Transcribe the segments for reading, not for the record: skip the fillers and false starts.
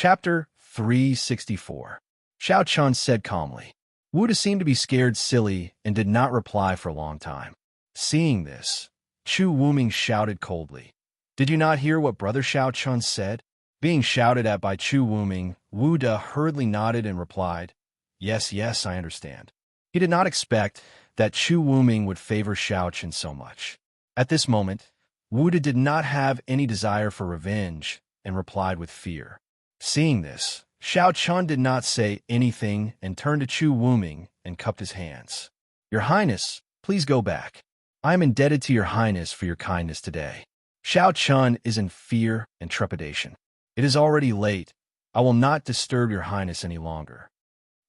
Chapter 364. Xiao Chun said calmly. Wuda seemed to be scared silly and did not reply for a long time. Seeing this, Chu Wuming shouted coldly. Did you not hear what Brother Xiao Chun said? Being shouted at by Chu Wuming, Wuda hurriedly nodded and replied, Yes, yes, I understand. He did not expect that Chu Wuming would favor Xiao Chun so much. At this moment, Wuda did not have any desire for revenge and replied with fear. Seeing this, Xiao Chun did not say anything and turned to Chu Wuming and cupped his hands. Your Highness, please go back. I am indebted to your Highness for your kindness today. Xiao Chun is in fear and trepidation. It is already late. I will not disturb your Highness any longer.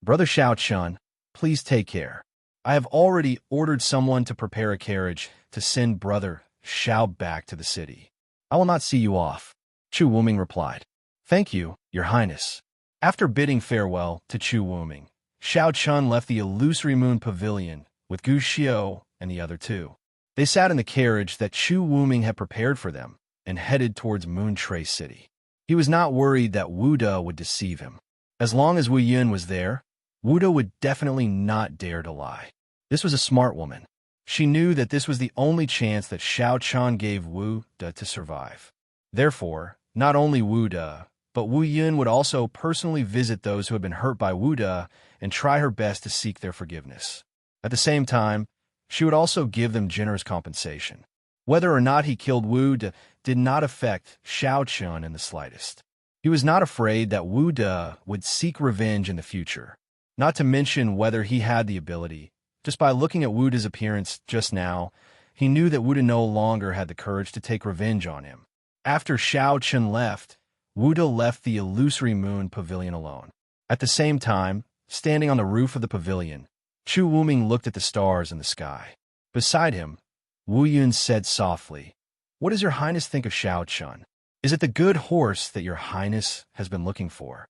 Brother Xiao Chun, please take care. I have already ordered someone to prepare a carriage to send Brother Xiao back to the city. I will not see you off. Chu Wuming replied. Thank you, your Highness. After bidding farewell to Chu Wuming, Xiao Chun left the illusory moon pavilion with Gu Xiao and the other two. They sat in the carriage that Chu Wuming had prepared for them and headed towards Moon Trace City. He was not worried that Wuda would deceive him. As long as Wu Yun was there, Wuda would definitely not dare to lie. This was a smart woman. She knew that this was the only chance that Xiao Chun gave Wuda to survive. Therefore, not only Wuda, but Wu Yun would also personally visit those who had been hurt by Wuda and try her best to seek their forgiveness. At the same time, she would also give them generous compensation. Whether or not he killed Wuda did not affect Xiao Chun in the slightest. He was not afraid that Wuda would seek revenge in the future, not to mention whether he had the ability. Just by looking at Wuda's appearance just now, he knew that Wuda no longer had the courage to take revenge on him. After Xiao Chun left, Wuda left the illusory moon pavilion alone. At the same time, standing on the roof of the pavilion, Chu Wuming looked at the stars in the sky. Beside him, Wu Yun said softly, What does your Highness think of Xiao Chun? Is it the good horse that your Highness has been looking for?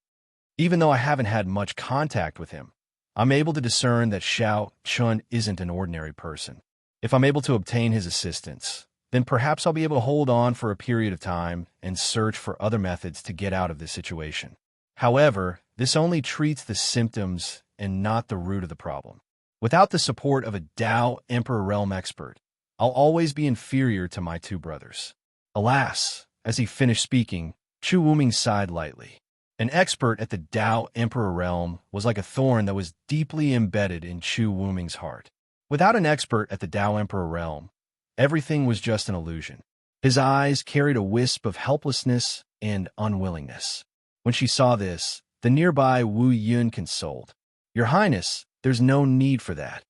Even though I haven't had much contact with him, I'm able to discern that Xiao Chun isn't an ordinary person. If I'm able to obtain his assistance, then perhaps I'll be able to hold on for a period of time and search for other methods to get out of this situation. However, this only treats the symptoms and not the root of the problem. Without the support of a Dao Emperor Realm expert, I'll always be inferior to my two brothers. Alas, as he finished speaking, Chu Wuming sighed lightly. An expert at the Dao Emperor Realm was like a thorn that was deeply embedded in Chu Wuming's heart. Without an expert at the Dao Emperor Realm, everything was just an illusion. His eyes carried a wisp of helplessness and unwillingness. When she saw this, the nearby Wu Yun consoled. Your Highness, there's no need for that.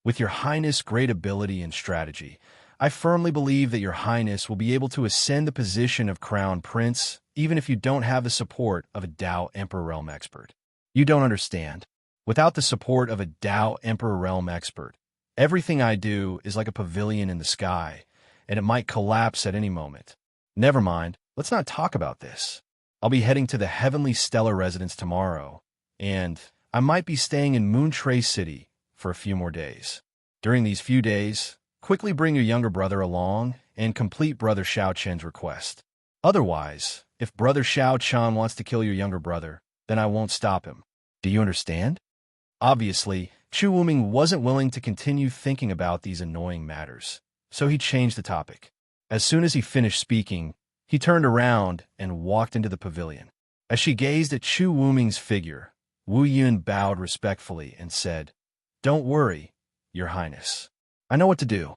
With your Highness' great ability and strategy, I firmly believe that your Highness will be able to ascend the position of Crown Prince, even if you don't have the support of a Dao Emperor Realm expert. You don't understand. Without the support of a Dao Emperor Realm expert, everything I do is like a pavilion in the sky, and it might collapse at any moment. Never mind, let's not talk about this. I'll be heading to the Heavenly Stellar Residence tomorrow, and I might be staying in Moon Trace City for a few more days. During these few days, quickly bring your younger brother along and complete Brother Xiao Chun's request. Otherwise, if Brother Xiao Chun wants to kill your younger brother, then I won't stop him. Do you understand? Obviously, Chu Wuming wasn't willing to continue thinking about these annoying matters, so he changed the topic. As soon as he finished speaking, he turned around and walked into the pavilion. As she gazed at Chu Wuming's figure, Wu Yun bowed respectfully and said, Don't worry, Your Highness. I know what to do.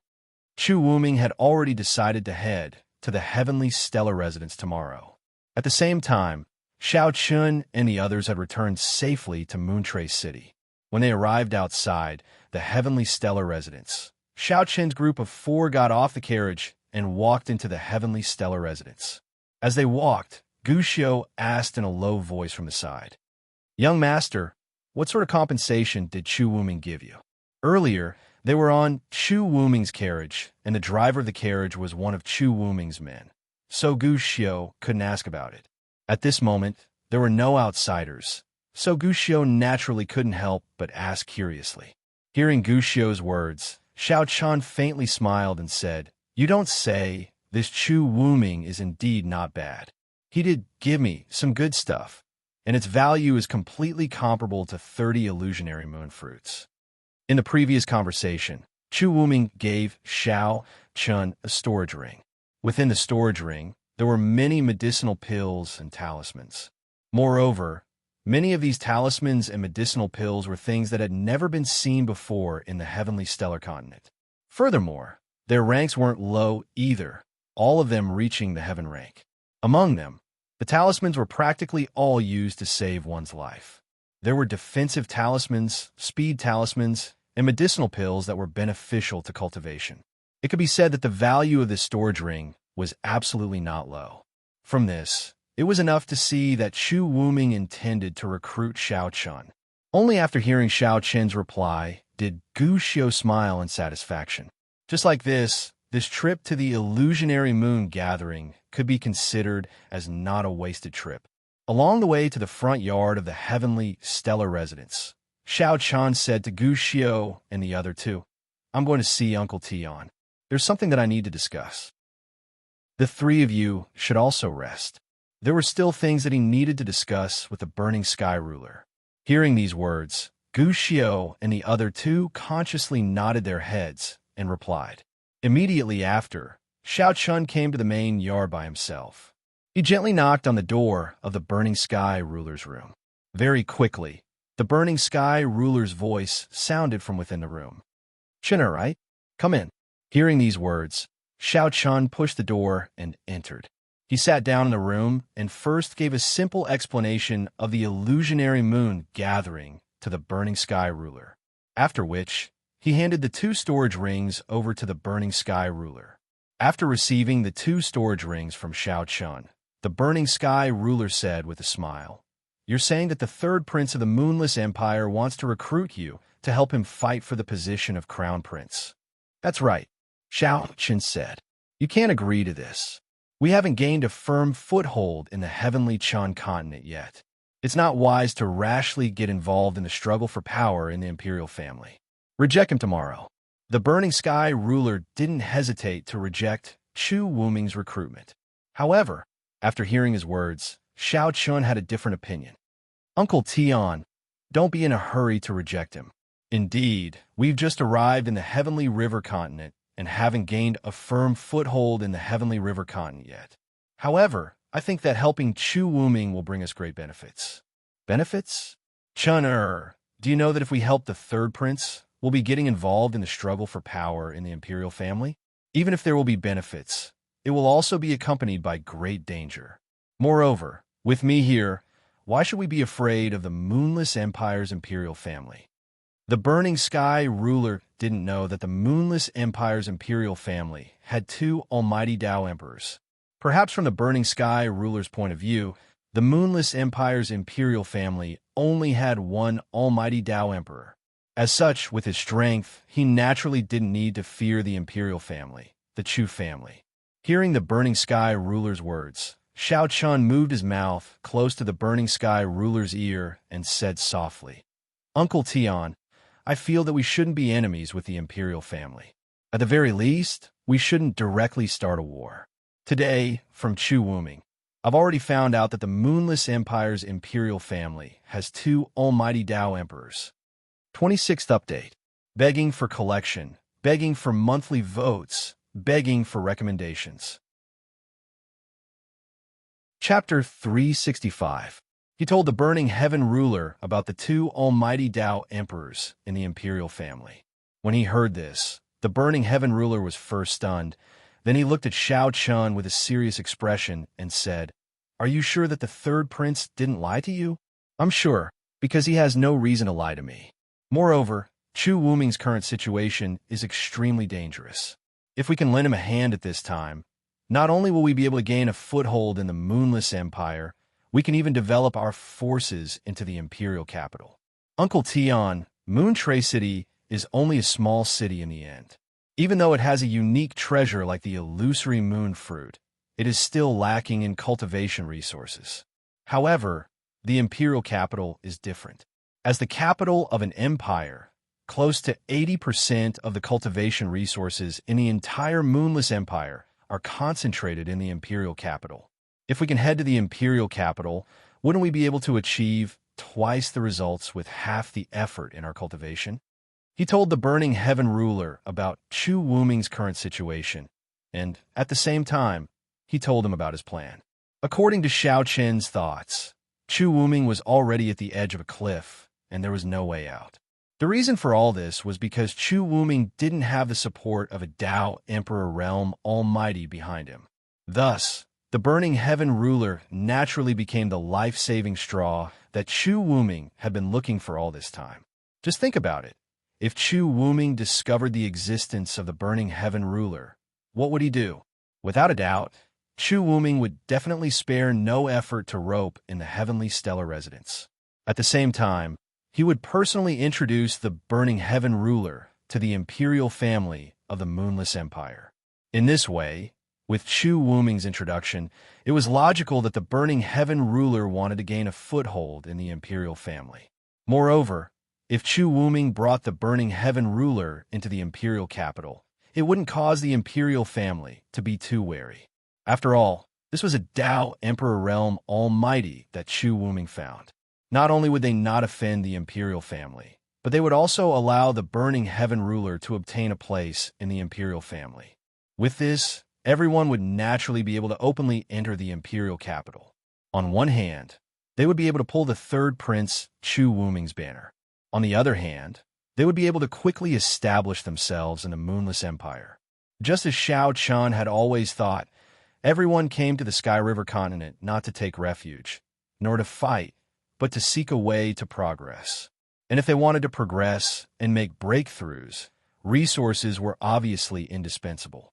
Chu Wuming had already decided to head to the Heavenly Stellar Residence tomorrow. At the same time, Xiao Chun and the others had returned safely to Moontrace City. When they arrived outside the Heavenly Stellar Residence, Xiao Chun's group of 4 got off the carriage and walked into the Heavenly Stellar Residence. As they walked, Gu Xiao asked in a low voice from the side, Young Master, what sort of compensation did Chu Wuming give you? Earlier, they were on Chu Wuming's carriage, and the driver of the carriage was one of Chu Wuming's men, so Gu Xiao couldn't ask about it. At this moment, there were no outsiders, so Gu Xiao naturally couldn't help but ask curiously. Hearing Gu Xiao's words, Xiao Chun faintly smiled and said, You don't say. This Chu Wuming is indeed not bad. He did give me some good stuff, and its value is completely comparable to 30 illusionary moon fruits. In the previous conversation, Chu Wuming gave Xiao Chun a storage ring. Within the storage ring, there were many medicinal pills and talismans. Moreover, many of these talismans and medicinal pills were things that had never been seen before in the heavenly stellar continent. Furthermore, their ranks weren't low either, all of them reaching the heaven rank. Among them, the talismans were practically all used to save one's life. There were defensive talismans, speed talismans, and medicinal pills that were beneficial to cultivation. It could be said that the value of this storage ring was absolutely not low. From this, it was enough to see that Chu Wuming intended to recruit Xiao Chun. Only after hearing Xiao Chen's reply did Gu Xiu smile in satisfaction. Just like this trip to the illusionary moon gathering could be considered as not a wasted trip. Along the way to the front yard of the heavenly stellar residence, Xiao Chan said to Gu Xiu and the other two, "I'm going to see Uncle Tian. There's something that I need to discuss." The three of you should also rest. There were still things that he needed to discuss with the burning sky ruler. Hearing these words, Gu Xiu and the other two consciously nodded their heads and replied. Immediately after, Xiao Chun came to the main yard by himself. He gently knocked on the door of the burning sky ruler's room. Very quickly, the burning sky ruler's voice sounded from within the room. "Chinner, right? Come in." Hearing these words, Xiao Chun pushed the door and entered. He sat down in the room and first gave a simple explanation of the illusionary moon gathering to the burning sky ruler, after which he handed the 2 storage rings over to the burning sky ruler. After receiving the 2 storage rings from Xiao Chun, the burning sky ruler said with a smile, "You're saying that the 3rd prince of the Moonless Empire wants to recruit you to help him fight for the position of crown prince." "That's right," Xiao Chun said. "You can't agree to this. We haven't gained a firm foothold in the heavenly Chan continent yet. It's not wise to rashly get involved in the struggle for power in the imperial family. Reject him tomorrow." The burning sky ruler didn't hesitate to reject Chu Wuming's recruitment. However, after hearing his words, Xiao Chun had a different opinion. "Uncle Tian, don't be in a hurry to reject him. Indeed, we've just arrived in the heavenly river continent and haven't gained a firm foothold in the heavenly river continent yet. However, I think that helping Chu Wuming will bring us great benefits." "Benefits? Chun-er, do you know that if we help the 3rd prince, we'll be getting involved in the struggle for power in the imperial family? Even if there will be benefits, it will also be accompanied by great danger. Moreover, with me here, why should we be afraid of the Moonless Empire's imperial family?" The burning sky ruler didn't know that the Moonless Empire's imperial family had 2 almighty Tao emperors. Perhaps from the burning sky ruler's point of view, the Moonless Empire's imperial family only had 1 almighty Tao emperor. As such, with his strength, he naturally didn't need to fear the imperial family, the Chu family. Hearing the burning sky ruler's words, Xiao Chun moved his mouth close to the burning sky ruler's ear and said softly, "Uncle Tian, I feel that we shouldn't be enemies with the imperial family. At the very least, we shouldn't directly start a war. Today, from Chu Wuming, I've already found out that the Moonless Empire's imperial family has 2 almighty Tao emperors." 26th update. Begging for collection, begging for monthly votes, begging for recommendations. Chapter 365. He told the burning heaven ruler about the 2 almighty Tao emperors in the imperial family. When he heard this, the burning heaven ruler was first stunned. Then he looked at Xiao Chun with a serious expression and said, "Are you sure that the 3rd prince didn't lie to you?" "I'm sure, because he has no reason to lie to me. Moreover, Chu Wuming's current situation is extremely dangerous. If we can lend him a hand at this time, not only will we be able to gain a foothold in the Moonless Empire, we can even develop our forces into the imperial capital. Uncle Tian, Moon Tray City is only a small city in the end. Even though it has a unique treasure like the illusory moon fruit, it is still lacking in cultivation resources. However, the imperial capital is different. As the capital of an empire, close to 80% of the cultivation resources in the entire Moonless Empire are concentrated in the imperial capital. If we can head to the imperial capital, wouldn't we be able to achieve twice the results with half the effort in our cultivation? He told the burning heaven ruler about Chu Wuming's current situation, and at the same time, he told him about his plan. According to Xiao Qin's thoughts, Chu Wuming was already at the edge of a cliff, and there was no way out. The reason for all this was because Chu Wuming didn't have the support of a Tao Emperor Realm Almighty behind him. Thus, the burning heaven ruler naturally became the life-saving straw that Chu Wuming had been looking for all this time. Just think about it. If Chu Wuming discovered the existence of the burning heaven ruler, what would he do? Without a doubt, Chu Wuming would definitely spare no effort to rope in the heavenly stellar residence. At the same time, he would personally introduce the burning heaven ruler to the imperial family of the Moonless Empire. In this way, with Chu Wuming's introduction, it was logical that the burning heaven ruler wanted to gain a foothold in the imperial family. Moreover, if Chu Wuming brought the burning heaven ruler into the imperial capital, it wouldn't cause the imperial family to be too wary. After all, this was a Tao Emperor Realm Almighty that Chu Wuming found. Not only would they not offend the imperial family, but they would also allow the burning heaven ruler to obtain a place in the imperial family. With this, everyone would naturally be able to openly enter the imperial capital. On one hand, they would be able to pull the third prince Chu Wuming's banner. On the other hand, they would be able to quickly establish themselves in the Moonless Empire. Just as Xiao Chan had always thought, everyone came to the Sky River continent not to take refuge, nor to fight, but to seek a way to progress. And if they wanted to progress and make breakthroughs, resources were obviously indispensable.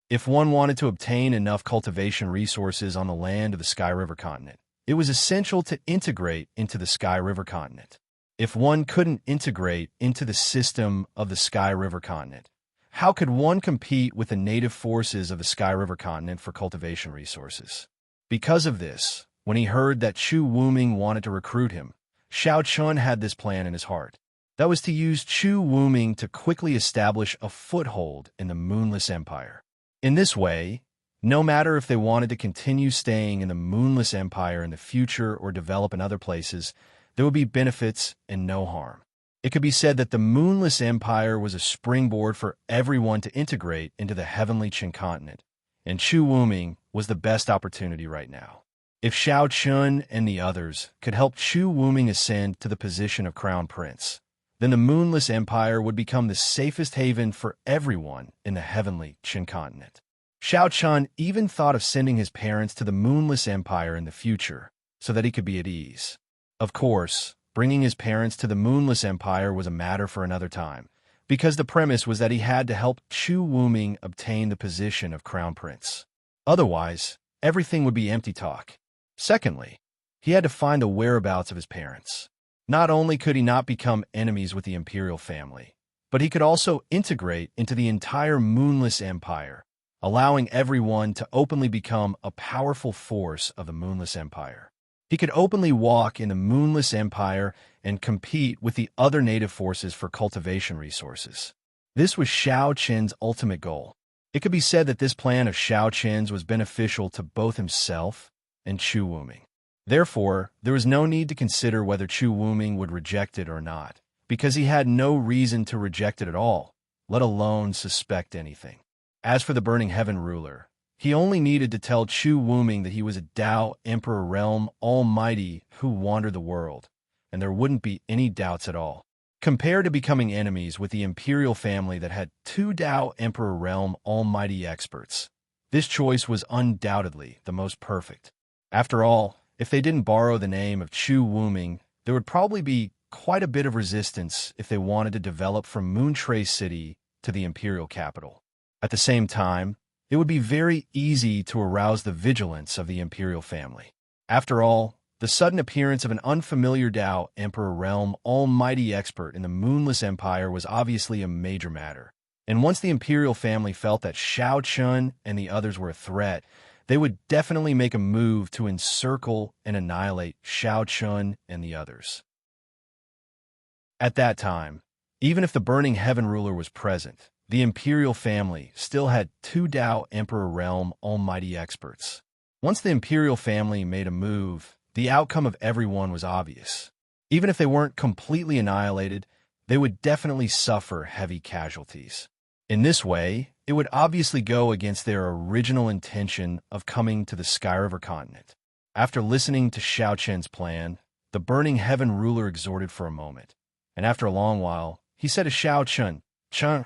If one wanted to obtain enough cultivation resources on the land of the Sky River continent, it was essential to integrate into the Sky River continent. If one couldn't integrate into the system of the Sky River continent, how could one compete with the native forces of the Sky River continent for cultivation resources? Because of this, when he heard that Chu Wuming wanted to recruit him, Xiao Chun had this plan in his heart. That was to use Chu Wuming to quickly establish a foothold in the Moonless Empire. In this way, no matter if they wanted to continue staying in the Moonless Empire in the future or develop in other places, there would be benefits and no harm. It could be said that the Moonless Empire was a springboard for everyone to integrate into the heavenly Qin continent, and Chu Wuming was the best opportunity right now. If Xiao Chun and the others could help Chu Wuming ascend to the position of Crown Prince, then the Moonless Empire would become the safest haven for everyone in the heavenly Qin continent. Xiao Chun even thought of sending his parents to the Moonless Empire in the future so that he could be at ease. Of course, bringing his parents to the Moonless Empire was a matter for another time, because the premise was that he had to help Chu Wuming obtain the position of Crown Prince. Otherwise, everything would be empty talk. Secondly, he had to find the whereabouts of his parents. Not only could he not become enemies with the imperial family, but he could also integrate into the entire Moonless Empire, allowing everyone to openly become a powerful force of the Moonless Empire. He could openly walk in the Moonless Empire and compete with the other native forces for cultivation resources. This was Xiao Qin's ultimate goal. It could be said that this plan of Xiao Qin's was beneficial to both himself and Chu Wuming. Therefore, there was no need to consider whether Chu Wuming would reject it or not, because he had no reason to reject it at all, let alone suspect anything. As for the Burning Heaven ruler, he only needed to tell Chu Wuming that he was a Tao Emperor Realm Almighty who wandered the world, and there wouldn't be any doubts at all. Compared to becoming enemies with the imperial family that had two Tao Emperor Realm Almighty experts, this choice was undoubtedly the most perfect. After all, if they didn't borrow the name of Chu Wuming, there would probably be quite a bit of resistance if they wanted to develop from Moontrace City to the imperial capital. At the same time, it would be very easy to arouse the vigilance of the imperial family. After all, the sudden appearance of an unfamiliar Tao Emperor Realm Almighty expert in the Moonless Empire was obviously a major matter. And once the imperial family felt that Xiao Chun and the others were a threat, they would definitely make a move to encircle and annihilate Xiao Chun and the others. At that time, even if the Burning Heaven ruler was present, the imperial family still had two Tao Emperor Realm Almighty experts. Once the imperial family made a move, the outcome of everyone was obvious. Even if they weren't completely annihilated, they would definitely suffer heavy casualties. In this way, it would obviously go against their original intention of coming to the Sky River continent. After listening to Xiao Chen's plan, the Burning Heaven ruler exhorted for a moment, and after a long while, he said to Xiao Chen, "Chen,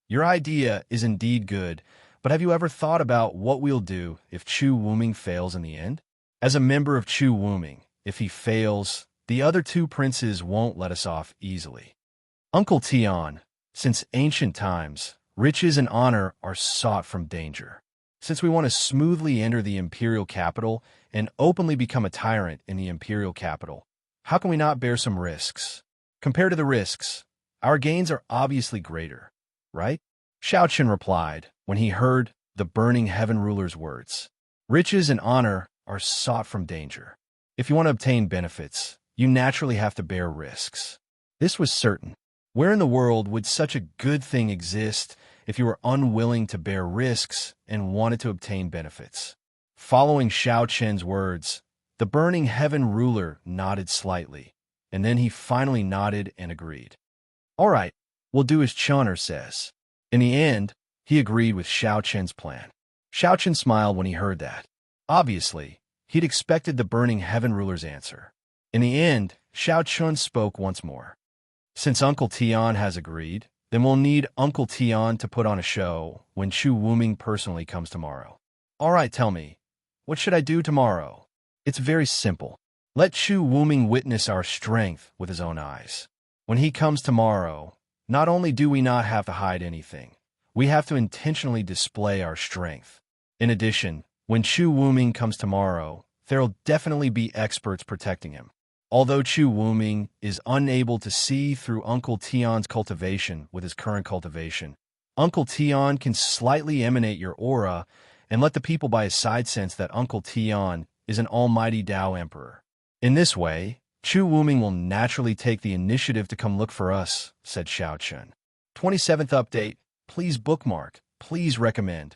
your idea is indeed good, but have you ever thought about what we'll do if Chu Wuming fails in the end? As a member of Chu Wuming, if he fails, the other two princes won't let us off easily. Uncle Tian, since ancient times, riches and honor are sought from danger. Since we want to smoothly enter the imperial capital and openly become a tyrant in the imperial capital, how can we not bear some risks? Compared to the risks, our gains are obviously greater, right?" Xiao Chen replied when he heard the Burning Heaven ruler's words. Riches and honor are sought from danger. If you want to obtain benefits, you naturally have to bear risks. This was certain. Where in the world would such a good thing exist if you were unwilling to bear risks and wanted to obtain benefits? Following Xiao Chen's words, the Burning Heaven ruler nodded slightly, and then he finally nodded and agreed. "All right, we'll do as Chener says." In the end, he agreed with Xiao Chen's plan. Xiao Chen smiled when he heard that. Obviously, he'd expected the Burning Heaven ruler's answer. In the end, Xiao Chen spoke once more. "Since Uncle Tian has agreed, then we'll need Uncle Tian to put on a show when Chu Wuming personally comes tomorrow. All right, tell me, what should I do tomorrow?" "It's very simple. Let Chu Wuming witness our strength with his own eyes. When he comes tomorrow, not only do we not have to hide anything, we have to intentionally display our strength. In addition, when Chu Wuming comes tomorrow, there'll definitely be experts protecting him. Although Chu Wuming is unable to see through Uncle Tian's cultivation with his current cultivation, Uncle Tian can slightly emanate your aura and let the people by his side sense that Uncle Tian is an almighty Dao Emperor. In this way, Chu Wuming will naturally take the initiative to come look for us," said Xiao Chen. 27th update. Please bookmark. Please recommend.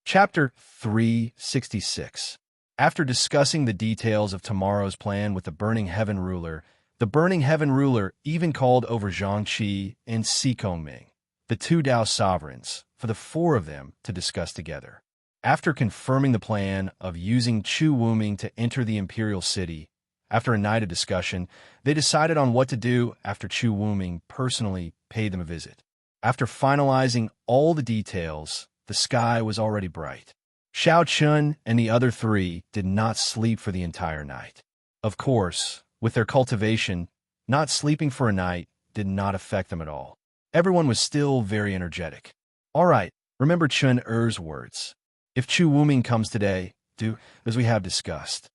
Chapter 366. After discussing the details of tomorrow's plan with the Burning Heaven ruler, the Burning Heaven ruler even called over Zhang Qi and Si Kongming, the two Dao sovereigns, for the four of them to discuss together. After confirming the plan of using Chu Wuming to enter the imperial city, after a night of discussion, they decided on what to do after Chu Wuming personally paid them a visit. After finalizing all the details, the sky was already bright. Xiao Chen and the other three did not sleep for the entire night. Of course, with their cultivation, not sleeping for a night did not affect them at all. Everyone was still very energetic. "All right, remember Chen Er's words. If Chu Wuming comes today, do as we have discussed."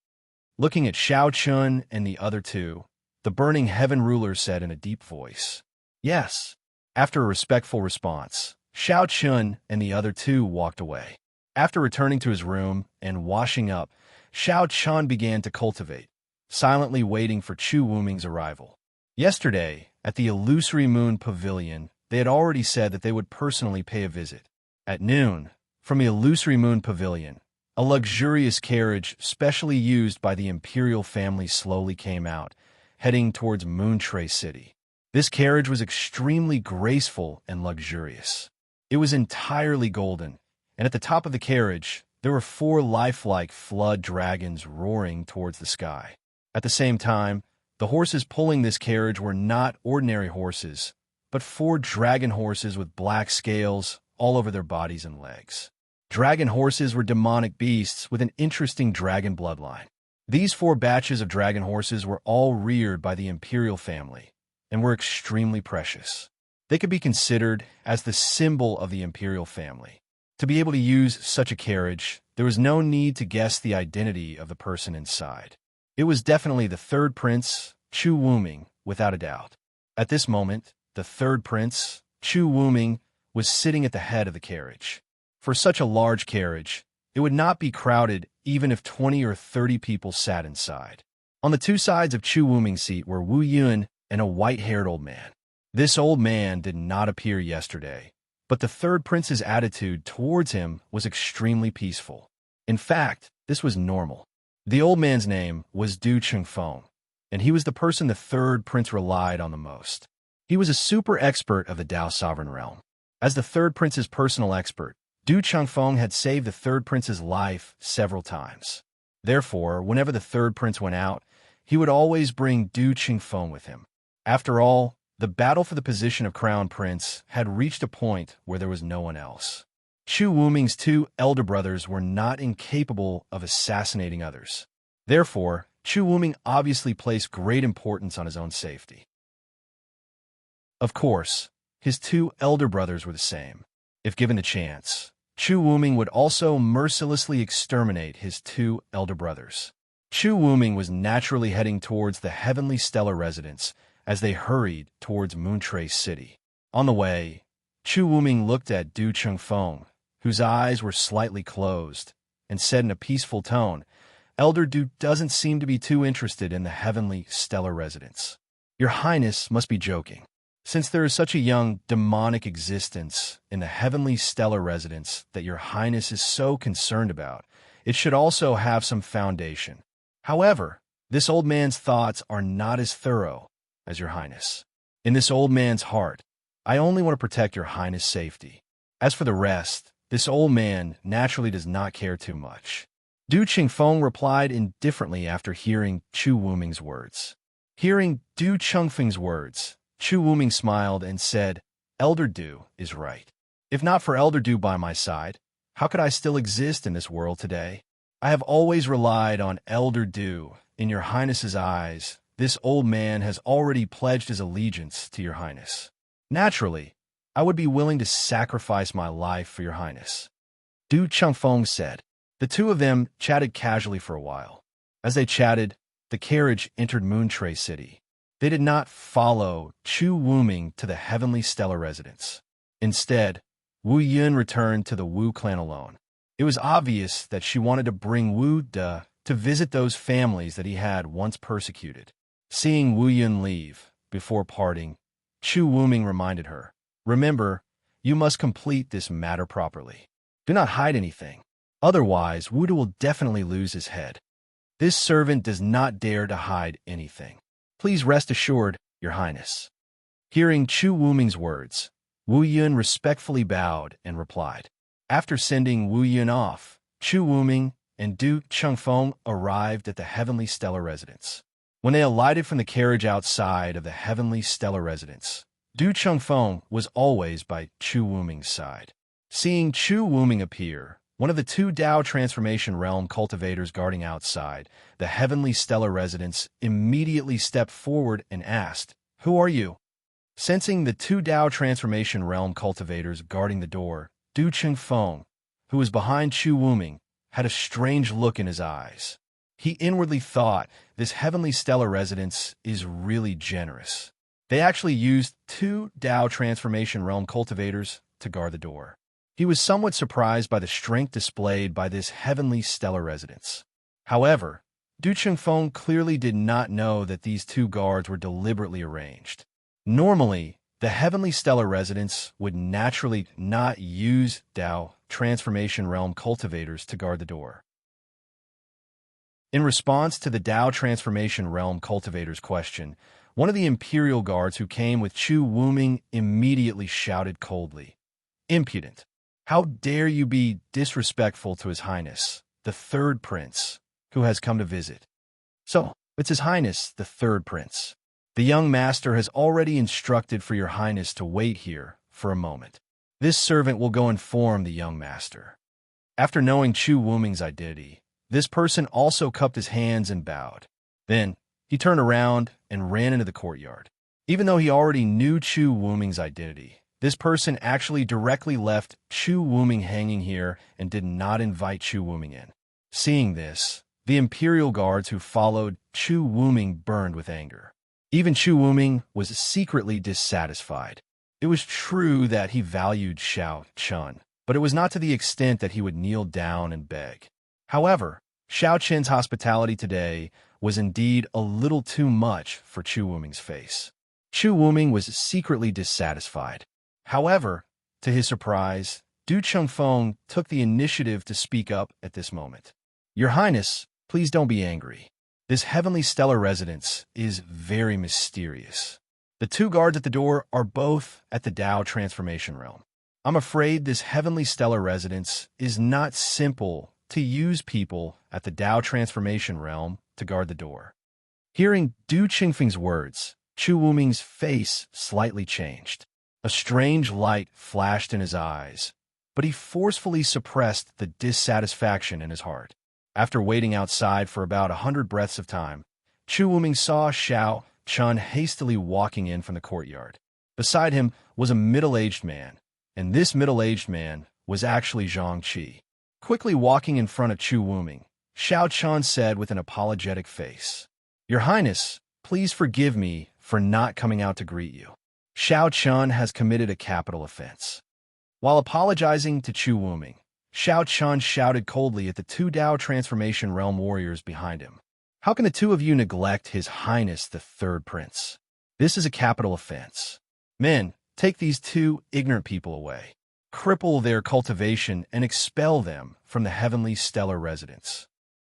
Looking at Xiao Chen and the other two, the Burning Heaven ruler said in a deep voice, "Yes." After a respectful response, Xiao Chen and the other two walked away. After returning to his room and washing up, Xiao Chen began to cultivate, silently waiting for Chu Wuming's arrival. Yesterday, at the Illusory Moon Pavilion, they had already said that they would personally pay a visit. At noon, from the Illusory Moon Pavilion, a luxurious carriage specially used by the imperial family slowly came out, heading towards Moontray City. This carriage was extremely graceful and luxurious. It was entirely golden, and at the top of the carriage, there were four lifelike flood dragons roaring towards the sky. At the same time, the horses pulling this carriage were not ordinary horses, but four dragon horses with black scales all over their bodies and legs. Dragon horses were demonic beasts with an interesting dragon bloodline. These four batches of dragon horses were all reared by the imperial family and were extremely precious. They could be considered as the symbol of the imperial family. To be able to use such a carriage, there was no need to guess the identity of the person inside. It was definitely the third prince, Chu Wuming, without a doubt. At this moment, the third prince, Chu Wuming, was sitting at the head of the carriage. For such a large carriage, it would not be crowded even if 20 or 30 people sat inside. On the two sides of Chu Wuming's seat were Wu Yun and a white-haired old man. This old man did not appear yesterday, But the third prince's attitude towards him was extremely peaceful. In fact, this was normal. The old man's name was Du Chengfeng, and he was the person the third prince relied on the most. He was a super expert of the Dao sovereign realm. As the third prince's personal expert, Du Chengfeng had saved the third prince's life several times. Therefore, whenever the third prince went out, he would always bring Du Chengfeng with him. After all, the battle for the position of crown prince had reached a point where there was no one else. Chu Wuming's two elder brothers were not incapable of assassinating others. Therefore, Chu Wuming obviously placed great importance on his own safety. Of course, his two elder brothers were the same. If given the chance, Chu Wuming would also mercilessly exterminate his two elder brothers. Chu Wuming was naturally heading towards the heavenly stellar residence as they hurried towards Moontrace City. On the way, Chu Wuming looked at Du Chengfeng, whose eyes were slightly closed, and said in a peaceful tone, "Elder Du doesn't seem to be too interested in the heavenly stellar residence. Your Highness must be joking. Since there is such a young demonic existence in the heavenly stellar residence that your Highness is so concerned about, it should also have some foundation. However, this old man's thoughts are not as thorough as your Highness. In this old man's heart, I only want to protect your Highness' safety. As for the rest, this old man naturally does not care too much." Du Chengfeng replied indifferently after hearing Chu Wuming's words. Hearing Du Chengfeng's words, Chu Wuming smiled and said, "Elder Du is right. If not for Elder Du by my side, how could I still exist in this world today? I have always relied on Elder Du. In your Highness's eyes, this old man has already pledged his allegiance to your Highness. Naturally, I would be willing to sacrifice my life for your Highness." Du Chengfeng said. The two of them chatted casually for a while. As they chatted, the carriage entered Moontrace City. They did not follow Chu Wuming to the heavenly stellar residence. Instead, Wu Yun returned to the Wu clan alone. It was obvious that she wanted to bring Wu De to visit those families that he had once persecuted. Seeing Wu Yun leave, before parting, Chu Wuming reminded her, "Remember, you must complete this matter properly. Do not hide anything. Otherwise, Wu De will definitely lose his head. This servant does not dare to hide anything. Please rest assured, your Highness." Hearing Chu Wuming's words, Wu Yun respectfully bowed and replied. After sending Wu Yun off, Chu Wuming and Du Chengfeng arrived at the heavenly stellar residence. When they alighted from the carriage outside of the heavenly stellar residence, Du Chengfeng was always by Chu Wuming's side. Seeing Chu Wuming appear, one of the two Dao Transformation Realm cultivators guarding outside the heavenly stellar residence immediately stepped forward and asked, "Who are you?" Sensing the two Dao Transformation Realm cultivators guarding the door, Du Chengfeng, who was behind Chu Wuming, had a strange look in his eyes. He inwardly thought, this heavenly stellar residence is really generous. They actually used two Dao Transformation Realm cultivators to guard the door. He was somewhat surprised by the strength displayed by this heavenly stellar residence. However, Du Chengfeng clearly did not know that these two guards were deliberately arranged. Normally, the heavenly stellar residence would naturally not use Dao Transformation Realm cultivators to guard the door. In response to the Dao Transformation Realm cultivator's question, one of the Imperial Guards who came with Chu Wuming immediately shouted coldly, "Impudent! How dare you be disrespectful to His Highness, the Third Prince, who has come to visit?" "So, it's His Highness, the Third Prince. The young master has already instructed for your Highness to wait here for a moment. This servant will go inform the young master." After knowing Chu Wuming's identity, this person also cupped his hands and bowed. Then, he turned around and ran into the courtyard. Even though he already knew Chu Wuming's identity, this person actually directly left Chu Wuming hanging here and did not invite Chu Wuming in. Seeing this, the Imperial Guards who followed Chu Wuming burned with anger. Even Chu Wuming was secretly dissatisfied. It was true that he valued Xiao Chun, but it was not to the extent that he would kneel down and beg. However, Xiao Chen's hospitality today was indeed a little too much for Chu Wuming's face. Chu Wuming was secretly dissatisfied. However, To his surprise, Du Chengfeng took the initiative to speak up at this moment. Your Highness, please don't be angry. This heavenly stellar residence is very mysterious. The two guards at the door are both at the Tao transformation realm. I'm afraid this heavenly stellar residence is not simple to use people at the Tao transformation realm to guard the door. Hearing Du Qingfeng's words, Chu Wuming's face slightly changed. A strange light flashed in his eyes, but he forcefully suppressed the dissatisfaction in his heart. After waiting outside for about 100 breaths of time, Chu Wuming saw Xiao Chun hastily walking in from the courtyard. Beside him was a middle-aged man, and this middle-aged man was actually Zhang Qi. Quickly walking in front of Chu Wuming, Xiao Chun said with an apologetic face, Your Highness, please forgive me for not coming out to greet you. Xiao Chun has committed a capital offense. While apologizing to Chu Wuming, Xiao Chun shouted coldly at the two Tao Transformation Realm warriors behind him. How can the two of you neglect His Highness the Third Prince? This is a capital offense. Men, take these two ignorant people away. Cripple their cultivation and expel them from the heavenly stellar residence.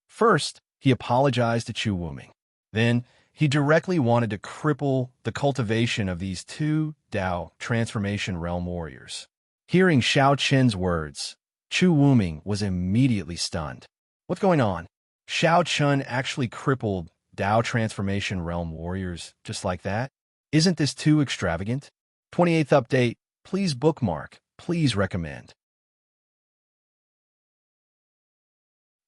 First, he apologized to Chu Wuming. Then, he directly wanted to cripple the cultivation of these two Tao Transformation Realm warriors. Hearing Xiao Chen's words, Chu Wuming was immediately stunned. What's going on? Xiao Chun actually crippled Tao Transformation Realm warriors just like that? Isn't this too extravagant? 28th update, please bookmark, please recommend.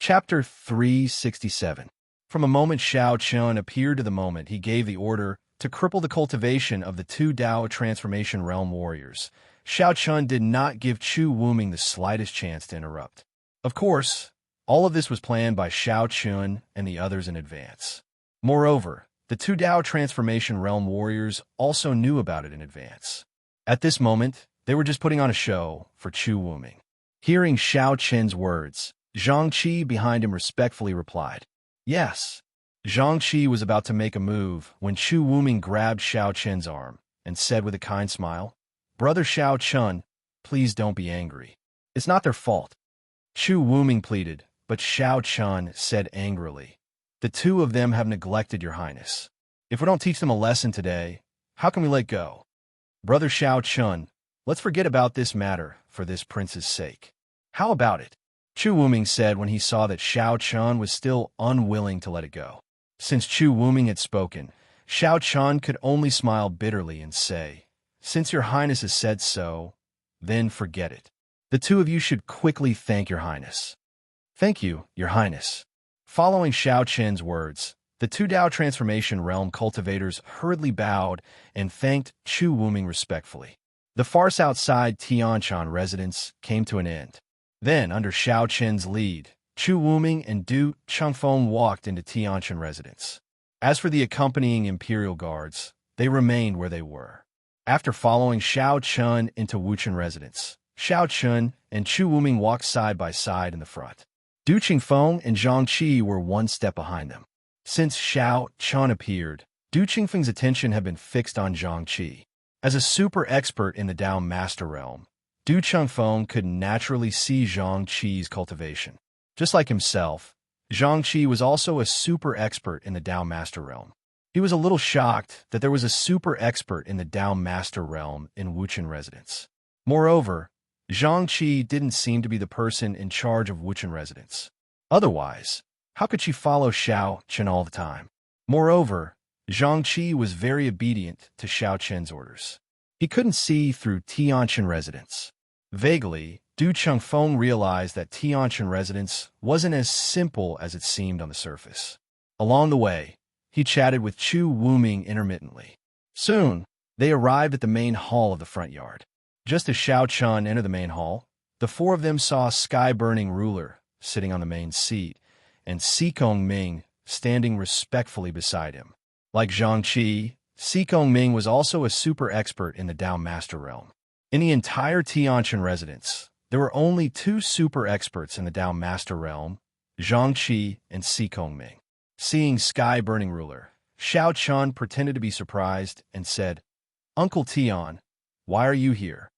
Chapter 367. From a moment Xiao Chun appeared to the moment he gave the order to cripple the cultivation of the two Tao Transformation Realm warriors, Xiao Chun did not give Chu Wuming the slightest chance to interrupt. Of course, all of this was planned by Xiao Chun and the others in advance. Moreover, the two Tao Transformation Realm warriors also knew about it in advance. At this moment, they were just putting on a show for Chu Wuming. Hearing Xiao Chen's words, Zhang Qi behind him respectfully replied, Yes. Zhang Qi was about to make a move when Chu Wuming grabbed Xiao Chen's arm and said with a kind smile, Brother Xiao Chun, please don't be angry. It's not their fault. Chu Wuming pleaded, but Xiao Chun said angrily, The two of them have neglected your highness. If we don't teach them a lesson today, how can we let go? Brother Xiao Chun, let's forget about this matter for this prince's sake. How about it? Chu Wuming said when he saw that Xiao Chun was still unwilling to let it go. Since Chu Wuming had spoken, Xiao Chun could only smile bitterly and say, Since your highness has said so, then forget it. The two of you should quickly thank your highness. Thank you, your highness. Following Xiao Chen's words, the two Tao Transformation Realm cultivators hurriedly bowed and thanked Chu Wuming respectfully. The farce outside Tianshan residence came to an end. Then, under Xiao Chen's lead, Chu Wuming and Du Chengfeng walked into Tianshan residence. As for the accompanying imperial guards, they remained where they were. After following Xiao Chun into Wuchen residence, Xiao Chun and Chu Wuming walked side by side in the front. Du Qingfeng and Zhang Qi were one step behind them. Since Xiao Chun appeared, Du Qingfeng's attention had been fixed on Zhang Qi. As a super expert in the Tao Master Realm, Du Chengfeng could naturally see Zhang Qi's cultivation. Just like himself, Zhang Qi was also a super expert in the Tao Master Realm. He was a little shocked that there was a super expert in the Tao Master Realm in Wuchen residence. Moreover, Zhang Qi didn't seem to be the person in charge of Wuchen residence. Otherwise, how could she follow Xiao Chen all the time? Moreover, Zhang Qi was very obedient to Xiao Chen's orders. He couldn't see through Tianshan residence. Vaguely, Du Chengfeng realized that Tianshan residence wasn't as simple as it seemed on the surface. Along the way, he chatted with Chu Wuming intermittently. Soon, they arrived at the main hall of the front yard. Just as Xiao Chun entered the main hall, the four of them saw a sky-burning ruler sitting on the main seat, and Sikong Ming standing respectfully beside him. Like Zhang Qi, Sikong Ming was also a super expert in the Tao Master Realm. In the entire Tianshan residence, there were only two super experts in the Tao Master Realm, Zhang Qi and Sikong Ming. Seeing sky-burning ruler, Xiao Chun pretended to be surprised and said, Uncle Tian, why are you here?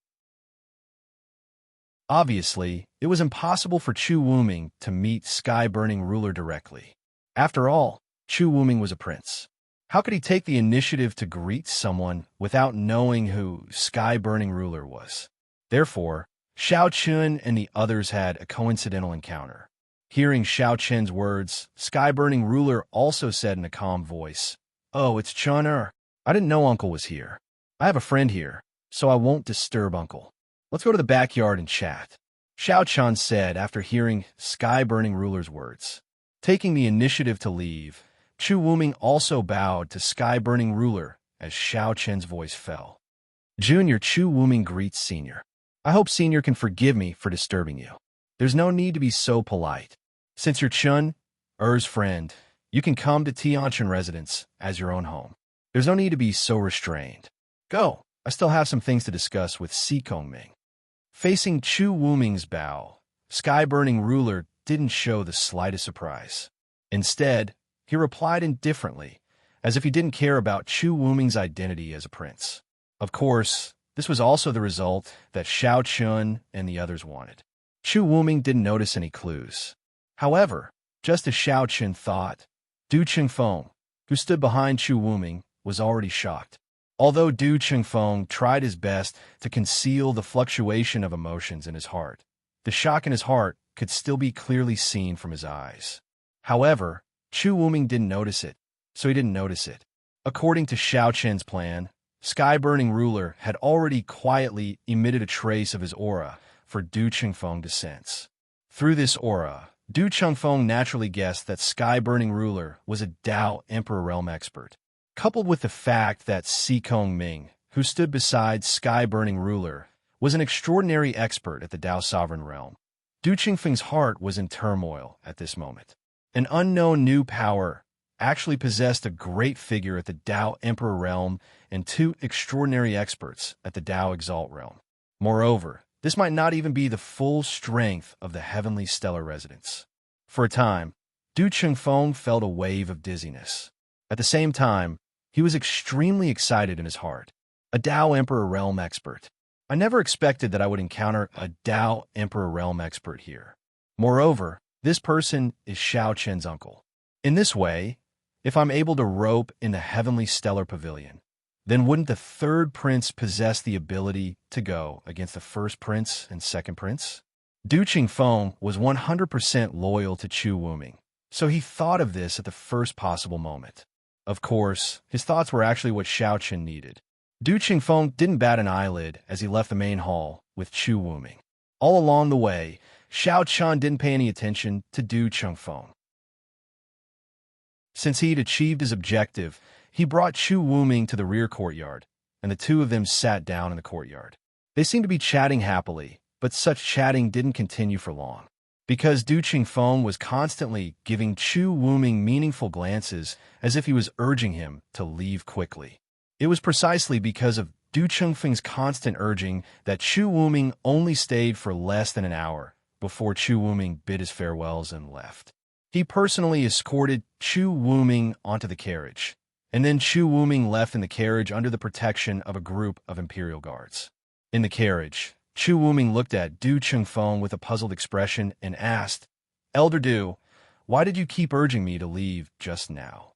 Obviously, it was impossible for Chu Wuming to meet Sky-Burning Ruler directly. After all, Chu Wuming was a prince. How could he take the initiative to greet someone without knowing who Sky-Burning Ruler was? Therefore, Xiao Chun and the others had a coincidental encounter. Hearing Xiao Chen's words, Sky-Burning Ruler also said in a calm voice, "Oh, it's Chun-er. I didn't know Uncle was here. I have a friend here, so I won't disturb Uncle. Let's go to the backyard and chat," Xiao Chun said after hearing Sky-Burning Ruler's words. Taking the initiative to leave, Chu Wuming also bowed to Sky-Burning Ruler as Xiao Chen's voice fell. "Junior Chu Wuming greets Senior. I hope Senior can forgive me for disturbing you. There's no need to be so polite. Since you're Chun-er's friend, you can come to Tianchen residence as your own home. There's no need to be so restrained. Go, I still have some things to discuss with Si Kongming." Facing Chu Wuming's bow, Sky-Burning Ruler didn't show the slightest surprise. Instead, he replied indifferently, as if he didn't care about Chu Wuming's identity as a prince. Of course, this was also the result that Xiao Chun and the others wanted. Chu Wuming didn't notice any clues. However, just as Xiao Chun thought, Du Chengfeng, who stood behind Chu Wuming, was already shocked. Although Du Chengfeng tried his best to conceal the fluctuation of emotions in his heart, the shock in his heart could still be clearly seen from his eyes. However, Chu Wuming didn't notice it, so he didn't notice it. According to Xiao Chen's plan, Sky-Burning Ruler had already quietly emitted a trace of his aura for Du Chengfeng to sense. Through this aura, Du Chengfeng naturally guessed that Sky-Burning Ruler was a Dao Emperor Realm expert. Coupled with the fact that Si Kongming, who stood beside Sky-Burning Ruler, was an extraordinary expert at the Dao Sovereign Realm, Du Chengfeng's heart was in turmoil at this moment. An unknown new power actually possessed a great figure at the Dao Emperor Realm and two extraordinary experts at the Dao Exalt Realm. Moreover, this might not even be the full strength of the Heavenly Stellar Residence. For a time, Du Chengfeng felt a wave of dizziness. At the same time, he was extremely excited in his heart. A Dao Emperor Realm expert. I never expected that I would encounter a Dao Emperor Realm expert here. Moreover, this person is Xiao Chen's uncle. In this way, if I'm able to rope in the Heavenly Stellar Pavilion, then wouldn't the third prince possess the ability to go against the first prince and second prince? Du Chengfeng was 100% loyal to Chu Wuming, so he thought of this at the first possible moment. Of course, his thoughts were actually what Xiao Chen needed. Du Chengfeng didn't bat an eyelid as he left the main hall with Chu Wuming. All along the way, Xiao Chen didn't pay any attention to Du Chengfeng. Since he'd achieved his objective, he brought Chu Wuming to the rear courtyard, and the two of them sat down in the courtyard. They seemed to be chatting happily, but such chatting didn't continue for long. Because Du Chengfeng was constantly giving Chu Wuming meaningful glances as if he was urging him to leave quickly. It was precisely because of Du Chengfeng's constant urging that Chu Wuming only stayed for less than an hour before Chu Wuming bid his farewells and left. He personally escorted Chu Wuming onto the carriage, and then Chu Wuming left in the carriage under the protection of a group of Imperial guards. In the carriage, Chu Wuming looked at Du Chengfeng with a puzzled expression and asked, "Elder Du, why did you keep urging me to leave just now?"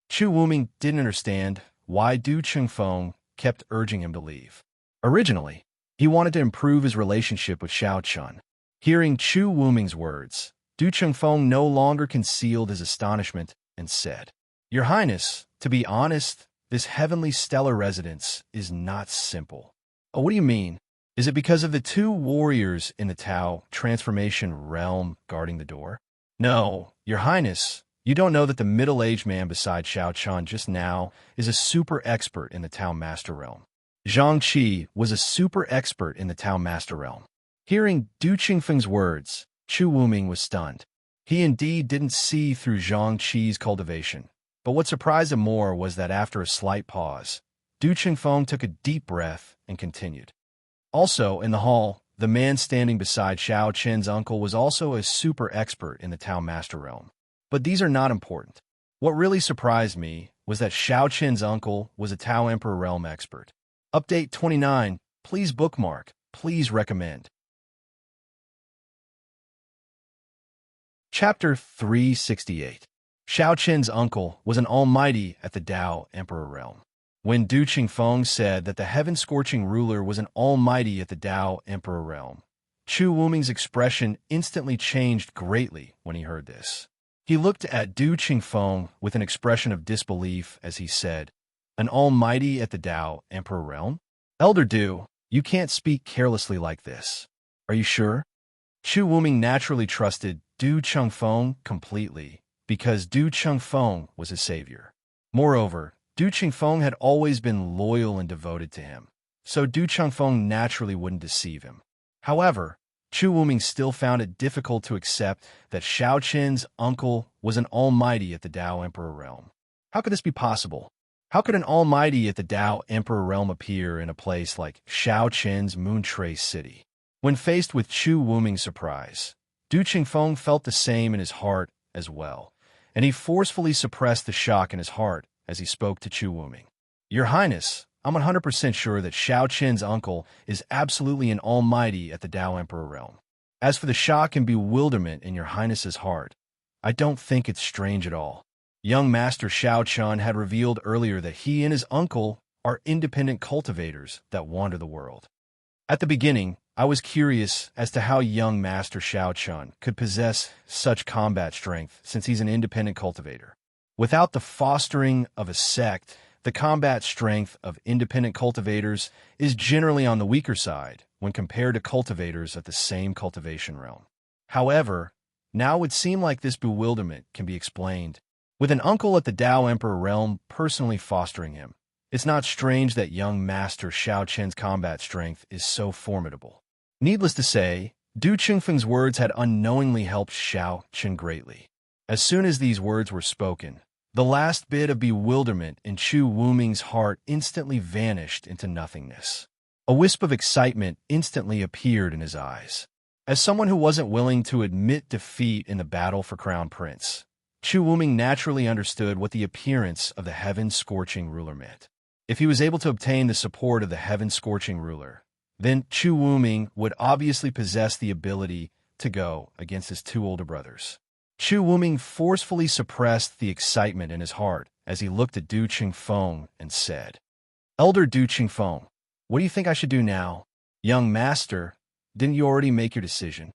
Chu Wuming didn't understand why Du Chengfeng kept urging him to leave. Originally, he wanted to improve his relationship with Xiao Chun. Hearing Chu Wuming's words, Du Chengfeng no longer concealed his astonishment and said, "Your Highness, to be honest, this Heavenly Stellar Residence is not simple." "Oh, what do you mean? Is it because of the two warriors in the Tao Transformation Realm guarding the door?" "No, Your Highness, you don't know that the middle-aged man beside Xiao Chun just now is a super expert in the Tao Master Realm. Zhang Qi was a super expert in the Tao Master Realm." Hearing Du Chengfeng's words, Chu Wuming was stunned. He indeed didn't see through Zhang Qi's cultivation, but what surprised him more was that after a slight pause, Du Chengfeng took a deep breath and continued. Also, in the hall, the man standing beside Xiao Chen's uncle was also a super expert in the Tao Master Realm. But these are not important. What really surprised me was that Xiao Chen's uncle was a Tao Emperor Realm expert. Update 29. Please bookmark. Please recommend. Chapter 368. Xiao Qin's uncle was an almighty at the Tao Emperor realm. When Du Qingfeng said that the heaven-scorching ruler was an almighty at the Tao Emperor realm, Chu Wuming's expression instantly changed greatly when he heard this. He looked at Du Qingfeng with an expression of disbelief as he said, "An almighty at the Tao Emperor realm? Elder Du, you can't speak carelessly like this. Are you sure?" Chu Wuming naturally trusted Du Qingfeng completely because Du Qingfeng was his savior. Moreover, Du Qingfeng had always been loyal and devoted to him, so Du Qingfeng naturally wouldn't deceive him. However, Chu Wuming still found it difficult to accept that Xiao Qin's uncle was an almighty at the Tao Emperor realm. How could this be possible? How could an almighty at the Tao Emperor realm appear in a place like Xiao Qin's Moontrace City? When faced with Chu Wuming's surprise, Du Qingfeng felt the same in his heart as well, and he forcefully suppressed the shock in his heart as he spoke to Chu Wuming. "Your Highness, I'm 100% sure that Xiao Qin's uncle is absolutely an almighty at the Tao Emperor realm. As for the shock and bewilderment in your Highness's heart, I don't think it's strange at all. Young Master Xiao Qin had revealed earlier that he and his uncle are independent cultivators that wander the world. At the beginning, I was curious as to how young Master Xiao Qin could possess such combat strength since he's an independent cultivator. Without the fostering of a sect, the combat strength of independent cultivators is generally on the weaker side when compared to cultivators of the same cultivation realm. However, now it would seem like this bewilderment can be explained. With an uncle at the Tao Emperor realm personally fostering him, it's not strange that young Master Xiao Qin's combat strength is so formidable." Needless to say, Du Qingfeng's words had unknowingly helped Xiao Qin greatly. As soon as these words were spoken, the last bit of bewilderment in Chu Wuming's heart instantly vanished into nothingness. A wisp of excitement instantly appeared in his eyes. As someone who wasn't willing to admit defeat in the battle for Crown Prince, Chu Wuming naturally understood what the appearance of the heaven-scorching ruler meant. If he was able to obtain the support of the heaven-scorching ruler, then Chu Wuming would obviously possess the ability to go against his two older brothers. Chu Wuming forcefully suppressed the excitement in his heart as he looked at Du Qingfeng and said, "Elder Du Qingfeng, what do you think I should do now?" "Young master, didn't you already make your decision?"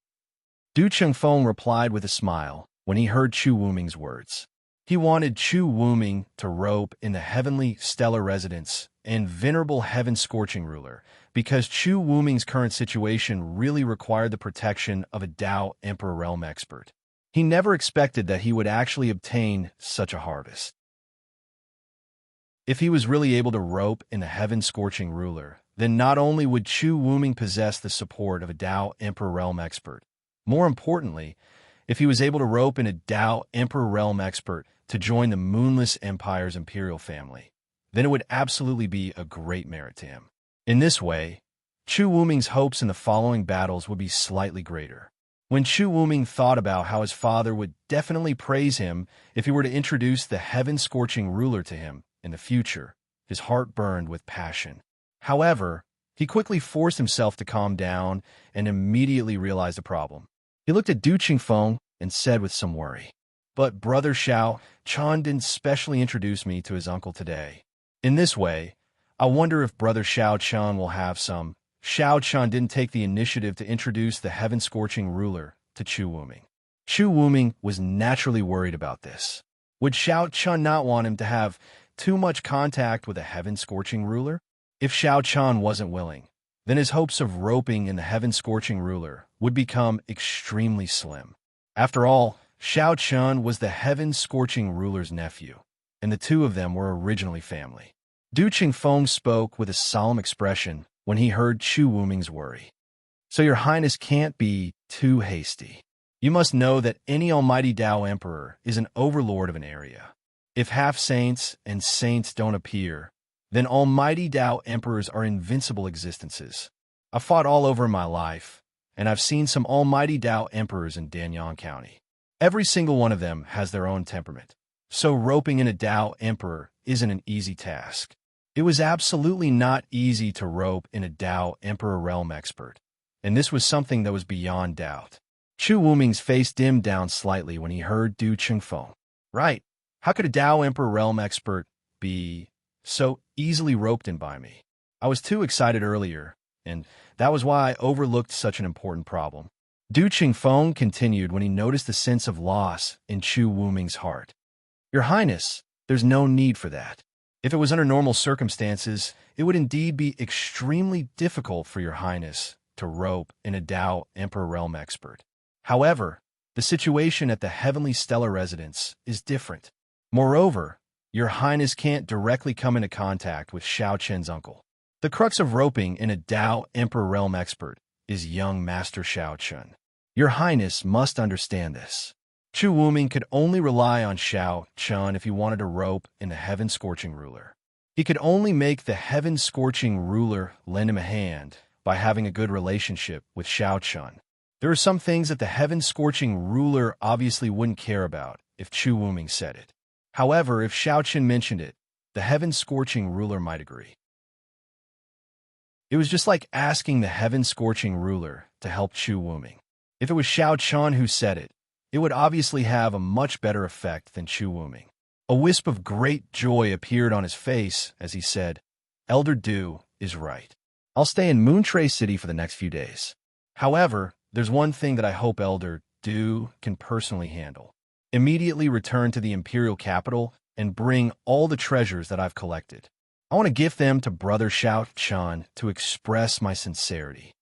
Du Qingfeng replied with a smile when he heard Chu Wuming's words. He wanted Chu Wuming to rope in the heavenly stellar residence and venerable heaven-scorching ruler, because Chu Wuming's current situation really required the protection of a Tao Emperor realm expert. He never expected that he would actually obtain such a harvest. If he was really able to rope in the heaven-scorching ruler, then not only would Chu Wuming possess the support of a Tao Emperor realm expert, more importantly, if he was able to rope in a Tao Emperor realm expert to join the Moonless Empire's imperial family, then it would absolutely be a great merit to him. In this way, Chu Wuming's hopes in the following battles would be slightly greater. When Chu Wuming thought about how his father would definitely praise him if he were to introduce the heaven-scorching ruler to him in the future, his heart burned with passion. However, he quickly forced himself to calm down and immediately realized the problem. He looked at Du Qingfeng and said with some worry, "But Brother Xiao Qin didn't specially introduce me to his uncle today. In this way, I wonder if Brother Xiao Qin will have some." Xiao Qin didn't take the initiative to introduce the heaven-scorching ruler to Chu Wuming. Chu Wuming was naturally worried about this. Would Xiao Qin not want him to have too much contact with a heaven-scorching ruler? If Xiao Qin wasn't willing, then his hopes of roping in the heaven-scorching ruler would become extremely slim. After all, Xiao Qin was the heaven-scorching ruler's nephew, and the two of them were originally family. Du Qingfeng spoke with a solemn expression when he heard Chu Wuming's worry. "So your Highness can't be too hasty. You must know that any almighty Tao Emperor is an overlord of an area. If half-saints and saints don't appear, then almighty Tao Emperors are invincible existences. I've fought all over my life, and I've seen some almighty Tao Emperors in Danyang County. Every single one of them has their own temperament, so roping in a Tao Emperor isn't an easy task. It was absolutely not easy to rope in a Tao Emperor realm expert, and this was something that was beyond doubt. Chu Wuming's face dimmed down slightly when he heard Du Chengfeng. Right. How could a Dao Emperor realm expert be so easily roped in by me? I was too excited earlier, and that was why I overlooked such an important problem. Du Chengfeng continued when he noticed the sense of loss in Chu Wuming's heart. Your Highness, there's no need for that. If it was under normal circumstances, it would indeed be extremely difficult for your Highness to rope in a Dao Emperor realm expert. However, the situation at the Heavenly Stellar Residence is different. Moreover, your Highness can't directly come into contact with Xiao Chen's uncle. The crux of roping in a Dao Emperor realm expert is young Master Xiao Chen. Your Highness must understand this. Chu Wuming could only rely on Xiao Chen if he wanted to rope in the Heaven-Scorching Ruler. He could only make the Heaven-Scorching Ruler lend him a hand by having a good relationship with Xiao Chen. There are some things that the Heaven-Scorching Ruler obviously wouldn't care about if Chu Wuming said it. However, if Xiao Chen mentioned it, the Heaven-Scorching Ruler might agree. It was just like asking the Heaven-Scorching Ruler to help Chu Wuming. If it was Xiao Chen who said it, it would obviously have a much better effect than Chu Wuming. A wisp of great joy appeared on his face as he said, Elder Du is right. I'll stay in Moontray City for the next few days. However, there's one thing that I hope Elder Du can personally handle. Immediately return to the Imperial Capital and bring all the treasures that I've collected. I want to give them to Brother Xiao Chen to express my sincerity.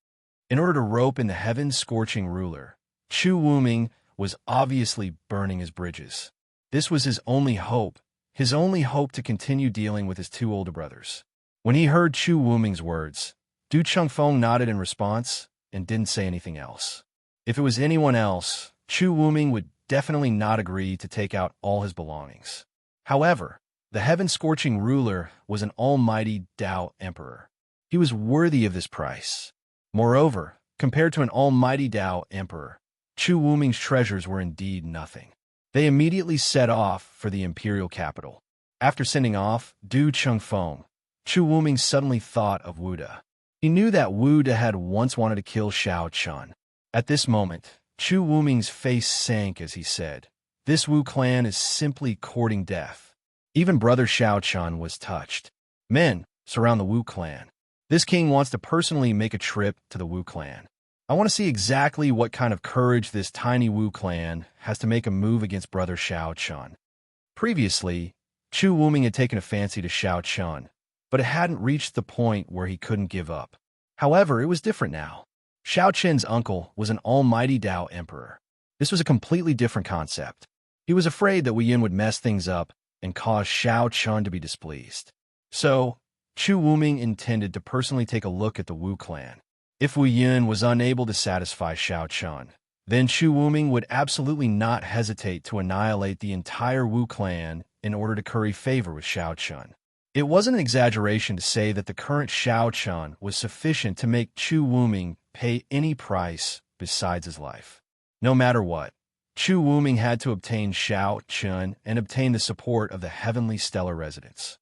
In order to rope in the Heaven-Scorching Ruler, Chu Wuming was obviously burning his bridges. This was his only hope to continue dealing with his two older brothers. When he heard Chu Wuming's words, Du Chengfeng nodded in response and didn't say anything else. If it was anyone else, Chu Wuming would definitely not agree to take out all his belongings. However, the Heaven-Scorching Ruler was an almighty Dao Emperor. He was worthy of this price. Moreover, compared to an almighty Dao Emperor, Chu Wuming's treasures were indeed nothing. They immediately set off for the imperial capital. After sending off Du Chengfeng, Chu Wuming suddenly thought of Wu De. He knew that Wu De had once wanted to kill Xiao Chen. At this moment, Chu Wuming's face sank as he said, This Wu clan is simply courting death. Even Brother Xiao Chen was touched. Men, surround the Wu clan. This king wants to personally make a trip to the Wu clan. I want to see exactly what kind of courage this tiny Wu clan has to make a move against Brother Xiao Chen. Previously, Chu Wuming had taken a fancy to Xiao Chen, but it hadn't reached the point where he couldn't give up. However, it was different now. Xiao Chen's uncle was an almighty Dao emperor. This was a completely different concept. He was afraid that Wu Yin would mess things up and cause Xiao Chen to be displeased. So, Chu Wuming intended to personally take a look at the Wu clan. If Wu Yin was unable to satisfy Xiao Chen, then Chu Wuming would absolutely not hesitate to annihilate the entire Wu clan in order to curry favor with Xiao Chen. It wasn't an exaggeration to say that the current Xiao Chen was sufficient to make Chu Wuming pay any price besides his life. No matter what, Chu Wuming had to obtain Xiao Chen and obtain the support of the Heavenly Stellar Residence.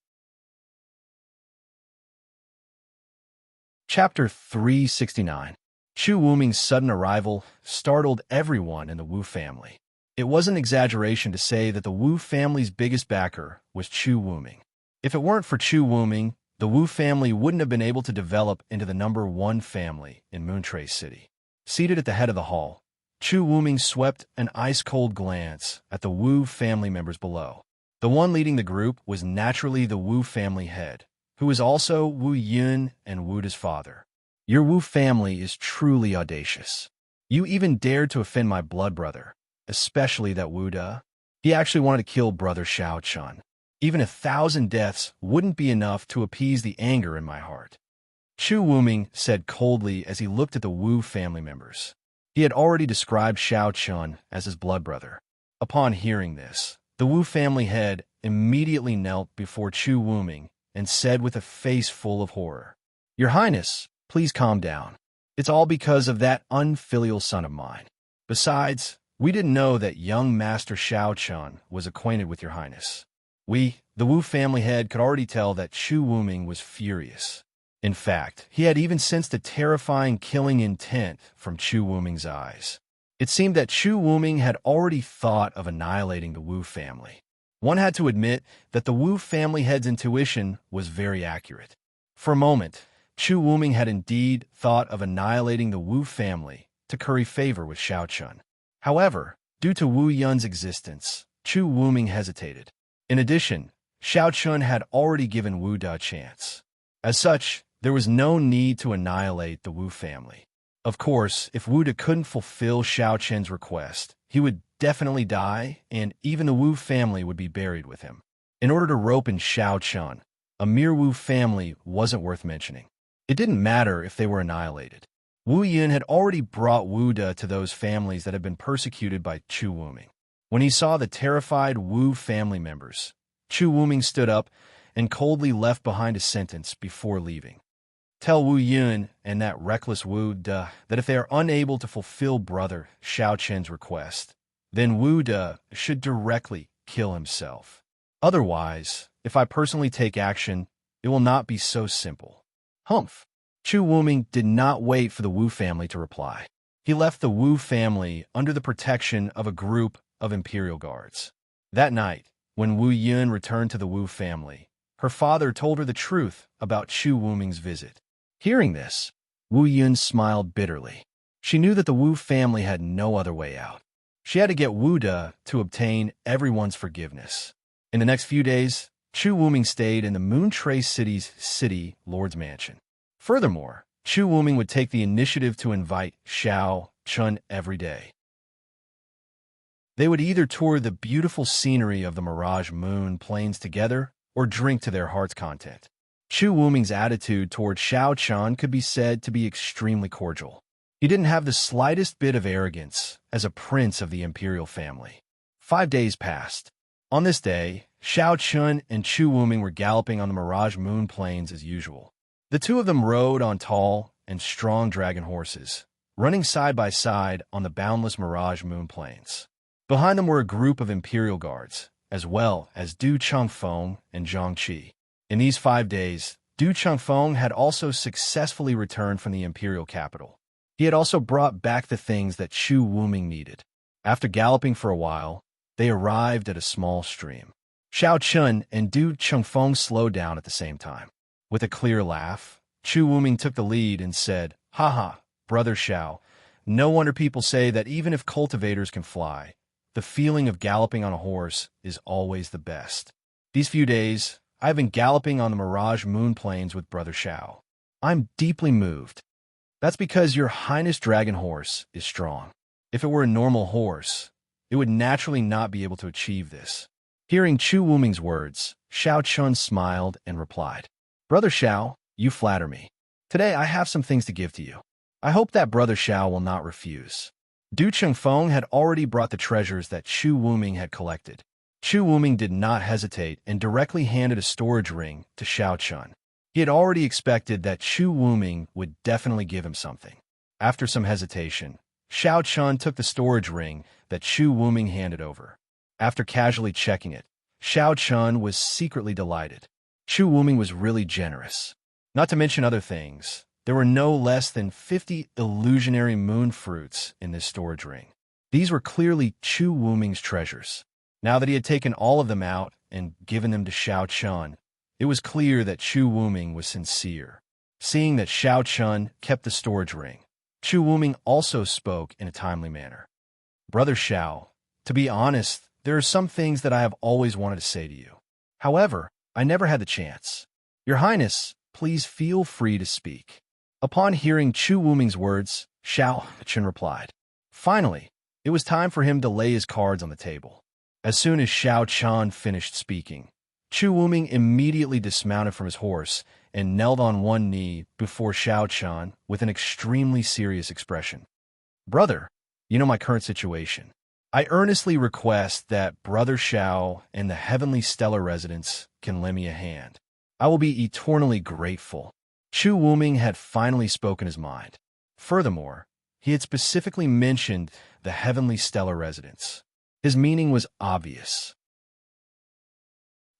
Chapter 369. Chu Wuming's sudden arrival startled everyone in the Wu family. It wasn't an exaggeration to say that the Wu family's biggest backer was Chu Wuming. If it weren't for Chu Wuming, the Wu family wouldn't have been able to develop into the #1 family in Moontray City. Seated at the head of the hall, Chu Wuming swept an ice-cold glance at the Wu family members below. The one leading the group was naturally the Wu family head, who is also Wu Yun and Wu De's father. Your Wu family is truly audacious. You even dared to offend my blood brother, especially that Wu De. He actually wanted to kill Brother Xiao Chen. Even 1,000 deaths wouldn't be enough to appease the anger in my heart. Chu Wuming said coldly as he looked at the Wu family members. He had already described Xiao Chen as his blood brother. Upon hearing this, the Wu family head immediately knelt before Chu Wuming and said with a face full of horror, Your Highness, please calm down. It's all because of that unfilial son of mine. Besides, we didn't know that young Master Xiao Chen was acquainted with your Highness. We, the Wu family head, could already tell that Chu Wuming was furious. In fact, he had even sensed a terrifying killing intent from Chu Wuming's eyes. It seemed that Chu Wuming had already thought of annihilating the Wu family. One had to admit that the Wu family head's intuition was very accurate. For a moment, Chu Wuming had indeed thought of annihilating the Wu family to curry favor with Xiao Chun. However, due to Wu Yun's existence, Chu Wuming hesitated. In addition, Xiao Chun had already given Wu Da a chance. As such, there was no need to annihilate the Wu family. Of course, if Wu Da couldn't fulfill Xiao Chun's request, he would definitely die, and even the Wu family would be buried with him. In order to rope in Xiao Chun, a mere Wu family wasn't worth mentioning. It didn't matter if they were annihilated. Wu Yun had already brought Wu Da to those families that had been persecuted by Chu Wuming. When he saw the terrified Wu family members, Chu Wuming stood up and coldly left behind a sentence before leaving. Tell Wu Yun and that reckless Wu Da that if they are unable to fulfill Brother Xiao Chen's request, then Wu Da should directly kill himself. Otherwise, if I personally take action, it will not be so simple. Humph. Chu Wuming did not wait for the Wu family to reply. He left the Wu family under the protection of a group of imperial guards. That night, when Wu Yun returned to the Wu family, her father told her the truth about Chu Wuming's visit. Hearing this, Wu Yun smiled bitterly. She knew that the Wu family had no other way out. She had to get Wu Da to obtain everyone's forgiveness. In the next few days, Chu Wuming stayed in the Moon Trace City's city lord's mansion. Furthermore, Chu Wuming would take the initiative to invite Xiao Chun every day. They would either tour the beautiful scenery of the Mirage Moon Plains together or drink to their heart's content. Chu Wuming's attitude toward Xiao Chun could be said to be extremely cordial. He didn't have the slightest bit of arrogance as a prince of the imperial family. 5 days passed. On this day, Xiao Chun and Chu Wuming were galloping on the Mirage Moon Plains as usual. The two of them rode on tall and strong dragon horses, running side by side on the boundless Mirage Moon Plains. Behind them were a group of imperial guards, as well as Du Changfeng and Zhang Qi. In these 5 days, Du Changfeng had also successfully returned from the imperial capital. He had also brought back the things that Chu Wuming needed. After galloping for a while, they arrived at a small stream. Xiao Chun and Du Changfeng slowed down at the same time. With a clear laugh, Chu Wuming took the lead and said, "Haha, Brother Xiao, no wonder people say that even if cultivators can fly, the feeling of galloping on a horse is always the best. These few days, I've been galloping on the Mirage Moon Plains with Brother Xiao. I'm deeply moved. That's because your Highness Dragon Horse is strong. If it were a normal horse, it would naturally not be able to achieve this." Hearing Chu Wuming's words, Xiao Chun smiled and replied, "Brother Xiao, you flatter me. Today I have some things to give to you. I hope that Brother Xiao will not refuse." Du Changfeng had already brought the treasures that Chu Wuming had collected. Chu Wuming did not hesitate and directly handed a storage ring to Xiao Chun. He had already expected that Chu Wuming would definitely give him something. After some hesitation, Xiao Chun took the storage ring that Chu Wuming handed over. After casually checking it, Xiao Chun was secretly delighted. Chu Wuming was really generous. Not to mention other things, there were no less than 50 illusionary moon fruits in this storage ring. These were clearly Chu Wuming's treasures. Now that he had taken all of them out and given them to Xiao Chun, it was clear that Chu Wuming was sincere. Seeing that Xiao Chun kept the storage ring, Chu Wuming also spoke in a timely manner. "Brother Xiao, to be honest, there are some things that I have always wanted to say to you. However, I never had the chance. Your Highness, please feel free to speak." Upon hearing Chu Wuming's words, Xiao Chun replied. Finally, it was time for him to lay his cards on the table. As soon as Xiao Chun finished speaking, Chu Wuming immediately dismounted from his horse and knelt on one knee before Xiao Chun with an extremely serious expression. "Brother, you know my current situation. I earnestly request that Brother Xiao and the Heavenly Stellar Residence can lend me a hand. I will be eternally grateful." Chu Wuming had finally spoken his mind. Furthermore, he had specifically mentioned the Heavenly Stellar Residence. His meaning was obvious.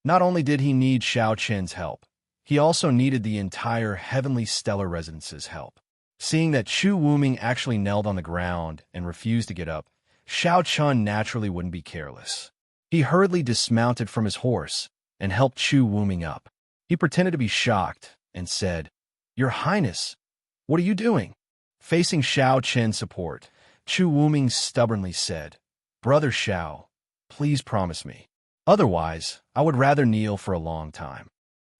Not only did he need Xiao Chen's help, he also needed the entire Heavenly Stellar Residence's help. Seeing that Chu Wuming actually knelt on the ground and refused to get up, Xiao Chun naturally wouldn't be careless. He hurriedly dismounted from his horse and helped Chu Wuming up. He pretended to be shocked and said, "Your Highness, what are you doing?" Facing Xiao Chen's support, Chu Wuming stubbornly said, "Brother Xiao, please promise me. Otherwise, I would rather kneel for a long time."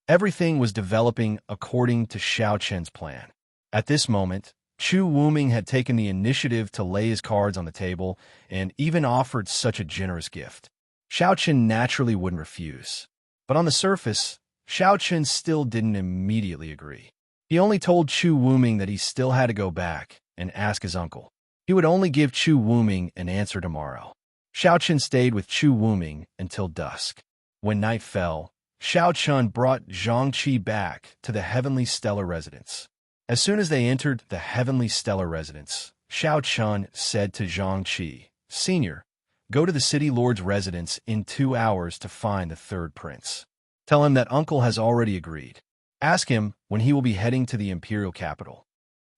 Everything was developing according to Xiao Chen's plan. At this moment, Chu Wuming had taken the initiative to lay his cards on the table and even offered such a generous gift. Xiao Chen naturally wouldn't refuse. But on the surface, Xiao Chen still didn't immediately agree. He only told Chu Wuming that he still had to go back and ask his uncle. He would only give Chu Wuming an answer tomorrow. Xiao Chen stayed with Chu Wuming until dusk. When night fell, Xiao Chun brought Zhang Qi back to the Heavenly Stellar Residence. As soon as they entered the Heavenly Stellar Residence, Xiao Chun said to Zhang Qi, "Senior, go to the City Lord's residence in 2 hours to find the third prince. Tell him that Uncle has already agreed. Ask him when he will be heading to the imperial capital."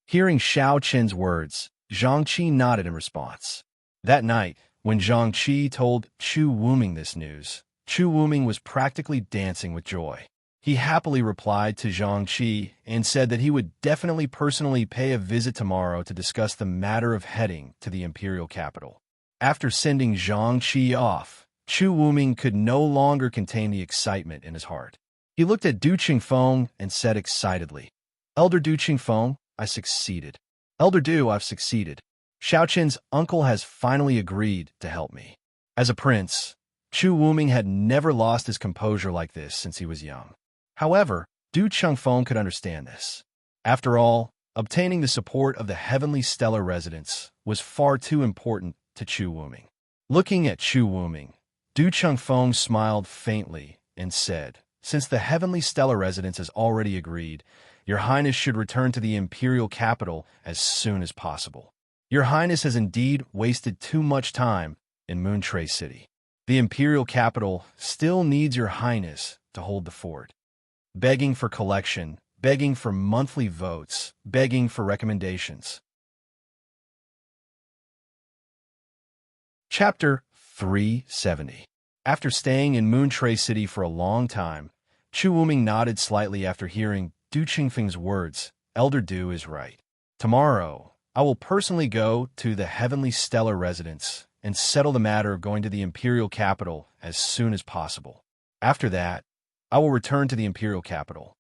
Hearing Xiao Chen's words, Zhang Qi nodded in response. That night, when Zhang Qi told Chu Wuming this news, Chu Wuming was practically dancing with joy. He happily replied to Zhang Qi and said that he would definitely personally pay a visit tomorrow to discuss the matter of heading to the imperial capital. After sending Zhang Qi off, Chu Wuming could no longer contain the excitement in his heart. He looked at Du Qingfeng and said excitedly, "Elder Du Qingfeng, I succeeded. Elder Du, I've succeeded. Xiao Chen's uncle has finally agreed to help me." As a prince, Chu Wuming had never lost his composure like this since he was young. However, Du Qingfeng could understand this. After all, obtaining the support of the Heavenly Stellar Residence was far too important to Chu Wuming. Looking at Chu Wuming, Du Qingfeng smiled faintly and said, "Since the Heavenly Stellar Residence has already agreed, Your Highness should return to the imperial capital as soon as possible. Your Highness has indeed wasted too much time in Moontrace City. The imperial capital still needs Your Highness to hold the fort." Begging for collection, begging for monthly votes, begging for recommendations. Chapter 370. After staying in Moontrace City for a long time, Chu Wuming nodded slightly after hearing Du Qingfeng's words. "Elder Du is right. Tomorrow, I will personally go to the Heavenly Stellar Residence and settle the matter of going to the imperial capital as soon as possible. After that, I will return to the imperial capital."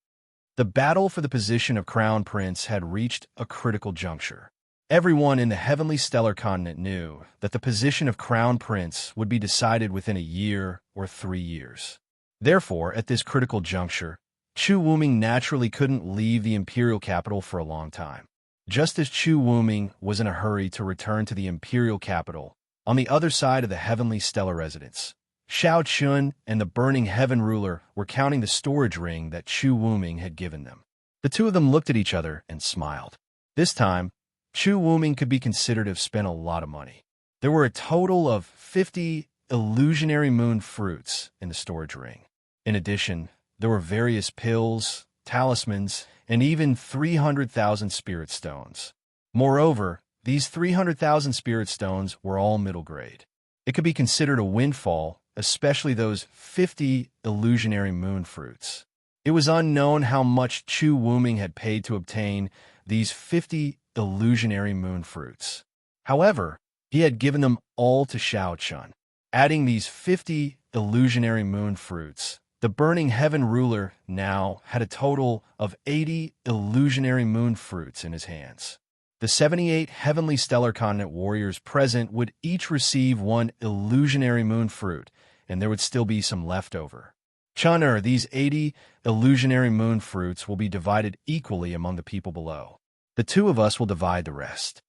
The battle for the position of Crown Prince had reached a critical juncture. Everyone in the Heavenly Stellar Continent knew that the position of Crown Prince would be decided within a year or 3 years. Therefore, at this critical juncture, Chu Wuming naturally couldn't leave the imperial capital for a long time. Just as Chu Wuming was in a hurry to return to the imperial capital, on the other side of the Heavenly Stellar Residence, Xiao Chun and the Burning Heaven Ruler were counting the storage ring that Chu Wuming had given them. The two of them looked at each other and smiled. This time, Chu Wuming could be considered to have spent a lot of money. There were a total of 50 illusionary moon fruits in the storage ring. In addition, there were various pills, talismans, and even 300,000 spirit stones. Moreover, these 300,000 spirit stones were all middle grade. It could be considered a windfall, especially those 50 illusionary moon fruits. It was unknown how much Chu Wuming had paid to obtain these 50 illusionary moon fruits. However, he had given them all to Xiao Chun. Adding these 50 illusionary moon fruits, the Burning Heaven Ruler now had a total of 80 illusionary moon fruits in his hands. The 78 Heavenly Stellar Continent warriors present would each receive 1 illusionary moon fruit, and there would still be some left over. Chun'er, these 80 illusionary moon fruits will be divided equally among the people below. The two of us will divide the rest.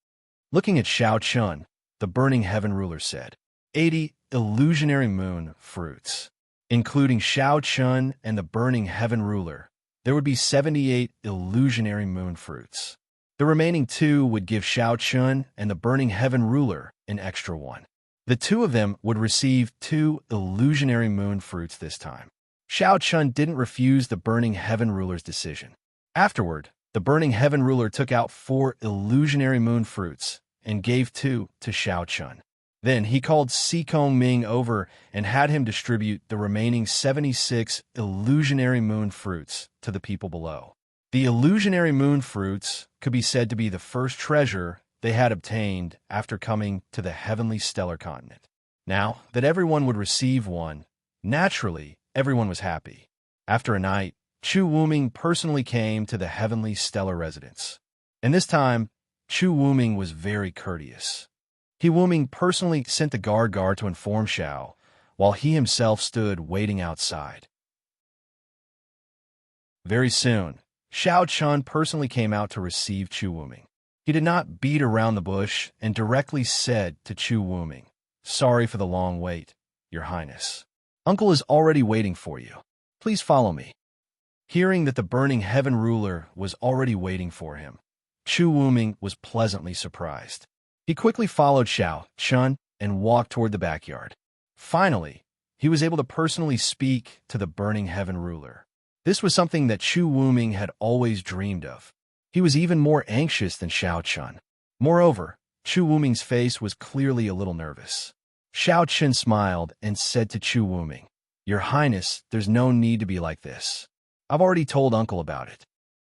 Looking at Xiao Chun, the Burning Heaven Ruler said, 80 illusionary moon fruits. Including Xiao Chun and the Burning Heaven Ruler, there would be 78 illusionary moon fruits. The remaining 2 would give Xiao Chun and the Burning Heaven Ruler an extra 1. The two of them would receive 2 illusionary moon fruits this time. Xiao Chun didn't refuse the Burning Heaven Ruler's decision. Afterward, The burning heaven ruler took out 4 illusionary moon fruits and gave 2 to Xiao Chun. Then he called Si Kong Ming over and had him distribute the remaining 76 illusionary moon fruits to the people below. The illusionary moon fruits could be said to be the first treasure they had obtained after coming to the heavenly stellar continent. Now that everyone would receive one, naturally, everyone was happy. After a night, Chu Wuming personally came to the heavenly stellar residence. And this time, Chu Wuming was very courteous. He Wuming personally sent the guard to inform Xiao, while he himself stood waiting outside. Very soon, Xiao Chun personally came out to receive Chu Wuming. He did not beat around the bush and directly said to Chu Wuming, "Sorry for the long wait, Your Highness. Uncle is already waiting for you. Please follow me." Hearing that the burning heaven ruler was already waiting for him, Chu Wuming was pleasantly surprised. He quickly followed Xiao Chun and walked toward the backyard. Finally, he was able to personally speak to the burning heaven ruler. This was something that Chu Wuming had always dreamed of. He was even more anxious than Xiao Chun. Moreover, Chu Wuming's face was clearly a little nervous. Xiao Chun smiled and said to Chu Wuming, "Your Highness, there's no need to be like this. I've already told Uncle about it."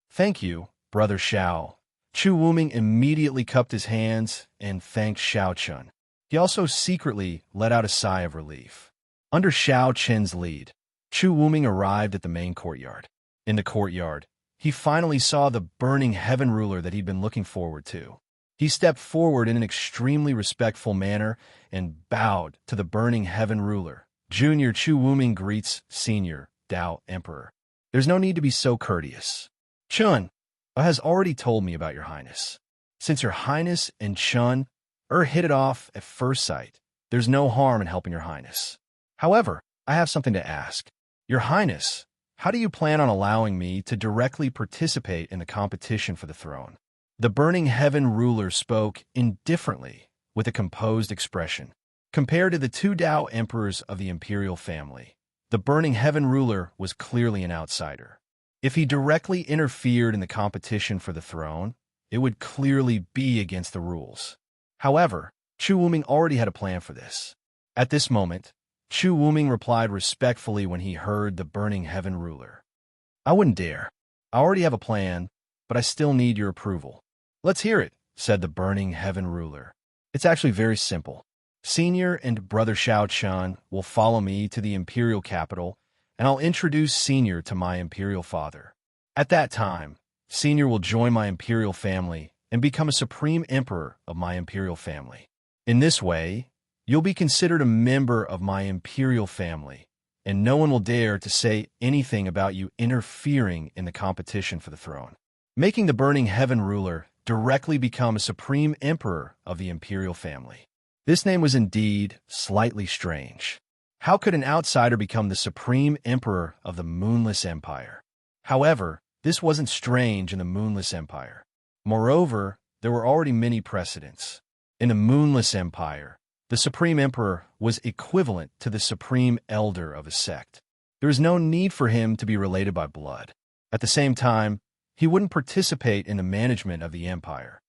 "Thank you, Brother Xiao." Chu Wuming immediately cupped his hands and thanked Xiao Chun. He also secretly let out a sigh of relief. Under Xiao Chun's lead, Chu Wuming arrived at the main courtyard. In the courtyard, he finally saw the burning heaven ruler that he'd been looking forward to. He stepped forward in an extremely respectful manner and bowed to the burning heaven ruler. "Junior Chu Wuming greets Senior Dao Emperor. There's no need to be so courteous. Chun has already told me about Your Highness. Since Your Highness and Chun hit it off at first sight, there's no harm in helping Your Highness. However, I have something to ask. Your Highness, how do you plan on allowing me to directly participate in the competition for the throne?" The burning heaven ruler spoke indifferently with a composed expression. Compared to the 2 Dao emperors of the imperial family, the burning heaven ruler was clearly an outsider. If he directly interfered in the competition for the throne, it would clearly be against the rules. However, Chu Wuming already had a plan for this. At this moment, Chu Wuming replied respectfully when he heard the burning heaven ruler. "I wouldn't dare. I already have a plan, but I still need your approval." "Let's hear it," said the burning heaven ruler. "It's actually very simple. Senior and Brother Xiao Chun will follow me to the imperial capital, and I'll introduce Senior to my imperial father. At that time, Senior will join my imperial family and become a supreme emperor of my imperial family. In this way, you'll be considered a member of my imperial family, and no one will dare to say anything about you interfering in the competition for the throne, making the burning heaven ruler directly become a supreme emperor of the imperial family." This name was indeed slightly strange. How could an outsider become the supreme emperor of the Moonless Empire? However, this wasn't strange in the Moonless Empire. Moreover, there were already many precedents. In the Moonless Empire, the supreme emperor was equivalent to the supreme elder of a sect. There was no need for him to be related by blood. At the same time, he wouldn't participate in the management of the empire.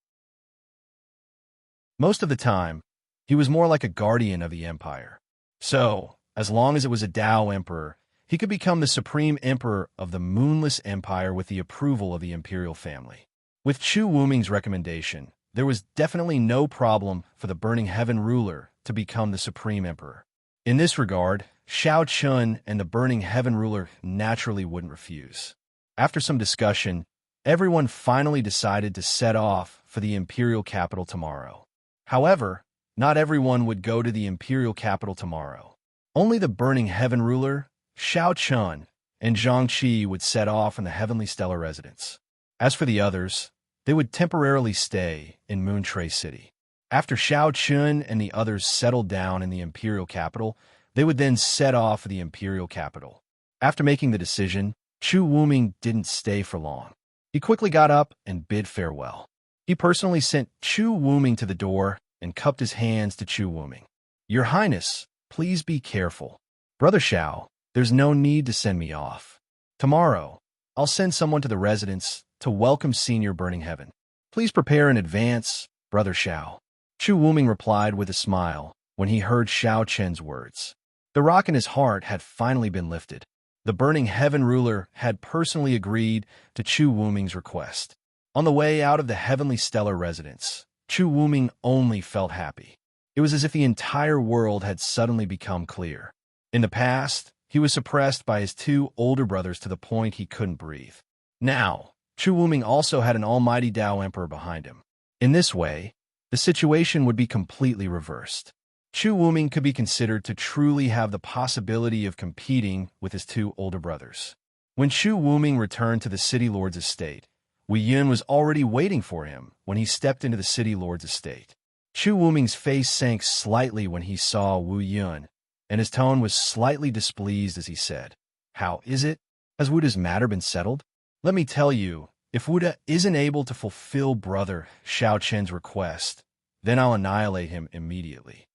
Most of the time, he was more like a guardian of the empire. So, as long as it was a Dao emperor, he could become the supreme emperor of the Moonless Empire with the approval of the imperial family. With Chu Wuming's recommendation, there was definitely no problem for the burning heaven ruler to become the supreme emperor. In this regard, Xiao Chun and the burning heaven ruler naturally wouldn't refuse. After some discussion, everyone finally decided to set off for the imperial capital tomorrow. However, not everyone would go to the imperial capital tomorrow. Only the burning heaven ruler, Xiao Chun, and Zhang Qi would set off in the heavenly stellar residence. As for the others, they would temporarily stay in Moontray City. After Xiao Chun and the others settled down in the imperial capital, they would then set off for the imperial capital. After making the decision, Chu Wuming didn't stay for long. He quickly got up and bid farewell. He personally sent Chu Wuming to the door and cupped his hands to Chu Wuming. "Your Highness, please be careful. Brother Xiao, there's no need to send me off. Tomorrow, I'll send someone to the residence to welcome Senior Burning Heaven. Please prepare in advance, Brother Xiao. Chu Wuming replied with a smile when he heard Xiao Chen's words. The rock in his heart had finally been lifted. The Burning Heaven ruler had personally agreed to Chu Wuming's request. On the way out of the heavenly stellar residence, Chu Wuming only felt happy. It was as if the entire world had suddenly become clear. In the past, he was suppressed by his two older brothers to the point he couldn't breathe. Now, Chu Wuming also had an almighty Tao Emperor behind him. In this way, the situation would be completely reversed. Chu Wuming could be considered to truly have the possibility of competing with his two older brothers. When Chu Wuming returned to the City Lord's estate, Wu Yun was already waiting for him when he stepped into the City Lord's estate. Chu Wuming's face sank slightly when he saw Wu Yun, and his tone was slightly displeased as he said, "How is it? Has Wuda's matter been settled? Let me tell you, if Wuda isn't able to fulfill Brother Xiao Chen's request, then I'll annihilate him immediately."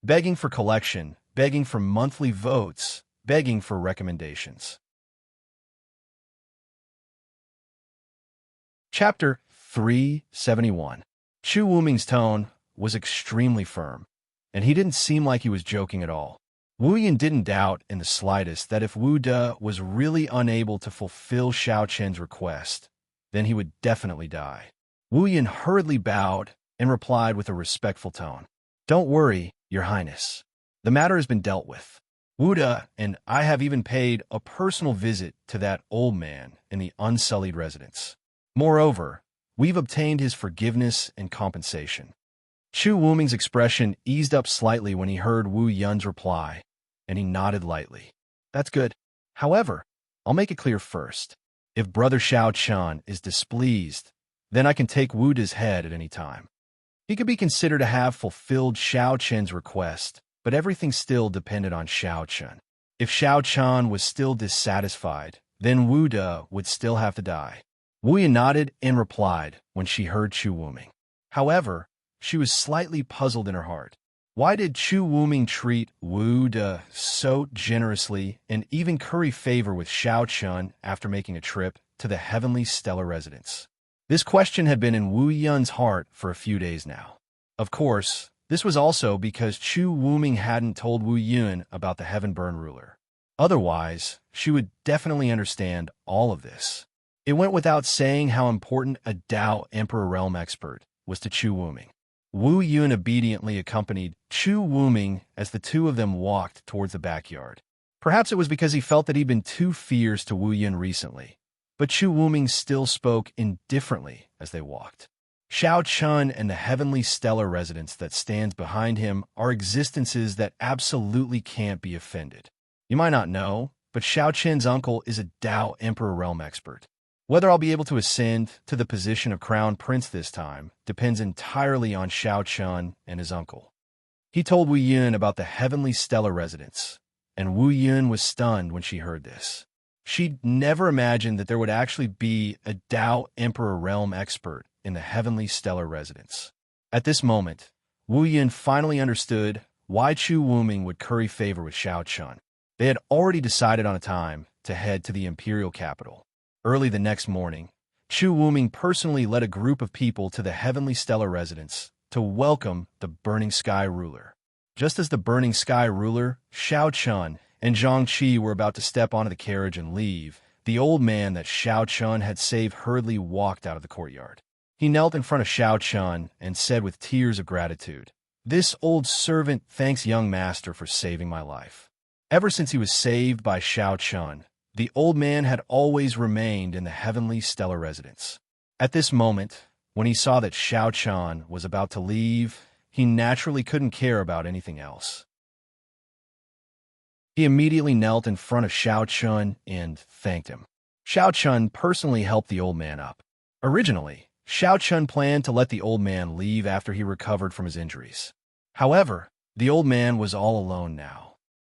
Begging for collection, begging for monthly votes, begging for recommendations. Chapter 371. Chu Wuming's tone was extremely firm, and he didn't seem like he was joking at all. Wu Yun didn't doubt in the slightest that if Wu De was really unable to fulfill Xiao Chen's request, then he would definitely die. Wu Yun hurriedly bowed and replied with a respectful tone, "Don't worry, Your Highness. The matter has been dealt with. Wu De and I have even paid a personal visit to that old man in the unsullied residence. Moreover, we've obtained his forgiveness and compensation." Chu Wuming's expression eased up slightly when he heard Wu Yun's reply, and he nodded lightly. "That's good. However, I'll make it clear first. If Brother Xiao Chen is displeased, then I can take Wu De's head at any time. He could be considered to have fulfilled Xiao Chen's request, but everything still depended on Xiao Chen. If Xiao Chen was still dissatisfied, then Wu De would still have to die." Wu Yun nodded and replied when she heard Chu Wuming. However, she was slightly puzzled in her heart. Why did Chu Wuming treat Wu De so generously and even curry favor with Xiao Chen after making a trip to the heavenly stellar residence? This question had been in Wu Yun's heart for a few days now. Of course, this was also because Chu Wuming hadn't told Wu Yun about the Heaven Burn ruler. Otherwise, she would definitely understand all of this. It went without saying how important a Tao Emperor Realm expert was to Chu Wuming. Wu Yun obediently accompanied Chu Wuming as the two of them walked towards the backyard. Perhaps it was because he felt that he'd been too fierce to Wu Yun recently, but Chu Wuming still spoke indifferently as they walked. Xiao Chen and the heavenly stellar residence that stands behind him are existences that absolutely can't be offended. You might not know, but Xiao Chen's uncle is a Tao Emperor Realm expert. Whether I'll be able to ascend to the position of Crown Prince this time depends entirely on Xiao Chen and his uncle. He told Wu Yun about the heavenly stellar residence, and Wu Yun was stunned when she heard this. She'd never imagined that there would actually be a Tao Emperor Realm expert in the heavenly stellar residence. At this moment, Wu Yun finally understood why Chu Wuming would curry favor with Xiao Chen. They had already decided on a time to head to the imperial capital. Early the next morning, Chu Wuming personally led a group of people to the heavenly stellar residence to welcome the Burning Sky ruler. Just as the Burning Sky ruler, Xiao Chen, and Zhang Qi were about to step onto the carriage and leave, the old man that Xiao Chen had saved hurriedly walked out of the courtyard. He knelt in front of Xiao Chen and said with tears of gratitude, "This old servant thanks young master for saving my life." Ever since he was saved by Xiao Chen, the old man had always remained in the heavenly stellar residence. At this moment, when he saw that Xiao Chen was about to leave, he naturally couldn't care about anything else. He immediately knelt in front of Xiao Chen and thanked him. Xiao Chen personally helped the old man up. Originally, Xiao Chen planned to let the old man leave after he recovered from his injuries. However, the old man was all alone now.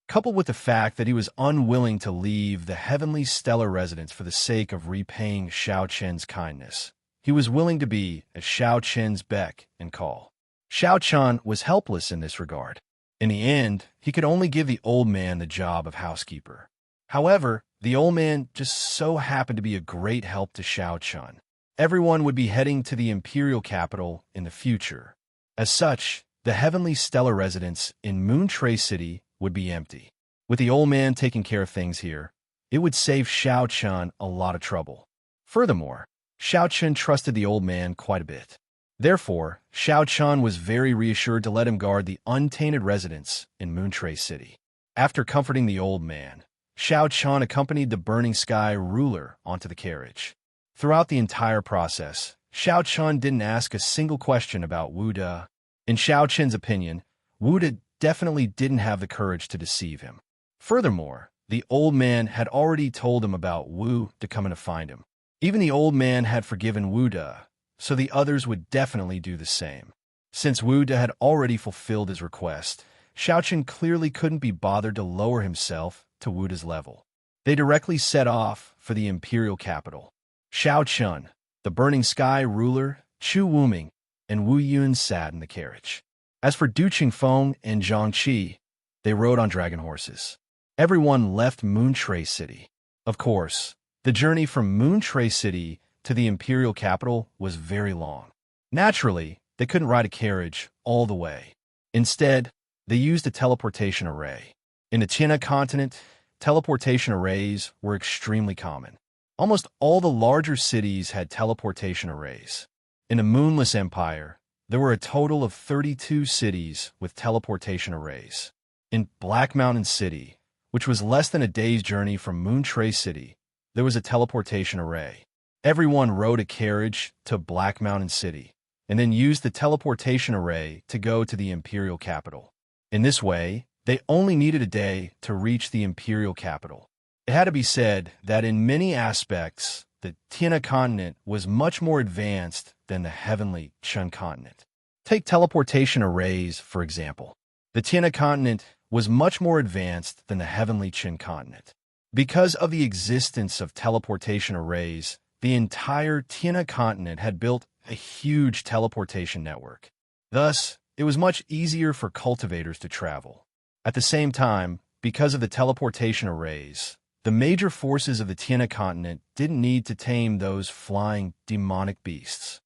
Coupled with the fact that he was unwilling to leave the heavenly stellar residence for the sake of repaying Xiao Chen's kindness, he was willing to be at Xiao Chen's beck and call. Xiao Chen was helpless in this regard. In the end, he could only give the old man the job of housekeeper. However, the old man just so happened to be a great help to Xiao Chen. everyone would be heading to the imperial capital in the future. As such, the heavenly stellar residence in Moontrace City would be empty. With the old man taking care of things here, it would save Xiao Chun a lot of trouble. Furthermore, Xiao Chun trusted the old man quite a bit. Therefore, Xiao Chun was very reassured to let him guard the untainted residence in Moontrace City. After comforting the old man, Xiao Chun accompanied the burning sky ruler onto the carriage. Throughout the entire process, Xiao Chun didn't ask a single question about Wu De. In Xiao Chun's opinion, Wu De definitely didn't have the courage to deceive him. Furthermore, the old man had already told him about Wu De coming to find him. Even the old man had forgiven Wu De, so the others would definitely do the same. Since Wu De had already fulfilled his request, Xiao Chun clearly couldn't be bothered to lower himself to Wu De's level. They directly set off for the imperial capital. Xiao Chun, the burning sky ruler, Chu Wuming, and Wu Yun sat in the carriage. As for Du Qingfeng and Zhang Qi, they rode on dragon horses. Everyone left Moontrace City. Of course, the journey from Moontrace City to the imperial capital was very long. Naturally, they couldn't ride a carriage all the way. Instead, they used a teleportation array. In the China continent, teleportation arrays were extremely common. Almost all the larger cities had teleportation arrays. In the Moonless Empire, there were a total of 32 cities with teleportation arrays. In Black Mountain City, which was less than a day's journey from Moontrace City, there was a teleportation array. Everyone rode a carriage to Black Mountain City, and then used the teleportation array to go to the imperial capital. In this way, they only needed a day to reach the imperial capital. It had to be said that in many aspects, the Tiana continent was much more advanced than the heavenly Chun continent. Take teleportation arrays, for example. The Tiana continent was much more advanced than the heavenly Chun continent. Because of the existence of teleportation arrays, the entire Tiana continent had built a huge teleportation network. Thus, it was much easier for cultivators to travel. At the same time, because of the teleportation arrays, the major forces of the Tiana continent didn't need to tame those flying demonic beasts.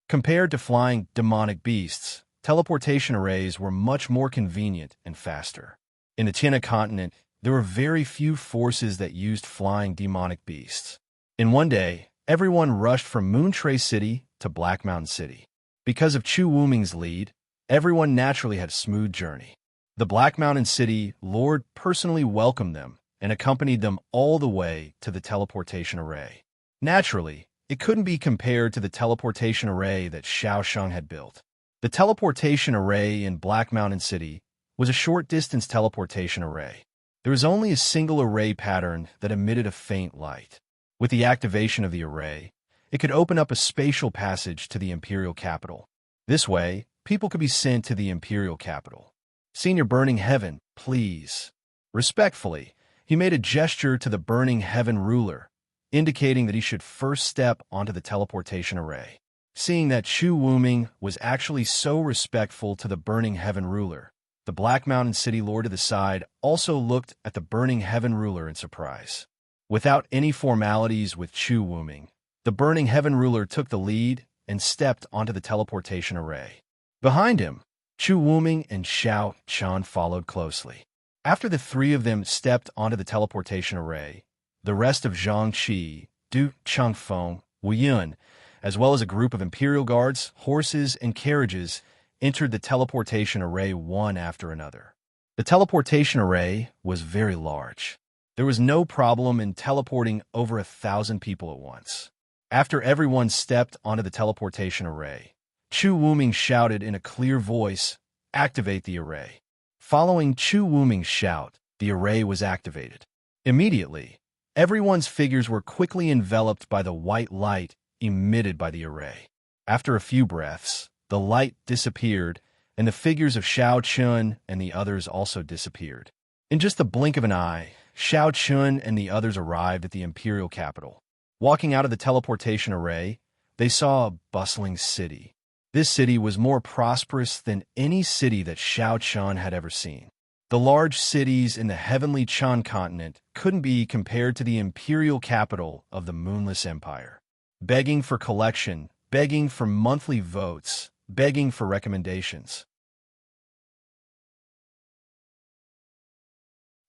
Compared to flying demonic beasts, teleportation arrays were much more convenient and faster. In the Tiana continent, there were very few forces that used flying demonic beasts. In one day, everyone rushed from Moontrace City to Black Mountain City. Because of Chu Wuming's lead, everyone naturally had a smooth journey. The Black Mountain City Lord personally welcomed them and accompanied them all the way to the teleportation array. Naturally, it couldn't be compared to the teleportation array that Xiao Shang had built. The teleportation array in Black Mountain City was a short-distance teleportation array. There was only a single array pattern that emitted a faint light. With the activation of the array, it could open up a spatial passage to the imperial capital. This way, people could be sent to the imperial capital. Senior Burning Heaven, please. Respectfully, he made a gesture to the Burning Heaven ruler, indicating that he should first step onto the teleportation array. Seeing that Chu Wuming was actually so respectful to the Burning Heaven ruler, the Black Mountain City Lord of the Side also looked at the Burning Heaven ruler in surprise. Without any formalities with Chu Wuming, the Burning Heaven ruler took the lead and stepped onto the teleportation array. Behind him, Chu Wuming and Xiao Chun followed closely. After the three of them stepped onto the teleportation array, the rest of Zhang Qi, Du Qingfeng, Wu Yun, as well as a group of imperial guards, horses, and carriages, entered the teleportation array one after another. The teleportation array was very large. There was no problem in teleporting over 1,000 people at once. After everyone stepped onto the teleportation array, Chu Wuming shouted in a clear voice, "Activate the array." Following Chu Wuming's shout, the array was activated. Immediately, everyone's figures were quickly enveloped by the white light emitted by the array. After a few breaths, the light disappeared, and the figures of Xiao Chun and the others also disappeared. In just the blink of an eye, Xiao Chun and the others arrived at the imperial capital. Walking out of the teleportation array, they saw a bustling city. This city was more prosperous than any city that Xiao Chun had ever seen. The large cities in the heavenly Chan continent couldn't be compared to the imperial capital of the Moonless Empire. Begging for collection, begging for monthly votes, begging for recommendations.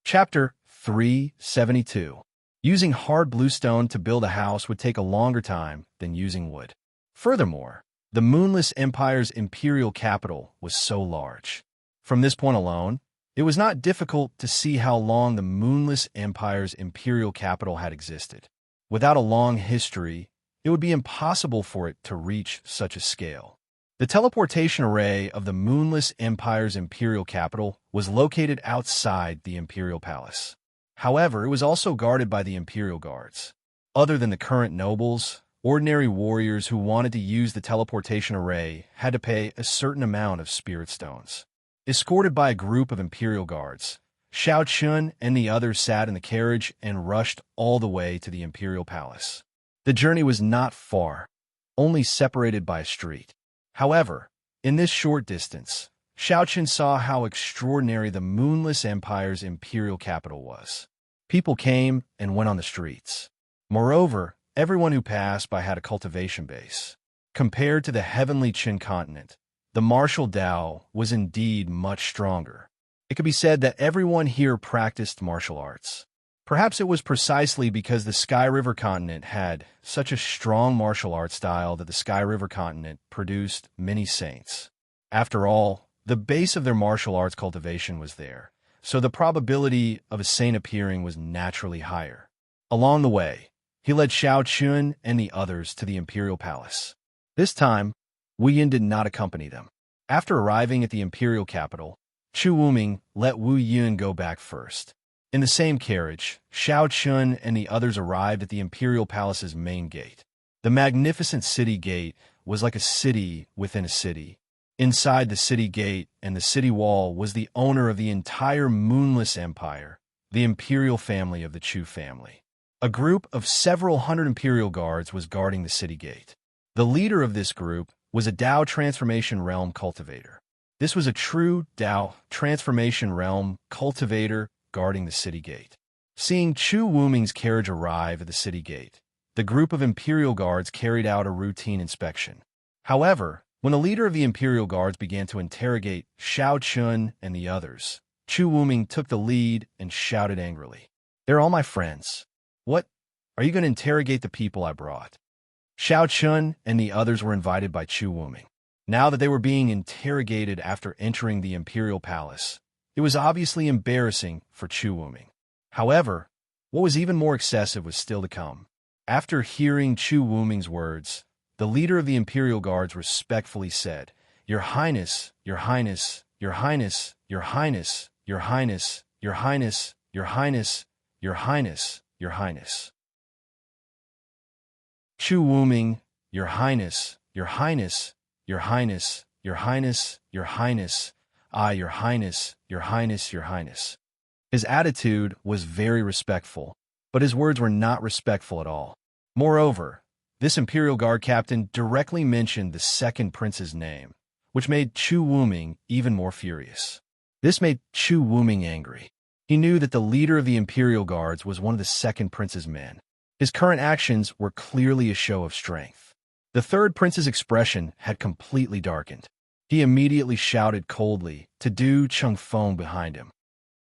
Chapter 372. Using hard bluestone to build a house would take a longer time than using wood. Furthermore, the Moonless Empire's imperial capital was so large. From this point alone, it was not difficult to see how long the Moonless Empire's imperial capital had existed. Without a long history, it would be impossible for it to reach such a scale. The teleportation array of the Moonless Empire's imperial capital was located outside the imperial palace. However, it was also guarded by the imperial guards. Other than the current nobles, ordinary warriors who wanted to use the teleportation array had to pay a certain amount of spirit stones. Escorted by a group of imperial guards, Xiao Chun and the others sat in the carriage and rushed all the way to the imperial palace. The journey was not far, only separated by a street. However, in this short distance, Xiao Chun saw how extraordinary the Moonless Empire's imperial capital was. People came and went on the streets. Moreover, everyone who passed by had a cultivation base. Compared to the heavenly Qin continent, the martial Dao was indeed much stronger. It could be said that everyone here practiced martial arts. Perhaps it was precisely because the Sky River continent had such a strong martial art style that the Sky River continent produced many saints. After all, the base of their martial arts cultivation was there, so the probability of a saint appearing was naturally higher. Along the way, he led Xiao Chun and the others to the imperial palace. This time, Wu Yin did not accompany them. After arriving at the imperial capital, Chu Wuming let Wu Yin go back first. In the same carriage, Xiao Chun and the others arrived at the imperial palace's main gate. The magnificent city gate was like a city within a city. Inside the city gate and the city wall was the owner of the entire Moonless Empire, the imperial family of the Chu family. A group of several hundred imperial guards was guarding the city gate. The leader of this group was a Dao Transformation Realm cultivator. This was a true Dao Transformation Realm cultivator guarding the city gate. Seeing Chu Wuming's carriage arrive at the city gate, the group of imperial guards carried out a routine inspection. However, when the leader of the imperial guards began to interrogate Xiao Chun and the others, Chu Wuming took the lead and shouted angrily, "They're all my friends. What? Are you going to interrogate the people I brought?" Xiao Chun and the others were invited by Chu Wuming. Now that they were being interrogated after entering the imperial palace, it was obviously embarrassing for Chu Wuming. However, what was even more excessive was still to come. After hearing Chu Wuming's words, the leader of the imperial guards respectfully said, "Your Highness, Your Highness, Your Highness, Your Highness, Your Highness, Your Highness, Your Highness, Your Highness, Your Highness." Chu Wuming, "Your Highness, Your Highness, Your Highness, Your Highness, Your Highness, Your Highness, Your Highness, Your Highness." His attitude was very respectful, but his words were not respectful at all. Moreover, this imperial guard captain directly mentioned the second prince's name, which made Chu Wuming even more furious. This made Chu Wuming angry. He knew that the leader of the imperial guards was one of the second prince's men. His current actions were clearly a show of strength. The third prince's expression had completely darkened. He immediately shouted coldly to Du Chengfeng behind him,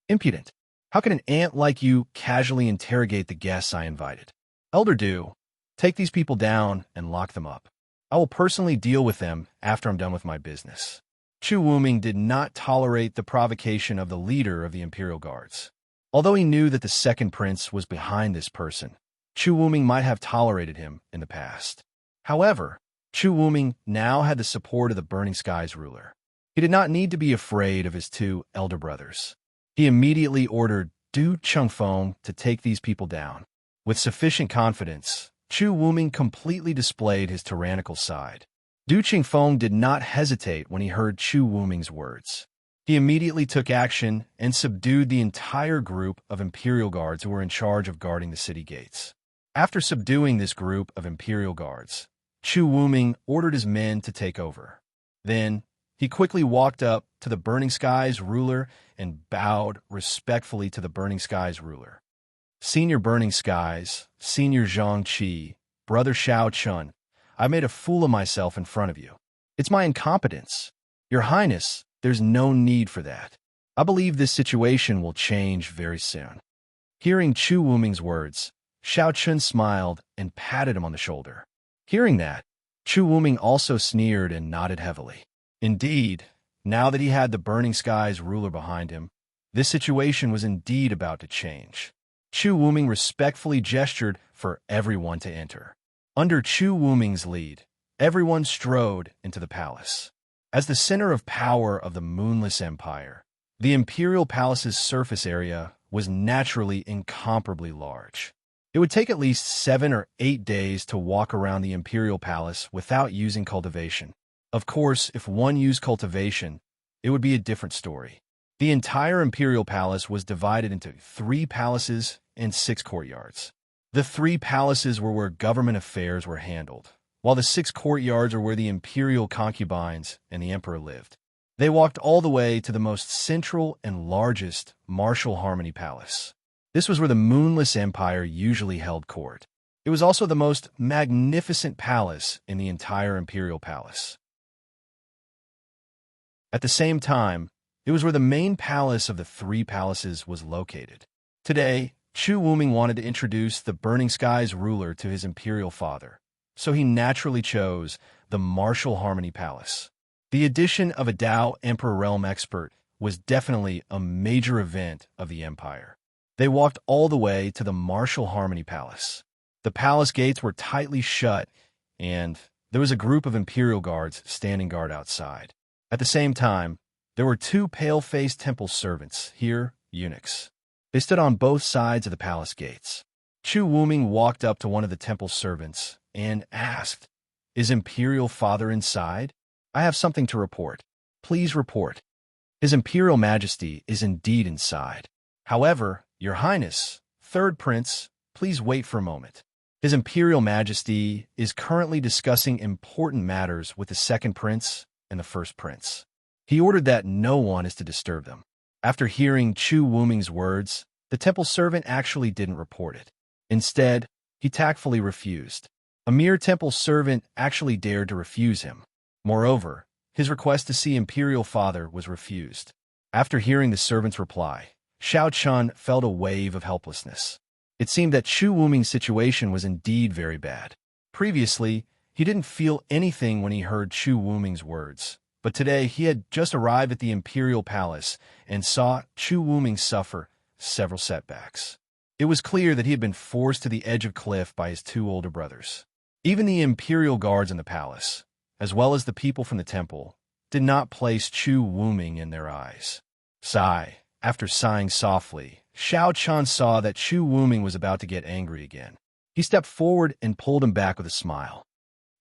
"Impudent! How can an ant like you casually interrogate the guests I invited? Elder Du, take these people down and lock them up. I will personally deal with them after I'm done with my business." Chu Wuming did not tolerate the provocation of the leader of the imperial guards. Although he knew that the second prince was behind this person, Chu Wuming might have tolerated him in the past. However, Chu Wuming now had the support of the Burning Skies ruler. He did not need to be afraid of his two elder brothers. He immediately ordered Du Chengfeng to take these people down. With sufficient confidence, Chu Wuming completely displayed his tyrannical side. Du Chengfeng did not hesitate when he heard Chu Wuming's words. He immediately took action and subdued the entire group of imperial guards who were in charge of guarding the city gates. After subduing this group of imperial guards, Chu Wuming ordered his men to take over. Then, he quickly walked up to the Burning Skies ruler and bowed respectfully to the Burning Skies ruler. Senior Burning Skies, Senior Zhang Qi, Brother Shao Chun, I made a fool of myself in front of you. It's my incompetence. Your Highness, there's no need for that. I believe this situation will change very soon. Hearing Chu Wuming's words, Shao Chun smiled and patted him on the shoulder. Hearing that, Chu Wuming also sneered and nodded heavily. Indeed, now that he had the Burning Skies ruler behind him, this situation was indeed about to change. Chu Wuming respectfully gestured for everyone to enter. Under Chu Wuming's lead, everyone strode into the palace. As the center of power of the Moonless Empire, the Imperial Palace's surface area was naturally incomparably large. It would take at least 7 or 8 days to walk around the Imperial Palace without using cultivation. Of course, if one used cultivation, it would be a different story. The entire Imperial Palace was divided into 3 palaces and 6 courtyards. The 3 palaces were where government affairs were handled, while the 6 courtyards are where the imperial concubines and the emperor lived. They walked all the way to the most central and largest Martial Harmony Palace. This was where the Moonless Empire usually held court. It was also the most magnificent palace in the entire Imperial Palace. At the same time, it was where the main palace of the 3 palaces was located. Today, Chu Wuming wanted to introduce the Burning Skies ruler to his imperial father, so he naturally chose the Martial Harmony Palace. The addition of a Dao Emperor Realm expert was definitely a major event of the empire. They walked all the way to the Martial Harmony Palace. The palace gates were tightly shut, and there was a group of imperial guards standing guard outside. At the same time, there were 2 pale-faced temple servants, here eunuchs. They stood on both sides of the palace gates. Chu Wuming walked up to one of the temple servants and asked, "Is Imperial Father inside? I have something to report. Please report." His Imperial Majesty is indeed inside. However, Your Highness, Third Prince, please wait for a moment. His Imperial Majesty is currently discussing important matters with the Second Prince and the First Prince. He ordered that no one is to disturb them. After hearing Chu Wuming's words, the temple servant actually didn't report it. Instead, he tactfully refused. A mere temple servant actually dared to refuse him. Moreover, his request to see Imperial Father was refused. After hearing the servant's reply, Shao Chun felt a wave of helplessness. It seemed that Chu Wuming's situation was indeed very bad. Previously, he didn't feel anything when he heard Chu Wuming's words, but today he had just arrived at the Imperial Palace and saw Chu Wuming suffer several setbacks. It was clear that he had been forced to the edge of cliff by his 2 older brothers. Even the Imperial guards in the palace, as well as the people from the temple, did not place Chu Wuming in their eyes. After sighing softly, Shao Chun saw that Chu Wuming was about to get angry again. He stepped forward and pulled him back with a smile.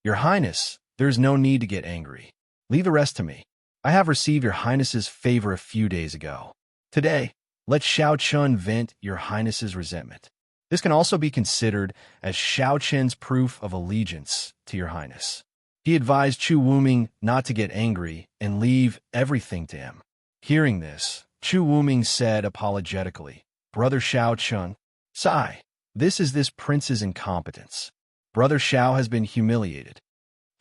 "Your Highness, there is no need to get angry. Leave the rest to me. I have received Your Highness's favor a few days ago. Today, let Shao Chun vent Your Highness's resentment. This can also be considered as Shao Chun's proof of allegiance to Your Highness." He advised Chu Wuming not to get angry and leave everything to him. Hearing this, Chu Wuming said apologetically, "Brother Shao Chun, this is this prince's incompetence. Brother Shao has been humiliated."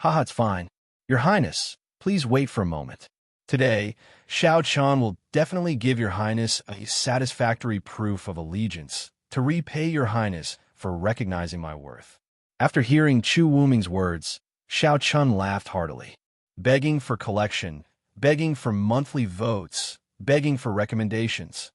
"Haha, it's fine. Your Highness, please wait for a moment. Today, Shao Chun will definitely give Your Highness a satisfactory proof of allegiance to repay Your Highness for recognizing my worth." After hearing Chu Wuming's words, Shao Chun laughed heartily. Begging for collection, begging for monthly votes, begging for recommendations.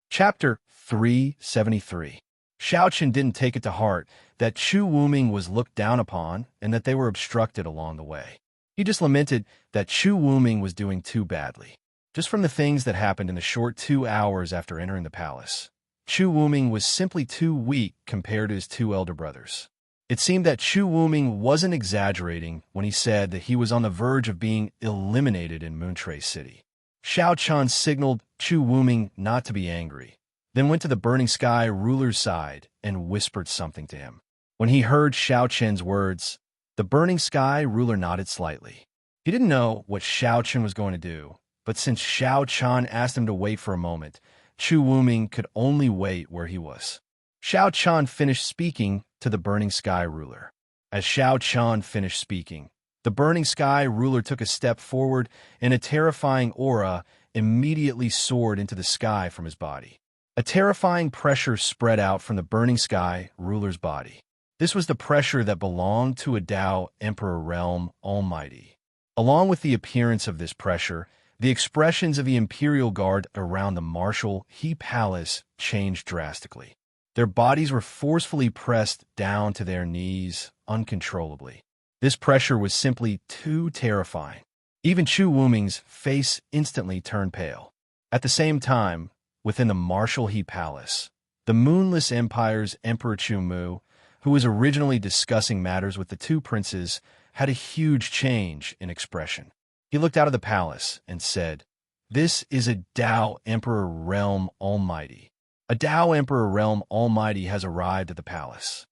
Chapter 373. Shao Chun didn't take it to heart that Chu Wuming was looked down upon and that they were obstructed along the way. He just lamented that Chu Wuming was doing too badly. Just from the things that happened in the short 2 hours after entering the palace, Chu Wuming was simply too weak compared to his 2 elder brothers. It seemed that Chu Wuming wasn't exaggerating when he said that he was on the verge of being eliminated in Moontrace City. Shao Chun signaled Chu Wuming not to be angry, then went to the Burning Sky ruler's side and whispered something to him. When he heard Shao Chun's words, the Burning Sky ruler nodded slightly. He didn't know what Xiao Chen was going to do, but since Xiao Chen asked him to wait for a moment, Chu Wuming could only wait where he was. Xiao Chen finished speaking to the Burning Sky ruler. As Xiao Chen finished speaking, the Burning Sky ruler took a step forward, and a terrifying aura immediately soared into the sky from his body. A terrifying pressure spread out from the Burning Sky ruler's body. This was the pressure that belonged to a Tao Emperor Realm Almighty. Along with the appearance of this pressure, the expressions of the Imperial Guard around the Marshal He Palace changed drastically. Their bodies were forcefully pressed down to their knees uncontrollably. This pressure was simply too terrifying. Even Chu Wuming's face instantly turned pale. At the same time, within the Marshal He Palace, the Moonless Empire's Emperor Chu Mu, who was originally discussing matters with the two princes, had a huge change in expression. He looked out of the palace and said, "This is a Tao Emperor Realm Almighty. A Tao Emperor Realm Almighty has arrived at the palace."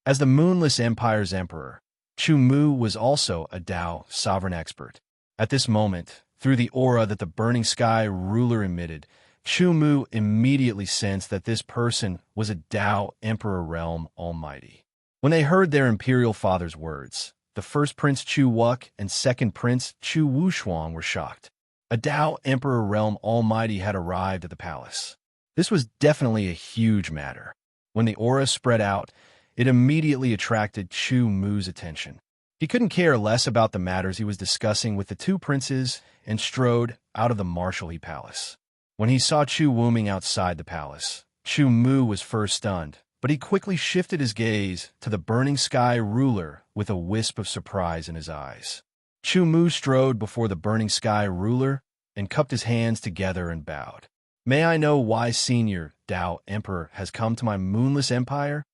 As the Moonless Empire's emperor, Chu Mu was also a Tao sovereign expert. At this moment, through the aura that the Burning Sky ruler emitted, Chu Mu immediately sensed that this person was a Tao Emperor Realm Almighty. When they heard their imperial father's words, the first Prince Chu Wuk and second Prince Chu Wushuang were shocked. A Tao Emperor Realm Almighty had arrived at the palace. This was definitely a huge matter. When the aura spread out, it immediately attracted Chu Mu's attention. He couldn't care less about the matters he was discussing with the two princes and strode out of the Marshal He Palace. When he saw Chu Wuming outside the palace, Chu Mu was first stunned, but he quickly shifted his gaze to the Burning Sky ruler with a wisp of surprise in his eyes. Chu Mu strode before the Burning Sky ruler and cupped his hands together and bowed. "May I know why Senior Tao Emperor has come to my Moonless Empire?"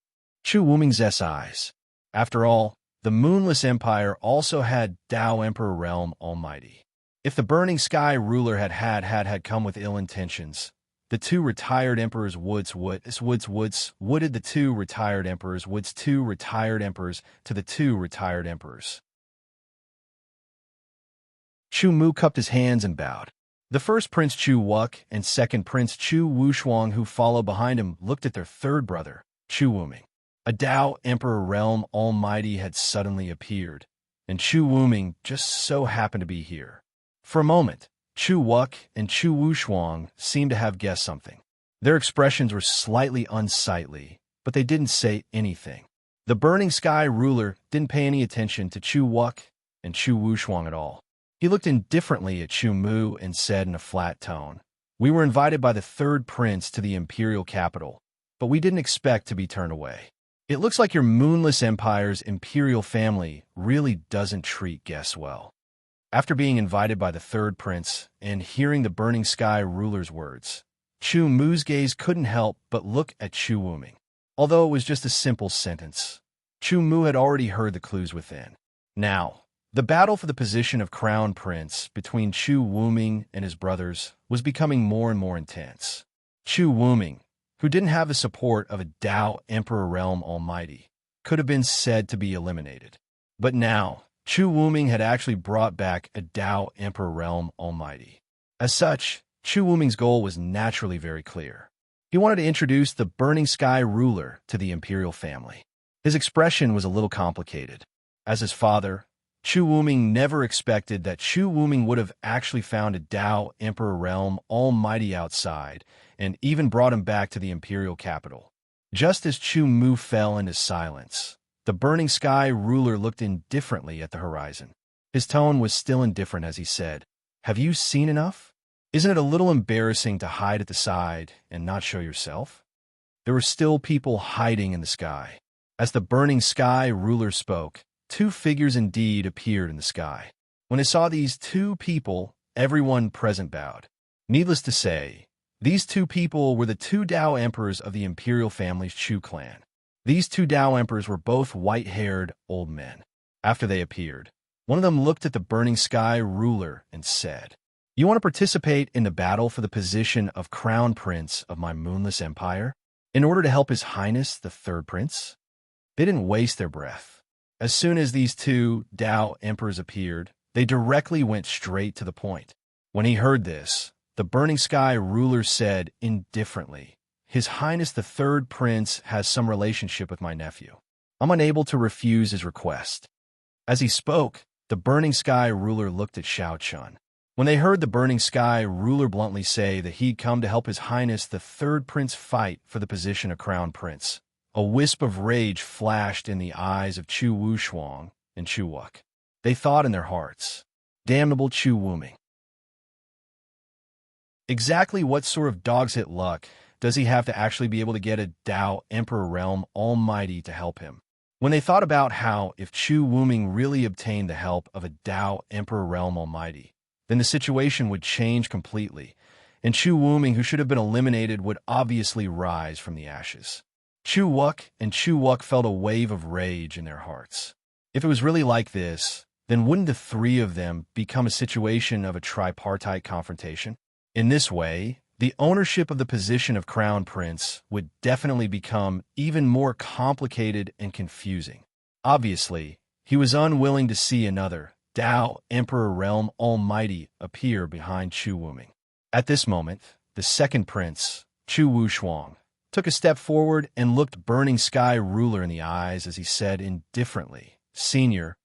Chu Wuming's eyes. After all, the Moonless Empire also had Tao Emperor Realm Almighty. If the Burning Sky ruler had come with ill intentions, the two retired emperors wooded the two retired emperors to the two retired emperors. Chu Mu cupped his hands and bowed. The first Prince Chu Wuk and second Prince Chu Wushuang, who followed behind him, looked at their third brother, Chu Wuming. A Tao Emperor Realm Almighty had suddenly appeared, and Chu Wuming just so happened to be here. For a moment, Chu Wuk and Chu Wushuang seemed to have guessed something. Their expressions were slightly unsightly, but they didn't say anything. The Burning Sky ruler didn't pay any attention to Chu Wuk and Chu Wushuang at all. He looked indifferently at Chu Mu and said in a flat tone, "We were invited by the third prince to the imperial capital, but we didn't expect to be turned away. It looks like your Moonless Empire's imperial family really doesn't treat guests well." After being invited by the third prince and hearing the Burning Sky ruler's words, Chu Mu's gaze couldn't help but look at Chu Wuming. Although it was just a simple sentence, Chu Mu had already heard the clues within. Now, the battle for the position of crown prince between Chu Wuming and his brothers was becoming more and more intense. Chu Wuming, who didn't have the support of a Tao Emperor Realm Almighty, could have been said to be eliminated. But now, Chu Wuming had actually brought back a Tao Emperor Realm Almighty. As such, Chu Wuming's goal was naturally very clear. He wanted to introduce the Burning Sky ruler to the imperial family. His expression was a little complicated. As his father, Chu Wuming never expected that Chu Wuming would have actually found a Tao Emperor Realm Almighty outside and even brought him back to the imperial capital. Just as Chu Mu fell into silence, the Burning Sky ruler looked indifferently at the horizon. His tone was still indifferent as he said, "Have you seen enough? Isn't it a little embarrassing to hide at the side and not show yourself?" There were still people hiding in the sky. As the Burning Sky ruler spoke, two figures indeed appeared in the sky. When they saw these two people, everyone present bowed. Needless to say, these two people were the two Tao emperors of the imperial family's Chu clan. These two Tao emperors were both white-haired old men. After they appeared, one of them looked at the Burning Sky ruler and said, "You want to participate in the battle for the position of Crown Prince of my Moonless Empire, in order to help His Highness the Third Prince?" They didn't waste their breath. As soon as these two Tao emperors appeared, They directly went straight to the point. When he heard this, the Burning Sky ruler said indifferently, "His Highness the Third Prince has some relationship with my nephew. I'm unable to refuse his request." As he spoke, the Burning Sky ruler looked at Xiao Chun. When they heard the Burning Sky ruler bluntly say that he'd come to help His Highness the Third Prince fight for the position of Crown Prince, a wisp of rage flashed in the eyes of Chu Wushuang and Chu Wuk. They thought in their hearts, "Damnable Chu Wuming. Exactly what sort of dog's hit luck does he have to actually be able to get a Dao Emperor Realm Almighty to help him?" When they thought about how if Chu Wuming really obtained the help of a Dao Emperor Realm Almighty, then the situation would change completely, and Chu Wuming, who should have been eliminated, would obviously rise from the ashes. Chu Wuk and Chu Wuk felt a wave of rage in their hearts. If it was really like this, then wouldn't the three of them become a situation of a tripartite confrontation? In this way, the ownership of the position of Crown Prince would definitely become even more complicated and confusing. Obviously, he was unwilling to see another Dao Emperor Realm Almighty appear behind Chu Wuming. At this moment, the second prince, Chu Wushuang, took a step forward and looked Burning Sky ruler in the eyes as he said indifferently, "Senior,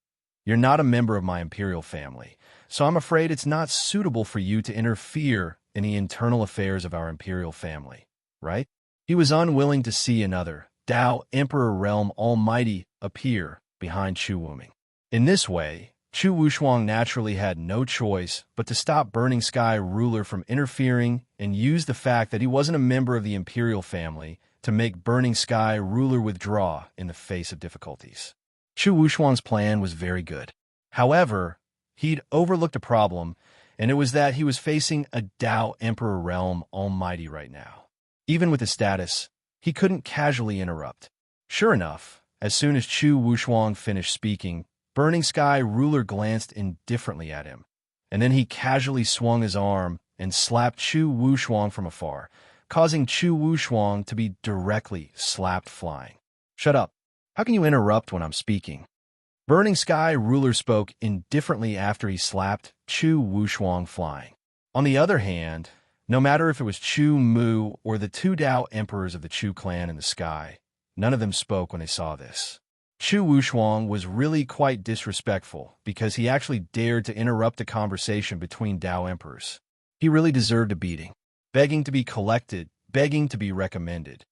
you're not a member of my imperial family, so I'm afraid it's not suitable for you to interfere in the internal affairs of our imperial family, right?" He was unwilling to see another Dao Emperor Realm Almighty appear behind Chu Wuming. In this way, Chu Wushuang naturally had no choice but to stop Burning Sky ruler from interfering and use the fact that he wasn't a member of the imperial family to make Burning Sky ruler withdraw in the face of difficulties. Chu Wushuang's plan was very good. However, he'd overlooked a problem, and it was that he was facing a Dao Emperor Realm Almighty right now. Even with his status, he couldn't casually interrupt. Sure enough, as soon as Chu Wushuang finished speaking, Burning Sky ruler glanced indifferently at him, and then he casually swung his arm and slapped Chu Wushuang from afar, causing Chu Wushuang to be directly slapped flying. "Shut up. How can you interrupt when I'm speaking?" Burning Sky ruler spoke indifferently after he slapped Chu Wushuang flying. On the other hand, no matter if it was Chu Mu or the two Dao emperors of the Chu clan in the sky, none of them spoke when they saw this. Chu Wushuang was really quite disrespectful because he actually dared to interrupt a conversation between Dao emperors. He really deserved a beating, begging to be collected, begging to be recommended.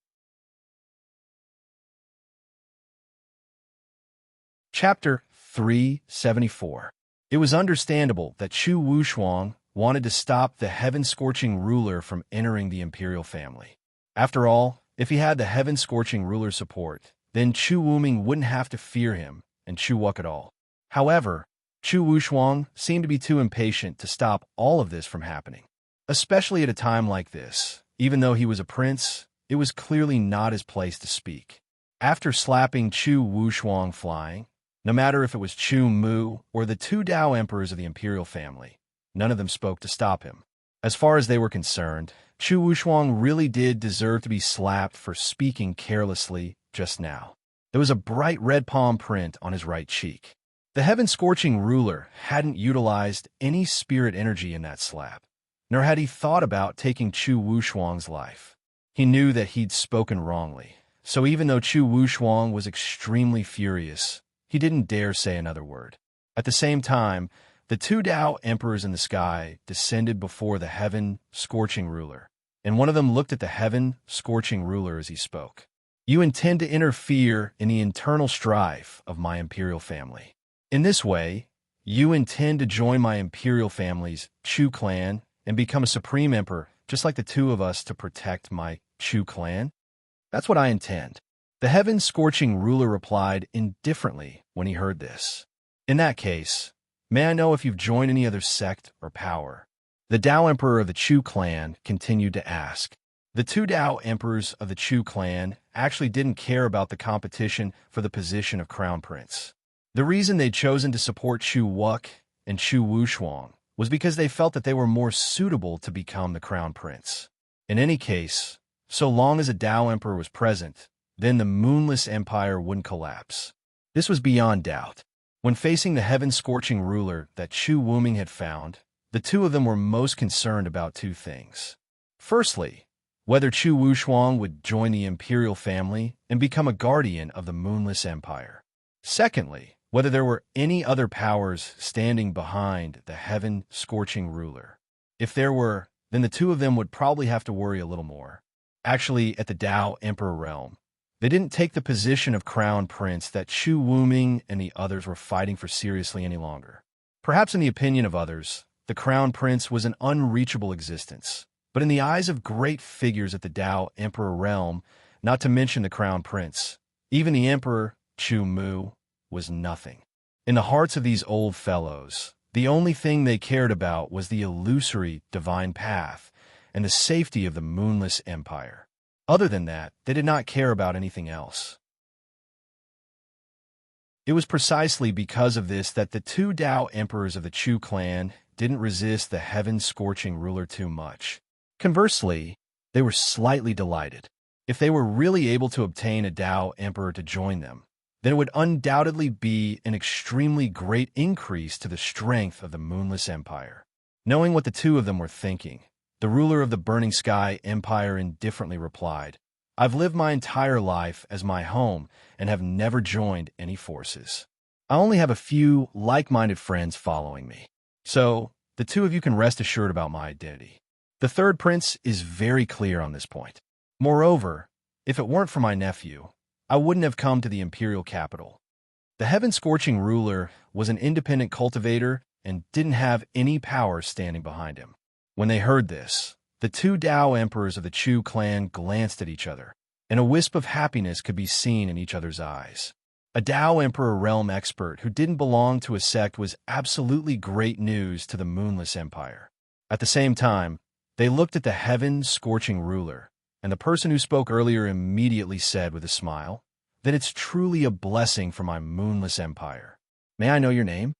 Chapter 374. It was understandable that Chu Wushuang wanted to stop the heaven-scorching ruler from entering the imperial family. After all, if he had the heaven-scorching ruler's support, then Chu Wuming wouldn't have to fear him and Chu Wuk at all. However, Chu Wushuang seemed to be too impatient to stop all of this from happening. Especially at a time like this, even though he was a prince, it was clearly not his place to speak. After slapping Chu Wushuang flying, no matter if it was Chu Mu or the two Dao emperors of the imperial family, none of them spoke to stop him. As far as they were concerned, Chu Wushuang really did deserve to be slapped for speaking carelessly just now. There was a bright red palm print on his right cheek. The heaven-scorching ruler hadn't utilized any spirit energy in that slap, nor had he thought about taking Chu Wushuang's life. He knew that he'd spoken wrongly, so even though Chu Wushuang was extremely furious, he didn't dare say another word. At the same time, the two Dao emperors in the sky descended before the heaven-scorching ruler, and one of them looked at the heaven-scorching ruler as he spoke. "You intend to interfere in the internal strife of my imperial family. In this way, you intend to join my imperial family's Chu clan and become a supreme emperor, just like the two of us, to protect my Chu clan?" "That's what I intend." The heaven-scorching ruler replied indifferently when he heard this. "In that case, may I know if you've joined any other sect or power?" The Dao emperor of the Chu clan continued to ask. The two Dao emperors of the Chu clan actually didn't care about the competition for the position of crown prince. The reason they'd chosen to support Chu Wuk and Chu Wushuang was because they felt that they were more suitable to become the crown prince. In any case, so long as a Dao emperor was present, then the moonless empire wouldn't collapse. This was beyond doubt. When facing the heaven-scorching ruler that Chu Wuming had found, the two of them were most concerned about two things. Firstly, whether Chu Wushuang would join the imperial family and become a guardian of the Moonless Empire. Secondly, whether there were any other powers standing behind the heaven-scorching ruler. If there were, then the two of them would probably have to worry a little more. Actually, at the Dao Emperor realm, they didn't take the position of crown prince that Chu Wuming and the others were fighting for seriously any longer. Perhaps in the opinion of others, the crown prince was an unreachable existence. But in the eyes of great figures at the Dao Emperor realm, not to mention the crown prince, even the emperor, Chu Mu, was nothing. In the hearts of these old fellows, the only thing they cared about was the illusory divine path and the safety of the Moonless Empire. Other than that, they did not care about anything else. It was precisely because of this that the two Dao emperors of the Chu clan didn't resist the heaven-scorching ruler too much. Conversely, they were slightly delighted. If they were really able to obtain a Dao emperor to join them, then it would undoubtedly be an extremely great increase to the strength of the Moonless Empire. Knowing what the two of them were thinking, the ruler of the Burning Sky Empire indifferently replied, "I've lived my entire life as my home and have never joined any forces. I only have a few like-minded friends following me. So, the two of you can rest assured about my identity." The third prince is very clear on this point. Moreover, if it weren't for my nephew, I wouldn't have come to the imperial capital. The heaven-scorching ruler was an independent cultivator and didn't have any power standing behind him. When they heard this, the two Dao emperors of the Chu clan glanced at each other, and a wisp of happiness could be seen in each other's eyes. A Dao Emperor realm expert who didn't belong to a sect was absolutely great news to the Moonless Empire. At the same time, they looked at the heaven-scorching ruler, and the person who spoke earlier immediately said with a smile, "Then it's truly a blessing for my Moonless Empire. May I know your name?"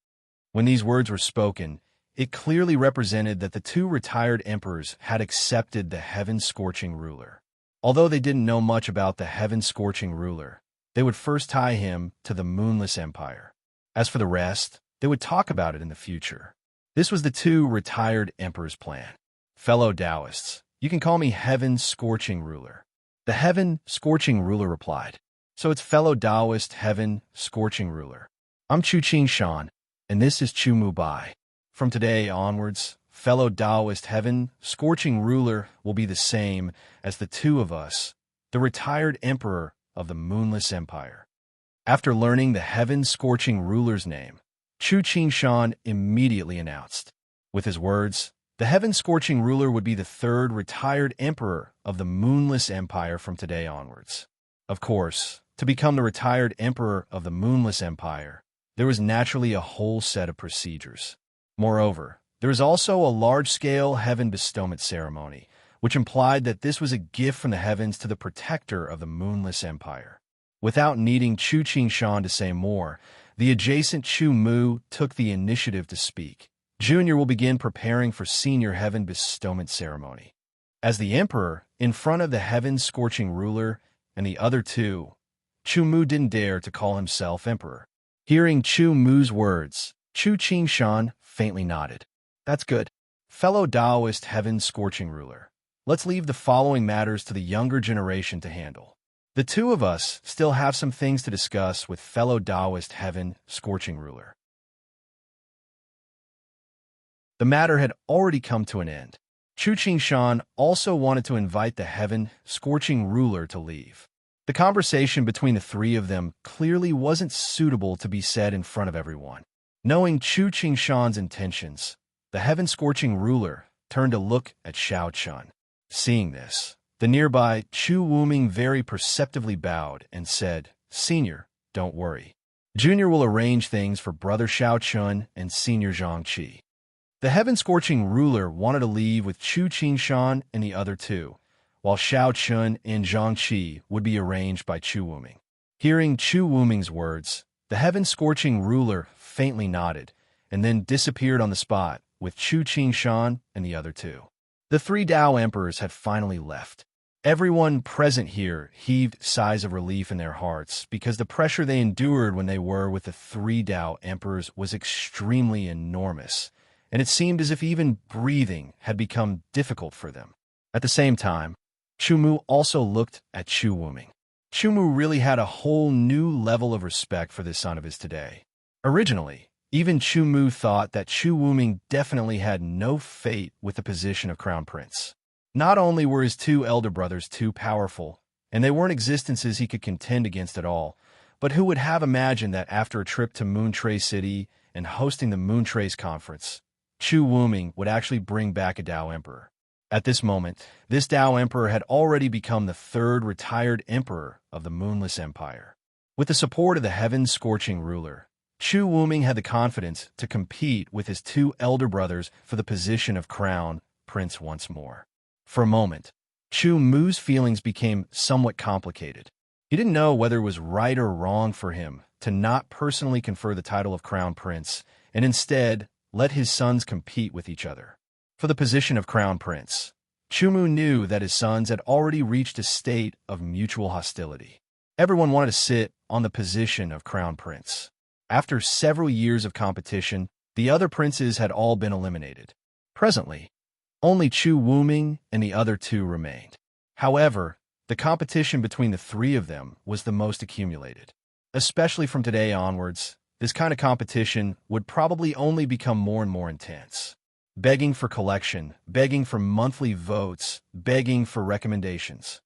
When these words were spoken, it clearly represented that the two retired emperors had accepted the heaven-scorching ruler. Although they didn't know much about the heaven-scorching ruler, they would first tie him to the Moonless Empire. As for the rest, they would talk about it in the future. This was the two retired emperors' plan. "Fellow Taoists, you can call me Heaven-Scorching Ruler." The Heaven-Scorching Ruler replied, "So it's fellow Taoist Heaven-Scorching Ruler. I'm Chu Qingshan, and this is Chu Mubai. From today onwards, fellow Taoist Heaven-Scorching Ruler will be the same as the two of us, the retired emperor of the Moonless Empire." After learning the Heaven-Scorching Ruler's name, Chu Qingshan immediately announced. With his words, the Heaven-Scorching Ruler would be the third retired emperor of the Moonless Empire from today onwards. Of course, to become the retired emperor of the Moonless Empire, there was naturally a whole set of procedures. Moreover, there was also a large-scale heaven bestowment ceremony, which implied that this was a gift from the heavens to the protector of the Moonless Empire. Without needing Chu Qingshan to say more, the adjacent Chu Mu took the initiative to speak. Junior will begin preparing for senior heaven bestowment ceremony. As the emperor, in front of the heaven-scorching ruler and the other two, Chu Mu didn't dare to call himself emperor. Hearing Chu Mu's words, Chu Qingshan faintly nodded. "That's good. Fellow Taoist heaven-scorching ruler, let's leave the following matters to the younger generation to handle. The two of us still have some things to discuss with fellow Taoist heaven-scorching ruler." The matter had already come to an end. Chu Qingshan also wanted to invite the heaven-scorching ruler to leave. The conversation between the three of them clearly wasn't suitable to be said in front of everyone. Knowing Chu Qingshan's intentions, the heaven-scorching ruler turned to look at Xiao Chun. Seeing this, the nearby Chu Wuming very perceptively bowed and said, "Senior, don't worry. Junior will arrange things for brother Xiao Chun and senior Zhang Qi." The heaven-scorching ruler wanted to leave with Chu Qingshan and the other two, while Xiao Chun and Zhang Qi would be arranged by Chu Wuming. Hearing Chu Wuming's words, the heaven-scorching ruler faintly nodded and then disappeared on the spot with Chu Qingshan and the other two. The three Dao emperors had finally left. Everyone present here heaved sighs of relief in their hearts because the pressure they endured when they were with the three Tao emperors was extremely enormous, and it seemed as if even breathing had become difficult for them. At the same time, Chumu also looked at Chu Wuming. Chumu really had a whole new level of respect for this son of his today. Originally, even Chumu thought that Chu Wuming definitely had no fate with the position of crown prince. Not only were his two elder brothers too powerful, and they weren't existences he could contend against at all, but who would have imagined that after a trip to Moontrace City and hosting the Moontrace Conference, Chu Wuming would actually bring back a Tao Emperor. At this moment, this Tao Emperor had already become the third retired emperor of the Moonless Empire. With the support of the heaven-scorching ruler, Chu Wuming had the confidence to compete with his two elder brothers for the position of crown prince once more. For a moment, Chu Mu's feelings became somewhat complicated. He didn't know whether it was right or wrong for him to not personally confer the title of crown prince and instead let his sons compete with each other. For the position of crown prince, Chumu knew that his sons had already reached a state of mutual hostility. Everyone wanted to sit on the position of crown prince. After several years of competition, the other princes had all been eliminated. Presently, only Chu Wuming and the other two remained. However, the competition between the three of them was the most accumulated. Especially from today onwards, this kind of competition would probably only become more and more intense. Begging for collection, begging for monthly votes, begging for recommendations.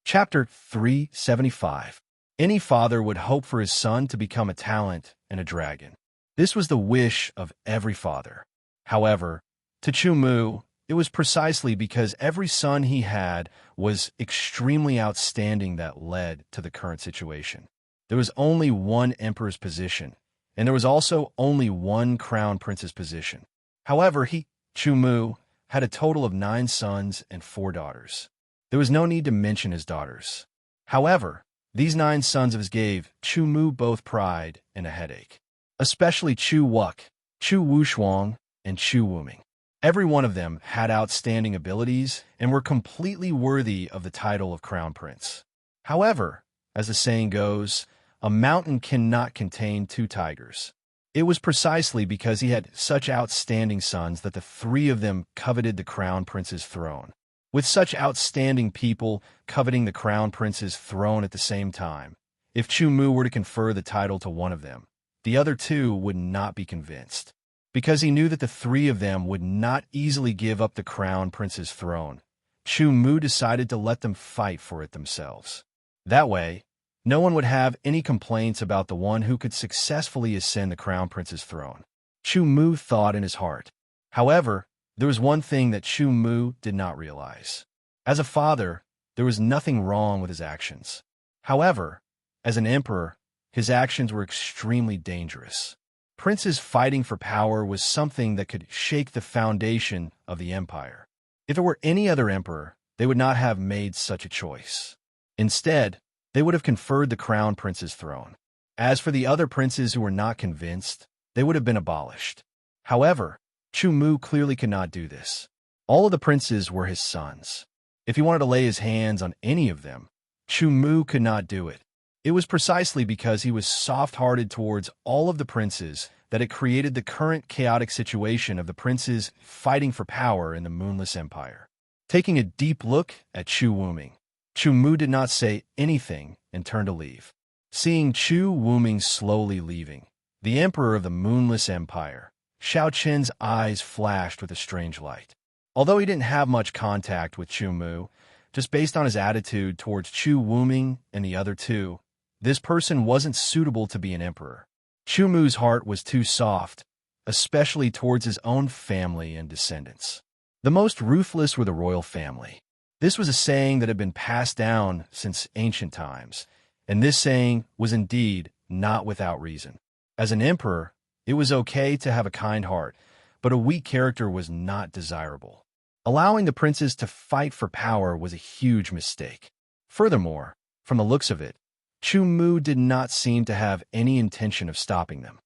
Chapter 375. Any father would hope for his son to become a talent and a dragon. This was the wish of every father. However, to Chumu, it was precisely because every son he had was extremely outstanding that led to the current situation. There was only one emperor's position, and there was also only one crown prince's position. However, Chumu, had a total of 9 sons and 4 daughters. There was no need to mention his daughters. However, these 9 sons of his gave Chumu both pride and a headache. Especially Chu Wuk, Chu Wushuang, and Chu Wuming. Every one of them had outstanding abilities and were completely worthy of the title of crown prince. However, as the saying goes, a mountain cannot contain 2 tigers. It was precisely because he had such outstanding sons that the 3 of them coveted the crown prince's throne. With such outstanding people coveting the crown prince's throne at the same time, if Chumu were to confer the title to one of them, the other 2 would not be convinced. Because he knew that the 3 of them would not easily give up the crown prince's throne, Chumu decided to let them fight for it themselves. That way, no one would have any complaints about the one who could successfully ascend the crown prince's throne. Chumu thought in his heart. However, there was one thing that Chumu did not realize. As a father, there was nothing wrong with his actions. However, as an emperor, his actions were extremely dangerous. Princes fighting for power was something that could shake the foundation of the empire. If it were any other emperor, they would not have made such a choice. Instead, they would have conferred the crown prince's throne. As for the other princes who were not convinced, they would have been abolished. However, Chumu clearly could not do this. All of the princes were his sons. If he wanted to lay his hands on any of them, Chumu could not do it. It was precisely because he was soft-hearted towards all of the princes that it created the current chaotic situation of the princes fighting for power in the Moonless Empire. Taking a deep look at Chu Wuming, Chumu did not say anything and turned to leave. Seeing Chu Wuming slowly leaving, the emperor of the Moonless Empire, Xiao Qin's eyes flashed with a strange light. Although he didn't have much contact with Chumu, just based on his attitude towards Chu Wuming and the other 2, this person wasn't suitable to be an emperor. Chumu's heart was too soft, especially towards his own family and descendants. The most ruthless were the royal family. This was a saying that had been passed down since ancient times, and this saying was indeed not without reason. As an emperor, it was okay to have a kind heart, but a weak character was not desirable. Allowing the princes to fight for power was a huge mistake. Furthermore, from the looks of it, Chumu did not seem to have any intention of stopping them.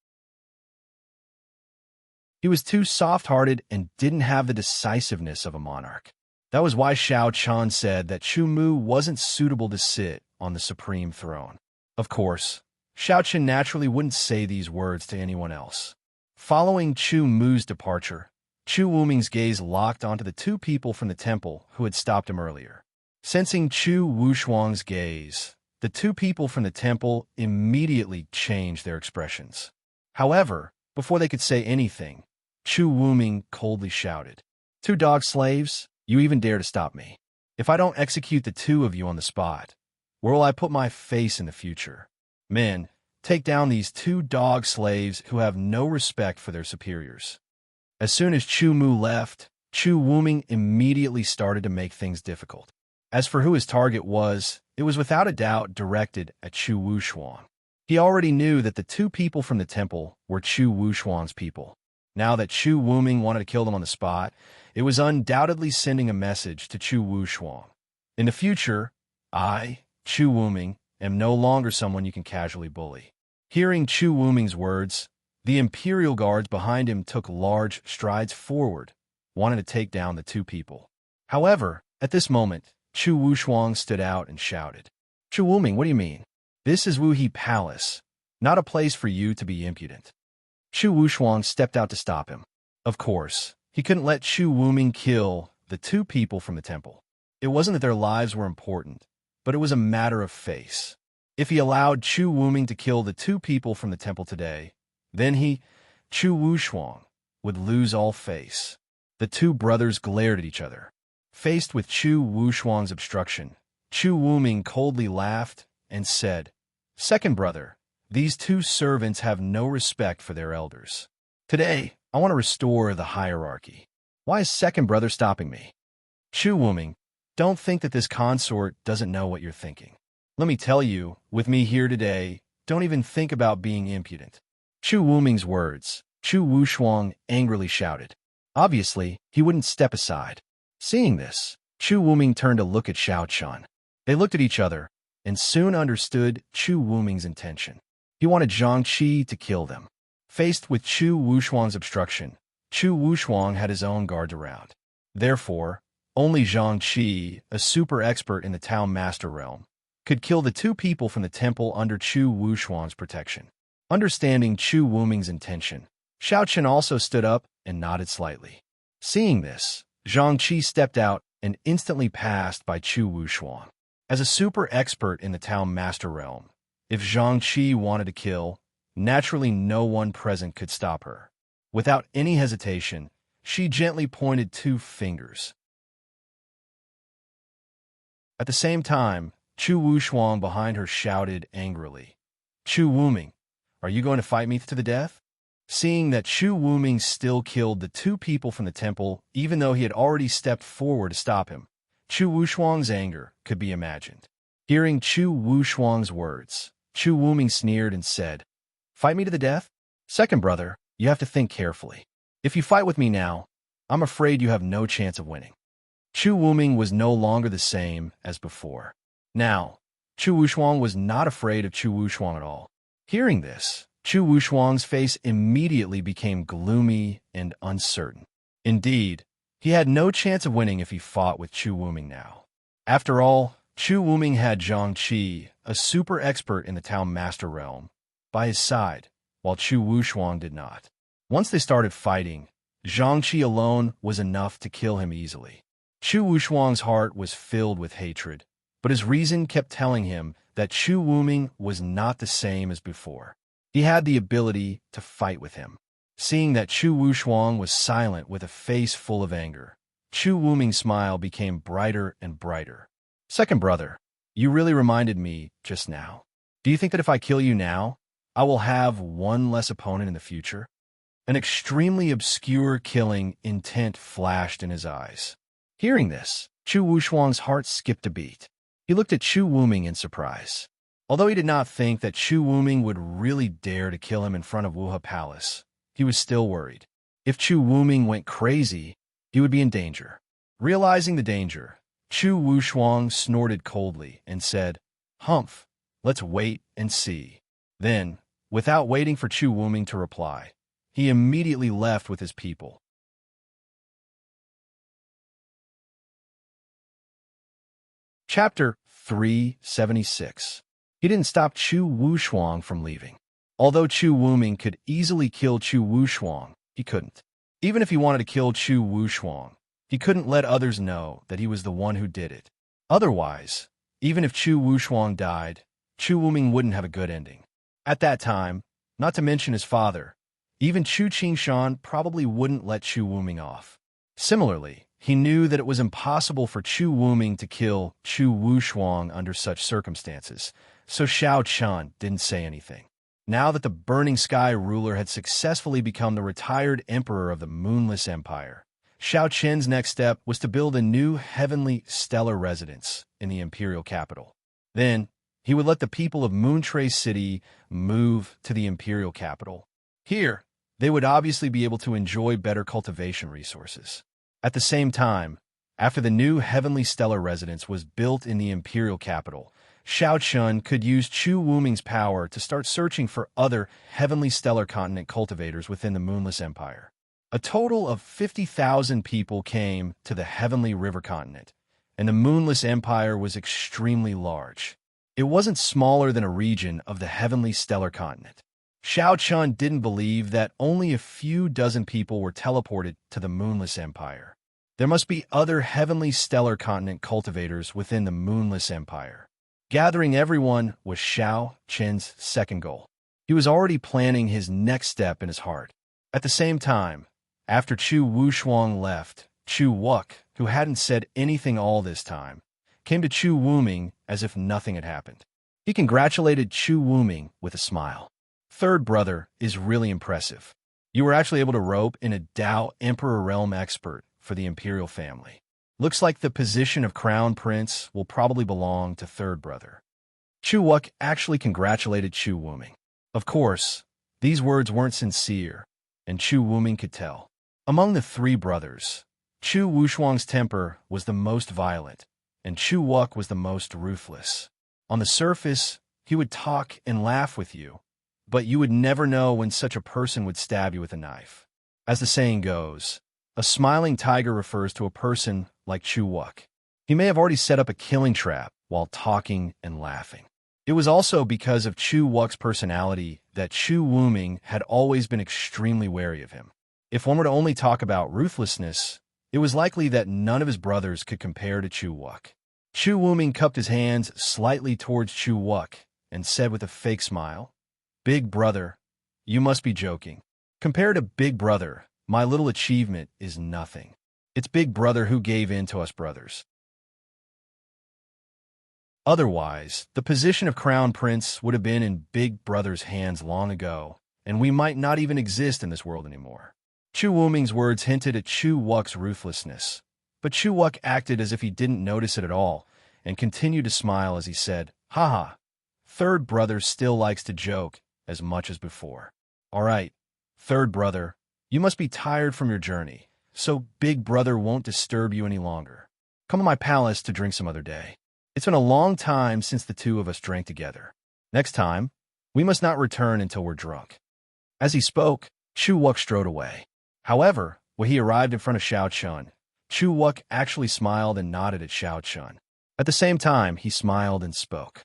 He was too soft-hearted and didn't have the decisiveness of a monarch. That was why Xiao Chan said that Chu Mu wasn't suitable to sit on the supreme throne. Of course, Xiao Chen naturally wouldn't say these words to anyone else. Following Chu Mu's departure, Chu Wuming's gaze locked onto the two people from the temple who had stopped him earlier. Sensing Chu Wushuang's gaze, the two people from the temple immediately changed their expressions. However, before they could say anything, Chu Wuming coldly shouted, "Two dog slaves, you even dare to stop me? If I don't execute the two of you on the spot, where will I put my face in the future? Men, take down these two dog slaves who have no respect for their superiors." As soon as Chu Mu left, Chu Wuming immediately started to make things difficult. As for who his target was, it was without a doubt directed at Chu Wushuang. He already knew that the two people from the temple were Chu Wushuang's people. Now that Chu Wuming wanted to kill them on the spot, it was undoubtedly sending a message to Chu Wushuang. In the future, I, Chu Wuming, am no longer someone you can casually bully. Hearing Chu Wuming's words, the Imperial Guards behind him took large strides forward, wanting to take down the two people. However, at this moment, Chu Wushuang stood out and shouted, "Chu Wuming, what do you mean? This is Wuhe Palace, not a place for you to be impudent." Chu Wushuang stepped out to stop him. Of course, he couldn't let Chu Wuming kill the two people from the temple. It wasn't that their lives were important, but it was a matter of face. If he allowed Chu Wuming to kill the two people from the temple today, then he, Chu Wushuang, would lose all face. The two brothers glared at each other. Faced with Chu Wushuang's obstruction, Chu Wuming coldly laughed and said, "Second brother, these two servants have no respect for their elders. Today, I want to restore the hierarchy. Why is second brother stopping me?" Chu Wuming, don't think that this consort doesn't know what you're thinking. Let me tell you, with me here today, don't even think about being impudent. Chu Wuming's words, Chu Wushuang angrily shouted. Obviously, he wouldn't step aside. Seeing this, Chu Wuming turned to look at Xiao Chan. They looked at each other, and soon understood Chu Wuming's intention. He wanted Zhang Qi to kill them. Faced with Chu Wushuang's obstruction, Chu Wushuang had his own guards around. Therefore, only Zhang Qi, a super expert in the town master realm, could kill the two people from the temple under Chu Wushuang's protection. Understanding Chu Wuming's intention, Xiao Chen also stood up and nodded slightly. Seeing this, Zhang Qi stepped out and instantly passed by Chu Wushuang. As a super expert in the town master realm, if Zhang Qi wanted to kill, naturally no one present could stop her. Without any hesitation, she gently pointed two fingers. At the same time, Chu Wushuang behind her shouted angrily, "Chu Wuming, are you going to fight me to the death?" Seeing that Chu Wuming still killed the two people from the temple, even though he had already stepped forward to stop him, Chu Wushuang's anger could be imagined. Hearing Chu Wushuang's words, Chu Wuming sneered and said, "Fight me to the death? Second brother, you have to think carefully. If you fight with me now, I'm afraid you have no chance of winning." Chu Wuming was no longer the same as before. Now, Chu Wushuang was not afraid of Chu Wushuang at all. Hearing this, Chu Wushuang's face immediately became gloomy and uncertain. Indeed, he had no chance of winning if he fought with Chu Wuming now. After all, Chu Wuming had Zhang Qi, a super expert in the town master realm, by his side, while Chu Wushuang did not. Once they started fighting, Zhang Qi alone was enough to kill him easily. Chu Wushuang's heart was filled with hatred, but his reason kept telling him that Chu Wuming was not the same as before. He had the ability to fight with him. Seeing that Chu Wushuang was silent with a face full of anger, Chu Wuming's smile became brighter and brighter. "Second brother, you really reminded me just now. Do you think that if I kill you now, I will have one less opponent in the future?" An extremely obscure killing intent flashed in his eyes. Hearing this, Chu Wushuang's heart skipped a beat. He looked at Chu Wuming in surprise. Although he did not think that Chu Wuming would really dare to kill him in front of Wuhe Palace, he was still worried. If Chu Wuming went crazy, he would be in danger. Realizing the danger, Chu Wushuang snorted coldly and said, "Humph, let's wait and see." Then, without waiting for Chu Wuming to reply, he immediately left with his people. Chapter 376. He didn't stop Chu Wushuang from leaving. Although Chu Wuming could easily kill Chu Wushuang, he couldn't. Even if he wanted to kill Chu Wushuang, he couldn't let others know that he was the one who did it. Otherwise, even if Chu Wushuang died, Chu Wuming wouldn't have a good ending. At that time, not to mention his father, even Chu Qingshan probably wouldn't let Chu Wuming off. Similarly, he knew that it was impossible for Chu Wuming to kill Chu Wushuang under such circumstances, so Xiao Chun didn't say anything. Now that the Burning Sky ruler had successfully become the retired emperor of the Moonless Empire, Xiao Chen's next step was to build a new heavenly stellar residence in the imperial capital. Then, he would let the people of Moontrace City move to the imperial capital. Here, they would obviously be able to enjoy better cultivation resources. At the same time, after the new heavenly stellar residence was built in the imperial capital, Xiao Chun could use Chu Wuming's power to start searching for other heavenly stellar continent cultivators within the Moonless Empire. A total of 50,000 people came to the heavenly river continent, and the Moonless Empire was extremely large. It wasn't smaller than a region of the heavenly stellar continent. Xiao Chun didn't believe that only a few dozen people were teleported to the Moonless Empire. There must be other heavenly stellar continent cultivators within the Moonless Empire. Gathering everyone was Xiao Chen's second goal. He was already planning his next step in his heart. At the same time, after Chu Wushuang left, Chu Wuk, who hadn't said anything all this time, came to Chu Wuming as if nothing had happened. He congratulated Chu Wuming with a smile. Third brother is really impressive. You were actually able to rope in a Dao Emperor Realm expert for the imperial family. Looks like the position of crown prince will probably belong to third brother. Chu Wuk actually congratulated Chu Wuming. Of course, these words weren't sincere, and Chu Wuming could tell. Among the three brothers, Chu Wushuang's temper was the most violent, and Chu Wuk was the most ruthless. On the surface, he would talk and laugh with you, but you would never know when such a person would stab you with a knife. As the saying goes, a smiling tiger refers to a person like Chu Wuk. He may have already set up a killing trap while talking and laughing. It was also because of Chu Wuk's personality that Chu Wuming had always been extremely wary of him. If one were to only talk about ruthlessness, it was likely that none of his brothers could compare to Chu Wuk. Chu Wuming cupped his hands slightly towards Chu Wuk and said with a fake smile, "Big brother, you must be joking. Compared to Big Brother, my little achievement is nothing. It's Big Brother who gave in to us brothers." Otherwise, the position of Crown Prince would have been in Big Brother's hands long ago, and we might not even exist in this world anymore. Chu Wuming's words hinted at Chu Wuk's ruthlessness, but Chu Wuk acted as if he didn't notice it at all and continued to smile as he said, "Haha, third brother still likes to joke as much as before. All right, third brother, you must be tired from your journey, so Big Brother won't disturb you any longer. Come to my palace to drink some other day. It's been a long time since the two of us drank together. Next time, we must not return until we're drunk." As he spoke, Chu Wuk strode away. However, when he arrived in front of Xiao Chun, Chu Wuk actually smiled and nodded at Xiao Chun. At the same time, he smiled and spoke.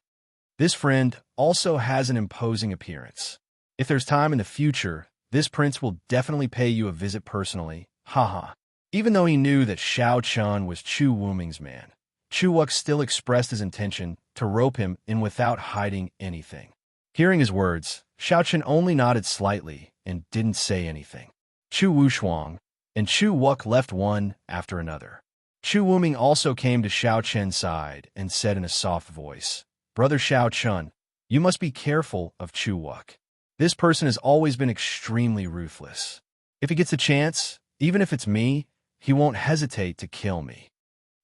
"This friend also has an imposing appearance. If there's time in the future, this prince will definitely pay you a visit personally. Haha." Even though he knew that Xiao Chun was Chu Wuming's man, Chu Wuk still expressed his intention to rope him in without hiding anything. Hearing his words, Xiao Chun only nodded slightly and didn't say anything. Chu Wushuang and Chu Wuk left one after another. Chu Wuming also came to Xiao Chen's side and said in a soft voice, "Brother Xiao Chun, you must be careful of Chu Wuk. This person has always been extremely ruthless. If he gets a chance, even if it's me, he won't hesitate to kill me."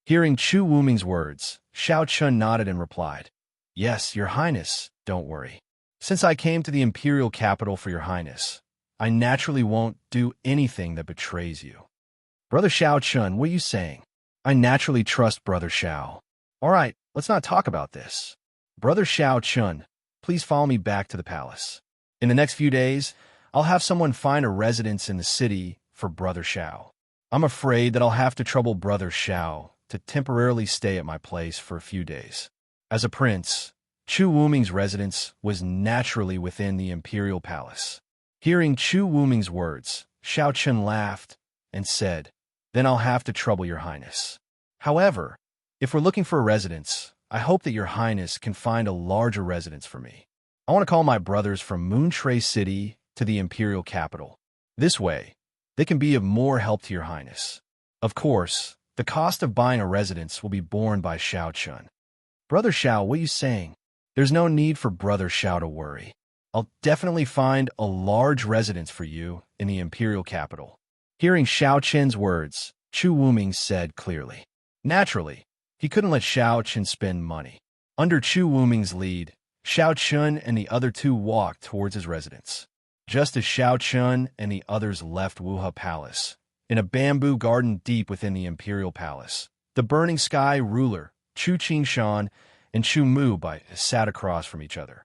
Hearing Chu Wuming's words, Xiao Chun nodded and replied, "Yes, Your Highness, don't worry. Since I came to the imperial capital for Your Highness, I naturally won't do anything that betrays you." "Brother Xiao Chun, what are you saying? I naturally trust Brother Xiao. All right, let's not talk about this. Brother Xiao Chun, please follow me back to the palace. In the next few days, I'll have someone find a residence in the city for Brother Xiao. I'm afraid that I'll have to trouble Brother Xiao to temporarily stay at my place for a few days. As a prince, Chu Wuming's residence was naturally within the imperial palace. Hearing Chu Wuming's words, Xiao Chen laughed and said, "Then I'll have to trouble your highness. However, if we're looking for a residence, I hope that your highness can find a larger residence for me. I want to call my brothers from Moontrace City to the imperial capital. This way, they can be of more help to your highness. Of course, the cost of buying a residence will be borne by Xiao Chun." "Brother Xiao, what are you saying? There's no need for Brother Xiao to worry. I'll definitely find a large residence for you in the imperial capital." Hearing Xiao Chen's words, Chu Wuming said clearly. Naturally, he couldn't let Xiao Chen spend money. Under Chu Wuming's lead, Xiao Chun and the other two walked towards his residence. Just as Xiao Chun and the others left Wuha Palace, in a bamboo garden deep within the imperial palace, the Burning Sky ruler, Chu Qingshan, and Chu Mubai sat across from each other.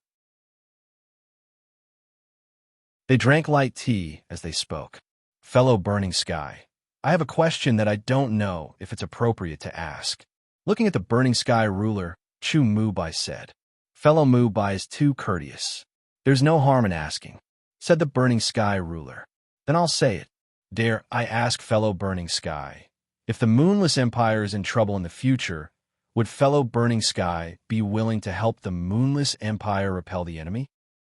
They drank light tea as they spoke. "Fellow Burning Sky, I have a question that I don't know if it's appropriate to ask." Looking at the Burning Sky ruler, Chu Mubai said, "Fellow Mubai is too courteous. There's no harm in asking," said the Burning Sky ruler. "Then I'll say it. Dare I ask, fellow Burning Sky, if the Moonless Empire is in trouble in the future, would fellow Burning Sky be willing to help the Moonless Empire repel the enemy?"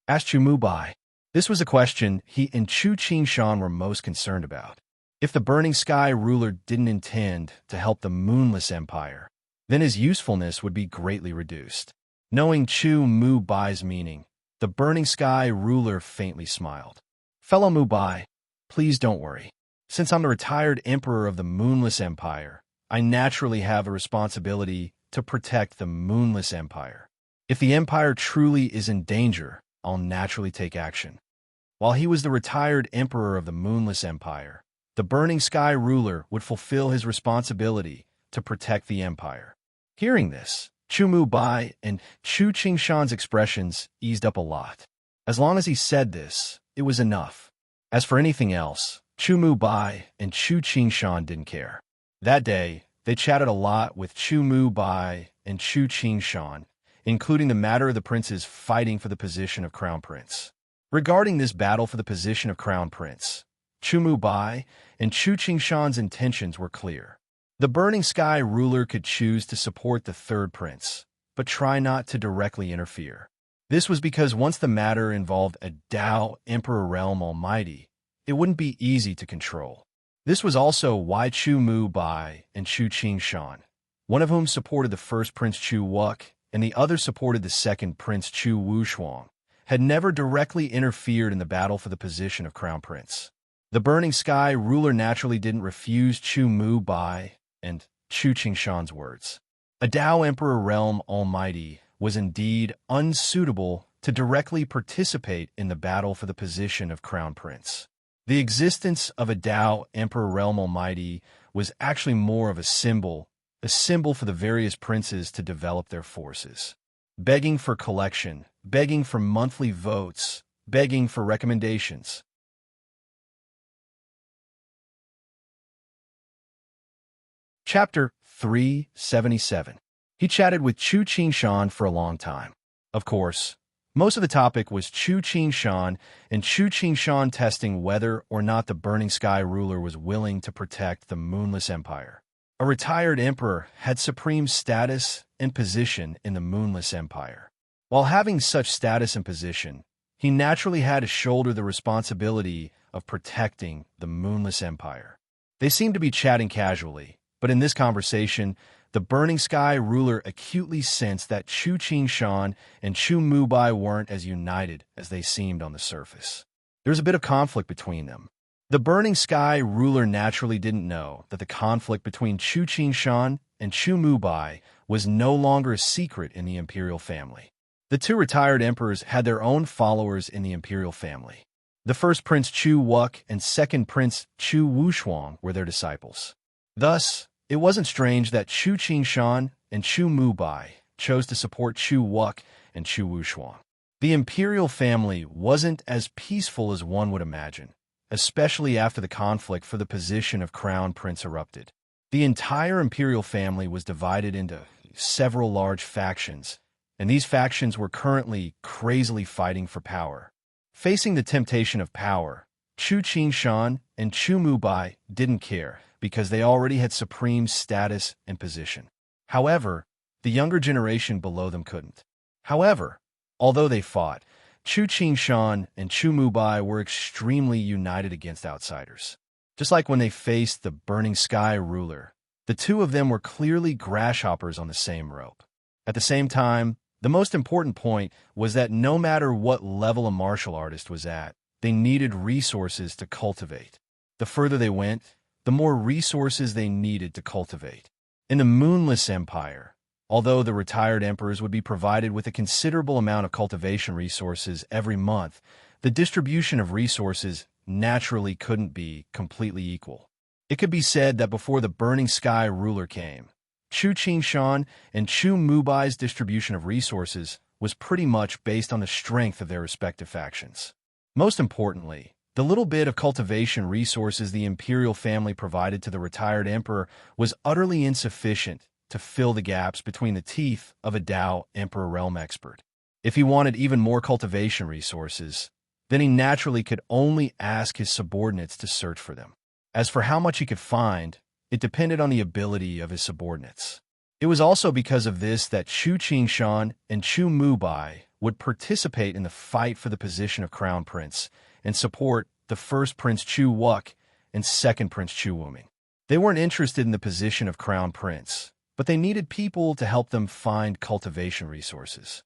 Asked Chu Mubai. This was a question he and Chu Qingshan were most concerned about. If the Burning Sky ruler didn't intend to help the Moonless Empire, then his usefulness would be greatly reduced. Knowing Chu Mubai's meaning, the Burning Sky ruler faintly smiled. "Fellow Mubai, please don't worry. Since I'm the retired emperor of the Moonless Empire, I naturally have a responsibility to protect the Moonless Empire. If the empire truly is in danger, I'll naturally take action." While he was the retired emperor of the Moonless Empire, the Burning Sky ruler would fulfill his responsibility to protect the empire. Hearing this, Chu Mubai and Chu Qingshan's expressions eased up a lot. As long as he said this, it was enough. As for anything else, Chu Mubai and Chu Qingshan didn't care. That day, they chatted a lot with Chu Mubai and Chu Qingshan, including the matter of the princes fighting for the position of Crown Prince. Regarding this battle for the position of Crown Prince, Chu Mubai and Chu Qingshan's intentions were clear. The Burning Sky ruler could choose to support the third prince, but try not to directly interfere. This was because once the matter involved a Dao Emperor Realm Almighty, it wouldn't be easy to control. This was also why Chu Mubai and Chu Qingshan, one of whom supported the first Prince Chu Wuk and the other supported the second Prince Chu Wushuang, had never directly interfered in the battle for the position of Crown Prince. The Burning Sky ruler naturally didn't refuse Chu Mubai and Chu Qingshan's words. A Dao Emperor Realm Almighty was indeed unsuitable to directly participate in the battle for the position of Crown Prince. The existence of a Dao Emperor Realm Almighty was actually more of a symbol for the various princes to develop their forces. Begging for collection, begging for monthly votes, begging for recommendations. Chapter 377. He chatted with Chu Qingshan for a long time. Of course, most of the topic was Chu Qingshan and Chu Qingshan testing whether or not the Burning Sky ruler was willing to protect the Moonless Empire. A retired emperor had supreme status and position in the Moonless Empire. While having such status and position, he naturally had to shoulder the responsibility of protecting the Moonless Empire. They seemed to be chatting casually, but in this conversation, the Burning Sky ruler acutely sensed that Chu Qingshan and Chu Mubai weren't as united as they seemed on the surface. There was a bit of conflict between them. The Burning Sky ruler naturally didn't know that the conflict between Chu Qingshan and Chu Mubai was no longer a secret in the imperial family. The two retired emperors had their own followers in the imperial family. The first Prince Chu Wuk and second Prince Chu Wushuang were their disciples. Thus, it wasn't strange that Chu Qingshan and Chu Mubai chose to support Chu Wuk and Chu Wushuang. The imperial family wasn't as peaceful as one would imagine, especially after the conflict for the position of crown prince erupted. The entire imperial family was divided into several large factions, and these factions were currently crazily fighting for power. Facing the temptation of power, Chu Qingshan and Chu Mubai didn't care because they already had supreme status and position. However, the younger generation below them couldn't. However, although they fought, Chu Qingshan and Chu Mubai were extremely united against outsiders. Just like when they faced the Burning Sky ruler, the two of them were clearly grasshoppers on the same rope. At the same time, the most important point was that no matter what level a martial artist was at, they needed resources to cultivate. The further they went, the more resources they needed to cultivate. In the Moonless Empire, although the retired emperors would be provided with a considerable amount of cultivation resources every month, the distribution of resources naturally couldn't be completely equal. It could be said that before the Burning Sky ruler came, Chu Qingshan and Chu Mubai's distribution of resources was pretty much based on the strength of their respective factions. Most importantly, the little bit of cultivation resources the imperial family provided to the retired emperor was utterly insufficient to fill the gaps between the teeth of a Dao Emperor realm expert. If he wanted even more cultivation resources, then he naturally could only ask his subordinates to search for them. As for how much he could find, it depended on the ability of his subordinates. It was also because of this that Chu Qingshan and Chu Mubai would participate in the fight for the position of crown prince and support the first Prince Chu Wuk and second Prince Chu Wuming. They weren't interested in the position of crown prince, but they needed people to help them find cultivation resources.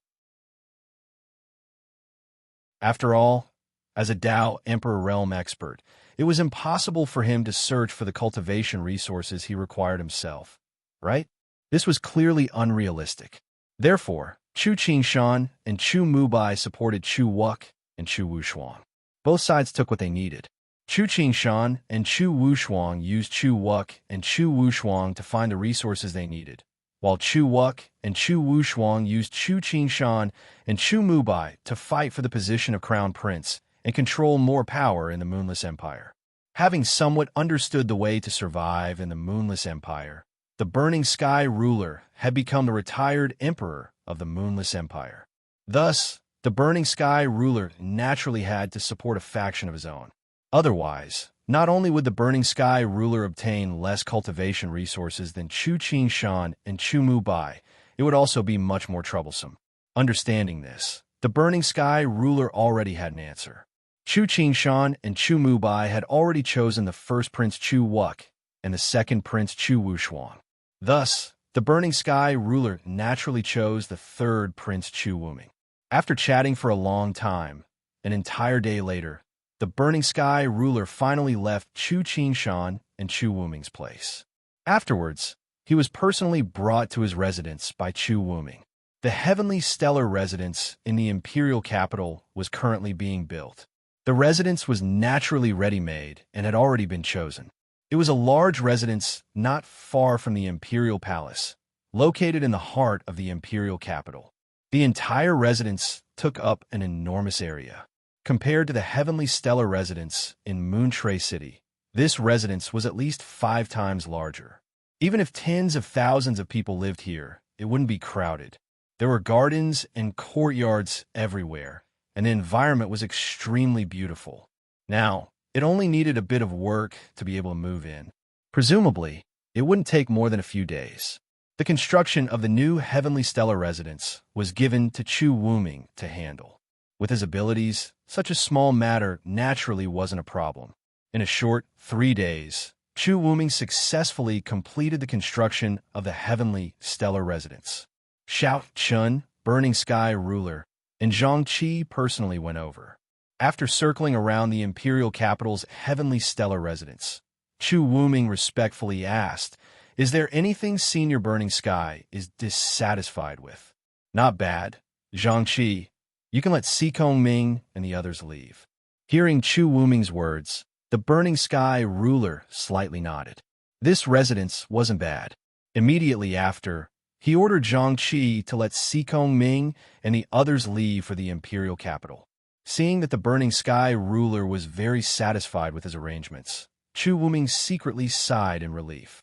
After all, as a Dao Emperor realm expert, it was impossible for him to search for the cultivation resources he required himself, right? This was clearly unrealistic. Therefore, Chu Qingshan and Chu Mubai supported Chu Wuk and Chu Wushuang. Both sides took what they needed. Chu Qingshan and Chu Wushuang used Chu Wuk and Chu Wushuang to find the resources they needed, while Chu Wuk and Chu Wushuang used Chu Qingshan and Chu Mubai to fight for the position of crown prince and control more power in the Moonless Empire. Having somewhat understood the way to survive in the Moonless Empire, the Burning Sky ruler had become the retired emperor of the Moonless Empire. Thus, the Burning Sky ruler naturally had to support a faction of his own. Otherwise, not only would the Burning Sky ruler obtain less cultivation resources than Chu Qingshan and Chu Mubai, it would also be much more troublesome. Understanding this, the Burning Sky ruler already had an answer. Chu Qingshan and Chu Mubai had already chosen the first Prince Chu Wuk and the second Prince Chu Wushuang. Thus, the Burning Sky ruler naturally chose the third Prince Chu Wuming. After chatting for a long time, an entire day later, the Burning Sky ruler finally left Chu Qingshan and Chu Wuming's place. Afterwards, he was personally brought to his residence by Chu Wuming. The heavenly stellar residence in the imperial capital was currently being built. The residence was naturally ready-made and had already been chosen. It was a large residence not far from the imperial palace, located in the heart of the imperial capital. The entire residence took up an enormous area. Compared to the heavenly stellar residence in Moontrae City, this residence was at least 5 times larger. Even if tens of thousands of people lived here, it wouldn't be crowded. There were gardens and courtyards everywhere, and the environment was extremely beautiful. Now, it only needed a bit of work to be able to move in. Presumably, it wouldn't take more than a few days. The construction of the new heavenly stellar residence was given to Chu Wuming to handle. With his abilities, such a small matter naturally wasn't a problem. In a short 3 days, Chu Wuming successfully completed the construction of the heavenly stellar residence. Xiao Chun, Burning Sky ruler, and Zhang Qi personally went over. After circling around the imperial capital's heavenly stellar residence, Chu Wuming respectfully asked, "Is there anything Senior Burning Sky is dissatisfied with?" "Not bad, Zhang Qi. You can let Sikong Ming and the others leave." Hearing Chu Wuming's words, the Burning Sky ruler slightly nodded. This residence wasn't bad. Immediately after, He ordered Zhang Qi to let Sikong Ming and the others leave for the imperial capital. Seeing that the Burning Sky ruler was very satisfied with his arrangements, Chu Wuming secretly sighed in relief.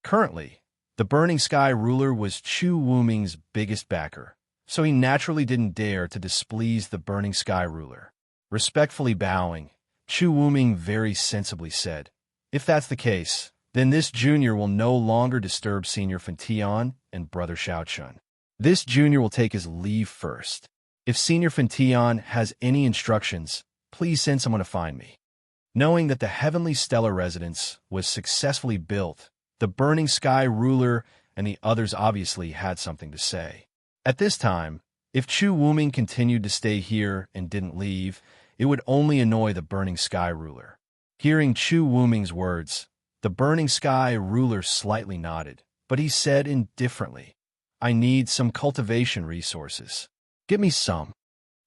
Currently, the Burning Sky ruler was Chu Wuming's biggest backer, so he naturally didn't dare to displease the Burning Sky ruler. Respectfully bowing, Chu Wuming very sensibly said, "If that's the case, then this junior will no longer disturb Senior Fantian and Brother Xiaochun. This junior will take his leave first. If Senior Fantian has any instructions, please send someone to find me." Knowing that the Heavenly Stellar Residence was successfully built, the Burning Sky ruler and the others obviously had something to say. At this time, if Chu Wuming continued to stay here and didn't leave, it would only annoy the Burning Sky ruler. Hearing Chu Wuming's words, the Burning Sky ruler slightly nodded, but he said indifferently, "I need some cultivation resources. Give me some."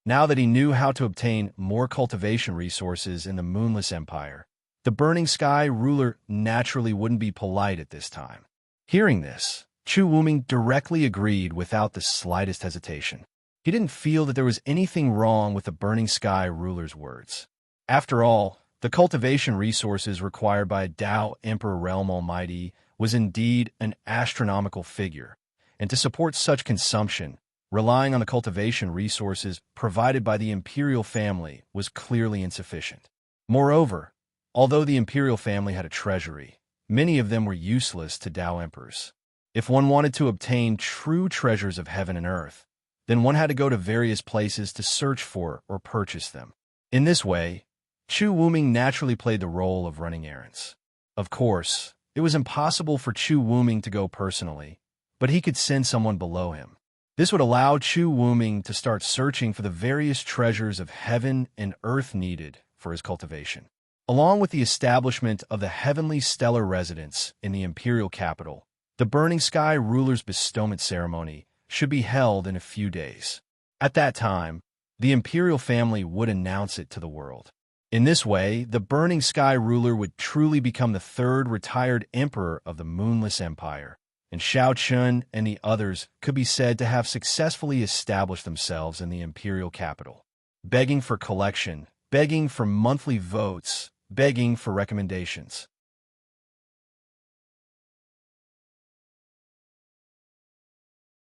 Now that he knew how to obtain more cultivation resources in the Moonless Empire, the Burning Sky ruler naturally wouldn't be polite at this time. Hearing this, Chu Wuming directly agreed without the slightest hesitation. He didn't feel that there was anything wrong with the Burning Sky ruler's words. After all, the cultivation resources required by Tao Emperor Realm Almighty was indeed an astronomical figure, and to support such consumption, relying on the cultivation resources provided by the imperial family was clearly insufficient. Moreover, although the imperial family had a treasury, many of them were useless to Tao emperors. If one wanted to obtain true treasures of heaven and earth, then one had to go to various places to search for or purchase them. In this way, Chu Wuming naturally played the role of running errands. Of course, it was impossible for Chu Wuming to go personally, but he could send someone below him. This would allow Chu Wuming to start searching for the various treasures of heaven and earth needed for his cultivation. Along with the establishment of the Heavenly Stellar Residence in the imperial capital, the Burning Sky ruler's bestowment ceremony should be held in a few days. At that time, the imperial family would announce it to the world. In this way, the Burning Sky ruler would truly become the third retired emperor of the Moonless Empire, and Xiaochun and the others could be said to have successfully established themselves in the imperial capital, begging for collection, begging for monthly votes, begging for recommendations.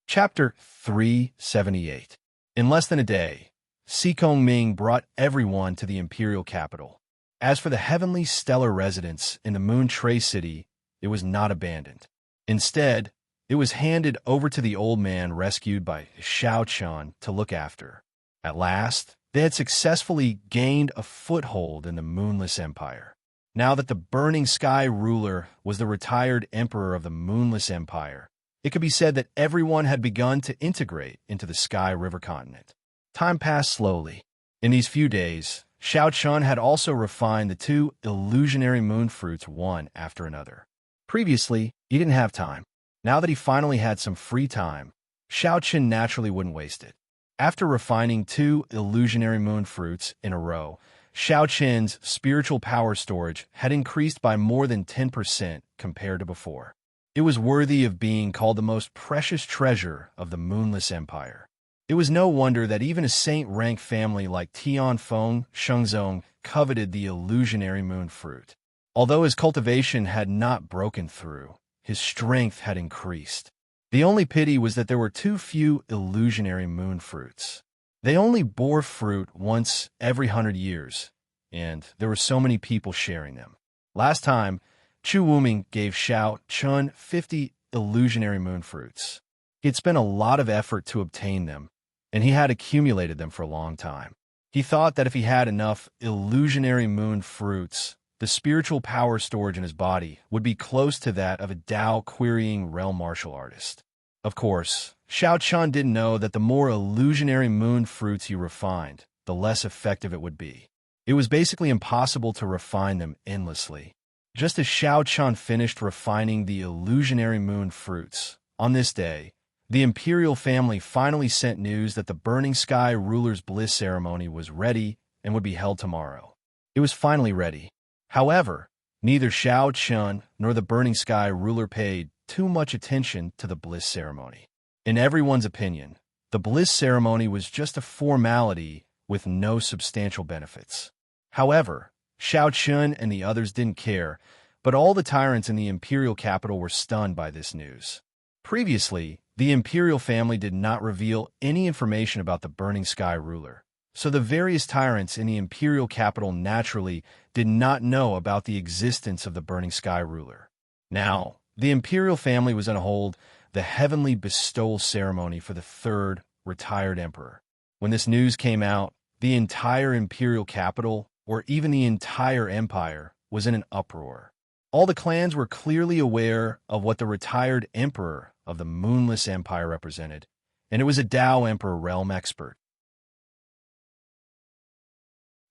Chapter 378. In less than a day, Sikong Ming brought everyone to the imperial capital. As for the Heavenly Stellar Residence in the Moon Tray City, it was not abandoned. Instead, it was handed over to the old man rescued by Xiaochun to look after. At last, they had successfully gained a foothold in the Moonless Empire. Now that the Burning Sky ruler was the retired emperor of the Moonless Empire, it could be said that everyone had begun to integrate into the Sky River continent. Time passed slowly. In these few days, Xiaochun had also refined the two illusionary moon fruits one after another. Previously, he didn't have time. Now that he finally had some free time, Xiaochun naturally wouldn't waste it. After refining two illusionary moon fruits in a row, Xiaochun's spiritual power storage had increased by more than 10% compared to before. It was worthy of being called the most precious treasure of the Moonless Empire. It was no wonder that even a saint-rank family like Tianfeng Shengzong coveted the illusionary moon fruit. Although his cultivation had not broken through, his strength had increased. The only pity was that there were too few illusionary moon fruits. They only bore fruit once every 100 years, and there were so many people sharing them. Last time, Chu Wuming gave Xiaochun 50 illusionary moon fruits. He had spent a lot of effort to obtain them, and he had accumulated them for a long time. He thought that if he had enough illusionary moon fruits, the spiritual power storage in his body would be close to that of a Tao-querying realm martial artist. Of course, Xiaochun didn't know that the more illusionary moon fruits you refined, the less effective it would be. It was basically impossible to refine them endlessly. Just as Xiaochun finished refining the illusionary moon fruits, on this day, the imperial family finally sent news that the Burning Sky ruler's bliss ceremony was ready and would be held tomorrow. It was finally ready. However, Neither Xiao Chun nor the Burning Sky ruler paid too much attention to the bliss ceremony. In everyone's opinion, the bliss ceremony was just a formality with no substantial benefits. However, Xiao Chun and the others didn't care, but all the tyrants in the imperial capital were stunned by this news. Previously, the imperial family did not reveal any information about the Burning Sky ruler, so the various tyrants in the imperial capital naturally did not know about the existence of the Burning Sky ruler. Now, the imperial family was going to hold the heavenly bestowal ceremony for the third retired emperor. When this news came out, the entire imperial capital, or even the entire empire, was in an uproar. All the clans were clearly aware of what the retired emperor of the Moonless Empire represented, and it was a Tao Emperor realm expert.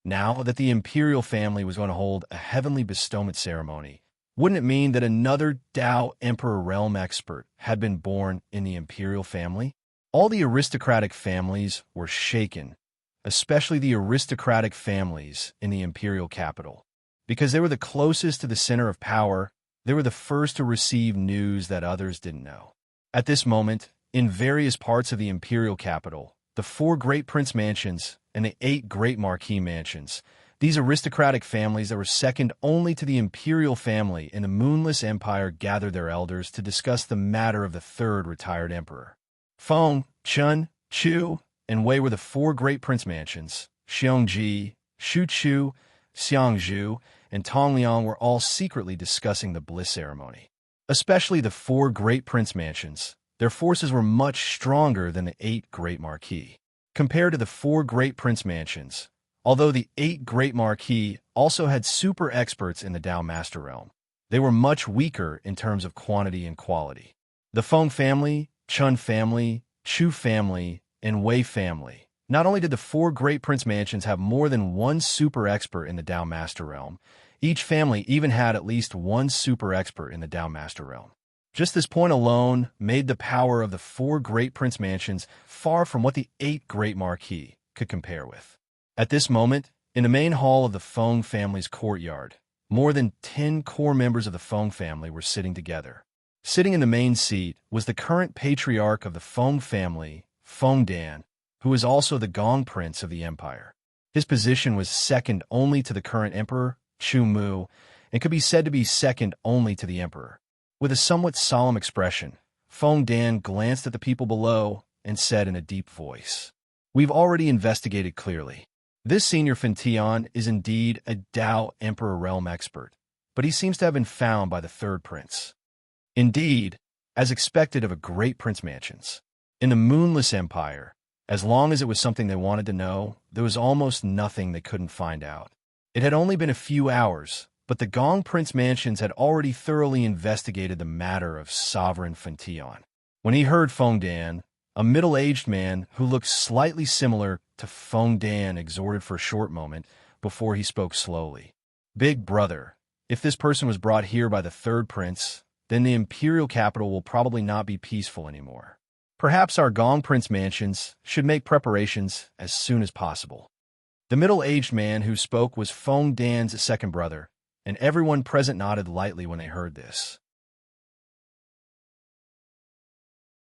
Now that the imperial family was going to hold a heavenly bestowment ceremony, wouldn't it mean that another Tao Emperor realm expert had been born in the imperial family? All the aristocratic families were shaken, especially the aristocratic families in the imperial capital. Because they were the closest to the center of power, they were the first to receive news that others didn't know. At this moment, in various parts of the imperial capital, the 4 great prince mansions and the 8 great marquis mansions, these aristocratic families that were second only to the imperial family in the Moonless Empire, gathered their elders to discuss the matter of the third retired emperor. Feng, Chun, Chu, and Wei were the 4 great prince mansions. Xiongji, Shuchu, Xiangzhu, and Tongliang were all secretly discussing the bliss ceremony. Especially the 4 great prince mansions, their forces were much stronger than the 8 great marquis. Compared to the 4 great prince mansions, although the 8 great marquis also had super experts in the Tao Master Realm, they were much weaker in terms of quantity and quality. The Feng family, Chun family, Chu family, and Wei family. Not only did the 4 great prince mansions have more than 1 super expert in the Tao Master Realm, each family even had at least 1 super expert in the Tao Master Realm. Just this point alone made the power of the 4 great prince mansions far from what the 8 great marquis could compare with. At this moment, in the main hall of the Feng family's courtyard, more than 10 core members of the Feng family were sitting together. Sitting in the main seat was the current patriarch of the Feng family, Feng Dan, who was also the Gong Prince of the Empire. His position was second only to the current emperor, Chu Mu, and could be said to be second only to the emperor. With a somewhat solemn expression, Feng Dan glanced at the people below and said in a deep voice, "We've already investigated clearly. This senior Fentian is indeed a Tao Emperor realm expert, but he seems to have been found by the third prince. Indeed, as expected of a great prince mansions. In the Moonless Empire, as long as it was something they wanted to know, there was almost nothing they couldn't find out. It had only been a few hours, but the Gong Prince mansions had already thoroughly investigated the matter of Sovereign Fentian. When he heard Feng Dan, a middle-aged man who looked slightly similar to Feng Dan exhorted for a short moment before he spoke slowly. "Big brother, if this person was brought here by the third prince, then the imperial capital will probably not be peaceful anymore. Perhaps our Gong Prince mansions should make preparations as soon as possible." The middle-aged man who spoke was Feng Dan's second brother, and everyone present nodded lightly when they heard this.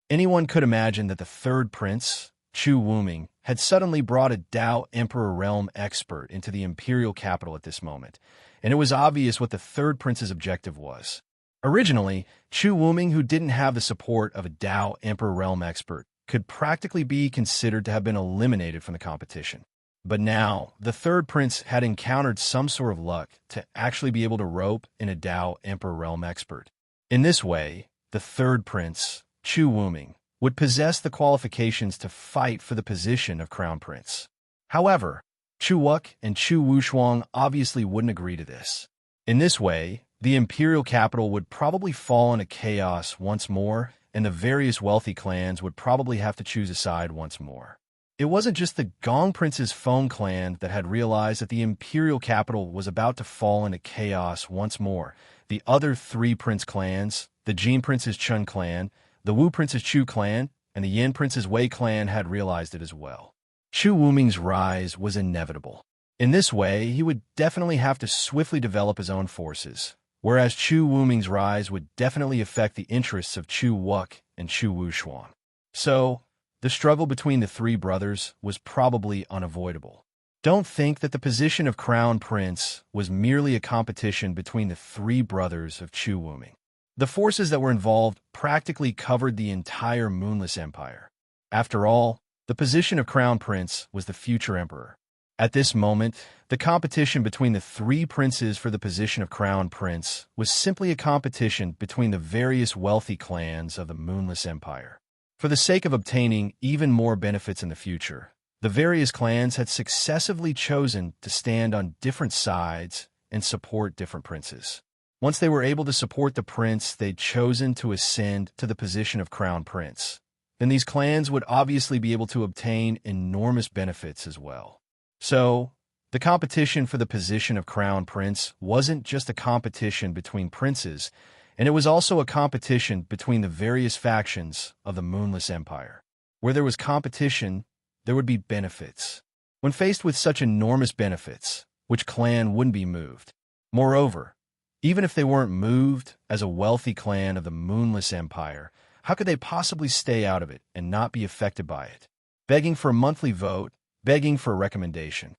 Anyone could imagine that the third prince, Chu Wuming, had suddenly brought a Tao Emperor realm expert into the imperial capital at this moment, and it was obvious what the third prince's objective was. Originally, Chu Wuming, who didn't have the support of a Tao Emperor realm expert, could practically be considered to have been eliminated from the competition. But now, the third prince had encountered some sort of luck to actually be able to rope in a Tao Emperor realm expert. In this way, the third prince, Chu Wuming, would possess the qualifications to fight for the position of crown prince. However, Chu Wuk and Chu Wushuang obviously wouldn't agree to this. In this way, the imperial capital would probably fall into chaos once more, and the various wealthy clans would probably have to choose a side once more. It wasn't just the Gong Prince's Feng clan that had realized that the imperial capital was about to fall into chaos once more. The other 3 prince clans, the Jin Prince's Chun clan, the Wu Prince's Chu clan, and the Yin Prince's Wei clan had realized it as well. Chu Wuming's rise was inevitable. In this way, he would definitely have to swiftly develop his own forces, whereas Chu Wuming's rise would definitely affect the interests of Chu Wuk and Chu Wuxuan. So, the struggle between the three brothers was probably unavoidable. Don't think that the position of Crown Prince was merely a competition between the three brothers of Chu Wuming. The forces that were involved practically covered the entire Moonless Empire. After all, the position of Crown Prince was the future emperor. At this moment, the competition between the three princes for the position of Crown Prince was simply a competition between the various wealthy clans of the Moonless Empire. For the sake of obtaining even more benefits in the future, the various clans had successively chosen to stand on different sides and support different princes. Once they were able to support the prince they'd chosen to ascend to the position of Crown Prince, then these clans would obviously be able to obtain enormous benefits as well. So, the competition for the position of Crown Prince wasn't just a competition between princes, and it was also a competition between the various factions of the Moonless Empire. Where there was competition, there would be benefits. When faced with such enormous benefits, which clan wouldn't be moved? Moreover, even if they weren't moved as a wealthy clan of the Moonless Empire, how could they possibly stay out of it and not be affected by it? Begging for a monthly vote, begging for a recommendation.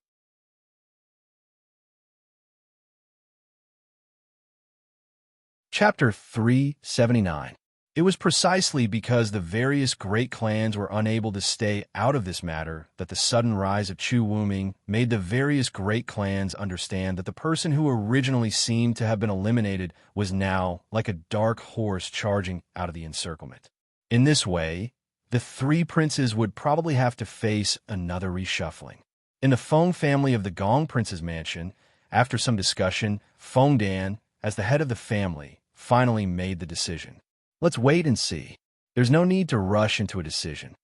Chapter 379. It was precisely because the various great clans were unable to stay out of this matter that the sudden rise of Chu Wuming made the various great clans understand that the person who originally seemed to have been eliminated was now like a dark horse charging out of the encirclement. In this way, the three princes would probably have to face another reshuffling. In the Feng family of the Gong Prince's mansion, after some discussion, Feng Dan, as the head of the family, finally made the decision. Let's wait and see. There's no need to rush into a decision.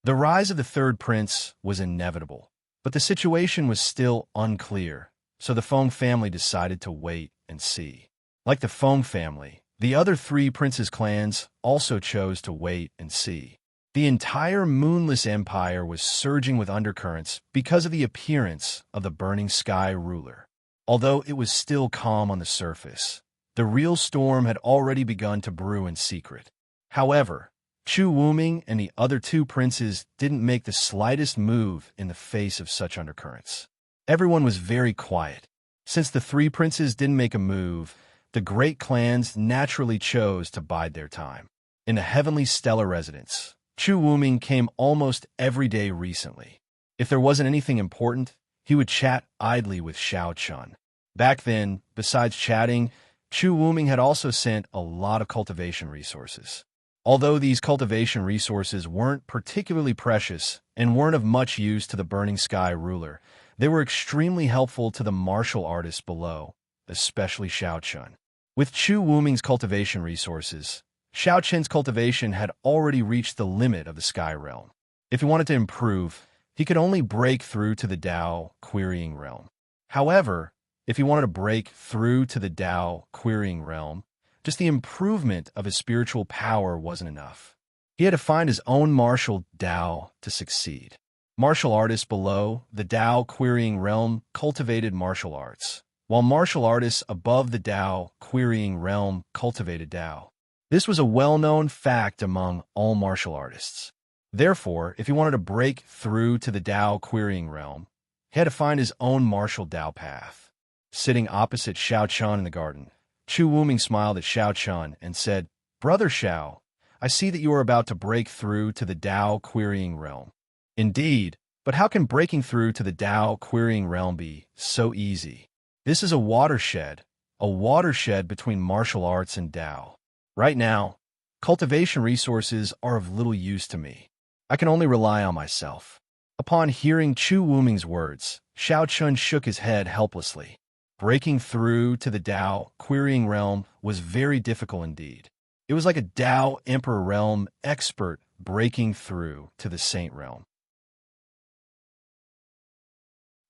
The rise of the third prince was inevitable, but the situation was still unclear, so the Feng family decided to wait and see. Like the Feng family, the other three princes' clans also chose to wait and see. The entire Moonless Empire was surging with undercurrents because of the appearance of the Burning Sky ruler. Although it was still calm on the surface, the real storm had already begun to brew in secret. However, Chu Wuming and the other two princes didn't make the slightest move in the face of such undercurrents. Everyone was very quiet. Since the three princes didn't make a move, the great clans naturally chose to bide their time. In the Heavenly Stellar residence, Chu Wuming came almost every day recently. If there wasn't anything important, he would chat idly with Xiao Chun. Back then, besides chatting, Chu Wuming had also sent a lot of cultivation resources. Although these cultivation resources weren't particularly precious and weren't of much use to the Burning Sky ruler, they were extremely helpful to the martial artists below, especially Xiao Chun. With Chu Wuming's cultivation resources, Xiao Chun's cultivation had already reached the limit of the Sky Realm. If he wanted to improve, he could only break through to the Tao Querying Realm. However, if he wanted to break through to the Tao Querying Realm, just the improvement of his spiritual power wasn't enough. He had to find his own martial Tao to succeed. Martial artists below the Tao Querying Realm cultivated martial arts, while martial artists above the Tao Querying Realm cultivated Tao. This was a well-known fact among all martial artists. Therefore, if he wanted to break through to the Tao Querying Realm, he had to find his own martial Tao path. Sitting opposite Xiao Chun in the garden, Chu Wuming smiled at Xiao Chun and said, "Brother Xiao, I see that you are about to break through to the Tao Querying Realm." Indeed, but how can breaking through to the Tao Querying Realm be so easy? This is a watershed between martial arts and Tao. Right now, cultivation resources are of little use to me. I can only rely on myself. Upon hearing Chu Wuming's words, Xiao Chun shook his head helplessly. Breaking through to the Tao Querying Realm was very difficult indeed. It was like a Tao Emperor Realm expert breaking through to the Saint Realm.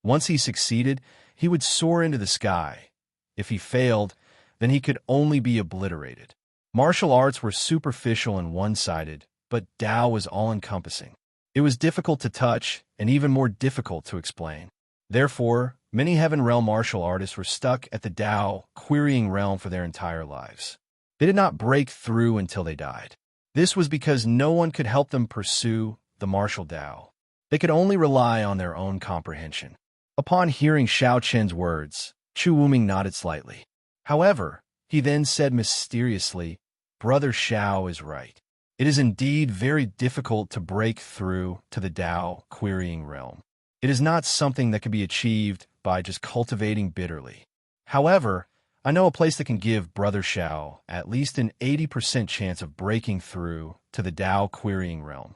Once he succeeded, he would soar into the sky. If he failed, then he could only be obliterated. Martial arts were superficial and one-sided, but Tao was all-encompassing. It was difficult to touch and even more difficult to explain. Therefore, Many Heaven Realm martial artists were stuck at the Tao querying realm for their entire lives. They did not break through until they died. This was because no one could help them pursue the martial Tao. They could only rely on their own comprehension. Upon hearing Xiao Chen's words, Chu Wuming nodded slightly. However, he then said mysteriously, "Brother Xiao is right. It is indeed very difficult to break through to the Tao querying realm. It is not something that can be achieved by just cultivating bitterly. However, I know a place that can give Brother Xiao at least an 80% chance of breaking through to the Tao querying realm."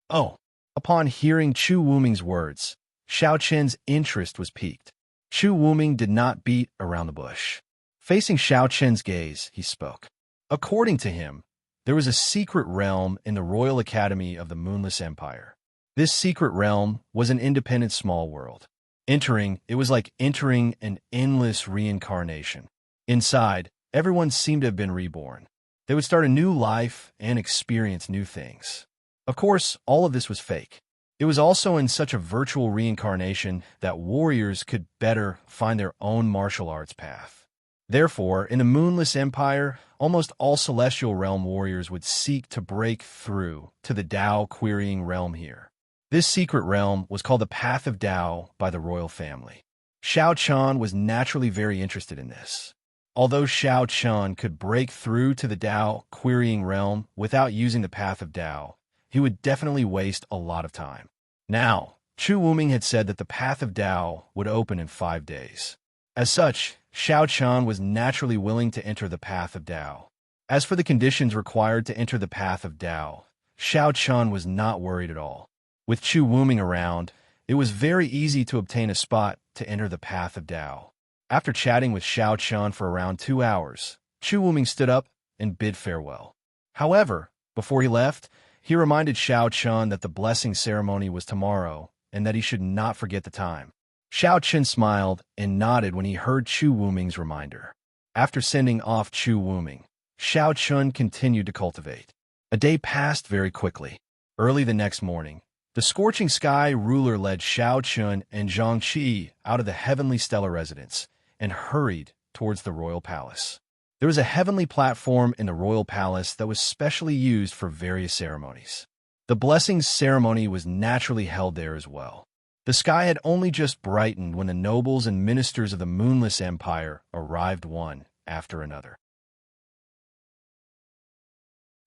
Oh! Upon hearing Chu Wuming's words, Xiao Chen's interest was piqued. Chu Wuming did not beat around the bush. Facing Xiao Chen's gaze, he spoke. According to him, there was a secret realm in the Royal Academy of the Moonless Empire. This secret realm was an independent small world. Entering, it was like entering an endless reincarnation. Inside, everyone seemed to have been reborn. They would start a new life and experience new things. Of course, all of this was fake. It was also in such a virtual reincarnation that warriors could better find their own martial arts path. Therefore, in the Moonless Empire, almost all Celestial Realm warriors would seek to break through to the Tao querying realm here. This secret realm was called the Path of Tao by the royal family. Xiao Chen was naturally very interested in this. Although Xiao Chen could break through to the Tao querying realm without using the Path of Tao, he would definitely waste a lot of time. Now, Chu Wuming had said that the Path of Tao would open in 5 days. As such, Xiao Chen was naturally willing to enter the Path of Tao. As for the conditions required to enter the Path of Tao, Xiao Chen was not worried at all. With Chu Wuming around, it was very easy to obtain a spot to enter the Path of Tao. After chatting with Xiao Chen for around 2 hours, Chu Wuming stood up and bid farewell. However, before he left, he reminded Xiao Chen that the blessing ceremony was tomorrow and that he should not forget the time. Xiao Chen smiled and nodded when he heard Chu Wuming's reminder. After sending off Chu Wuming, Xiao Chen continued to cultivate. A day passed very quickly. Early the next morning, the Scorching Sky ruler led Xiao Chen and Zhang Qi out of the heavenly stellar residence and hurried towards the royal palace. There was a heavenly platform in the royal palace that was specially used for various ceremonies. The blessings ceremony was naturally held there as well. The sky had only just brightened when the nobles and ministers of the Moonless Empire arrived one after another.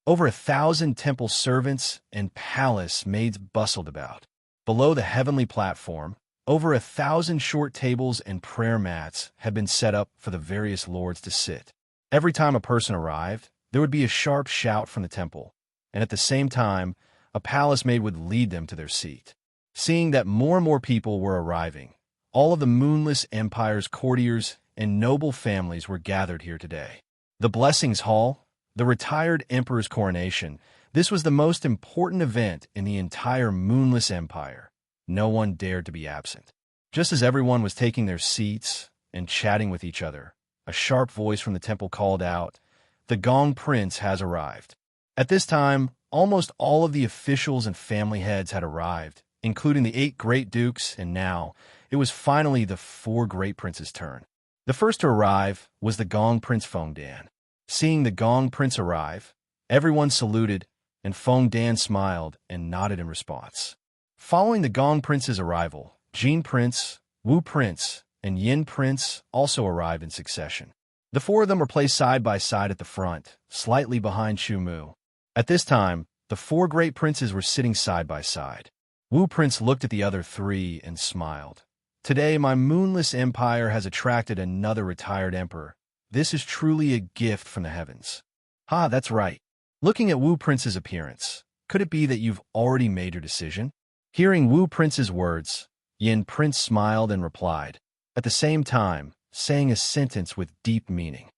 Over 1,000 temple servants and palace maids bustled about. Below the heavenly platform, over 1,000 short tables and prayer mats had been set up for the various lords to sit. Every time a person arrived, there would be a sharp shout from the temple, and at the same time, a palace maid would lead them to their seat. Seeing that more and more people were arriving, all of the Moonless Empire's courtiers and noble families were gathered here today. The Blessings Hall, the retired emperor's coronation, this was the most important event in the entire Moonless Empire. No one dared to be absent. Just as everyone was taking their seats and chatting with each other, a sharp voice from the temple called out, "The Gong Prince has arrived." At this time, almost all of the officials and family heads had arrived, including the 8 great dukes, and now it was finally the 4 great princes' turn. The first to arrive was the Gong Prince Feng Dan. Seeing the Gong Prince arrive, everyone saluted, and Feng Dan smiled and nodded in response. Following the Gong Prince's arrival, Jin Prince, Wu Prince, and Yin Prince also arrived in succession. The 4 of them were placed side by side at the front, slightly behind Chu Mu. At this time, the 4 great princes were sitting side by side. Wu Prince looked at the other 3 and smiled. "Today, my Moonless Empire has attracted another retired emperor. This is truly a gift from the heavens." "Ha, that's right." Looking at Wu Prince's appearance, could it be that you've already made your decision? Hearing Wu Prince's words, Yin Prince smiled and replied, at the same time saying a sentence with deep meaning.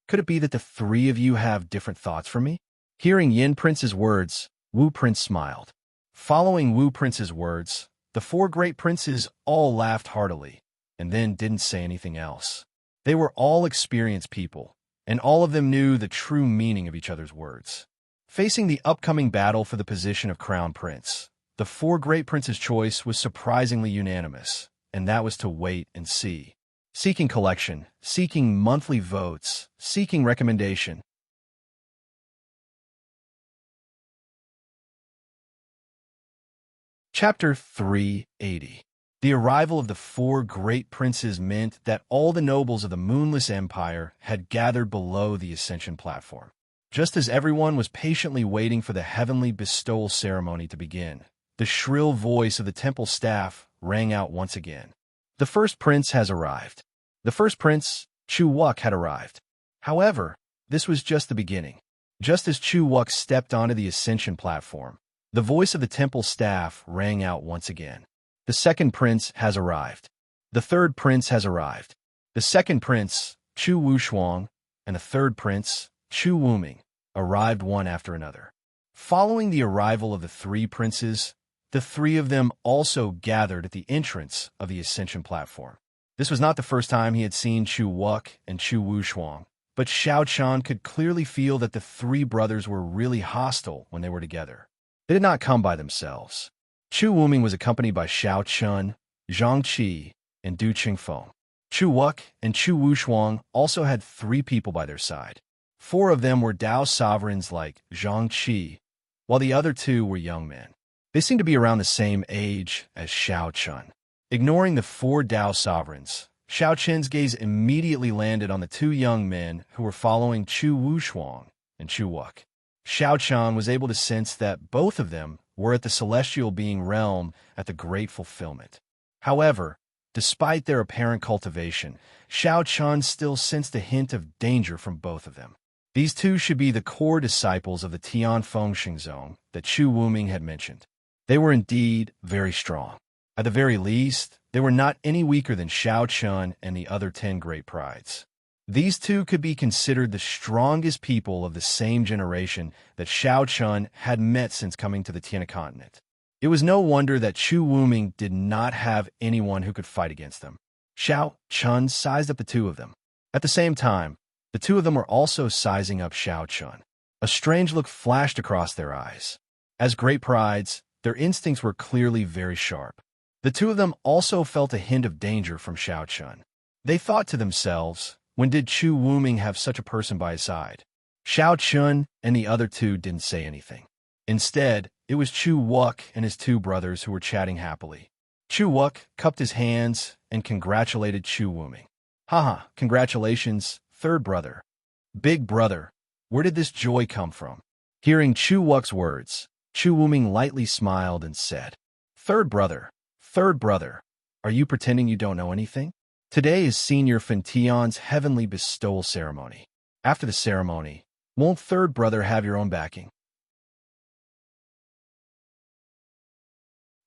"Could it be that the 3 of you have different thoughts from me?" Hearing Yin Prince's words, Wu Prince smiled. Following Wu Prince's words, the 4 great princes all laughed heartily, and then didn't say anything else. They were all experienced people, and all of them knew the true meaning of each other's words. Facing the upcoming battle for the position of Crown Prince, the 4 great princes' choice was surprisingly unanimous, and that was to wait and see. Seeking collection, seeking monthly votes, seeking recommendation. Chapter 380. The arrival of the four great princes meant that all the nobles of the Moonless Empire had gathered below the Ascension platform. Just as everyone was patiently waiting for the heavenly bestowal ceremony to begin, the shrill voice of the temple staff rang out once again. The first prince has arrived. The first prince, Chu Wuk, had arrived. However, this was just the beginning. Just as Chu Wuk stepped onto the Ascension platform, the voice of the temple staff rang out once again. The second prince has arrived. The third prince has arrived. The second prince, Chu Wushuang, and the third prince, Chu Wuming, arrived one after another. Following the arrival of the three princes, the three of them also gathered at the entrance of the Ascension platform. This was not the first time he had seen Chu Wuk and Chu Wushuang, but Xiao Chan could clearly feel that the three brothers were really hostile when they were together. They did not come by themselves. Chu Wuming was accompanied by Xiao Chun, Zhang Qi, and Du Qingfeng. Chu Wuk and Chu Wushuang also had three people by their side. Four of them were Dao sovereigns like Zhang Qi, while the other two were young men. They seemed to be around the same age as Xiao Chun. Ignoring the four Dao sovereigns, Xiao Chen's gaze immediately landed on the two young men who were following Chu Wushuang and Chu Wuk. Xiao Chan was able to sense that both of them were at the celestial being realm at the Great Fulfillment. However, despite their apparent cultivation, Xiao Chan still sensed a hint of danger from both of them. These two should be the core disciples of the Tianfeng Xingzong that Chu Wuming had mentioned. They were indeed very strong. At the very least, they were not any weaker than Xiao Chun and the other 10 great prides. These two could be considered the strongest people of the same generation that Xiao Chun had met since coming to the Tian continent. It was no wonder that Chu Wuming did not have anyone who could fight against them. Xiao Chun sized up the two of them. At the same time, the two of them were also sizing up Xiao Chun. A strange look flashed across their eyes. As great prides, their instincts were clearly very sharp. The two of them also felt a hint of danger from Xiao Chun. They thought to themselves, when did Chu Wuming have such a person by his side? Xiao Chun and the other two didn't say anything. Instead, it was Chu Wuk and his two brothers who were chatting happily. Chu Wuk cupped his hands and congratulated Chu Wuming. Haha, congratulations, third brother. Big brother, where did this joy come from? Hearing Chu Wuk's words, Chu Wuming lightly smiled and said, Third brother, are you pretending you don't know anything? Today is Senior Fentian's heavenly bestowal ceremony. After the ceremony, won't third brother have your own backing?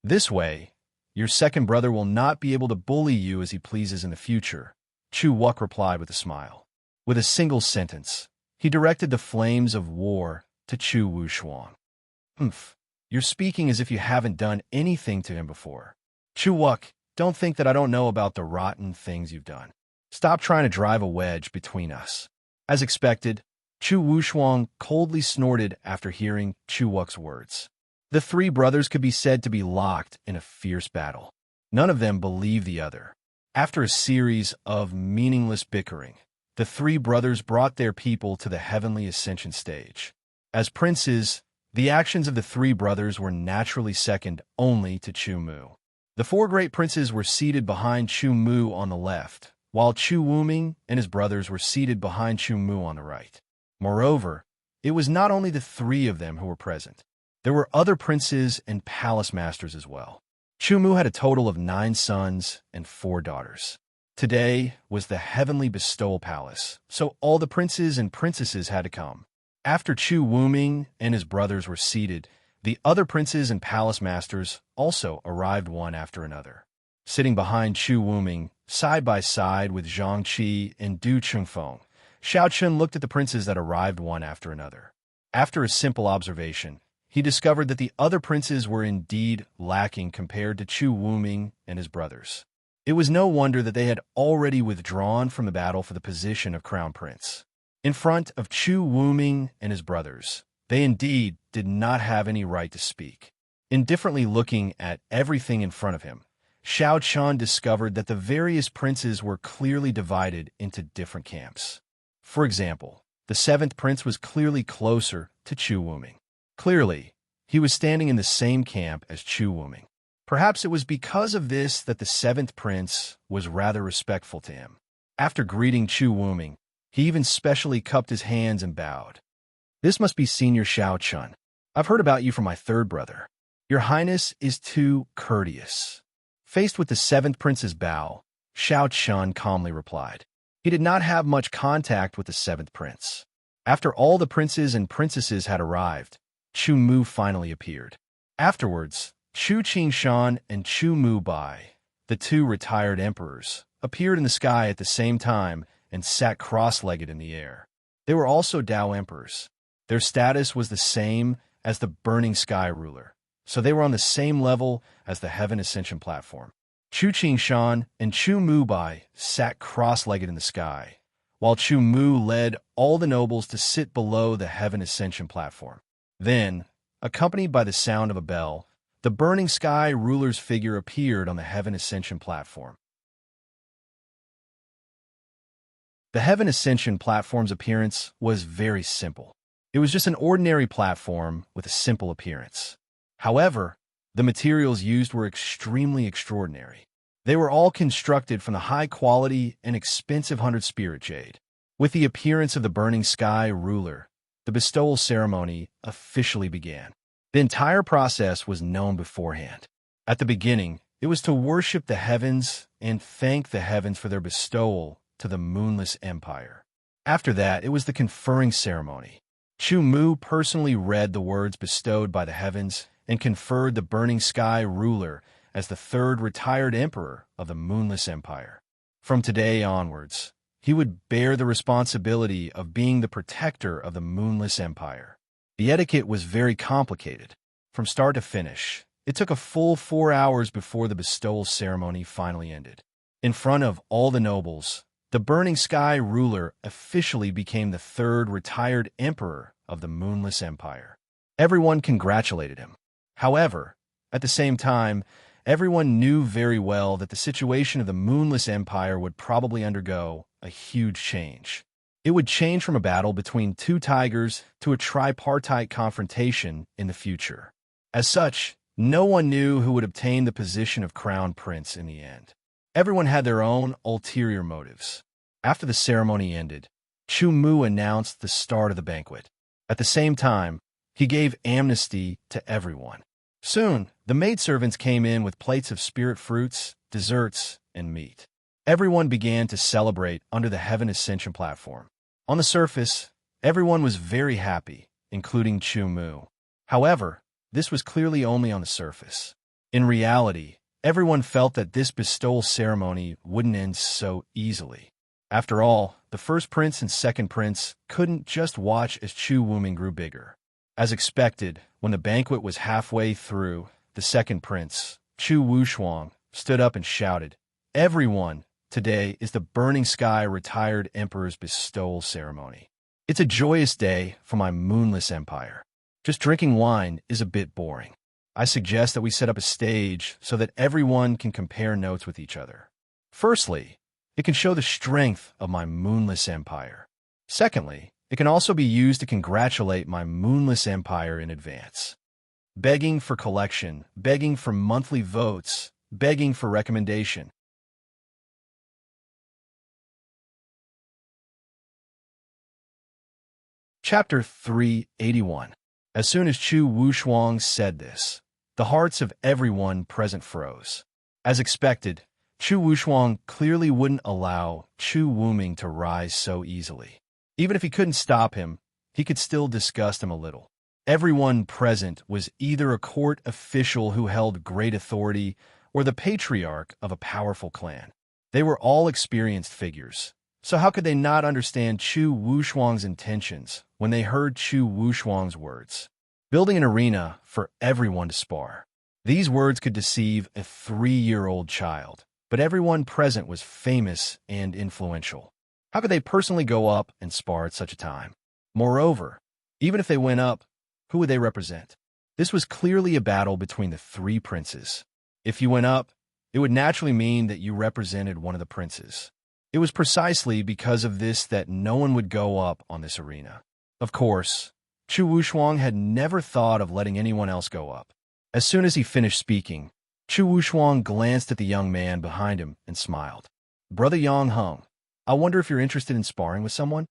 This way, your second brother will not be able to bully you as he pleases in the future, Chu Wuk replied with a smile. With a single sentence, he directed the flames of war to Chu Wushuang. You're speaking as if you haven't done anything to him before. Chu Wuk, don't think that I don't know about the rotten things you've done. Stop trying to drive a wedge between us. As expected, Chu Wushuang coldly snorted after hearing Chu Wuk's words. The three brothers could be said to be locked in a fierce battle. None of them believed the other. After a series of meaningless bickering, the three brothers brought their people to the heavenly ascension stage. As princes, the actions of the three brothers were naturally second only to Chu Mu. The four great princes were seated behind Chu Mu on the left, while Chu Wuming and his brothers were seated behind Chu Mu on the right. Moreover, it was not only the three of them who were present. There were other princes and palace masters as well. Chu Mu had a total of 9 sons and 4 daughters. Today was the heavenly bestowal palace, so all the princes and princesses had to come. After Chu Wuming and his brothers were seated, the other princes and palace masters also arrived one after another. Sitting behind Chu Wuming, side by side with Zhang Qi and Du Qingfeng, Xiao Chun looked at the princes that arrived one after another. After a simple observation, he discovered that the other princes were indeed lacking compared to Chu Wuming and his brothers. It was no wonder that they had already withdrawn from the battle for the position of crown prince. In front of Chu Wuming and his brothers, they indeed did not have any right to speak. Indifferently looking at everything in front of him, Xiao Chun discovered that the various princes were clearly divided into different camps. For example, the seventh prince was clearly closer to Chu Wuming. Clearly, he was standing in the same camp as Chu Wuming. Perhaps it was because of this that the seventh prince was rather respectful to him. After greeting Chu Wuming, he even specially cupped his hands and bowed. "This must be Senior Xiao Chun. I've heard about you from my third brother. Your Highness is too courteous." Faced with the seventh prince's bow, Xiao Chun calmly replied. He did not have much contact with the seventh prince. After all the princes and princesses had arrived, Chu Mu finally appeared. Afterwards, Chu Qingshan and Chu Mu Bai, the two retired emperors, appeared in the sky at the same time and sat cross-legged in the air. They were also Tao emperors. Their status was the same as the burning sky ruler, so they were on the same level as the heaven ascension platform. Chu Qingshan and Chu Mu Bai sat cross-legged in the sky, while Chu Mu led all the nobles to sit below the heaven ascension platform. Then, accompanied by the sound of a bell, the burning sky ruler's figure appeared on the heaven ascension platform. The heaven ascension platform's appearance was very simple. It was just an ordinary platform with a simple appearance. However, the materials used were extremely extraordinary. They were all constructed from the high-quality and expensive 100-spirit jade. With the appearance of the burning sky ruler, the bestowal ceremony officially began. The entire process was known beforehand. At the beginning, it was to worship the heavens and thank the heavens for their bestowal to the Moonless Empire. After that, it was the conferring ceremony. Chu Mu personally read the words bestowed by the heavens and conferred the burning sky ruler as the third retired emperor of the Moonless Empire. From today onwards, he would bear the responsibility of being the protector of the Moonless Empire. The etiquette was very complicated. From start to finish, it took a full 4 hours before the bestowal ceremony finally ended. In front of all the nobles, the burning sky ruler officially became the third retired emperor of the Moonless Empire. Everyone congratulated him. However, at the same time, everyone knew very well that the situation of the Moonless Empire would probably undergo a huge change. It would change from a battle between two tigers to a tripartite confrontation in the future. As such, no one knew who would obtain the position of crown prince in the end. Everyone had their own ulterior motives. After the ceremony ended, Chu Mu announced the start of the banquet. At the same time, he gave amnesty to everyone. Soon, the maidservants came in with plates of spirit fruits, desserts, and meat. Everyone began to celebrate under the Heaven Ascension platform. On the surface, everyone was very happy, including Chu Mu. However, this was clearly only on the surface. In reality, everyone felt that this bestowal ceremony wouldn't end so easily. After all, the first prince and second prince couldn't just watch as Chu Wuming grew bigger. As expected, when the banquet was halfway through, the second prince, Chu Wushuang, stood up and shouted, "Everyone, today is the Burning Sky Retired Emperor's bestowal ceremony. It's a joyous day for my Moonless Empire. Just drinking wine is a bit boring. I suggest that we set up a stage so that everyone can compare notes with each other. Firstly, it can show the strength of my Moonless Empire. Secondly, it can also be used to congratulate my Moonless Empire in advance. Begging for collection, begging for monthly votes, begging for recommendation." Chapter 381. As soon as Chu Wushuang said this, the hearts of everyone present froze. As expected, Chu Wushuang clearly wouldn't allow Chu Wuming to rise so easily. Even if he couldn't stop him, he could still disgust him a little. Everyone present was either a court official who held great authority or the patriarch of a powerful clan. They were all experienced figures, so how could they not understand Chu Wushuang's intentions when they heard Chu Wushuang's words? Building an arena for everyone to spar. These words could deceive a 3-year-old child, but everyone present was famous and influential. How could they personally go up and spar at such a time? Moreover, even if they went up, who would they represent? This was clearly a battle between the 3 princes. If you went up, it would naturally mean that you represented one of the princes. It was precisely because of this that no one would go up on this arena. Of course, Chu Wushuang had never thought of letting anyone else go up. As soon as he finished speaking, Chu Wushuang glanced at the young man behind him and smiled. "Brother Yang Heng, I wonder if you're interested in sparring with someone?"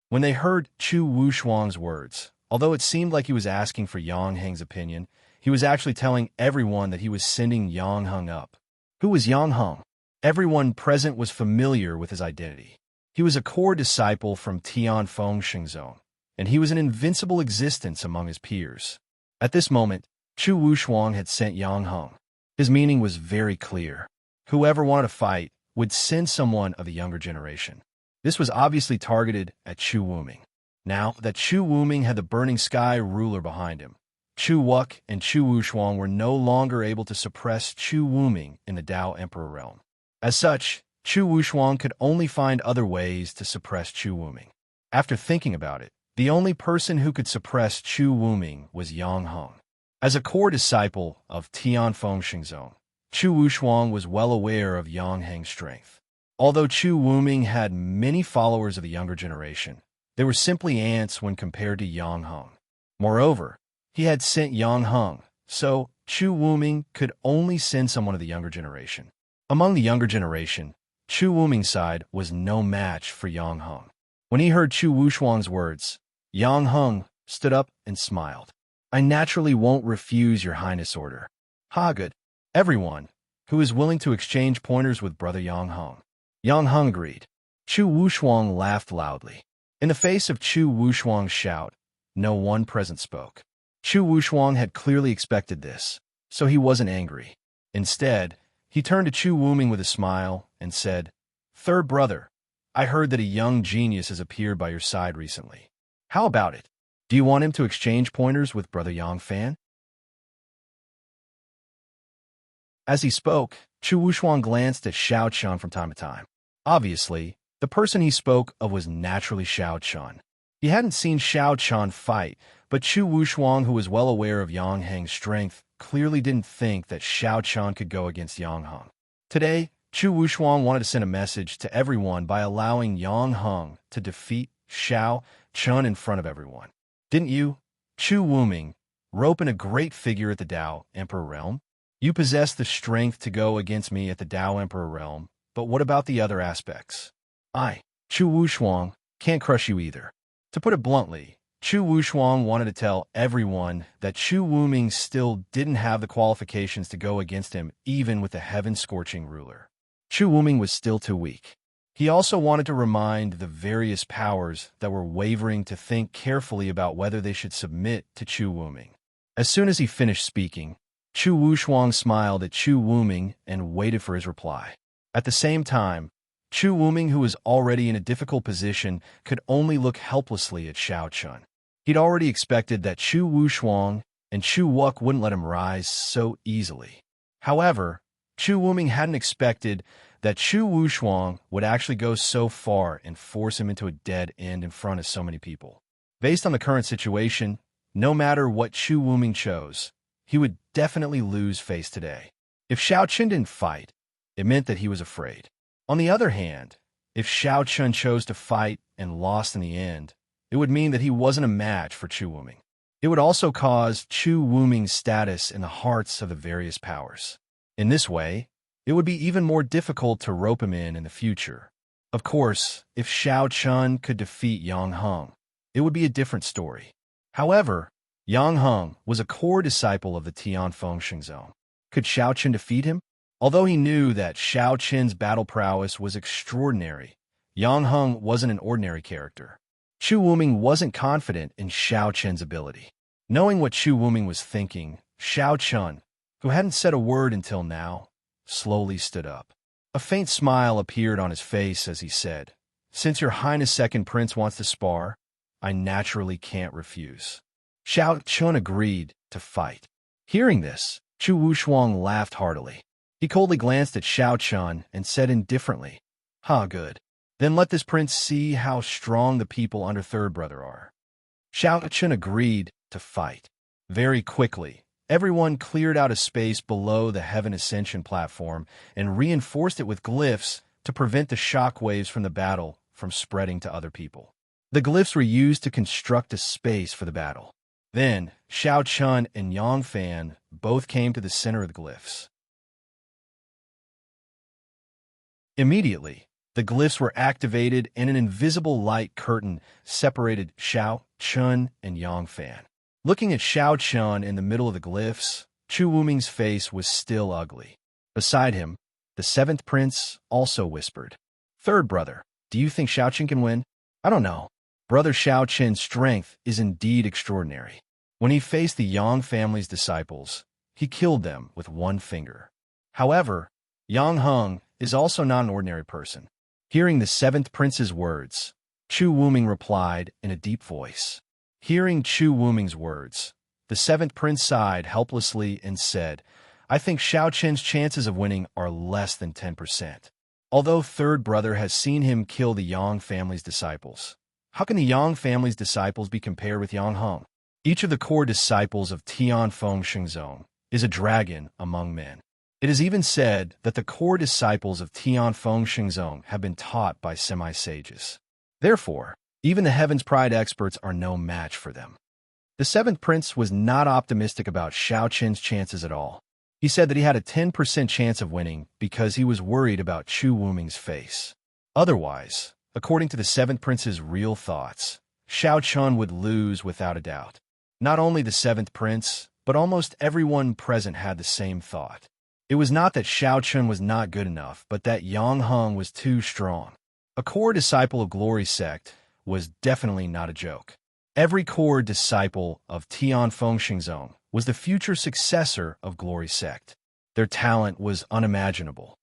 When they heard Chu Wushuang's words, although it seemed like he was asking for Yang Heng's opinion, he was actually telling everyone that he was sending Yang Heng up. Who was Yang Heng? Everyone present was familiar with his identity. He was a core disciple from Tianfeng Shengzong, and he was an invincible existence among his peers. At this moment, Chu Wushuang had sent Yang Heng. His meaning was very clear. Whoever wanted to fight would send someone of the younger generation. This was obviously targeted at Chu Wuming. Now that Chu Wuming had the Burning Sky ruler behind him, Chu Wuk and Chu Wushuang were no longer able to suppress Chu Wuming in the Dao Emperor realm. As such, Chu Wushuang could only find other ways to suppress Chu Wuming. After thinking about it, the only person who could suppress Chu Wuming was Yang Heng. As a core disciple of Tianfeng Shengzong, Chu Wushuang was well aware of Yang Heng's strength. Although Chu Wuming had many followers of the younger generation, they were simply ants when compared to Yang Heng. Moreover, he had sent Yang Heng, so Chu Wuming could only send someone of the younger generation. Among the younger generation, Chu Wuming's side was no match for Yang Heng. When he heard Chu Wushuang's words, Yang Heng stood up and smiled. "I naturally won't refuse your highness' order." "Ha, good. Everyone who is willing to exchange pointers with Brother Yang Heng." Yang Heng agreed. Chu Wushuang laughed loudly. In the face of Chu Wushuang's shout, no one present spoke. Chu Wushuang had clearly expected this, so he wasn't angry. Instead, he turned to Chu Wuming with a smile and said, "Third brother, I heard that a young genius has appeared by your side recently. How about it? Do you want him to exchange pointers with Brother Yang Fan?" As he spoke, Chu Wushuang glanced at Xiao Chun from time to time. Obviously, the person he spoke of was naturally Xiao Chun. He hadn't seen Xiao Chun fight, but Chu Wushuang, who was well aware of Yang Heng's strength, clearly didn't think that Xiao Chun could go against Yang Heng. Today, Chu Wushuang wanted to send a message to everyone by allowing Yang Heng to defeat Xiao Chun in front of everyone. "Didn't you, Chu Wuming, rope in a great figure at the Dao Emperor realm? You possess the strength to go against me at the Dao Emperor realm, but what about the other aspects? I, Chu Wushuang, can't crush you either." To put it bluntly, Chu Wushuang wanted to tell everyone that Chu Wuming still didn't have the qualifications to go against him even with the heaven-scorching ruler. Chu Wuming was still too weak. He also wanted to remind the various powers that were wavering to think carefully about whether they should submit to Chu Wuming. As soon as he finished speaking, Chu Wushuang smiled at Chu Wuming and waited for his reply. At the same time, Chu Wuming, who was already in a difficult position, could only look helplessly at Xiao Chun. He'd already expected that Chu Wushuang and Chu Wuk wouldn't let him rise so easily. However, Chu Wuming hadn't expected that Chu Wushuang would actually go so far and force him into a dead end in front of so many people. Based on the current situation, no matter what Chu Wuming chose, he would definitely lose face today. If Xiao Chun didn't fight, it meant that he was afraid. On the other hand, if Xiao Chun chose to fight and lost in the end, it would mean that he wasn't a match for Chu Wuming. It would also cause Chu Wuming's status in the hearts of the various powers. In this way, it would be even more difficult to rope him in the future. Of course, if Xiao Chun could defeat Yang Heng, it would be a different story. However, Yang Heng was a core disciple of the Tianfeng Shengzong. Could Xiao Chun defeat him? Although he knew that Xiao Chun's battle prowess was extraordinary, Yang Heng wasn't an ordinary character. Chu Wuming wasn't confident in Xiao Chun's ability. Knowing what Chu Wuming was thinking, Xiao Chun, who hadn't said a word until now, slowly stood up. A faint smile appeared on his face as he said, "Since your Highness Second Prince wants to spar, I naturally can't refuse." Xiao Chun agreed to fight. Hearing this, Chu Wushuang laughed heartily. He coldly glanced at Xiao Chun and said indifferently, "Ha, good. Then let this prince see how strong the people under Third Brother are." Xiao Chun agreed to fight. Very quickly, everyone cleared out a space below the Heaven Ascension platform and reinforced it with glyphs to prevent the shock waves from the battle from spreading to other people. The glyphs were used to construct a space for the battle. Then, Xiao Chun and Yang Fan both came to the center of the glyphs. Immediately, the glyphs were activated and an invisible light curtain separated Xiao Chun and Yang Fan. Looking at Xiao Chun in the middle of the glyphs, Chu Wuming's face was still ugly. Beside him, the seventh prince also whispered, "Third brother, do you think Xiao Chun can win?" "I don't know. Brother Xiao Chun's strength is indeed extraordinary. When he faced the Yang family's disciples, he killed them with one finger. However, Yang Heng is also not an ordinary person." Hearing the seventh prince's words, Chu Wuming replied in a deep voice. Hearing Chu Wuming's words, the seventh prince sighed helplessly and said, "I think Xiao Chen's chances of winning are less than 10%. Although third brother has seen him kill the Yang family's disciples, how can the Yang family's disciples be compared with Yang Heng? Each of the core disciples of Tianfeng Shengzong is a dragon among men. It is even said that the core disciples of Tianfeng Shengzong have been taught by semi-sages. Therefore, even the Heaven's Pride experts are no match for them." The seventh prince was not optimistic about Xiao Chen's chances at all. He said that he had a 10% chance of winning because he was worried about Chu Wuming's face. Otherwise, according to the seventh prince's real thoughts, Xiao Chun would lose without a doubt. Not only the seventh prince, but almost everyone present had the same thought. It was not that Xiao Chun was not good enough, but that Yang Heng was too strong. A core disciple of Glory Sect was definitely not a joke. Every core disciple of Tianfeng Shengzong was the future successor of Glory Sect. Their talent was unimaginable.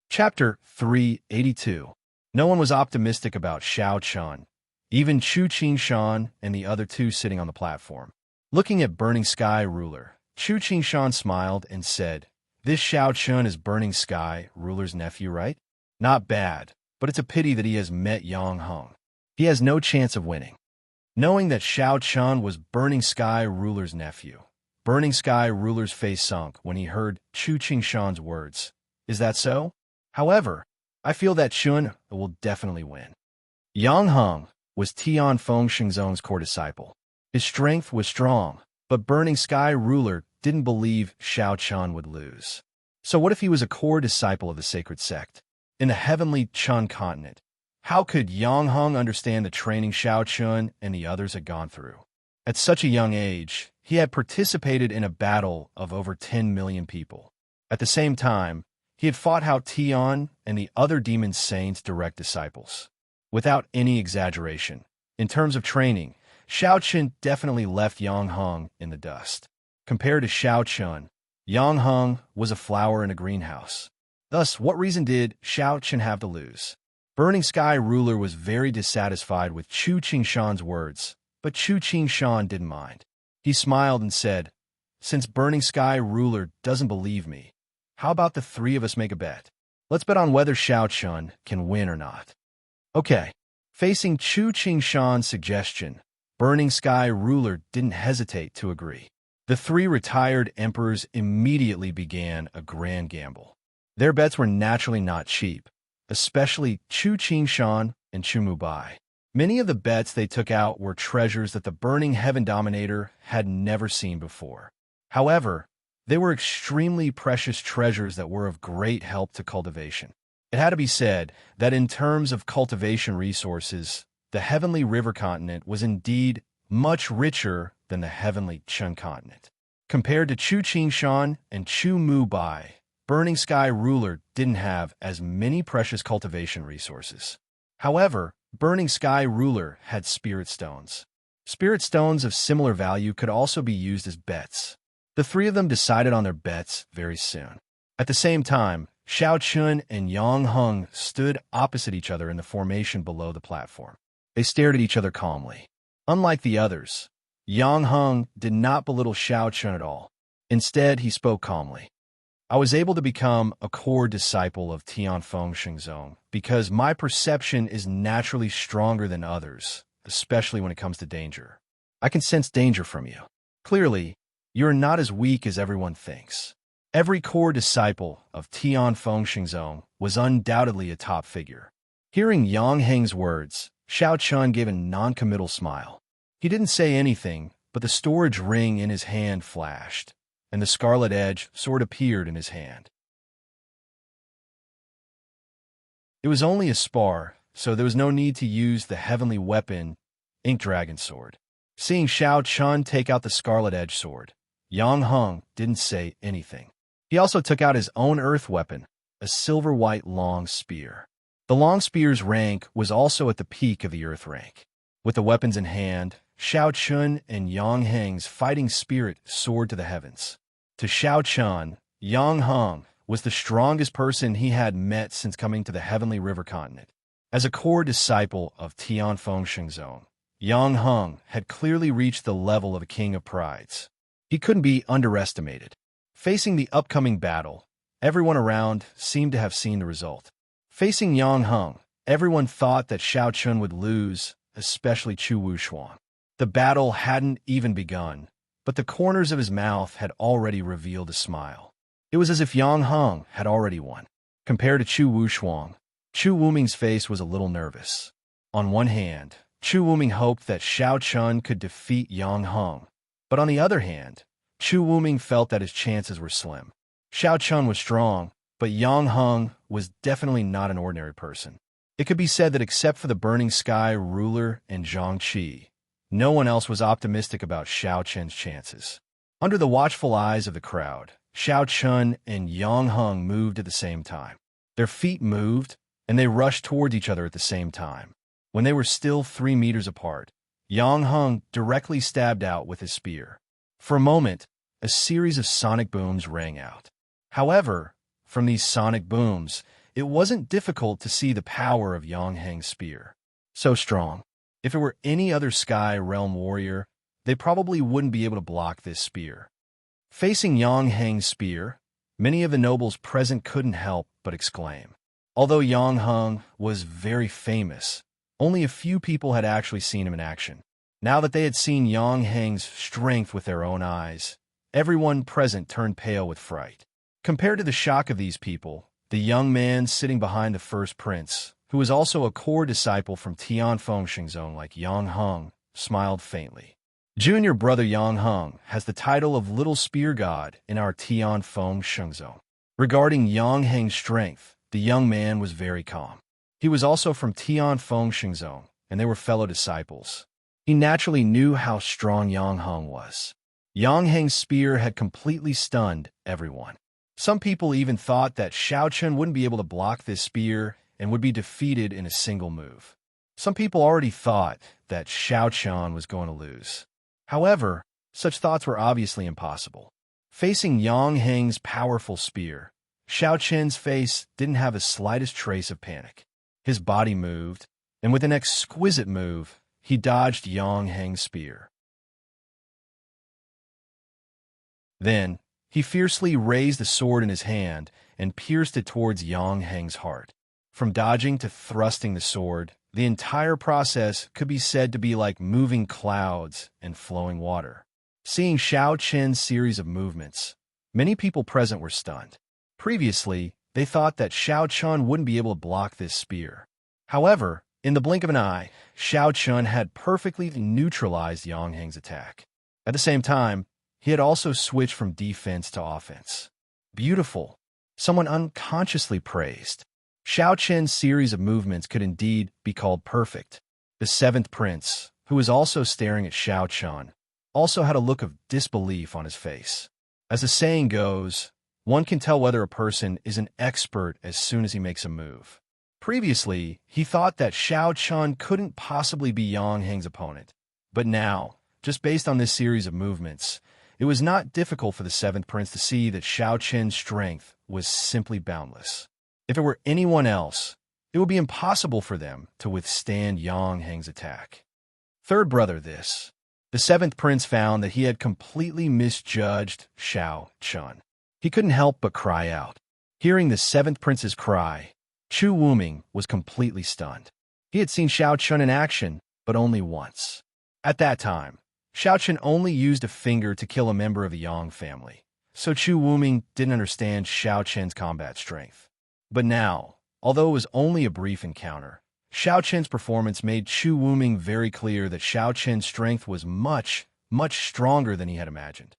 Chapter 382. No one was optimistic about Xiao Chun, even Chu Qingshan and the other two sitting on the platform. Looking at Burning Sky Ruler, Chu Qingshan smiled and said, "This Xiao Chun is Burning Sky Ruler's nephew, right? Not bad, but it's a pity that he has met Yang Heng. He has no chance of winning." Knowing that Xiao Chun was Burning Sky Ruler's nephew, Burning Sky Ruler's face sunk when he heard Chu Qingshan's words. "Is that so? However, I feel that Chun will definitely win." Yang Heng was Tianfeng Shengzong's core disciple. His strength was strong, but Burning Sky Ruler didn't believe Xiao Chun would lose. So what if he was a core disciple of the sacred sect? In the heavenly Chun continent, how could Yang Heng understand the training Xiao Chun and the others had gone through? At such a young age, he had participated in a battle of over 10 million people. At the same time, he had fought Hao Tian and the other demon saints' direct disciples. Without any exaggeration, in terms of training, Xiao Chun definitely left Yang Heng in the dust. Compared to Xiao Chun, Yang Heng was a flower in a greenhouse. Thus, what reason did Xiao Chun have to lose? Burning Sky Ruler was very dissatisfied with Chu Qingshan's words, but Chu Qingshan didn't mind. He smiled and said, "Since Burning Sky Ruler doesn't believe me, how about the three of us make a bet? Let's bet on whether Xiao Chun can win or not." Okay. Facing Chu Qingshan's suggestion, Burning Sky Ruler didn't hesitate to agree. The three retired emperors immediately began a grand gamble. Their bets were naturally not cheap, especially Chu Qingshan and Chu Mubai. Many of the bets they took out were treasures that the Burning Heaven Dominator had never seen before. However, they were extremely precious treasures that were of great help to cultivation. It had to be said that in terms of cultivation resources, the Heavenly River Continent was indeed much richer than the Heavenly Chun Continent. Compared to Chu Qingshan and Chu Mubai, Burning Sky Ruler didn't have as many precious cultivation resources. However, Burning Sky Ruler had Spirit Stones. Spirit Stones of similar value could also be used as bets. The three of them decided on their bets very soon. At the same time, Xiao Chun and Yang Heng stood opposite each other in the formation below the platform. They stared at each other calmly. Unlike the others, Yang Heng did not belittle Xiao Chun at all. Instead, he spoke calmly. I was able to become a core disciple of Tianfeng Shengzong because my perception is naturally stronger than others, especially when it comes to danger. I can sense danger from you. Clearly, you're not as weak as everyone thinks. Every core disciple of Tianfeng Shengzong was undoubtedly a top figure. Hearing Yang Heng's words, Xiao Chun gave a non-committal smile. He didn't say anything, but the storage ring in his hand flashed, and the scarlet edge sword appeared in his hand. It was only a spar, so there was no need to use the heavenly weapon, Ink Dragon Sword. Seeing Xiao Chun take out the scarlet edge sword, Yang Heng didn't say anything. He also took out his own earth weapon, a silver-white long spear. The long spear's rank was also at the peak of the earth rank. With the weapons in hand, Xiao Chun and Yang Heng's fighting spirit soared to the heavens. To Xiao Chun, Yang Heng was the strongest person he had met since coming to the Heavenly River continent. As a core disciple of Tianfeng Shengzong, Yang Heng had clearly reached the level of a king of prides. He couldn't be underestimated. Facing the upcoming battle, everyone around seemed to have seen the result. Facing Yang Heng, everyone thought that Xiao Chun would lose, especially Chu Wushuang. The battle hadn't even begun, but the corners of his mouth had already revealed a smile. It was as if Yang Heng had already won. Compared to Chu Wushuang, Chu Wuming's face was a little nervous. On one hand, Chu Wuming hoped that Xiao Chun could defeat Yang Heng, but on the other hand, Chu Wuming felt that his chances were slim. Xiao Chun was strong, but Yang Heng was definitely not an ordinary person. It could be said that except for the Burning Sky ruler and Zhang Qi, no one else was optimistic about Xiao Chun's chances. Under the watchful eyes of the crowd, Xiao Chun and Yang Heng moved at the same time. Their feet moved, and they rushed towards each other at the same time. When they were still 3 meters apart, Yang Heng directly stabbed out with his spear. For a moment, a series of sonic booms rang out. However, from these sonic booms, it wasn't difficult to see the power of Yang Heng's spear. So strong. If it were any other Sky Realm warrior, they probably wouldn't be able to block this spear. Facing Yang Heng's spear, many of the nobles present couldn't help but exclaim. Although Yang Heng was very famous, only a few people had actually seen him in action. Now that they had seen Yang Heng's strength with their own eyes, everyone present turned pale with fright. Compared to the shock of these people, the young man sitting behind the first prince, who was also a core disciple from Tianfeng Shengzong like Yang Heng, smiled faintly. Junior brother Yang Heng has the title of Little Spear God in our Tianfeng Shengzong. Regarding Yang Heng's strength, the young man was very calm. He was also from Tianfeng Shengzong, and they were fellow disciples. He naturally knew how strong Yang Heng was. Yang Heng's spear had completely stunned everyone. Some people even thought that Xiao Chun wouldn't be able to block this spear and would be defeated in a single move. Some people already thought that Xiao Chun was going to lose. However, such thoughts were obviously impossible. Facing Yang Heng's powerful spear, Xiao Chun's face didn't have the slightest trace of panic. His body moved, and with an exquisite move, he dodged Yang Heng's spear. Then, he fiercely raised the sword in his hand and pierced it towards Yang Heng's heart. From dodging to thrusting the sword, the entire process could be said to be like moving clouds and flowing water. Seeing Xiao Chun's series of movements, many people present were stunned. Previously, they thought that Xiao Chun wouldn't be able to block this spear. However, in the blink of an eye, Xiao Chun had perfectly neutralized Yang Heng's attack. At the same time, he had also switched from defense to offense. Beautiful. Someone unconsciously praised. Xiao Chun's series of movements could indeed be called perfect. The seventh prince, who was also staring at Xiao Chun, also had a look of disbelief on his face. As the saying goes, one can tell whether a person is an expert as soon as he makes a move. Previously, he thought that Xiao Chun couldn't possibly be Yang Heng's opponent. But now, just based on this series of movements, it was not difficult for the seventh prince to see that Xiao Chun's strength was simply boundless. If it were anyone else, it would be impossible for them to withstand Yang Heng's attack. Third brother this. The seventh prince found that he had completely misjudged Xiao Chun. He couldn't help but cry out. Hearing the seventh prince's cry, Chu Wuming was completely stunned. He had seen Xiao Chun in action, but only once. At that time, Xiao Chun only used a finger to kill a member of the Yang family, so Chu Wuming didn't understand Xiao Chen's combat strength. But now, although it was only a brief encounter, Xiao Chen's performance made Chu Wuming very clear that Xiao Chen's strength was much, much stronger than he had imagined.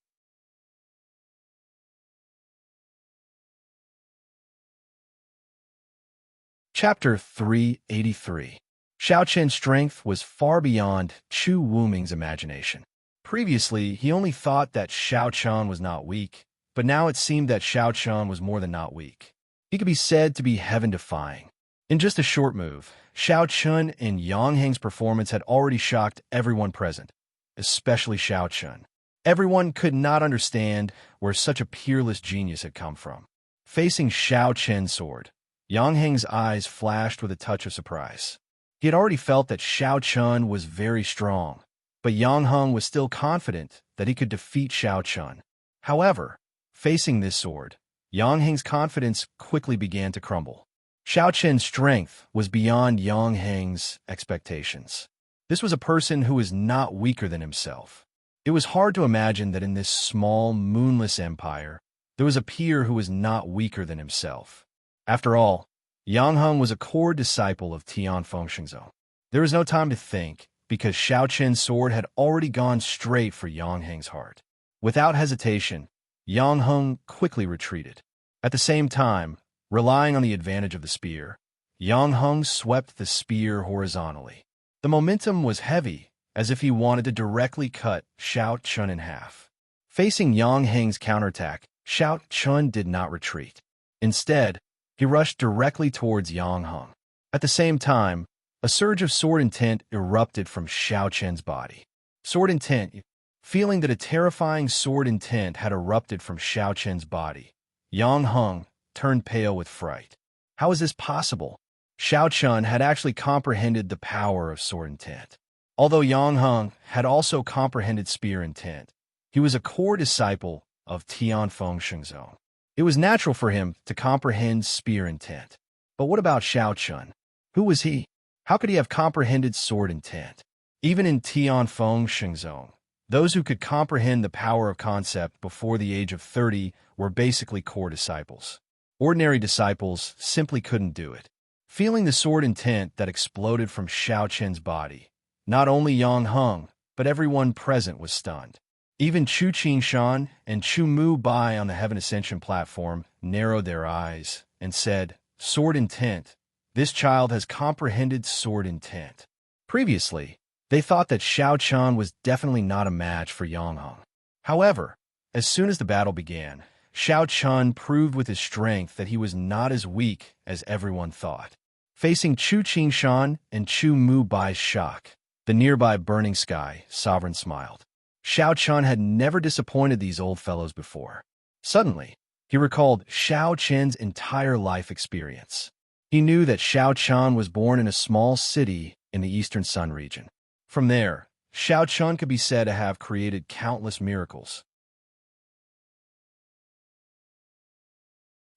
Chapter 383. Xiao Chen's strength was far beyond Chu Wuming's imagination. Previously, he only thought that Xiao Chun was not weak, but now it seemed that Xiao Chun was more than not weak. He could be said to be heaven-defying. In just a short move, Xiao Chun and Yang Heng's performance had already shocked everyone present, especially Xiao Chun. Everyone could not understand where such a peerless genius had come from. Facing Xiao Chen's sword, Yang Heng's eyes flashed with a touch of surprise. He had already felt that Xiao Chun was very strong, but Yang Heng was still confident that he could defeat Xiao Chun. However, facing this sword, Yang Heng's confidence quickly began to crumble. Xiao Chen's strength was beyond Yang Heng's expectations. This was a person who was not weaker than himself. It was hard to imagine that in this small, moonless empire, there was a peer who was not weaker than himself. After all, Yang Heng was a core disciple of Tian Fengshengzhou. There was no time to think, because Xiao Chen's sword had already gone straight for Yang Heng's heart. Without hesitation, Yang Heng quickly retreated. At the same time, relying on the advantage of the spear, Yang Heng swept the spear horizontally. The momentum was heavy, as if he wanted to directly cut Xiao Chun in half. Facing Yang Heng's counterattack, Xiao Chun did not retreat. Instead, he rushed directly towards Yang Heng. At the same time, a surge of sword intent erupted from Xiao Chen's body. Sword intent. Feeling that a terrifying sword intent had erupted from Xiao Chen's body, Yang Heng turned pale with fright. How is this possible? Xiao Chun had actually comprehended the power of sword intent. Although Yang Heng had also comprehended spear intent, he was a core disciple of Tian Fengshengzhou. It was natural for him to comprehend spear intent. But what about Xiao Chun? Who was he? How could he have comprehended sword intent? Even in Tian Fengshengzhou, those who could comprehend the power of concept before the age of 30 were basically core disciples. Ordinary disciples simply couldn't do it. Feeling the sword intent that exploded from Xiao Chen's body, not only Yang Heng, but everyone present was stunned. Even Chu Qingshan and Chu Mu Bai on the Heaven Ascension platform narrowed their eyes and said, "Sword intent. This child has comprehended sword intent." Previously, they thought that Xiao Chun was definitely not a match for Yang Heng. However, as soon as the battle began, Xiao Chun proved with his strength that he was not as weak as everyone thought. Facing Chu Qingshan and Chu Mu Bai's shock, the nearby burning sky sovereign smiled. Xiao Chun had never disappointed these old fellows before. Suddenly, he recalled Xiao Chen's entire life experience. He knew that Xiao Chun was born in a small city in the Eastern Sun region. From there, Xiao Chun could be said to have created countless miracles.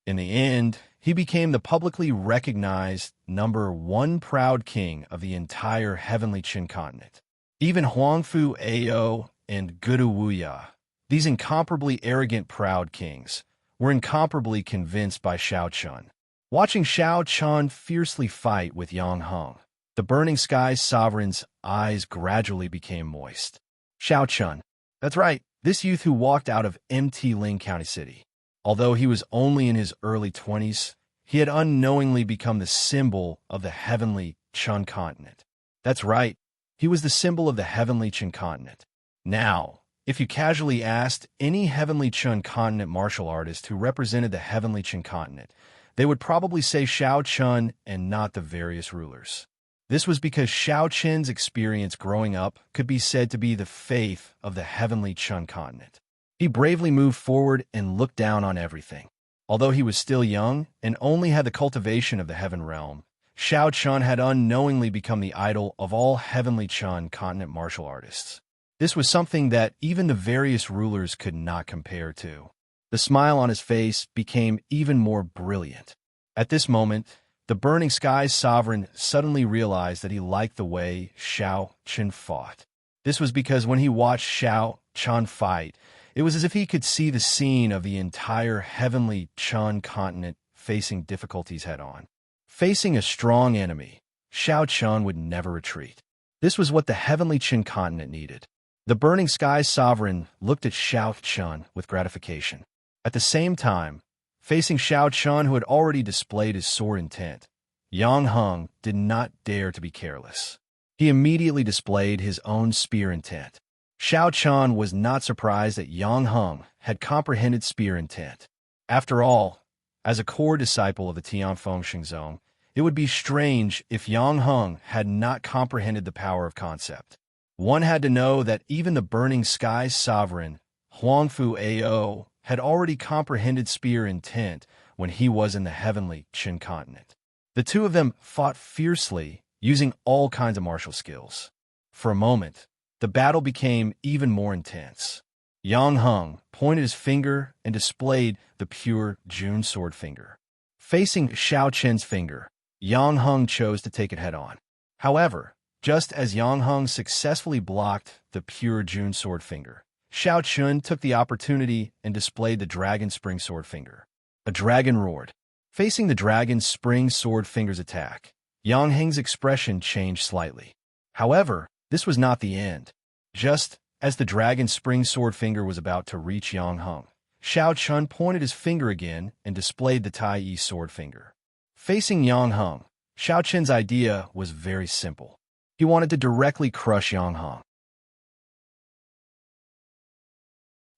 In the end, he became the publicly recognized #1 proud king of the entire heavenly Qin continent. Even Huangfu Ao and Gudu Wuya, these incomparably arrogant proud kings, were incomparably convinced by Xiao Chun. Watching Xiao Chun fiercely fight with Yang Heng, the burning sky sovereign's eyes gradually became moist. Xiao Chun. That's right, this youth who walked out of Mt. Ling County City. Although he was only in his early 20s, he had unknowingly become the symbol of the heavenly Chun continent. That's right, he was the symbol of the heavenly Chun continent. Now, if you casually asked any heavenly Chun continent martial artist who represented the heavenly Chun continent, they would probably say Xiao Chun and not the various rulers. This was because Xiao Chen's experience growing up could be said to be the faith of the heavenly Chun continent. He bravely moved forward and looked down on everything. Although he was still young and only had the cultivation of the heaven realm, Xiao Chun had unknowingly become the idol of all heavenly Chun continent martial artists. This was something that even the various rulers could not compare to. The smile on his face became even more brilliant. At this moment, the Burning Sky's sovereign suddenly realized that he liked the way Xiao Chen fought. This was because when he watched Xiao Chen fight, it was as if he could see the scene of the entire heavenly Chen continent facing difficulties head-on. Facing a strong enemy, Xiao Chen would never retreat. This was what the heavenly Chen continent needed. The Burning Sky's sovereign looked at Xiao Chen with gratification. At the same time, facing Xiao Chen, who had already displayed his sword intent, Yang Heng did not dare to be careless. He immediately displayed his own spear intent. Xiao Chen was not surprised that Yang Heng had comprehended spear intent. After all, as a core disciple of the Tianfeng Xingzong, it would be strange if Yang Heng had not comprehended the power of concept. One had to know that even the Burning Sky's sovereign, Huangfu Ao, had already comprehended spear intent when he was in the heavenly Qin continent. The two of them fought fiercely, using all kinds of martial skills. For a moment, the battle became even more intense. Yang Heng pointed his finger and displayed the pure June sword finger. Facing Xiao Chen's finger, Yang Heng chose to take it head-on. However, just as Yang Heng successfully blocked the pure June sword finger, Xiao Chen took the opportunity and displayed the Dragon Spring Sword Finger. A dragon roared. Facing the Dragon Spring Sword Finger's attack, Yang Heng's expression changed slightly. However, this was not the end. Just as the Dragon Spring Sword Finger was about to reach Yang Heng, Xiao Chen pointed his finger again and displayed the Tai Yi Sword Finger. Facing Yang Heng, Xiao Chen's idea was very simple. He wanted to directly crush Yang Heng.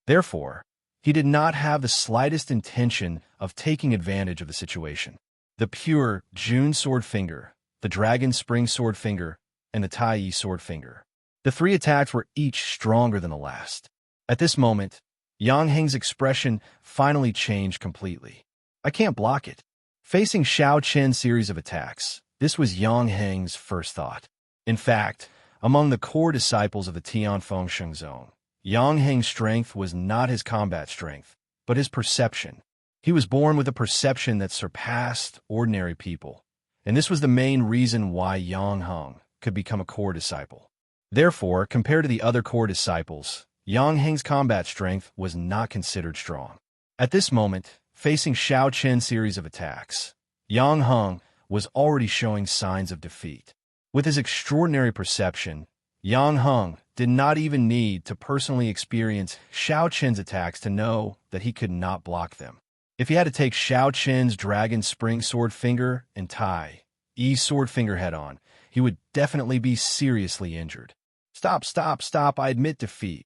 Therefore, he did not have the slightest intention of taking advantage of the situation. The pure June Sword Finger, the Dragon Spring Sword Finger, and the Tai Yi Sword Finger. The three attacks were each stronger than the last. At this moment, Yang Heng's expression finally changed completely. I can't block it. Facing Xiao Chen's series of attacks, this was Yang Heng's first thought. In fact, among the core disciples of the Tianfeng Xingzong, Yang Heng's strength was not his combat strength, but his perception. He was born with a perception that surpassed ordinary people, and this was the main reason why Yang Heng could become a core disciple. Therefore, compared to the other core disciples, Yang Heng's combat strength was not considered strong. At this moment, facing Xiao Chen's series of attacks, Yang Heng was already showing signs of defeat. With his extraordinary perception, Yang Heng did not even need to personally experience Xiao Chen's attacks to know that he could not block them. If he had to take Xiao Chen's Dragon Spring Sword Finger and Tai Yi Sword Finger head-on, he would definitely be seriously injured. Stop, I admit defeat.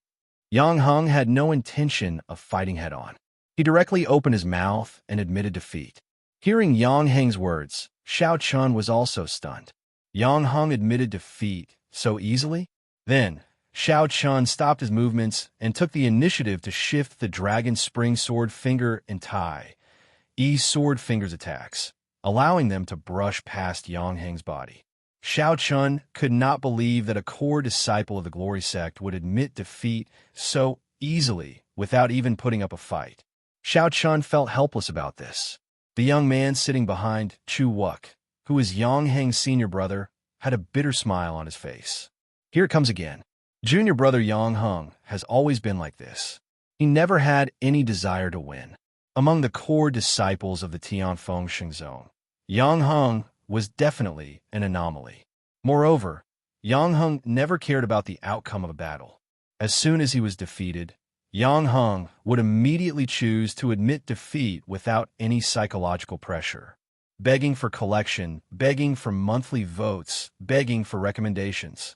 Yang Heng had no intention of fighting head-on. He directly opened his mouth and admitted defeat. Hearing Yang Heng's words, Xiao Chen was also stunned. Yang Heng admitted defeat so easily? Then, Xiao Chen stopped his movements and took the initiative to shift the Dragon Spring Sword Finger and Tai Yi Sword Finger's attacks, allowing them to brush past Yang Heng's body. Xiao Chen could not believe that a core disciple of the Glory Sect would admit defeat so easily without even putting up a fight. Xiao Chen felt helpless about this. The young man sitting behind Chu Wuk, who was Yang Heng's senior brother, had a bitter smile on his face. Here it comes again. Junior brother Yang Heng has always been like this. He never had any desire to win. Among the core disciples of the Tianfeng Xingzong, Yang Heng was definitely an anomaly. Moreover, Yang Heng never cared about the outcome of a battle. As soon as he was defeated, Yang Heng would immediately choose to admit defeat without any psychological pressure. Begging for collection, begging for monthly votes, begging for recommendations.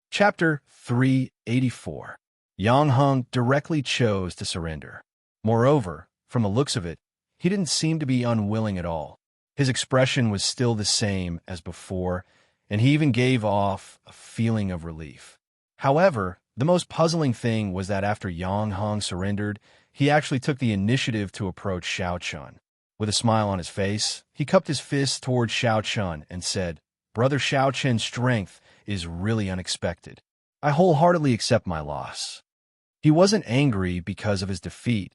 Chapter 384. Yang Heng directly chose to surrender. Moreover, from the looks of it, he didn't seem to be unwilling at all. His expression was still the same as before, and he even gave off a feeling of relief. However, the most puzzling thing was that after Yang Heng surrendered, he actually took the initiative to approach Xiao Chen. With a smile on his face, he cupped his fist toward Xiao Chen and said, "Brother Xiao Chen's strength is really unexpected. I wholeheartedly accept my loss." He wasn't angry because of his defeat,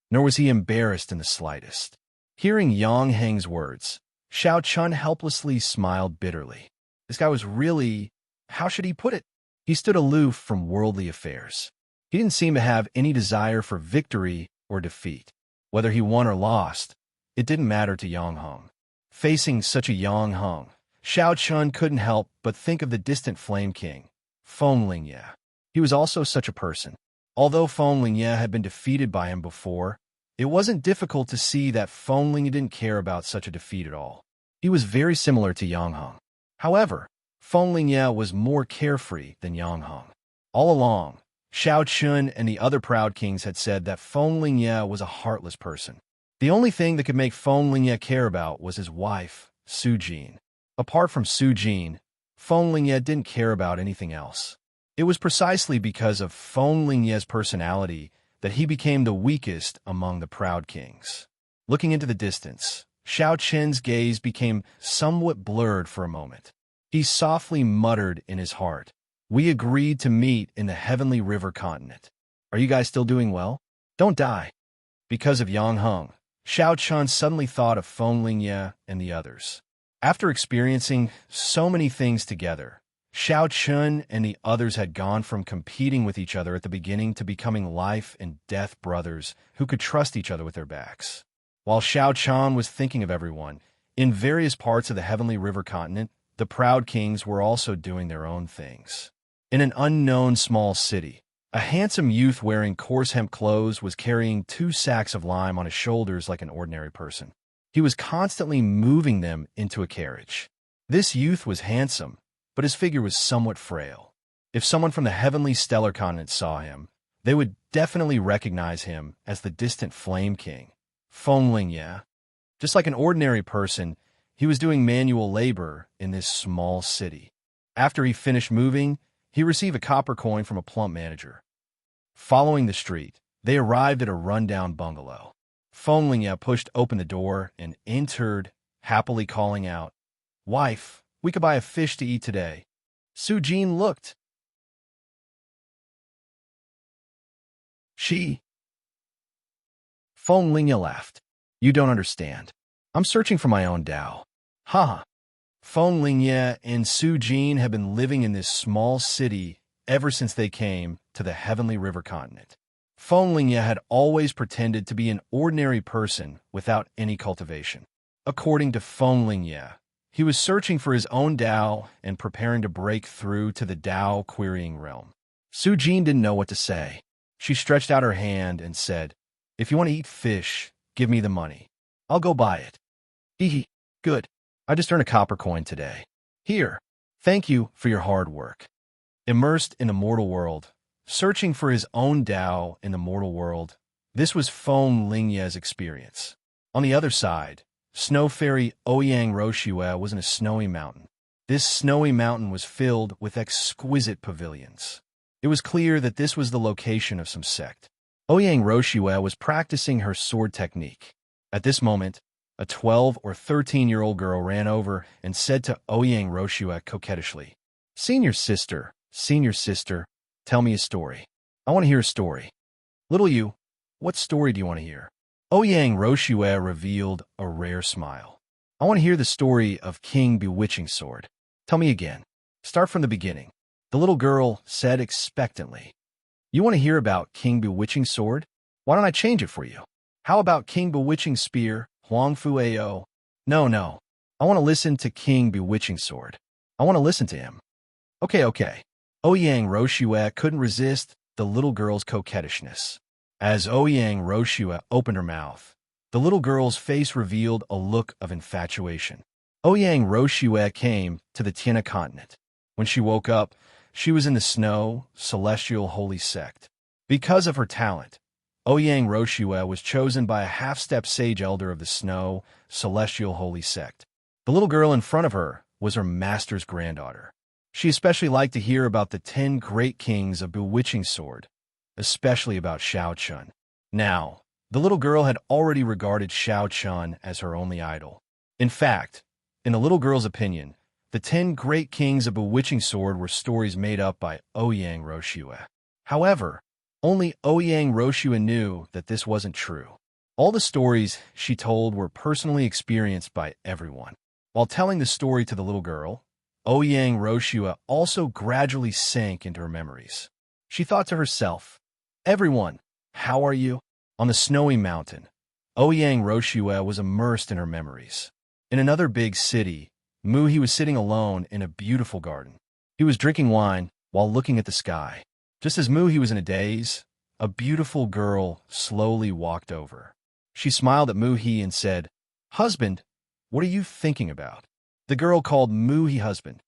nor was he embarrassed in the slightest. Hearing Yang Heng's words, Xiao Chun helplessly smiled bitterly. This guy was really, how should he put it? He stood aloof from worldly affairs. He didn't seem to have any desire for victory or defeat. Whether he won or lost, it didn't matter to Yang Heng. Facing such a Yang Heng, Xiao Chun couldn't help but think of the distant Flame King, Feng Lingye. He was also such a person. Although Feng Lingye had been defeated by him before, it wasn't difficult to see that Feng Lingye didn't care about such a defeat at all. He was very similar to Yang Heng. However, Feng Lingye was more carefree than Yang Heng. All along, Xiao Chun and the other proud kings had said that Feng Lingye was a heartless person. The only thing that could make Feng Lingye care about was his wife, Su Jin. Apart from Su Jin, Feng Lingye didn't care about anything else. It was precisely because of Feng Lingye's personality that he became the weakest among the proud kings. Looking into the distance, Xiao Chen's gaze became somewhat blurred for a moment. He softly muttered in his heart, "We agreed to meet in the heavenly river continent. Are you guys still doing well? Don't die." Because of Yang Heng, Xiao Chun suddenly thought of Feng Lingye and the others. After experiencing so many things together, Xiao Chun and the others had gone from competing with each other at the beginning to becoming life and death brothers who could trust each other with their backs. While Xiao Chun was thinking of everyone, in various parts of the Heavenly River continent, the proud kings were also doing their own things. In an unknown small city, a handsome youth wearing coarse hemp clothes was carrying 2 sacks of lime on his shoulders like an ordinary person. He was constantly moving them into a carriage. This youth was handsome, but his figure was somewhat frail. If someone from the heavenly stellar continent saw him, they would definitely recognize him as the distant Flame King, Feng Lingye. Just like an ordinary person, he was doing manual labor in this small city. After he finished moving, he received a copper coin from a plump manager. Following the street, they arrived at a rundown bungalow. Feng Lingye pushed open the door and entered, happily calling out, "Wife, we could buy a fish to eat today." Su Jin looked. "She." Feng Lingye laughed. "You don't understand. I'm searching for my own Tao." Ha! Feng Lingye and Su Jin have been living in this small city ever since they came to the Heavenly River continent. Feng Lingye had always pretended to be an ordinary person without any cultivation. According to Feng Lingye, he was searching for his own Tao and preparing to break through to the Tao querying realm. Su Jin didn't know what to say. She stretched out her hand and said, "If you want to eat fish, give me the money. I'll go buy it." "Hee, good. I just earned a copper coin today. Here, thank you for your hard work." Immersed in a mortal world, searching for his own Tao in the mortal world, this was Feng Lingye's experience. On the other side, Snow Fairy Ouyang Roshue was in a snowy mountain. This snowy mountain was filled with exquisite pavilions. It was clear that this was the location of some sect. Ouyang Roshue was practicing her sword technique. At this moment, a 12 or 13-year-old girl ran over and said to Ouyang Roshue coquettishly, senior sister, tell me a story. I want to hear a story." "Little you, what story do you want to hear?" Ouyang Roshue revealed a rare smile. "I want to hear the story of King Bewitching Sword. Tell me again. Start from the beginning." The little girl said expectantly, "You want to hear about King Bewitching Sword? Why don't I change it for you? How about King Bewitching Spear, Huang Fu Ao?" No. I want to listen to King Bewitching Sword. I want to listen to him." Okay. Ouyang Roshue couldn't resist the little girl's coquettishness. As Ouyang Roshue opened her mouth, the little girl's face revealed a look of infatuation. Ouyang Roshue came to the Tiana continent. When she woke up, she was in the Snow Celestial Holy Sect. Because of her talent, Ouyang Roshue was chosen by a half-step sage elder of the Snow Celestial Holy Sect. The little girl in front of her was her master's granddaughter. She especially liked to hear about the 10 great kings of Bewitching Sword, especially about Xiao Chun. Now, the little girl had already regarded Xiao Chun as her only idol. In fact, in the little girl's opinion, The 10 Great Kings of Bewitching Sword were stories made up by Ouyang Roshue. However, only Ouyang Roshue knew that this wasn't true. All the stories she told were personally experienced by everyone. While telling the story to the little girl, Ouyang Roshue also gradually sank into her memories. She thought to herself, "Everyone, how are you?" On the snowy mountain, Ouyang Roshue was immersed in her memories. In another big city, Muhi was sitting alone in a beautiful garden. He was drinking wine while looking at the sky. Just as Muhi was in a daze, a beautiful girl slowly walked over. She smiled at Muhi and said, "Husband, what are you thinking about?" The girl called Muhi husband.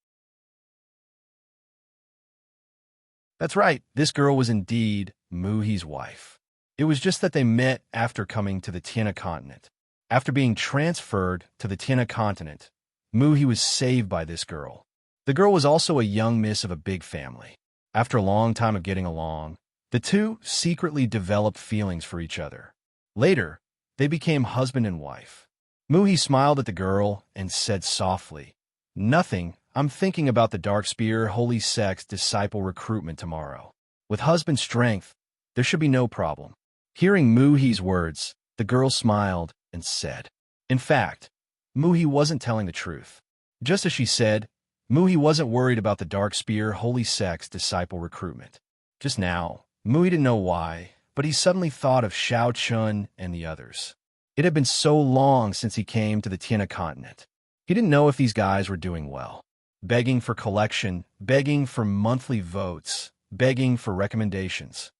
That's right, this girl was indeed Muhi's wife. It was just that they met after coming to the Tiana continent. After being transferred to the Tiana continent, Muhi was saved by this girl. The girl was also a young miss of a big family. After a long time of getting along, the two secretly developed feelings for each other. Later, they became husband and wife. Muhi smiled at the girl and said softly, "Nothing, I'm thinking about the Dark Spear Holy Sex disciple recruitment tomorrow. With husband strength, there should be no problem." Hearing Muhi's words, the girl smiled and said, in fact, Muhi wasn't telling the truth. Just as she said, Muhi wasn't worried about the Dark Spear Holy Sex disciple recruitment. Just now, Muhi didn't know why, but he suddenly thought of Xiao Chun and the others. It had been so long since he came to the Tiana continent. He didn't know if these guys were doing well. Begging for collection, begging for monthly votes, begging for recommendations.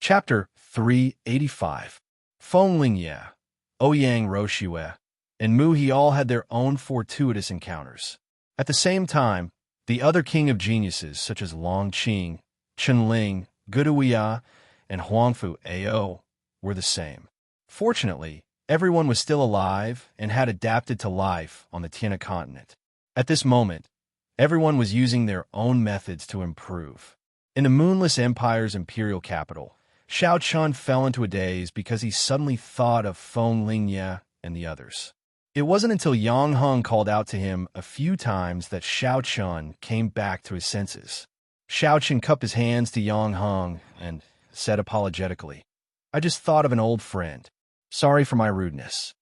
Chapter 385. Fenglingye, Ouyang Roshue, and Muhi all had their own fortuitous encounters. At the same time, the other king of geniuses such as Long Qing, Chenling, Guduya, and Huangfu Ao were the same. Fortunately, everyone was still alive and had adapted to life on the Tiana continent. At this moment, everyone was using their own methods to improve. In the Moonless Empire's imperial capital, Xiao Chun fell into a daze because he suddenly thought of Fenglingye and the others. It wasn't until Yang Heng called out to him a few times that Xiao Chun came back to his senses. Xiao Chun cupped his hands to Yang Heng and said apologetically, "I just thought of an old friend. Sorry for my rudeness."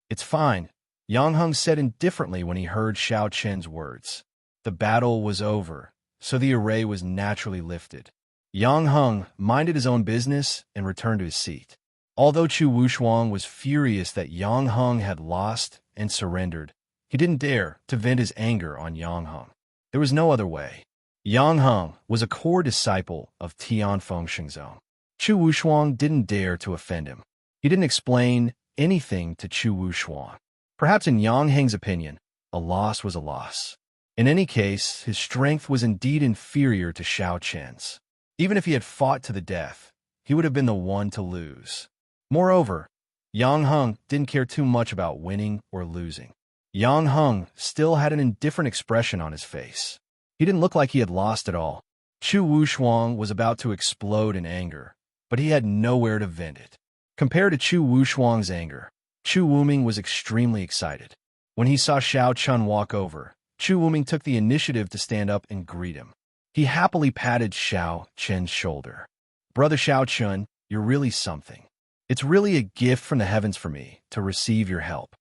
"It's fine," Yang Heng said indifferently when he heard Xiao Chun's words. The battle was over, so the array was naturally lifted. Yang Heng minded his own business and returned to his seat. Although Chu Wushuang was furious that Yang Heng had lost and surrendered, he didn't dare to vent his anger on Yang Heng. There was no other way. Yang Heng was a core disciple of Tianfeng Xingzong. Chu Wushuang didn't dare to offend him. He didn't explain anything to Chu Wushuang. Perhaps in Yang Heng's opinion, a loss was a loss. In any case, his strength was indeed inferior to Xiao Chen's. Even if he had fought to the death, he would have been the one to lose. Moreover, Yang Heng didn't care too much about winning or losing. Yang Heng still had an indifferent expression on his face. He didn't look like he had lost at all. Chu Wushuang was about to explode in anger, but he had nowhere to vent it. Compared to Chu Wushuang's anger, Chu Wuming was extremely excited. When he saw Xiao Chun walk over, Chu Wuming took the initiative to stand up and greet him. He happily patted Xiao Chen's shoulder. "Brother Xiao Chun, you're really something. It's really a gift from the heavens for me to receive your help."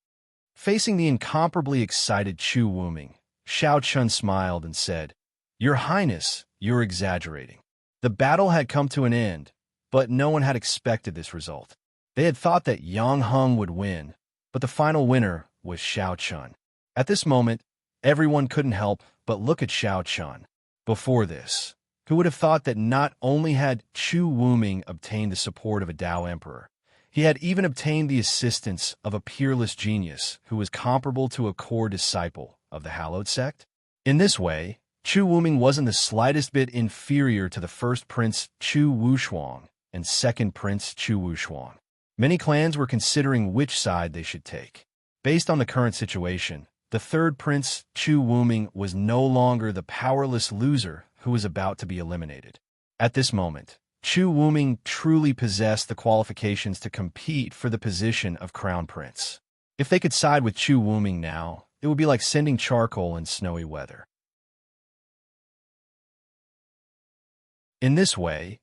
Facing the incomparably excited Chu Wuming, Xiao Chun smiled and said, "Your Highness, you're exaggerating." The battle had come to an end, but no one had expected this result. They had thought that Yang Heng would win, but the final winner was Xiao Chun. At this moment, everyone couldn't help but look at Xiao Chun. Before this, who would have thought that not only had Chu Wuming obtained the support of a Tao emperor, he had even obtained the assistance of a peerless genius who was comparable to a core disciple of the hallowed sect? In this way, Chu Wuming wasn't the slightest bit inferior to the first prince Chu Wushuang and second prince Chu Wushuang. Many clans were considering which side they should take. Based on the current situation, the third prince, Chu Wuming, was no longer the powerless loser who was about to be eliminated. At this moment, Chu Wuming truly possessed the qualifications to compete for the position of crown prince. If they could side with Chu Wuming now, it would be like sending charcoal in snowy weather. In this way,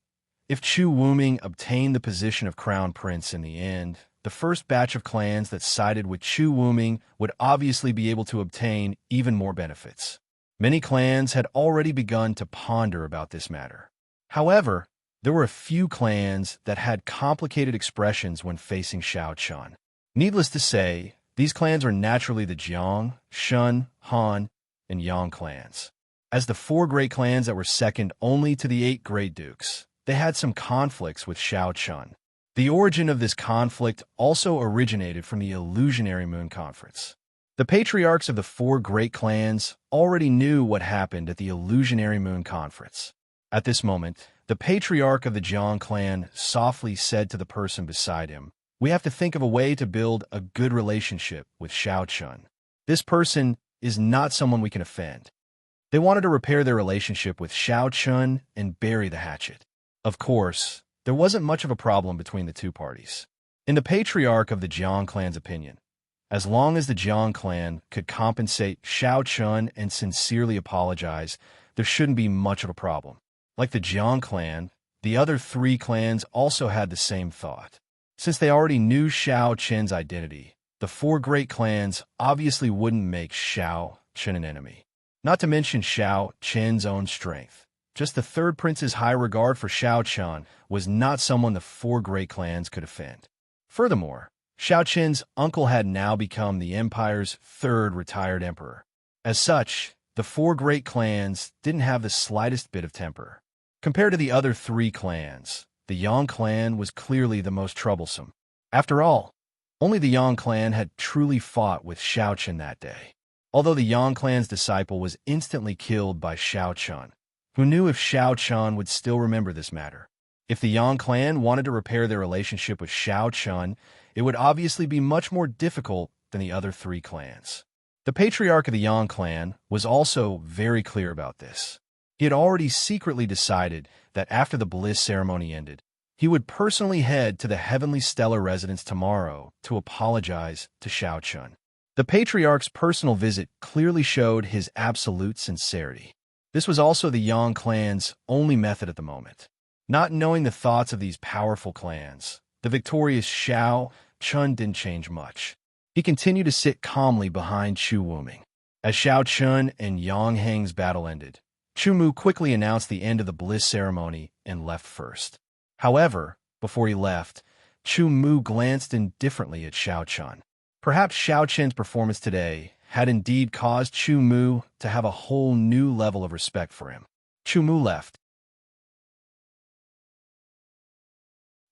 if Chu Wuming obtained the position of crown prince in the end, the first batch of clans that sided with Chu Wuming would obviously be able to obtain even more benefits. Many clans had already begun to ponder about this matter. However, there were a few clans that had complicated expressions when facing Shao Chun. Needless to say, these clans were naturally the Jiang, Shun, Han, and Yang clans. As the 4 great clans that were second only to the 8 great dukes, they had some conflicts with Shao Chun. The origin of this conflict also originated from the Illusionary Moon Conference. The patriarchs of the 4 great clans already knew what happened at the Illusionary Moon Conference. At this moment, the patriarch of the Jiang clan softly said to the person beside him, "We have to think of a way to build a good relationship with Shao Chun. This person is not someone we can offend." They wanted to repair their relationship with Shao Chun and bury the hatchet. Of course, there wasn't much of a problem between the two parties. In the patriarch of the Jiang clan's opinion, as long as the Jiang clan could compensate Shao Chun and sincerely apologize, there shouldn't be much of a problem. Like the Jiang clan, the other 3 clans also had the same thought. Since they already knew Shao Chun's identity, the 4 great clans obviously wouldn't make Shao Chun an enemy. Not to mention Shao Chun's own strength. Just the 3rd prince's high regard for Shao Chun was not someone the 4 great clans could offend. Furthermore, Shao Chun's uncle had now become the empire's 3rd retired emperor. As such, the 4 great clans didn't have the slightest bit of temper. Compared to the other 3 clans, the Yang clan was clearly the most troublesome. After all, only the Yang clan had truly fought with Shao Chun that day. Although the Yang clan's disciple was instantly killed by Shao Chun, who knew if Shao Chun would still remember this matter. If the Yang clan wanted to repair their relationship with Shao Chun, it would obviously be much more difficult than the other 3 clans. The patriarch of the Yang clan was also very clear about this. He had already secretly decided that after the bliss ceremony ended, he would personally head to the Heavenly Stellar residence tomorrow to apologize to Shao Chun. The patriarch's personal visit clearly showed his absolute sincerity. This was also the Yang clan's only method at the moment. Not knowing the thoughts of these powerful clans, the victorious Shao Chun didn't change much. He continued to sit calmly behind Chu Wuming. As Shao Chun and Yang Heng's battle ended, Chu Mu quickly announced the end of the bliss ceremony and left first. However, before he left, Chu Mu glanced indifferently at Shao Chun. Perhaps Shao Chun's performance today had indeed caused Chu Mu to have a whole new level of respect for him. Chu Mu left.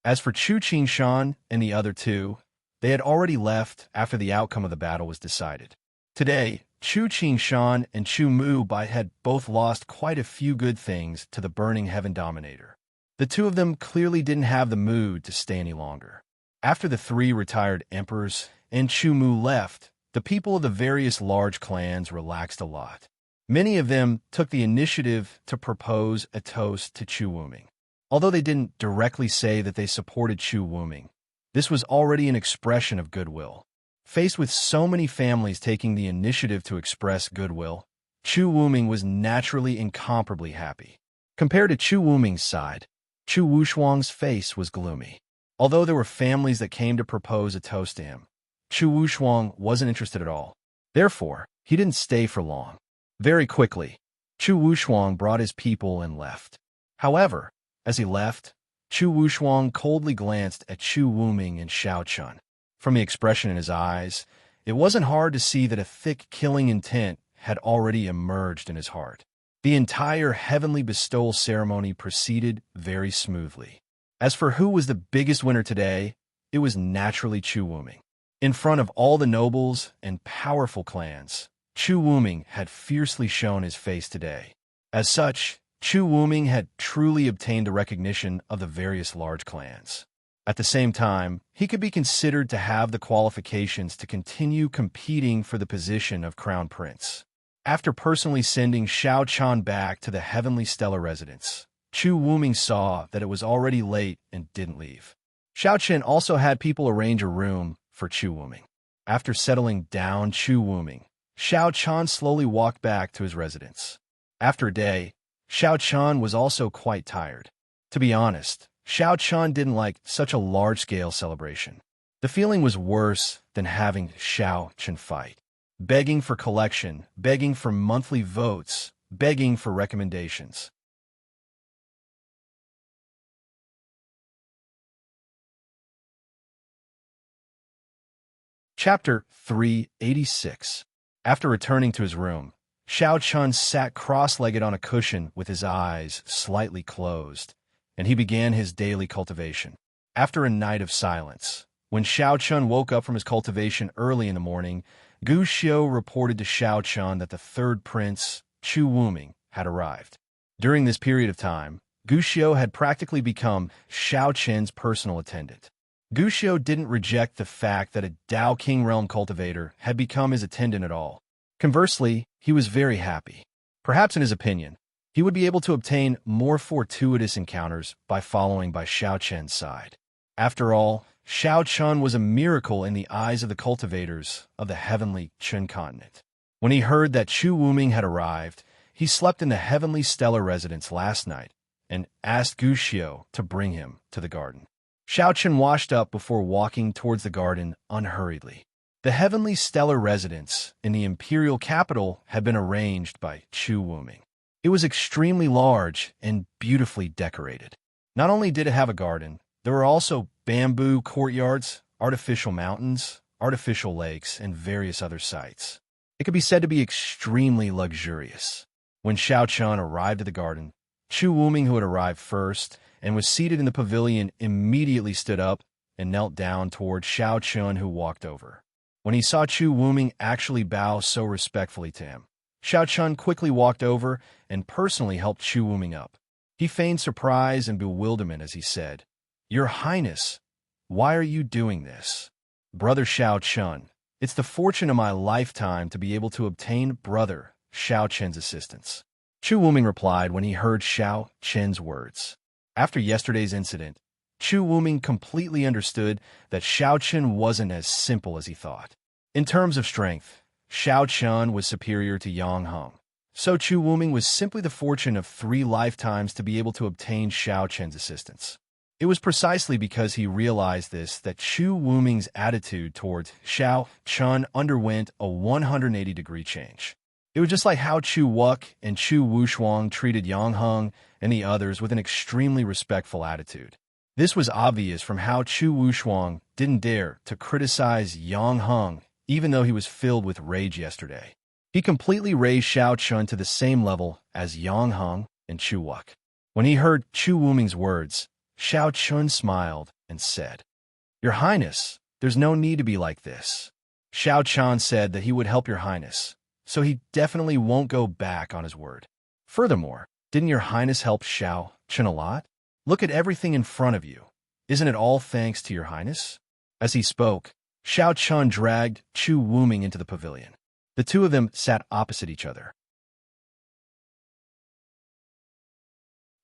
As for Chu Qingshan and the other 2, they had already left after the outcome of the battle was decided. Today, Chu Qingshan and Chu Mu had both lost quite a few good things to the Burning Heaven Dominator. The 2 of them clearly didn't have the mood to stay any longer. After the 3 retired emperors and Chu Mu left, the people of the various large clans relaxed a lot. Many of them took the initiative to propose a toast to Chu Wuming. Although they didn't directly say that they supported Chu Wuming, this was already an expression of goodwill. Faced with so many families taking the initiative to express goodwill, Chu Wuming was naturally incomparably happy. Compared to Chu Wuming's side, Chu Wushuang's face was gloomy. Although there were families that came to propose a toast to him, Chu Wushuang wasn't interested at all. Therefore, he didn't stay for long. Very quickly, Chu Wushuang brought his people and left. However, as he left, Chu Wushuang coldly glanced at Chu Wuming and Shao Chun. From the expression in his eyes, it wasn't hard to see that a thick killing intent had already emerged in his heart. The entire heavenly bestowal ceremony proceeded very smoothly. As for who was the biggest winner today, it was naturally Chu Wuming. In front of all the nobles and powerful clans, Chu Wuming had fiercely shown his face today. As such, Chu Wuming had truly obtained the recognition of the various large clans. At the same time, he could be considered to have the qualifications to continue competing for the position of Crown Prince. After personally sending Shao Chun back to the Heavenly Stellar residence, Chu Wuming saw that it was already late and didn't leave. Xiao Chen also had people arrange a room for Chu Wuming. After settling down Chu Wuming, Xiao Chan slowly walked back to his residence. After a day, Xiao Chan was also quite tired. To be honest, Xiao Chan didn't like such a large-scale celebration. The feeling was worse than having Xiao Chen fight. Begging for collection, begging for monthly votes, begging for recommendations. Chapter 386. After returning to his room, Xiao Chun sat cross-legged on a cushion with his eyes slightly closed, and he began his daily cultivation. After a night of silence, when Xiao Chun woke up from his cultivation early in the morning, Gu Xiu reported to Xiao Chun that the third prince, Chu Wuming, had arrived. During this period of time, Gu Xiu had practically become Xiao Chen's personal attendant. Gu Xiu didn't reject the fact that a Dao King Realm cultivator had become his attendant at all. Conversely, he was very happy. Perhaps in his opinion, he would be able to obtain more fortuitous encounters by following by Xiao Chen's side. After all, Xiao Chun was a miracle in the eyes of the cultivators of the heavenly Chun continent. When he heard that Chu Wuming had arrived, he slept in the heavenly stellar residence last night and asked Gu Xiu to bring him to the garden. Xiao Chun washed up before walking towards the garden unhurriedly. The heavenly stellar residence in the imperial capital had been arranged by Chu Wuming. It was extremely large and beautifully decorated. Not only did it have a garden, there were also bamboo courtyards, artificial mountains, artificial lakes, and various other sites. It could be said to be extremely luxurious. When Xiao Chun arrived at the garden, Chu Wuming, who had arrived first and was seated in the pavilion, immediately stood up and knelt down toward Xiao Chun, who walked over. When he saw Chu Wuming actually bow so respectfully to him, Xiao Chun quickly walked over and personally helped Chu Wuming up. He feigned surprise and bewilderment as he said, "Your Highness, why are you doing this?" "Brother Xiao Chun, it's the fortune of my lifetime to be able to obtain Brother Xiao Chen's assistance," Chu Wuming replied when he heard Xiao Chen's words. After yesterday's incident, Chu Wuming completely understood that Xiao Chen wasn't as simple as he thought. In terms of strength, Xiao Chen was superior to Yang Heng, so Chu Wuming was simply the fortune of 3 lifetimes to be able to obtain Xiao Chen's assistance. It was precisely because he realized this that Chu Wuming's attitude towards Xiao Chen underwent a 180-degree change. It was just like how Chu Wuk and Chu Wushuang treated Yang Heng and the others with an extremely respectful attitude. This was obvious from how Chu Wushuang didn't dare to criticize Yang Heng even though he was filled with rage yesterday. He completely raised Xiao Chun to the same level as Yang Heng and Chu Wuk. When he heard Chu Wuming's words, Xiao Chun smiled and said, "Your Highness, there's no need to be like this." Xiao Chun said that he would help Your Highness, so he definitely won't go back on his word. Furthermore, didn't Your Highness help Xiao Chun a lot? Look at everything in front of you. Isn't it all thanks to Your Highness? As he spoke, Xiao Chun dragged Chu Wuming into the pavilion. The two of them sat opposite each other.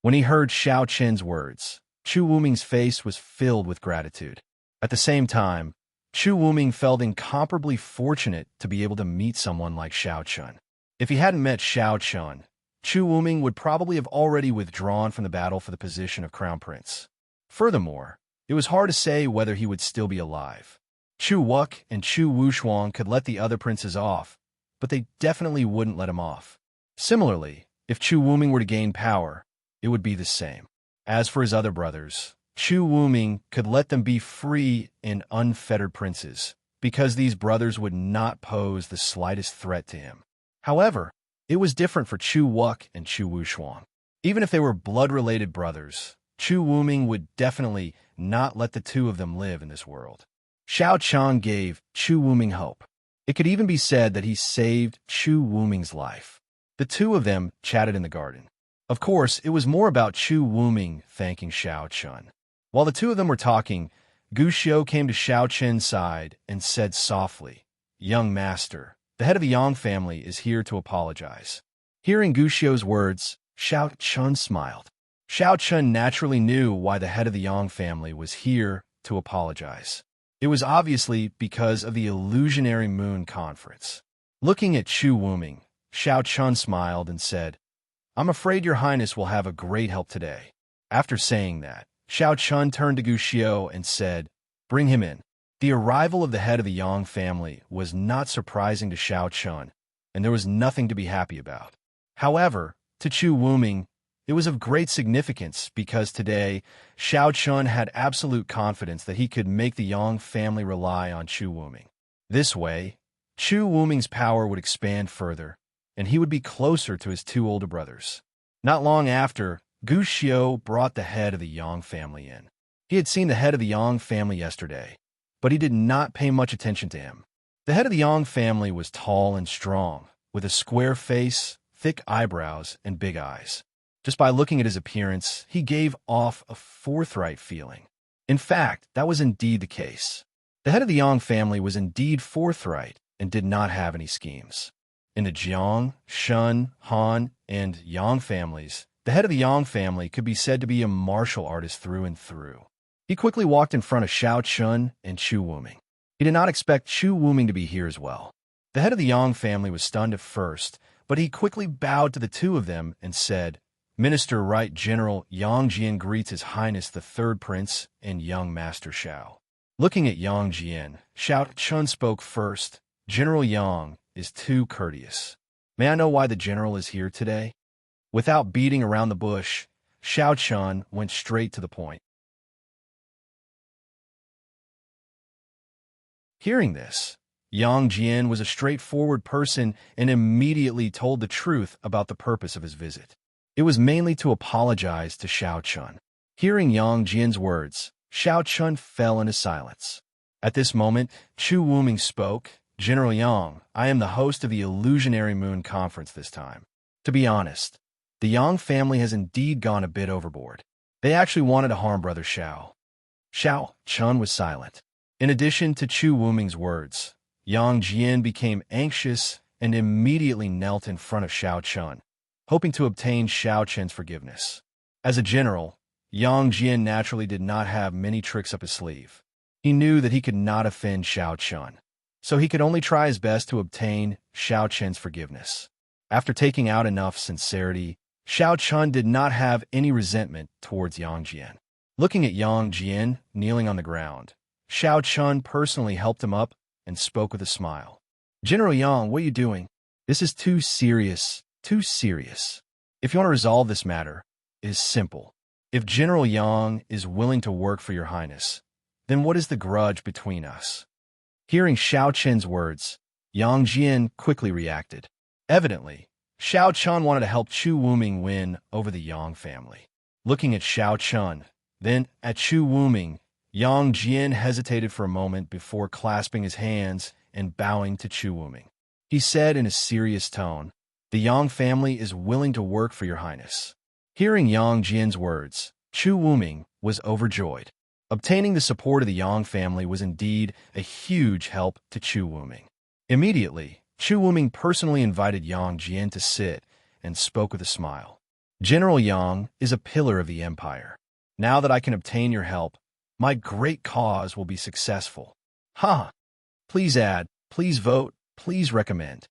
When he heard Xiao Chen's words, Chu Wuming's face was filled with gratitude. At the same time, Chu Wuming felt incomparably fortunate to be able to meet someone like Xiao Chun. If he hadn't met Xiao Chun, Chu Wuming would probably have already withdrawn from the battle for the position of Crown Prince. Furthermore, it was hard to say whether he would still be alive. Chu Wuk and Chu Wushuang could let the other princes off, but they definitely wouldn't let him off. Similarly, if Chu Wuming were to gain power, it would be the same. As for his other brothers, Chu Wuming could let them be free and unfettered princes, because these brothers would not pose the slightest threat to him. However, it was different for Chu Wuk and Chu Wushuang. Even if they were blood-related brothers, Chu Wuming would definitely not let the two of them live in this world. Xiao Chang gave Chu Wuming hope. It could even be said that he saved Chu Wuming's life. The two of them chatted in the garden. Of course, it was more about Chu Wuming thanking Xiao Chun. While the two of them were talking, Gu Xiu came to Xiao Chen's side and said softly, "Young master, the head of the Yang family is here to apologize." Hearing Gu Xiu's words, Xiao Chun smiled. Xiao Chun naturally knew why the head of the Yang family was here to apologize. It was obviously because of the illusionary moon conference. Looking at Chu Wuming, Xiao Chun smiled and said, "I'm afraid your highness will have a great help today." After saying that, Xiao Chun turned to Gu Xiao and said, "Bring him in." The arrival of the head of the Yang family was not surprising to Xiao Chun, and there was nothing to be happy about. However, to Chu Wuming, it was of great significance because today, Xiao Chun had absolute confidence that he could make the Yang family rely on Chu Wuming. This way, Chu Wuming's power would expand further, and he would be closer to his two older brothers. Not long after, Gu Xiao brought the head of the Yang family in. He had seen the head of the Yang family yesterday, but he did not pay much attention to him. The head of the Yang family was tall and strong, with a square face, thick eyebrows, and big eyes. Just by looking at his appearance, he gave off a forthright feeling. In fact, that was indeed the case. The head of the Yang family was indeed forthright and did not have any schemes. In the Jiang, Shun, Han, and Yang families, the head of the Yang family could be said to be a martial artist through and through. He quickly walked in front of Xiao Chun and Chu Wuming. He did not expect Chu Wuming to be here as well. The head of the Yang family was stunned at first, but he quickly bowed to the two of them and said, "Minister Right General Yang Jian greets His Highness the Third Prince and young Master Xiao." Looking at Yang Jian, Xiao Chun spoke first. "General Yang is too courteous. May I know why the general is here today?" Without beating around the bush, Xiao Chun went straight to the point. Hearing this, Yang Jian was a straightforward person and immediately told the truth about the purpose of his visit. It was mainly to apologize to Xiao Chun. Hearing Yang Jian's words, Xiao Chun fell into silence. At this moment, Chu Wuming spoke, "General Yang, I am the host of the Illusionary Moon Conference this time. To be honest, the Yang family has indeed gone a bit overboard. They actually wanted to harm Brother Xiao." Xiao Chun was silent. In addition to Chu Wuming's words, Yang Jian became anxious and immediately knelt in front of Xiao Chun, hoping to obtain Xiao Chun's forgiveness. As a general, Yang Jian naturally did not have many tricks up his sleeve. He knew that he could not offend Xiao Chun, so he could only try his best to obtain Xiao Chun's forgiveness. After taking out enough sincerity, Xiao Chun did not have any resentment towards Yang Jian. Looking at Yang Jian kneeling on the ground, Xiao Chun personally helped him up and spoke with a smile. "General Yang, what are you doing? This is too serious, too serious. If you want to resolve this matter, it is simple. If General Yang is willing to work for your highness, then what is the grudge between us?" Hearing Xiao Chun's words, Yang Jian quickly reacted. Evidently, Xiao Chun wanted to help Chu Wuming win over the Yang family. Looking at Xiao Chun, then at Chu Wuming, Yang Jian hesitated for a moment before clasping his hands and bowing to Chu Wuming. He said in a serious tone, "The Yang family is willing to work for your highness." Hearing Yang Jian's words, Chu Wuming was overjoyed. Obtaining the support of the Yang family was indeed a huge help to Chu Wuming. Immediately, Chu Wuming personally invited Yang Jian to sit and spoke with a smile. "General Yang is a pillar of the empire. Now that I can obtain your help, my great cause will be successful. Ha! Please add, please vote, please recommend."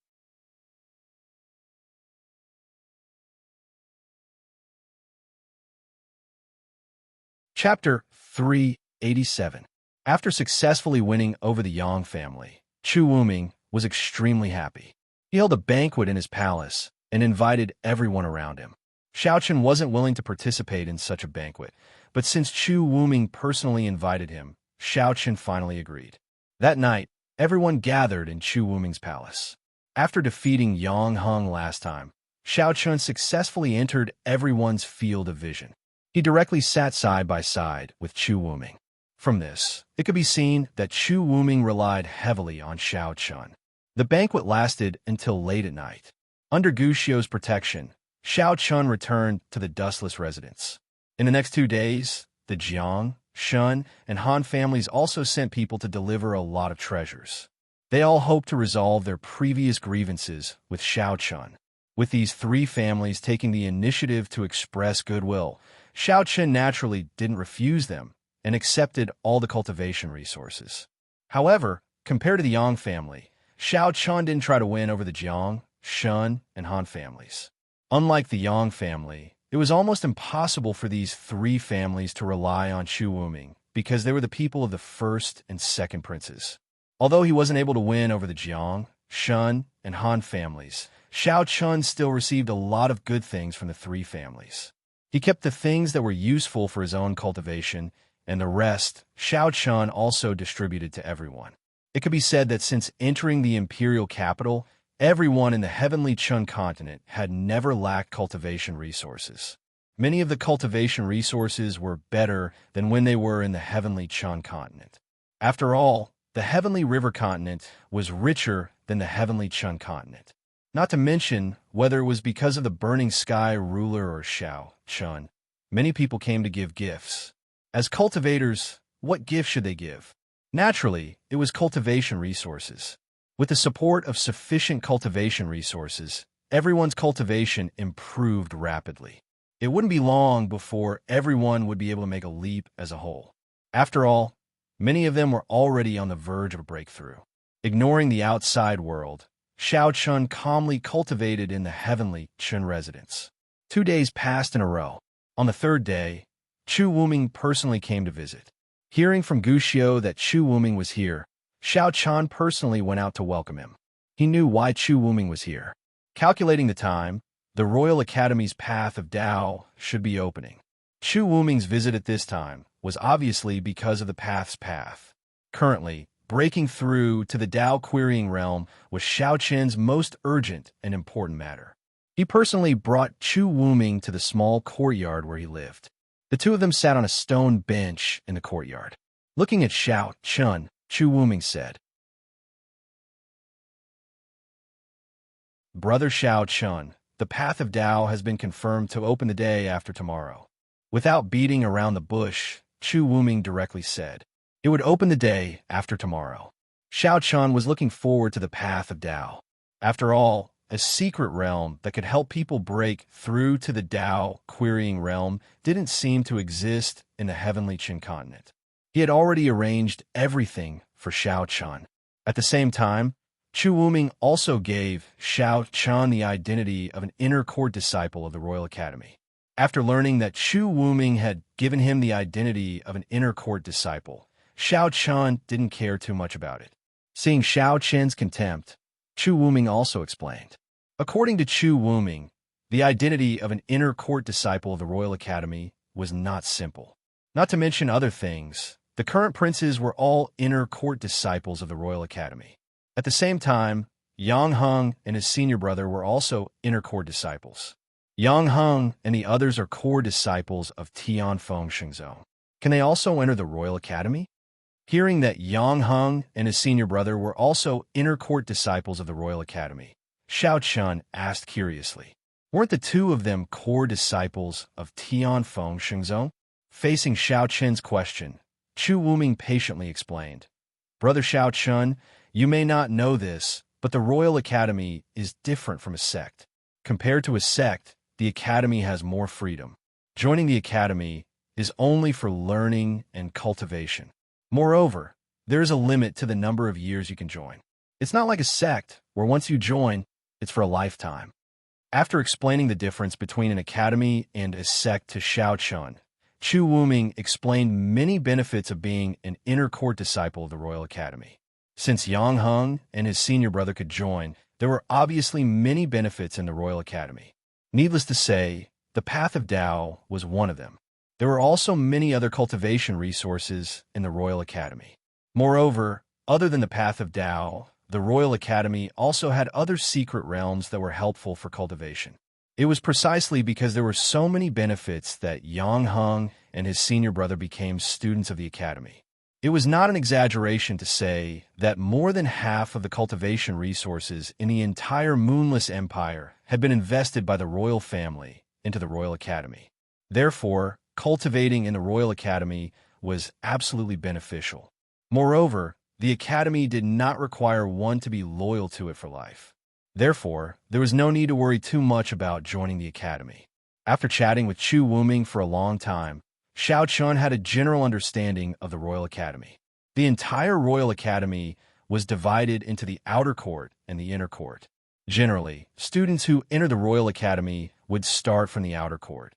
Chapter 387. After successfully winning over the Yang family, Chu Wuming was extremely happy. He held a banquet in his palace and invited everyone around him. Xiao Chun wasn't willing to participate in such a banquet, but since Chu Wuming personally invited him, Xiao Chun finally agreed. That night, everyone gathered in Chu Wuming's palace. After defeating Yang Hung last time, Xiao Chun successfully entered everyone's field of vision. He directly sat side by side with Chu Wuming. From this, it could be seen that Chu Wuming relied heavily on Xiao Chun. The banquet lasted until late at night. Under Gu Xiao's protection, Xiao Chun returned to the dustless residence. In the next 2 days, the Jiang, Shun, and Han families also sent people to deliver a lot of treasures. They all hoped to resolve their previous grievances with Xiao Chun. With these 3 families taking the initiative to express goodwill, Xiao Chen naturally didn't refuse them and accepted all the cultivation resources. However, compared to the Yang family, Xiao Chen didn't try to win over the Jiang, Shun, and Han families. Unlike the Yang family, it was almost impossible for these three families to rely on Chu Wuming because they were the people of the first and second princes. Although he wasn't able to win over the Jiang, Shun, and Han families, Xiao Chen still received a lot of good things from the three families. He kept the things that were useful for his own cultivation, and the rest, Xiao Chen also distributed to everyone. It could be said that since entering the imperial capital, everyone in the heavenly Chun continent had never lacked cultivation resources. Many of the cultivation resources were better than when they were in the heavenly Chun continent. After all, the heavenly river continent was richer than the heavenly Chun continent. Not to mention, whether it was because of the burning sky ruler or Xiao Chun, many people came to give gifts. As cultivators, what gift should they give? Naturally, it was cultivation resources. With the support of sufficient cultivation resources, everyone's cultivation improved rapidly. It wouldn't be long before everyone would be able to make a leap as a whole. After all, many of them were already on the verge of a breakthrough. Ignoring the outside world, Xiao Chun calmly cultivated in the heavenly Chun residence. 2 days passed in a row. On the third day, Chu Wuming personally came to visit. Hearing from Guxiu that Chu Wuming was here, Xiao Chun personally went out to welcome him. He knew why Chu Wuming was here. Calculating the time, the Royal Academy's path of Dao should be opening. Chu Wuming's visit at this time was obviously because of the path's path. Currently, breaking through to the Dao querying realm was Xiao Chen's most urgent and important matter. He personally brought Chu Wuming to the small courtyard where he lived. The two of them sat on a stone bench in the courtyard. Looking at Xiao Chen, Chu Wuming said, "Brother Xiao Chen, the path of Dao has been confirmed to open the day after tomorrow." Without beating around the bush, Chu Wuming directly said, "It would open the day after tomorrow." Xiao Chen was looking forward to the path of Dao. After all, a secret realm that could help people break through to the Dao querying realm didn't seem to exist in the heavenly Qin continent. He had already arranged everything for Xiao Chen. At the same time, Chu Wuming also gave Xiao Chen the identity of an inner court disciple of the Royal Academy. After learning that Chu Wuming had given him the identity of an inner court disciple, Xiao Chen didn't care too much about it. Seeing Xiao Chen's contempt, Chu Wuming also explained. According to Chu Wuming, the identity of an inner court disciple of the Royal Academy was not simple. Not to mention other things, the current princes were all inner court disciples of the Royal Academy. At the same time, Yang Heng and his senior brother were also inner court disciples. Yang Heng and the others are core disciples of Tianfeng Shengzhou. Can they also enter the Royal Academy? Hearing that Yang Heng and his senior brother were also inner court disciples of the Royal Academy, Xiao Chen asked curiously, "Weren't the two of them core disciples of Tianfeng Shengzhou?" Facing Xiao Chen's question, Chu Wuming patiently explained, "Brother Xiao Chen, you may not know this, but the Royal Academy is different from a sect. Compared to a sect, the Academy has more freedom. Joining the Academy is only for learning and cultivation. Moreover, there is a limit to the number of years you can join. It's not like a sect, where once you join, it's for a lifetime." After explaining the difference between an academy and a sect to Xiao Chen, Chu Wuming explained many benefits of being an inner court disciple of the Royal Academy. Since Yang Heng and his senior brother could join, there were obviously many benefits in the Royal Academy. Needless to say, the path of Dao was one of them. There were also many other cultivation resources in the Royal Academy. Moreover, other than the path of Dao, the Royal Academy also had other secret realms that were helpful for cultivation. It was precisely because there were so many benefits that Yang Heng and his senior brother became students of the Academy. It was not an exaggeration to say that more than half of the cultivation resources in the entire Moonless Empire had been invested by the royal family into the Royal Academy. Therefore, cultivating in the Royal Academy was absolutely beneficial. Moreover, the Academy did not require one to be loyal to it for life. Therefore, there was no need to worry too much about joining the Academy. After chatting with Chu Wuming for a long time, Xiao Chun had a general understanding of the Royal Academy. The entire Royal Academy was divided into the outer court and the inner court. Generally, students who enter the Royal Academy would start from the outer court.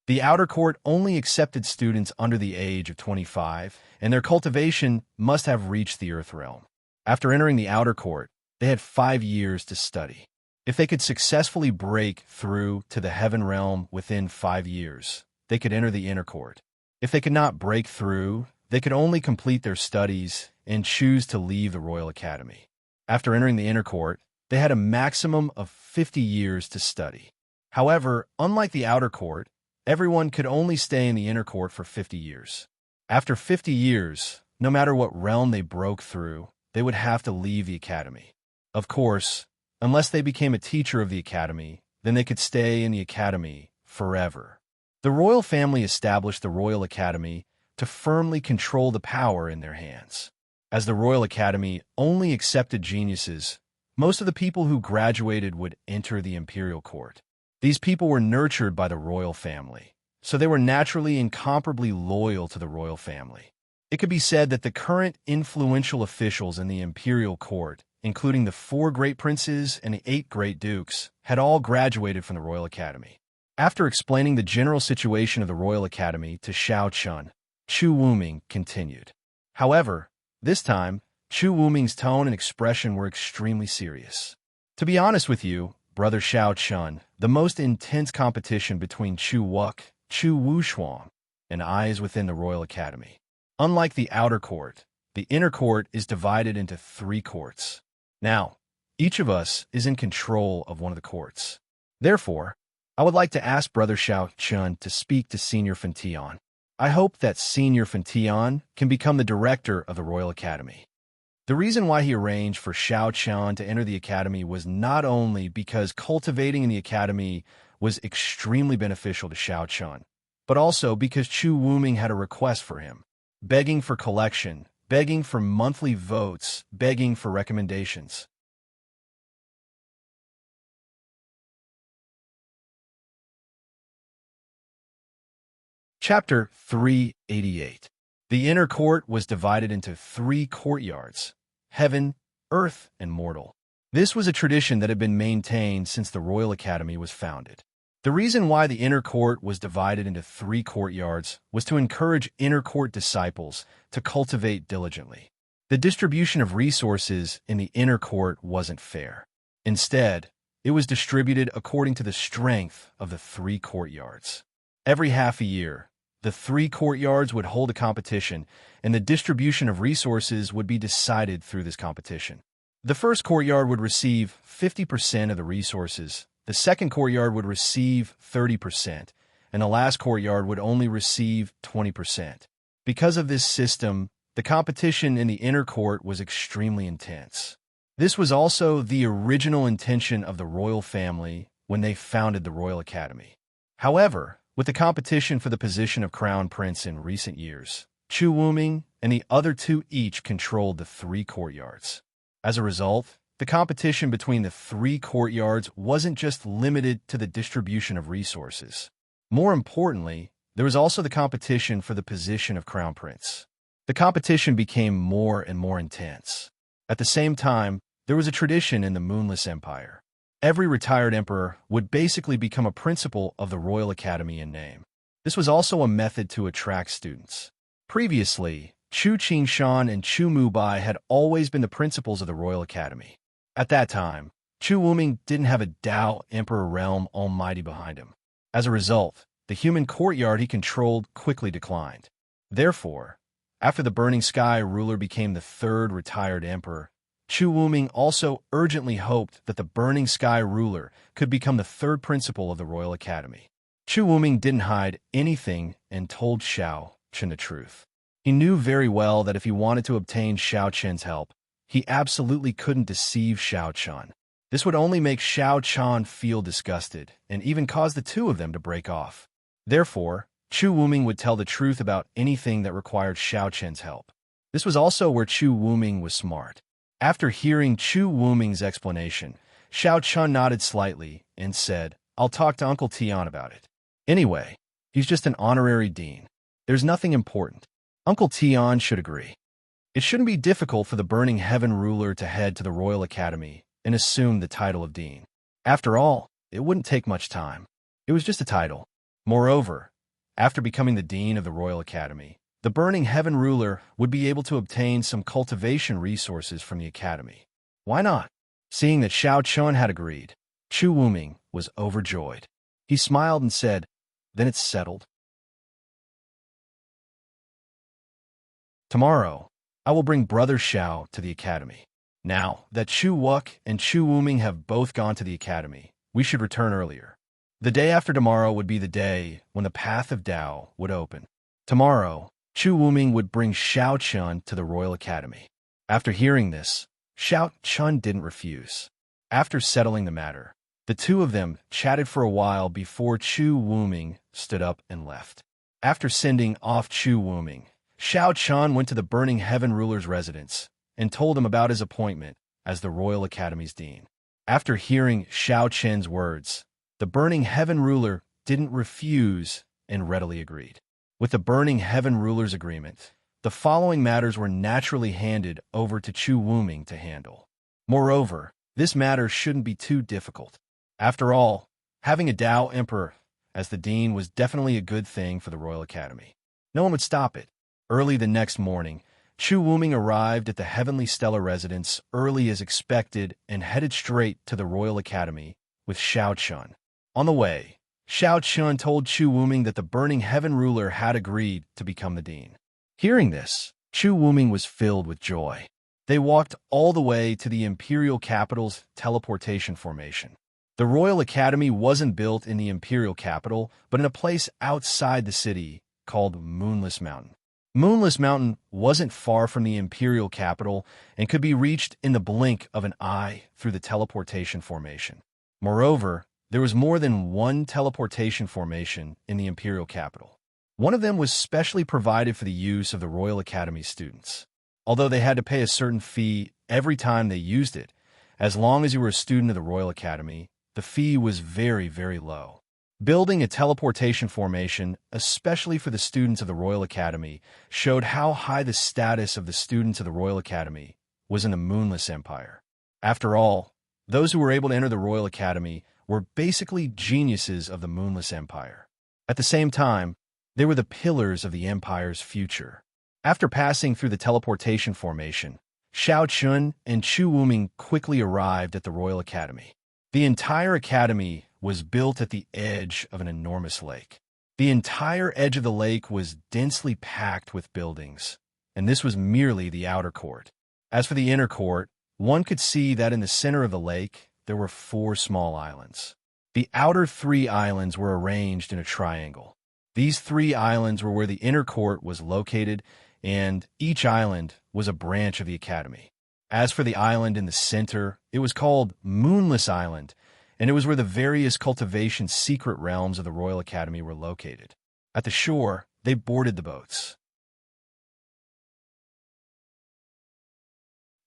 The outer court only accepted students under the age of 25, and their cultivation must have reached the Earth realm. After entering the outer court, they had 5 years to study. If they could successfully break through to the heaven realm within 5 years, they could enter the inner court. If they could not break through, they could only complete their studies and choose to leave the Royal Academy. After entering the inner court, they had a maximum of 50 years to study. However, unlike the outer court, everyone could only stay in the inner court for 50 years. After 50 years, no matter what realm they broke through, they would have to leave the academy. Of course, unless they became a teacher of the academy, then they could stay in the academy forever. The royal family established the Royal Academy to firmly control the power in their hands. As the Royal Academy only accepted geniuses, most of the people who graduated would enter the imperial court. These people were nurtured by the royal family, so they were naturally incomparably loyal to the royal family. It could be said that the current influential officials in the imperial court, including the 4 great princes and the 8 great dukes, had all graduated from the Royal Academy. After explaining the general situation of the Royal Academy to Xiao Chun, Chu Wuming continued. However, this time, Chu Wuming's tone and expression were extremely serious. To be honest with you, Brother Xiao Chun, the most intense competition between Chu Wuk, Chu Wushuang, and I is within the Royal Academy. Unlike the outer court, the inner court is divided into 3 courts. Now, each of us is in control of one of the courts. Therefore, I would like to ask Brother Xiao Chun to speak to Senior Fantion. I hope that Senior Fantion can become the director of the Royal Academy. The reason why he arranged for Xiao Chun to enter the academy was not only because cultivating in the academy was extremely beneficial to Xiao Chun, but also because Chu Wuming had a request for him, begging for collection, begging for monthly votes, begging for recommendations. Chapter 388. The inner court was divided into 3 courtyards: heaven, earth, and mortal. This was a tradition that had been maintained since the Royal Academy was founded. The reason why the inner court was divided into 3 courtyards was to encourage inner court disciples to cultivate diligently. The distribution of resources in the inner court wasn't fair. Instead, it was distributed according to the strength of the 3 courtyards. Every half a year, the 3 courtyards would hold a competition, and the distribution of resources would be decided through this competition. The first courtyard would receive 50% of the resources, the second courtyard would receive 30%, and the last courtyard would only receive 20%. Because of this system, the competition in the inner court was extremely intense. This was also the original intention of the royal family when they founded the Royal Academy. However, with the competition for the position of Crown Prince in recent years, Chu Wuming and the other 2 each controlled the 3 courtyards. As a result, the competition between the 3 courtyards wasn't just limited to the distribution of resources. More importantly, there was also the competition for the position of Crown Prince. The competition became more and more intense. At the same time, there was a tradition in the Moonless Empire. Every retired emperor would basically become a principal of the Royal Academy in name. This was also a method to attract students. Previously, Chu Qingshan and Chu Mubai had always been the principals of the Royal Academy. At that time, Chu Wuming didn't have a Tao Emperor Realm Almighty behind him. As a result, the human courtyard he controlled quickly declined. Therefore, after the Burning Sky ruler became the 3rd retired emperor, Chu Wuming also urgently hoped that the Burning Sky ruler could become the 3rd principal of the Royal Academy. Chu Wuming didn't hide anything and told Xiao Chun the truth. He knew very well that if he wanted to obtain Xiao Chun's help, he absolutely couldn't deceive Xiao Chun. This would only make Xiao Chun feel disgusted and even cause the 2 of them to break off. Therefore, Chu Wuming would tell the truth about anything that required Xiao Chun's help. This was also where Chu Wuming was smart. After hearing Chu Wuming's explanation, Xiao Chun nodded slightly and said, I'll talk to Uncle Tian about it. Anyway, he's just an honorary dean. There's nothing important. Uncle Tian should agree. It shouldn't be difficult for the Burning Heaven ruler to head to the Royal Academy and assume the title of dean. After all, it wouldn't take much time. It was just a title. Moreover, after becoming the dean of the Royal Academy, the Burning Heaven ruler would be able to obtain some cultivation resources from the academy. Why not? Seeing that Xiao Chun had agreed, Chu Wuming was overjoyed. He smiled and said, Then it's settled. Tomorrow, I will bring Brother Xiao to the academy. Now that Chu Wuk and Chu Wuming have both gone to the academy, we should return earlier. The day after tomorrow would be the day when the path of Tao would open. Tomorrow, Chu Wuming would bring Xiao Chun to the Royal Academy. After hearing this, Xiao Chun didn't refuse. After settling the matter, the two of them chatted for a while before Chu Wuming stood up and left. After sending off Chu Wuming, Xiao Chun went to the Burning Heaven ruler's residence and told him about his appointment as the Royal Academy's dean. After hearing Xiao Chen's words, the Burning Heaven ruler didn't refuse and readily agreed. With the Burning Heaven ruler's agreement, the following matters were naturally handed over to Chu Wuming to handle. Moreover, this matter shouldn't be too difficult. After all, having a Tao Emperor as the dean was definitely a good thing for the Royal Academy. No one would stop it. Early the next morning, Chu Wuming arrived at the Heavenly Stellar residence early as expected and headed straight to the Royal Academy with Xiao Chun. On the way, Xiao Chun told Chu Wuming that the Burning Heaven ruler had agreed to become the dean. Hearing this, Chu Wuming was filled with joy. They walked all the way to the Imperial Capital's teleportation formation. The Royal Academy wasn't built in the Imperial Capital, but in a place outside the city called Moonless Mountain. Moonless Mountain wasn't far from the Imperial Capital and could be reached in the blink of an eye through the teleportation formation. Moreover, there was more than one teleportation formation in the Imperial Capital. One of them was specially provided for the use of the Royal Academy students. Although they had to pay a certain fee every time they used it, as long as you were a student of the Royal Academy, the fee was very, very low. Building a teleportation formation, especially for the students of the Royal Academy, showed how high the status of the students of the Royal Academy was in the Moonless Empire. After all, those who were able to enter the Royal Academy were basically geniuses of the Moonless Empire. At the same time, they were the pillars of the Empire's future. After passing through the teleportation formation, Xiao Chun and Chu Wuming quickly arrived at the Royal Academy. The entire academy was built at the edge of an enormous lake. The entire edge of the lake was densely packed with buildings, and this was merely the outer court. As for the inner court, one could see that in the center of the lake, there were 4 small islands. The outer 3 islands were arranged in a triangle. These 3 islands were where the inner court was located, and each island was a branch of the academy. As for the island in the center, it was called Moonless Island, and it was where the various cultivation secret realms of the Royal Academy were located. At the shore, they boarded the boats.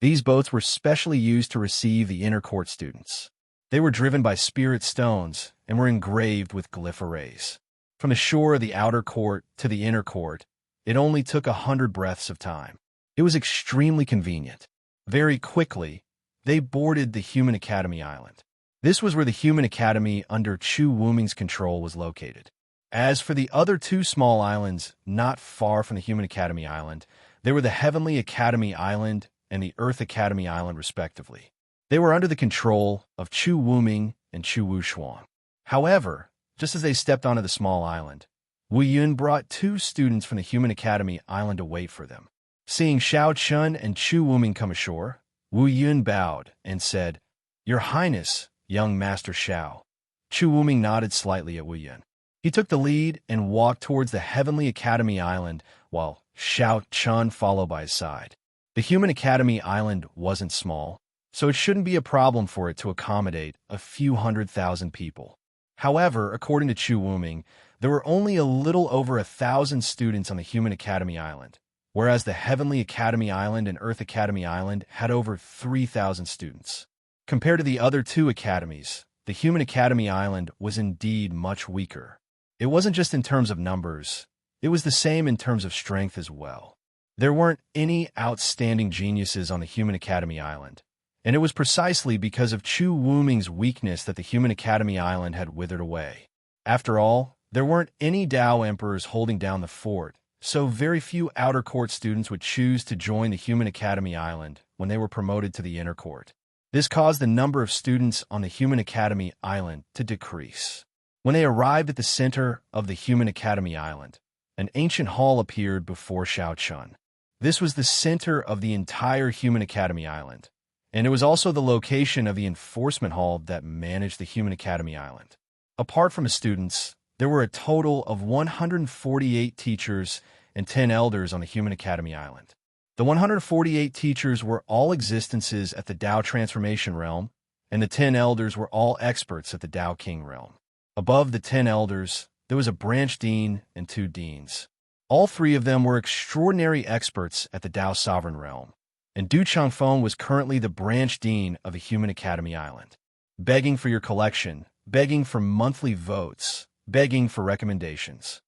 These boats were specially used to receive the inner court students. They were driven by spirit stones and were engraved with glyph arrays. From the shore of the outer court to the inner court, it only took 100 breaths of time. It was extremely convenient. Very quickly, they boarded the Human Academy Island. This was where the Human Academy under Chu Wuming's control was located. As for the other 2 small islands not far from the Human Academy Island, they were the Heavenly Academy Island and the Earth Academy Island respectively. They were under the control of Chu Wuming and Chu Wushuang. However, just as they stepped onto the small island, Wu Yun brought 2 students from the Human Academy Island to wait for them. Seeing Xiao Chun and Chu Wuming come ashore, Wu Yun bowed and said, "Your Highness, young Master Xiao." Chu Wuming nodded slightly at Wu Yun. He took the lead and walked towards the Heavenly Academy Island, while Xiao Chun followed by his side. The Human Academy Island wasn't small, so it shouldn't be a problem for it to accommodate a few 100,000 people. However, according to Chu Wuming, there were only a little over 1,000 students on the Human Academy Island, whereas the Heavenly Academy Island and Earth Academy Island had over 3,000 students. Compared to the other two academies, the Human Academy Island was indeed much weaker. It wasn't just in terms of numbers, it was the same in terms of strength as well. There weren't any outstanding geniuses on the Human Academy Island, and it was precisely because of Chu Wuming's weakness that the Human Academy Island had withered away. After all, there weren't any Tao emperors holding down the fort, so very few outer court students would choose to join the Human Academy Island when they were promoted to the inner court. This caused the number of students on the Human Academy Island to decrease. When they arrived at the center of the Human Academy Island, an ancient hall appeared before Xiao Chun. This was the center of the entire Human Academy Island, and it was also the location of the enforcement hall that managed the Human Academy Island. Apart from the students, there were a total of 148 teachers and 10 elders on the Human Academy Island. The 148 teachers were all existences at the Tao Transformation Realm, and the 10 elders were all experts at the Tao King Realm. Above the 10 elders, there was a branch dean and 2 deans. All 3 of them were extraordinary experts at the Tao Sovereign Realm, and Du Changfeng was currently the branch dean of the Human Academy Island. Begging for your collection, begging for monthly votes, begging for recommendations.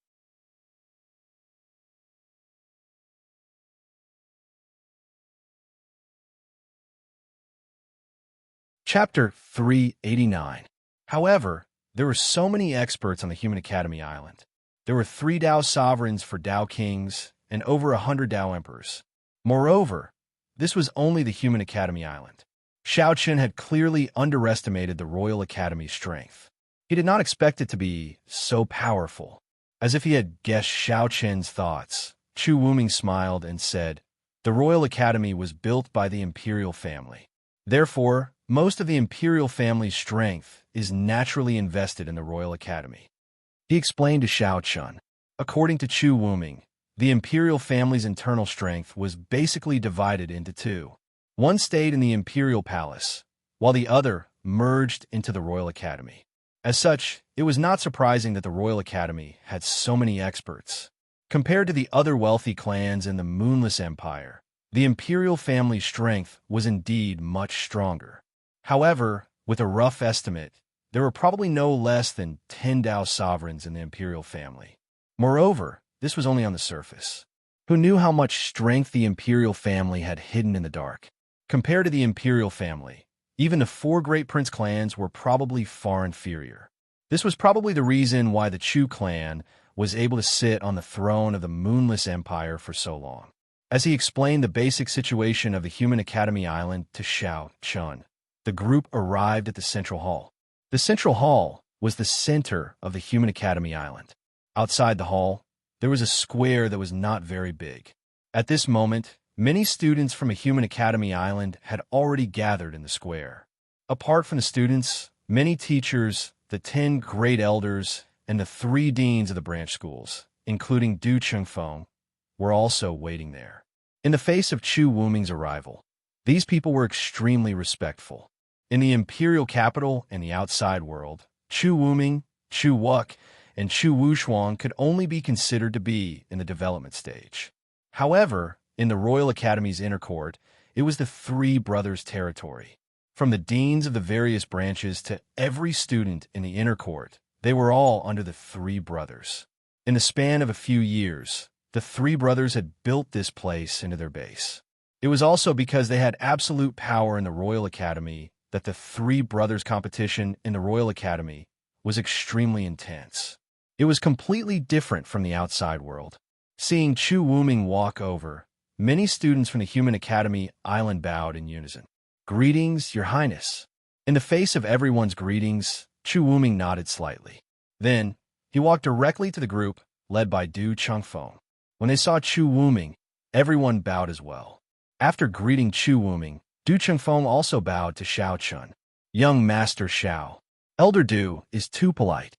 Chapter 389. However, there were so many experts on the Human Academy Island. There were 3 Tao sovereigns for Tao kings and over 100 Tao emperors. Moreover, this was only the Human Academy Island. Xiao Chen had clearly underestimated the Royal Academy's strength. He did not expect it to be so powerful. As if he had guessed Xiao Chen's thoughts, Chu Wuming smiled and said, "The Royal Academy was built by the imperial family. Therefore, most of the imperial family's strength is naturally invested in the Royal Academy." He explained to Xiao Chun. According to Chu Wuming, the imperial family's internal strength was basically divided into 2. One stayed in the imperial palace, while the other merged into the Royal Academy. As such, it was not surprising that the Royal Academy had so many experts. Compared to the other wealthy clans in the Moonless Empire, the imperial family's strength was indeed much stronger. However, with a rough estimate, there were probably no less than 10 Tao sovereigns in the imperial family. Moreover, this was only on the surface. Who knew how much strength the imperial family had hidden in the dark? Compared to the imperial family, even the 4 great prince clans were probably far inferior. This was probably the reason why the Chu clan was able to sit on the throne of the Moonless Empire for so long. As he explained the basic situation of the Human Academy Island to Xiao Chun, the group arrived at the Central Hall. The Central Hall was the center of the Human Academy Island. Outside the hall, there was a square that was not very big. At this moment, many students from a Human Academy Island had already gathered in the square. Apart from the students, many teachers, the 10 great elders, and the 3 deans of the branch schools, including Du Changfeng, were also waiting there. In the face of Chu Wuming's arrival, these people were extremely respectful. In the imperial capital and the outside world, Chu Wuming, Chu Wuk, and Chu Wushuang could only be considered to be in the development stage. However, in the Royal Academy's inner court, it was the 3 brothers' territory. From the deans of the various branches to every student in the inner court, they were all under the 3 brothers. In the span of a few years, the 3 brothers had built this place into their base. It was also because they had absolute power in the Royal Academy that the 3 brothers' competition in the Royal Academy was extremely intense. It was completely different from the outside world. Seeing Chu Wuming walk over, many students from the Human Academy Island bowed in unison. "Greetings, Your Highness." In the face of everyone's greetings, Chu Wuming nodded slightly. Then, he walked directly to the group, led by Du Changfeng. When they saw Chu Wuming, everyone bowed as well. After greeting Chu Wuming, Du Changfeng also bowed to Xiao Chun. "Young Master Xiao, Elder Du is too polite."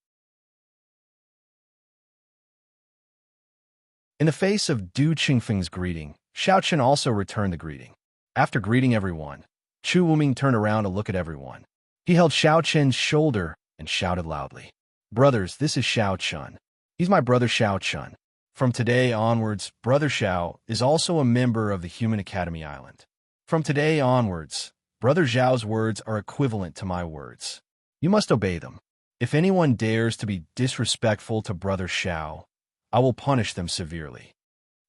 In the face of Du Changfeng's greeting, Xiao Chun also returned the greeting. After greeting everyone, Chu Wuming turned around to look at everyone. He held Xiao Chun's shoulder and shouted loudly, "Brothers, this is Xiao Chun. He's my brother Xiao Chun. From today onwards, Brother Xiao is also a member of the Human Academy Island. From today onwards, Brother Zhao's words are equivalent to my words. You must obey them. If anyone dares to be disrespectful to Brother Xiao, I will punish them severely."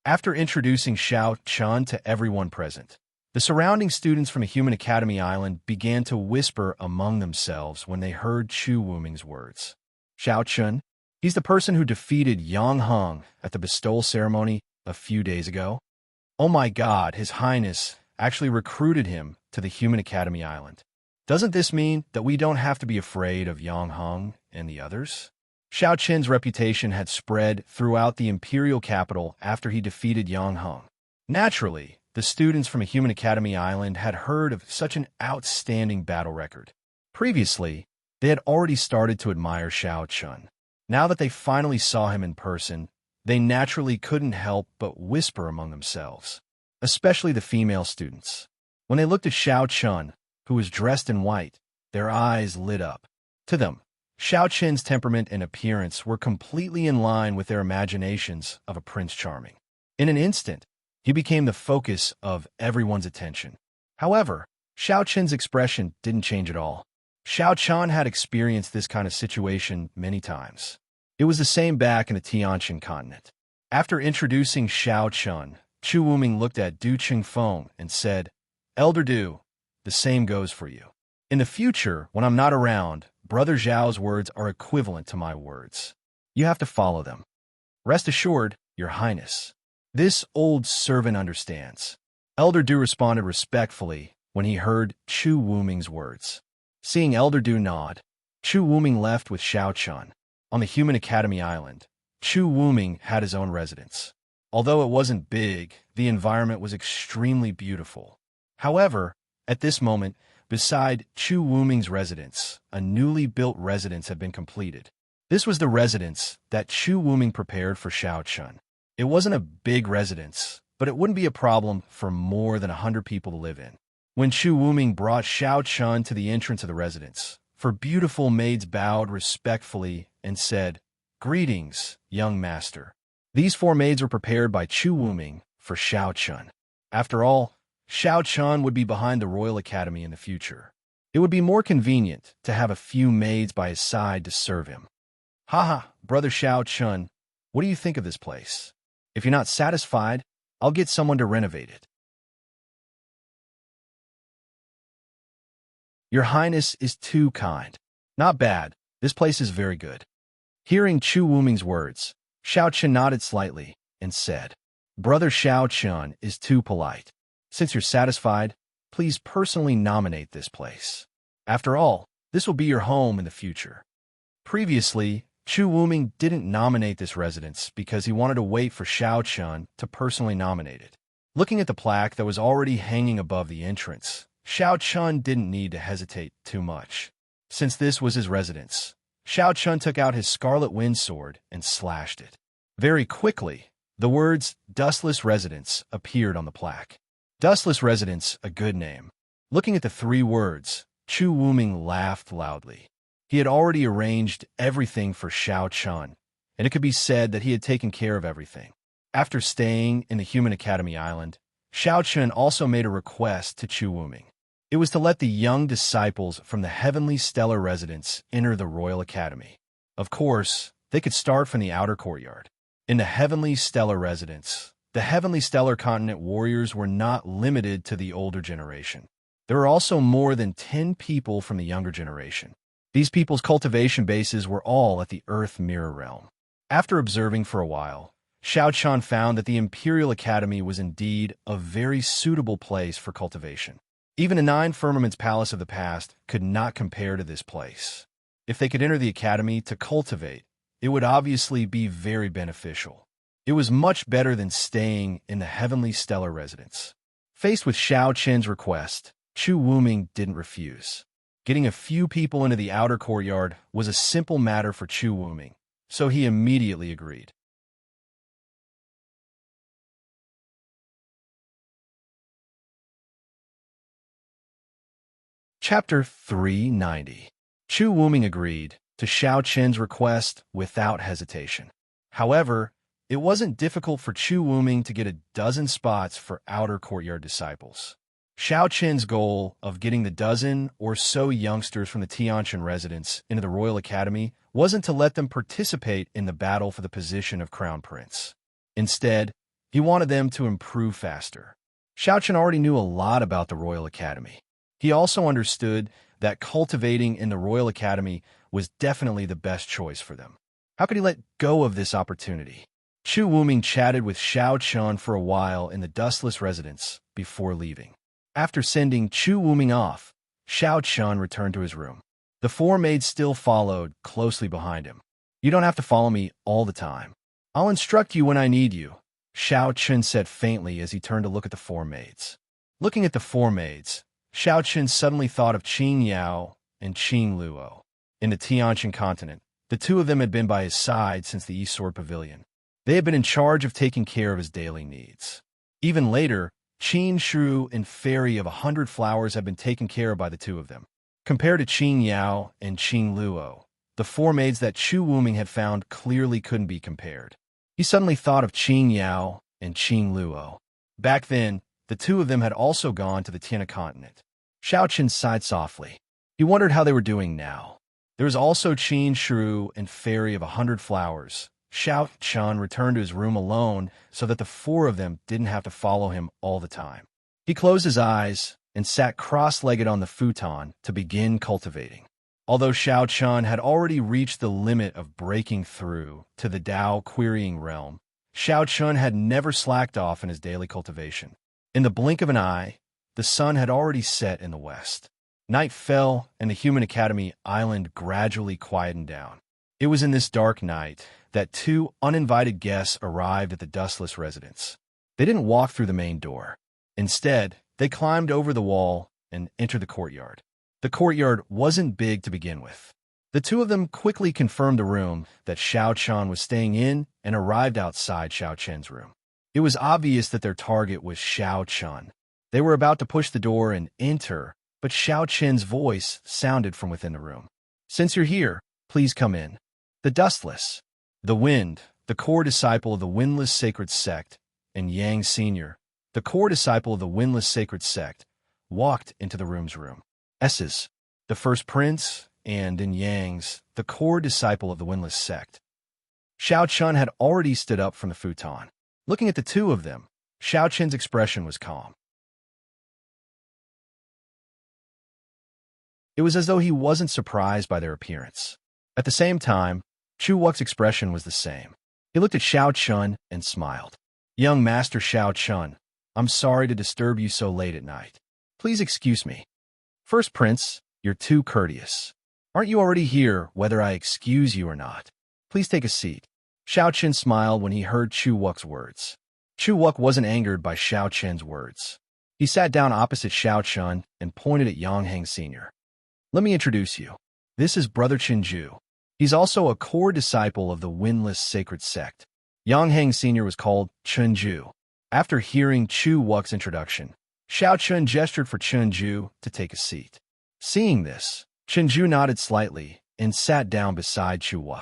After introducing Xiao Chun to everyone present, the surrounding students from a Human Academy Island began to whisper among themselves when they heard Chu Wuming's words. Xiao Chun, he's the person who defeated Yang Heng at the bestowal ceremony a few days ago. Oh my God, His Highness actually recruited him to the Human Academy Island. Doesn't this mean that we don't have to be afraid of Yang Heng and the others? Xiao Qin's reputation had spread throughout the imperial capital after he defeated Yang Heng. Naturally, the students from a Human Academy Island had heard of such an outstanding battle record. Previously, they had already started to admire Xiao Chun. Now that they finally saw him in person, they naturally couldn't help but whisper among themselves, especially the female students. When they looked at Xiao Chun, who was dressed in white, their eyes lit up. To them, Xiao Qin's temperament and appearance were completely in line with their imaginations of a Prince Charming. In an instant, he became the focus of everyone's attention. However, Xiao Qin's expression didn't change at all. Xiao Chun had experienced this kind of situation many times. It was the same back in the Tianqian continent. After introducing Xiao Chun, Chu Wuming looked at Du Qingfeng and said, "Elder Du, the same goes for you. In the future, when I'm not around, Brother Zhao's words are equivalent to my words. You have to follow them. Rest assured, Your Highness. This old servant understands." Elder Du responded respectfully when he heard Chu Wuming's words. Seeing Elder Du nod, Chu Wuming left with Xiao Chun. On the Human Academy Island, Chu Wuming had his own residence. Although it wasn't big, the environment was extremely beautiful. However, at this moment, beside Chu Wuming's residence, a newly built residence had been completed. This was the residence that Chu Wuming prepared for Xiao Chun. It wasn't a big residence, but it wouldn't be a problem for more than 100 people to live in. When Chu Wuming brought Xiao Chun to the entrance of the residence, four beautiful maids bowed respectfully and said, "Greetings, young master." These 4 maids were prepared by Chu Wuming for Xiao Chun. After all, Xiao Chun would be behind the Royal Academy in the future. It would be more convenient to have a few maids by his side to serve him. Haha, Brother Xiao Chun, what do you think of this place? If you're not satisfied, I'll get someone to renovate it. Your Highness is too kind. Not bad, this place is very good. Hearing Chu Wuming's words, Xiao Chun nodded slightly and said, "Brother Xiao Chun is too polite. Since you're satisfied, please personally nominate this place. After all, this will be your home in the future." Previously, Chu Wuming didn't nominate this residence because he wanted to wait for Xiao Chun to personally nominate it. Looking at the plaque that was already hanging above the entrance, Xiao Chun didn't need to hesitate too much. Since this was his residence, Xiao Chun took out his scarlet wind sword and slashed it. Very quickly, the words "Dustless Residence" appeared on the plaque. Dustless Residence, a good name. Looking at the 3 words, Chu Wuming laughed loudly. He had already arranged everything for Xiao Chun, and it could be said that he had taken care of everything. After staying in the Human Academy Island, Xiao Chun also made a request to Chu Wuming. It was to let the young disciples from the Heavenly Stellar Residence enter the Royal Academy. Of course, they could start from the outer courtyard. In the Heavenly Stellar Residence, the Heavenly Stellar Continent warriors were not limited to the older generation. There were also more than 10 people from the younger generation. These people's cultivation bases were all at the Earth Mirror Realm. After observing for a while, Xiao Chun found that the Imperial Academy was indeed a very suitable place for cultivation. Even the 9 Firmaments Palace of the past could not compare to this place. If they could enter the academy to cultivate, it would obviously be very beneficial. It was much better than staying in the Heavenly Stellar Residence. Faced with Xiao Qin's request, Chu Wuming didn't refuse. Getting a few people into the outer courtyard was a simple matter for Chu Wuming, so he immediately agreed. Chapter 390. Chu Wuming agreed to Xiao Qin's request without hesitation. However, it wasn't difficult for Chu Wuming to get a dozen spots for outer courtyard disciples. Xiao Qin's goal of getting the dozen or so youngsters from the Tianshan residence into the Royal Academy wasn't to let them participate in the battle for the position of Crown Prince. Instead, he wanted them to improve faster. Xiao Qin already knew a lot about the Royal Academy. He also understood that cultivating in the Royal Academy was definitely the best choice for them. How could he let go of this opportunity? Chu Wuming chatted with Xiao Qin for a while in the dustless residence before leaving. After sending Chu Wuming off, Xiao Qin returned to his room. The four maids still followed closely behind him. You don't have to follow me all the time. I'll instruct you when I need you, Xiao Qin said faintly as he turned to look at the four maids. Looking at the four maids, Xiao Qin suddenly thought of Qing Yao and Qing Luo. In the Tianshan continent, the two of them had been by his side since the East Sword Pavilion. They had been in charge of taking care of his daily needs. Even later, Qin Shu and Fairy of 100 Flowers had been taken care of by the two of them. Compared to Qing Yao and Qing Luo, the four maids that Chu Wuming had found clearly couldn't be compared. He suddenly thought of Qing Yao and Qing Luo. Back then, the two of them had also gone to the Tiana continent. Xiao Qin sighed softly. He wondered how they were doing now. There was also Qin Shu and Fairy of 100 Flowers. Xiao Qin returned to his room alone so that the four of them didn't have to follow him all the time. He closed his eyes and sat cross-legged on the futon to begin cultivating. Although Xiao Qin had already reached the limit of breaking through to the Tao querying realm, Xiao Qin had never slacked off in his daily cultivation. In the blink of an eye, the sun had already set in the west. Night fell, and the Human Academy island gradually quietened down. It was in this dark night that two uninvited guests arrived at the dustless residence. They didn't walk through the main door. Instead, they climbed over the wall and entered the courtyard. The courtyard wasn't big to begin with. The two of them quickly confirmed the room that Xiao Qin was staying in and arrived outside Xiao Qin's room. It was obvious that their target was Xiao Qin. They were about to push the door and enter, but Xiao Qin's voice sounded from within the room. Since you're here, please come in. The dustless, the wind, the core disciple of the windless sacred sect, and Yang Sr., the core disciple of the windless sacred sect, walked into the room's room. S's, the first prince, and in Yang's, the core disciple of the windless sect. Xiao Qin had already stood up from the futon. Looking at the two of them, Xiao Qin's expression was calm. It was as though he wasn't surprised by their appearance. At the same time, Chu Wu's expression was the same. He looked at Xiao Qin and smiled. Young Master Xiao Qin, I'm sorry to disturb you so late at night. Please excuse me. First Prince, you're too courteous. Aren't you already here whether I excuse you or not? Please take a seat. Xiao Qin smiled when he heard Chu Wu's words. Chu Wu wasn't angered by Xiao Qin's words. He sat down opposite Xiao Qin and pointed at Yang Heng Sr. Let me introduce you. This is Brother Qinju. He's also a core disciple of the windless sacred sect. Yang Heng Sr. was called Qinju. After hearing Chu Wu's introduction, Xiao Qin gestured for Qinju to take a seat. Seeing this, Qinju nodded slightly and sat down beside Chu Wu.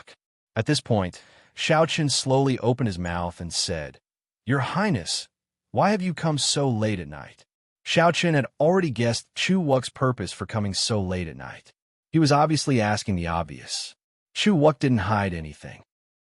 At this point, Xiao Qin slowly opened his mouth and said, Your Highness, why have you come so late at night? Xiao Qin had already guessed Chu Wu's purpose for coming so late at night. He was obviously asking the obvious. Chu Wu didn't hide anything.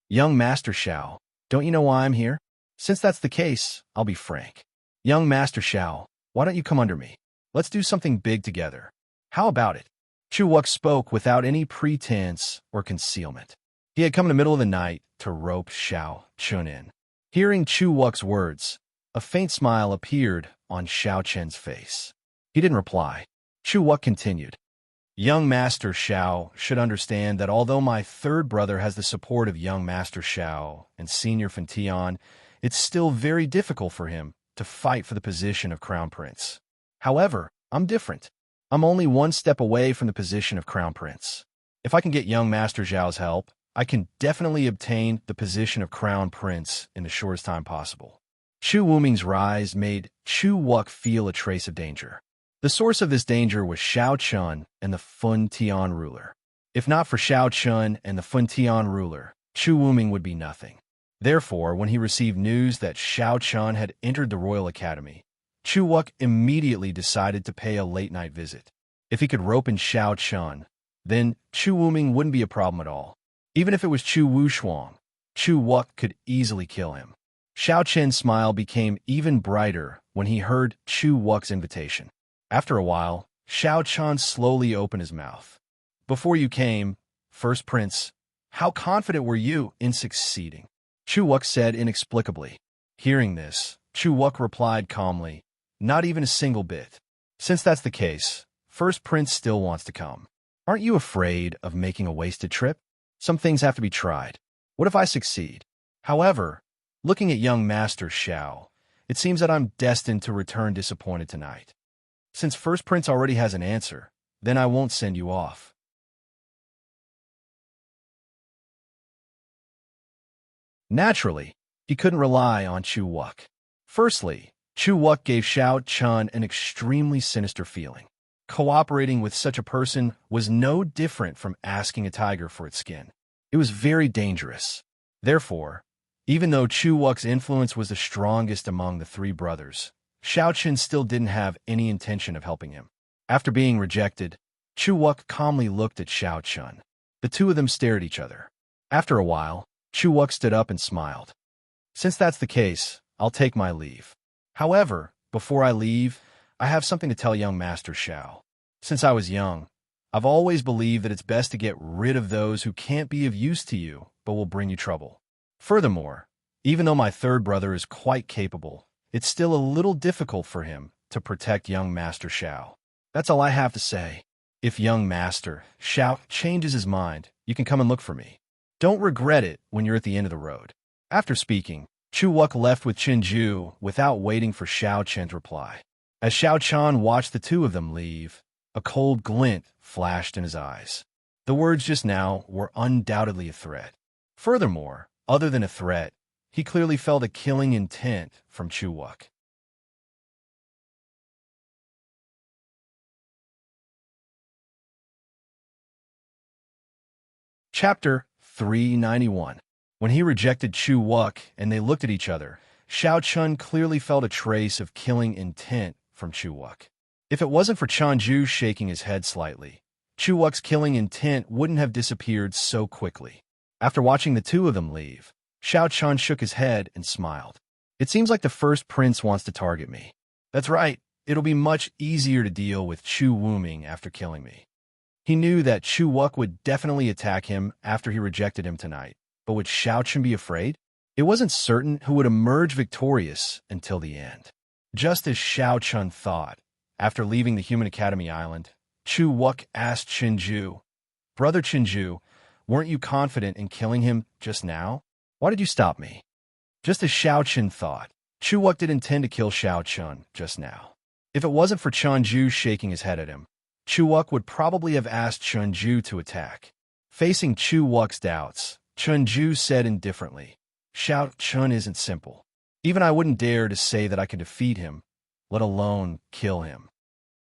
Young Master Xiao, don't you know why I'm here? Since that's the case, I'll be frank. Young Master Xiao, why don't you come under me? Let's do something big together. How about it? Chu Wu spoke without any pretense or concealment. He had come in the middle of the night to rope Xiao Qin in. Hearing Chu Wu's words, a faint smile appeared on Xiao Qin's face. He didn't reply. Chu Wu continued. Young Master Xiao should understand that although my third brother has the support of Young Master Xiao and Senior Fantian, it's still very difficult for him to fight for the position of Crown Prince. However, I'm different. I'm only one step away from the position of Crown Prince. If I can get Young Master Xiao's help, I can definitely obtain the position of Crown Prince in the shortest time possible. Chu Wuming's rise made Chu Wu feel a trace of danger. The source of this danger was Xiao Qin and the Fun Tian ruler. If not for Xiao Qin and the Fun Tian ruler, Chu Wuming would be nothing. Therefore, when he received news that Xiao Qin had entered the Royal Academy, Chu Wuk immediately decided to pay a late-night visit. If he could rope in Xiao Chun, then Chu Wuming wouldn't be a problem at all. Even if it was Chu Wushuang, Chu Wuk could easily kill him. Xiao Chen's smile became even brighter when he heard Chu Wuk's invitation. After a while, Xiao Chun slowly opened his mouth. Before you came, First Prince, how confident were you in succeeding? Chu Wuk said inexplicably. Hearing this, Chu Wuk replied calmly, not even a single bit. Since that's the case, First Prince still wants to come. Aren't you afraid of making a wasted trip? Some things have to be tried. What if I succeed? However, looking at young Master Xiao, it seems that I'm destined to return disappointed tonight. Since First Prince already has an answer, then I won't send you off. Naturally, he couldn't rely on Chu Wuk. Firstly, Chu Wuk gave Xiao Chun an extremely sinister feeling. Cooperating with such a person was no different from asking a tiger for its skin. It was very dangerous. Therefore, even though Chu Wuk's influence was the strongest among the three brothers, Xiao Chun still didn't have any intention of helping him. After being rejected, Chu Wuk calmly looked at Xiao Chun. The two of them stared at each other. After a while, Chu Wuk stood up and smiled. Since that's the case, I'll take my leave. However, before I leave, I have something to tell young Master Xiao. Since I was young, I've always believed that it's best to get rid of those who can't be of use to you but will bring you trouble. Furthermore, even though my third brother is quite capable, it's still a little difficult for him to protect young Master Xiao. That's all I have to say. If young Master Xiao changes his mind, you can come and look for me. Don't regret it when you're at the end of the road. After speaking, Chu Wuk left with Chenju without waiting for Xiao Chen's reply. As Xiao Chan watched the two of them leave, a cold glint flashed in his eyes. The words just now were undoubtedly a threat. Furthermore, other than a threat, he clearly felt a killing intent from Chu Wuk. Chapter 391. When he rejected Chu Wuk and they looked at each other, Xiao Chun clearly felt a trace of killing intent from Chu Wuk. If it wasn't for Chanju shaking his head slightly, Chu Wuk's killing intent wouldn't have disappeared so quickly. After watching the two of them leave, Xiao Chun shook his head and smiled. It seems like the first prince wants to target me. That's right, it'll be much easier to deal with Chu Wuming after killing me. He knew that Chu Wuk would definitely attack him after he rejected him tonight, but would Xiao Chun be afraid? It wasn't certain who would emerge victorious until the end. Just as Xiao Chun thought, after leaving the Human Academy Island, Chu Wuk asked Chenju, Brother Chenju, weren't you confident in killing him just now? Why did you stop me? Just as Xiao Chun thought, Chu Wuk did intend to kill Xiao Chun just now. If it wasn't for Chenju shaking his head at him, Chu Wuk would probably have asked Chenju to attack. Facing Chu Wuk's doubts, Chenju said indifferently, Xiao Chun isn't simple. Even I wouldn't dare to say that I can defeat him, let alone kill him.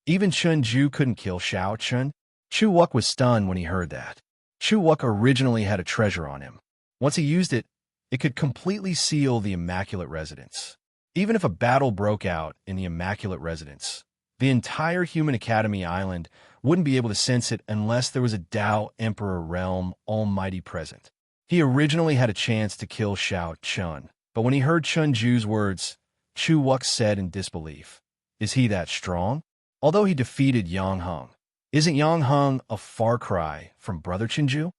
Even Chenju couldn't kill Xiao Chun. Chu Wuk was stunned when he heard that. Chu Wuk originally had a treasure on him. Once he used it, it could completely seal the Immaculate Residence. Even if a battle broke out in the Immaculate Residence, the entire Human Academy Island wouldn't be able to sense it unless there was a Dao Emperor Realm Almighty present. He originally had a chance to kill Xiao Chun, but when he heard Chenju's words, Chu Wuk said in disbelief, Is he that strong? Although he defeated Yang Heng, isn't Yang Heng a far cry from Brother Chenju?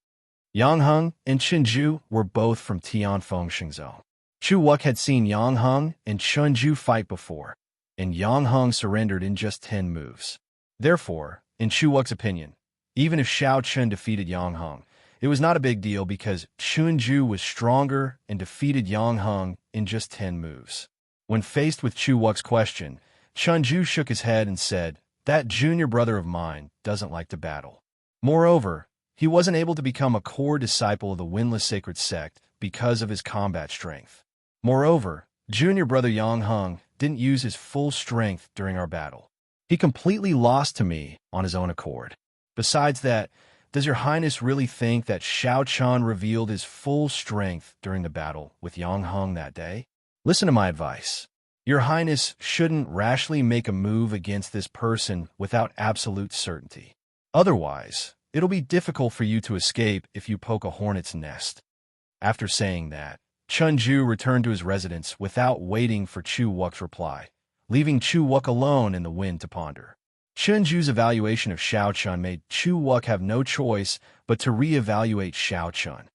Yang Heng and Chenju were both from Tianfeng Xingzhou. Chu Wuk had seen Yang Heng and Chenju fight before, and Yang Heng surrendered in just 10 moves. Therefore, in Chu Wuk's opinion, even if Xiao Chun defeated Yang Heng, it was not a big deal because Chenju was stronger and defeated Yang Heng in just 10 moves. When faced with Chu Wuk's question, Chenju shook his head and said, That junior brother of mine doesn't like to battle. Moreover, he wasn't able to become a core disciple of the Windless Sacred Sect because of his combat strength. Moreover, junior brother Yang Heng didn't use his full strength during our battle. He completely lost to me on his own accord. Besides that, does your highness really think that Xiao Chun revealed his full strength during the battle with Yang Heng that day? Listen to my advice. Your Highness shouldn't rashly make a move against this person without absolute certainty. Otherwise, it'll be difficult for you to escape if you poke a hornet's nest. After saying that, Chunju returned to his residence without waiting for Chu Wuk's reply, leaving Chu Wuk alone in the wind to ponder. Chunju's evaluation of Xiao Chun made Chu Wuk have no choice but to re-evaluate Xiao Chun.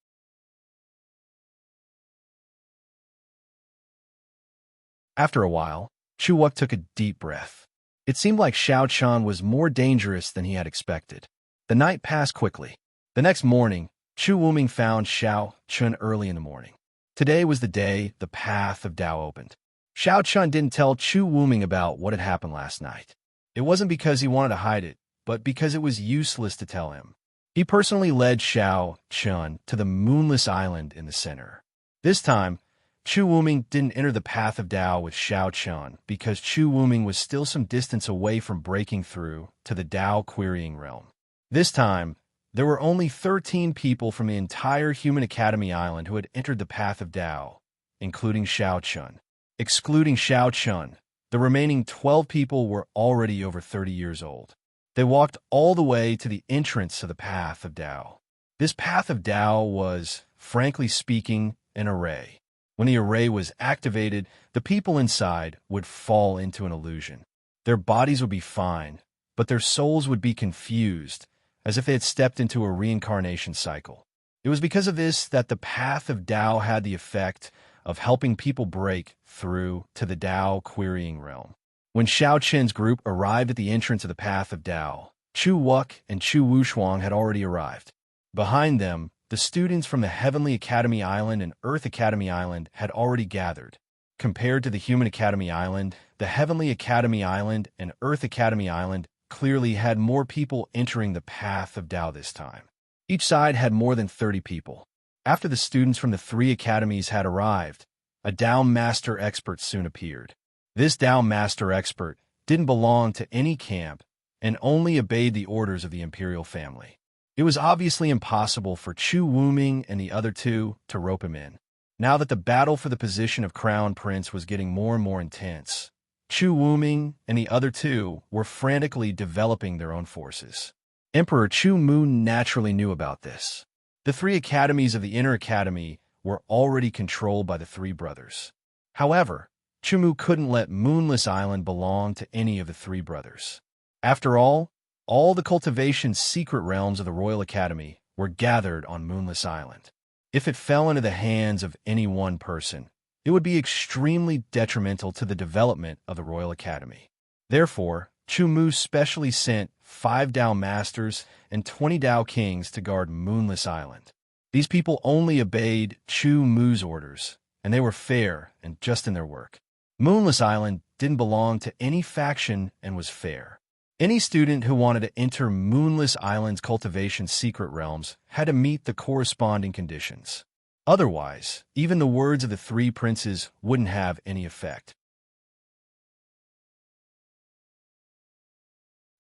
After a while, Chu Wuk took a deep breath. It seemed like Xiao Chun was more dangerous than he had expected. The night passed quickly. The next morning, Chu Wuming found Xiao Chun early in the morning. Today was the day the path of Tao opened. Xiao Chun didn't tell Chu Wuming about what had happened last night. It wasn't because he wanted to hide it, but because it was useless to tell him. He personally led Xiao Chun to the moonless island in the center. This time, Chu Wuming didn't enter the path of Tao with Xiao Chun because Chu Wuming was still some distance away from breaking through to the Tao querying realm. This time, there were only 13 people from the entire Human Academy Island who had entered the path of Tao, including Xiao Chun. Excluding Xiao Chun, the remaining 12 people were already over 30 years old. They walked all the way to the entrance of the path of Tao. This path of Tao was, frankly speaking, an array. When the array was activated, the people inside would fall into an illusion. Their bodies would be fine, but their souls would be confused, as if they had stepped into a reincarnation cycle. It was because of this that the path of Tao had the effect of helping people break through to the Tao querying realm. When Xiao Chen's group arrived at the entrance of the path of Tao, Chu Wuk and Chu Wushuang had already arrived. Behind them, the students from the Heavenly Academy Island and Earth Academy Island had already gathered. Compared to the Human Academy Island, the Heavenly Academy Island and Earth Academy Island clearly had more people entering the path of Tao this time. Each side had more than 30 people. After the students from the three academies had arrived, a Tao Master Expert soon appeared. This Tao Master Expert didn't belong to any camp and only obeyed the orders of the imperial family. It was obviously impossible for Chu Wuming and the other two to rope him in. Now that the battle for the position of Crown Prince was getting more and more intense, Chu Wuming and the other two were frantically developing their own forces. Emperor Chu Mu naturally knew about this. The three academies of the Inner Academy were already controlled by the three brothers. However, Chu Mu couldn't let Moonless Island belong to any of the three brothers. After all the cultivation's secret realms of the Royal Academy were gathered on Moonless Island. If it fell into the hands of any one person, it would be extremely detrimental to the development of the Royal Academy. Therefore, Chu Mu specially sent 5 Tao Masters and 20 Tao Kings to guard Moonless Island. These people only obeyed Chu Mu's orders, and they were fair and just in their work. Moonless Island didn't belong to any faction and was fair. Any student who wanted to enter Moonless Island's cultivation secret realms had to meet the corresponding conditions. Otherwise, even the words of the three princes wouldn't have any effect.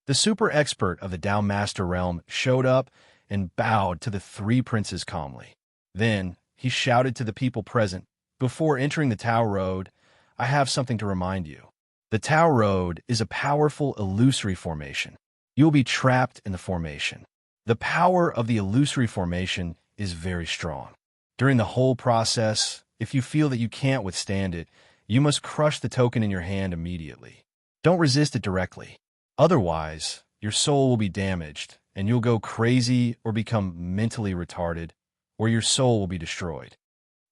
The super expert of the Tao Master realm showed up and bowed to the three princes calmly. Then, he shouted to the people present, "Before entering the Tao Road, I have something to remind you. The Tao Road is a powerful illusory formation. You will be trapped in the formation. The power of the illusory formation is very strong. During the whole process, if you feel that you can't withstand it, you must crush the token in your hand immediately. Don't resist it directly. Otherwise, your soul will be damaged, and you'll go crazy or become mentally retarded, or your soul will be destroyed."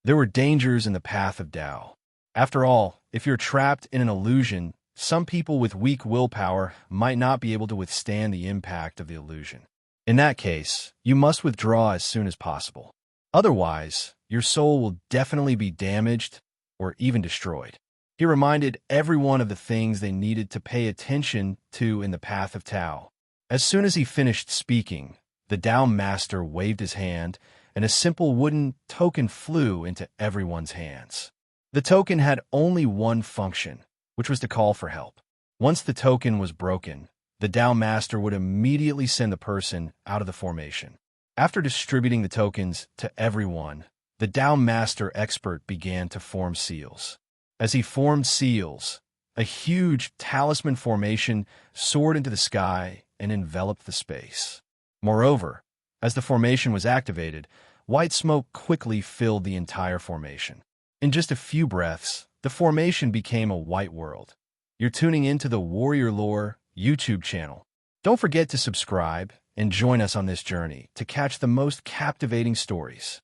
There were dangers in the path of Tao. After all, if you're trapped in an illusion, some people with weak willpower might not be able to withstand the impact of the illusion. In that case, you must withdraw as soon as possible. Otherwise, your soul will definitely be damaged or even destroyed. He reminded everyone of the things they needed to pay attention to in the path of Tao. As soon as he finished speaking, the Tao Master waved his hand, and a simple wooden token flew into everyone's hands. The token had only one function, which was to call for help. Once the token was broken, the Tao Master would immediately send the person out of the formation. After distributing the tokens to everyone, the Tao Master Expert began to form seals. As he formed seals, a huge talisman formation soared into the sky and enveloped the space. Moreover, as the formation was activated, white smoke quickly filled the entire formation. In just a few breaths, the formation became a white world. You're tuning into the Warrior Lore YouTube channel. Don't forget to subscribe and join us on this journey to catch the most captivating stories.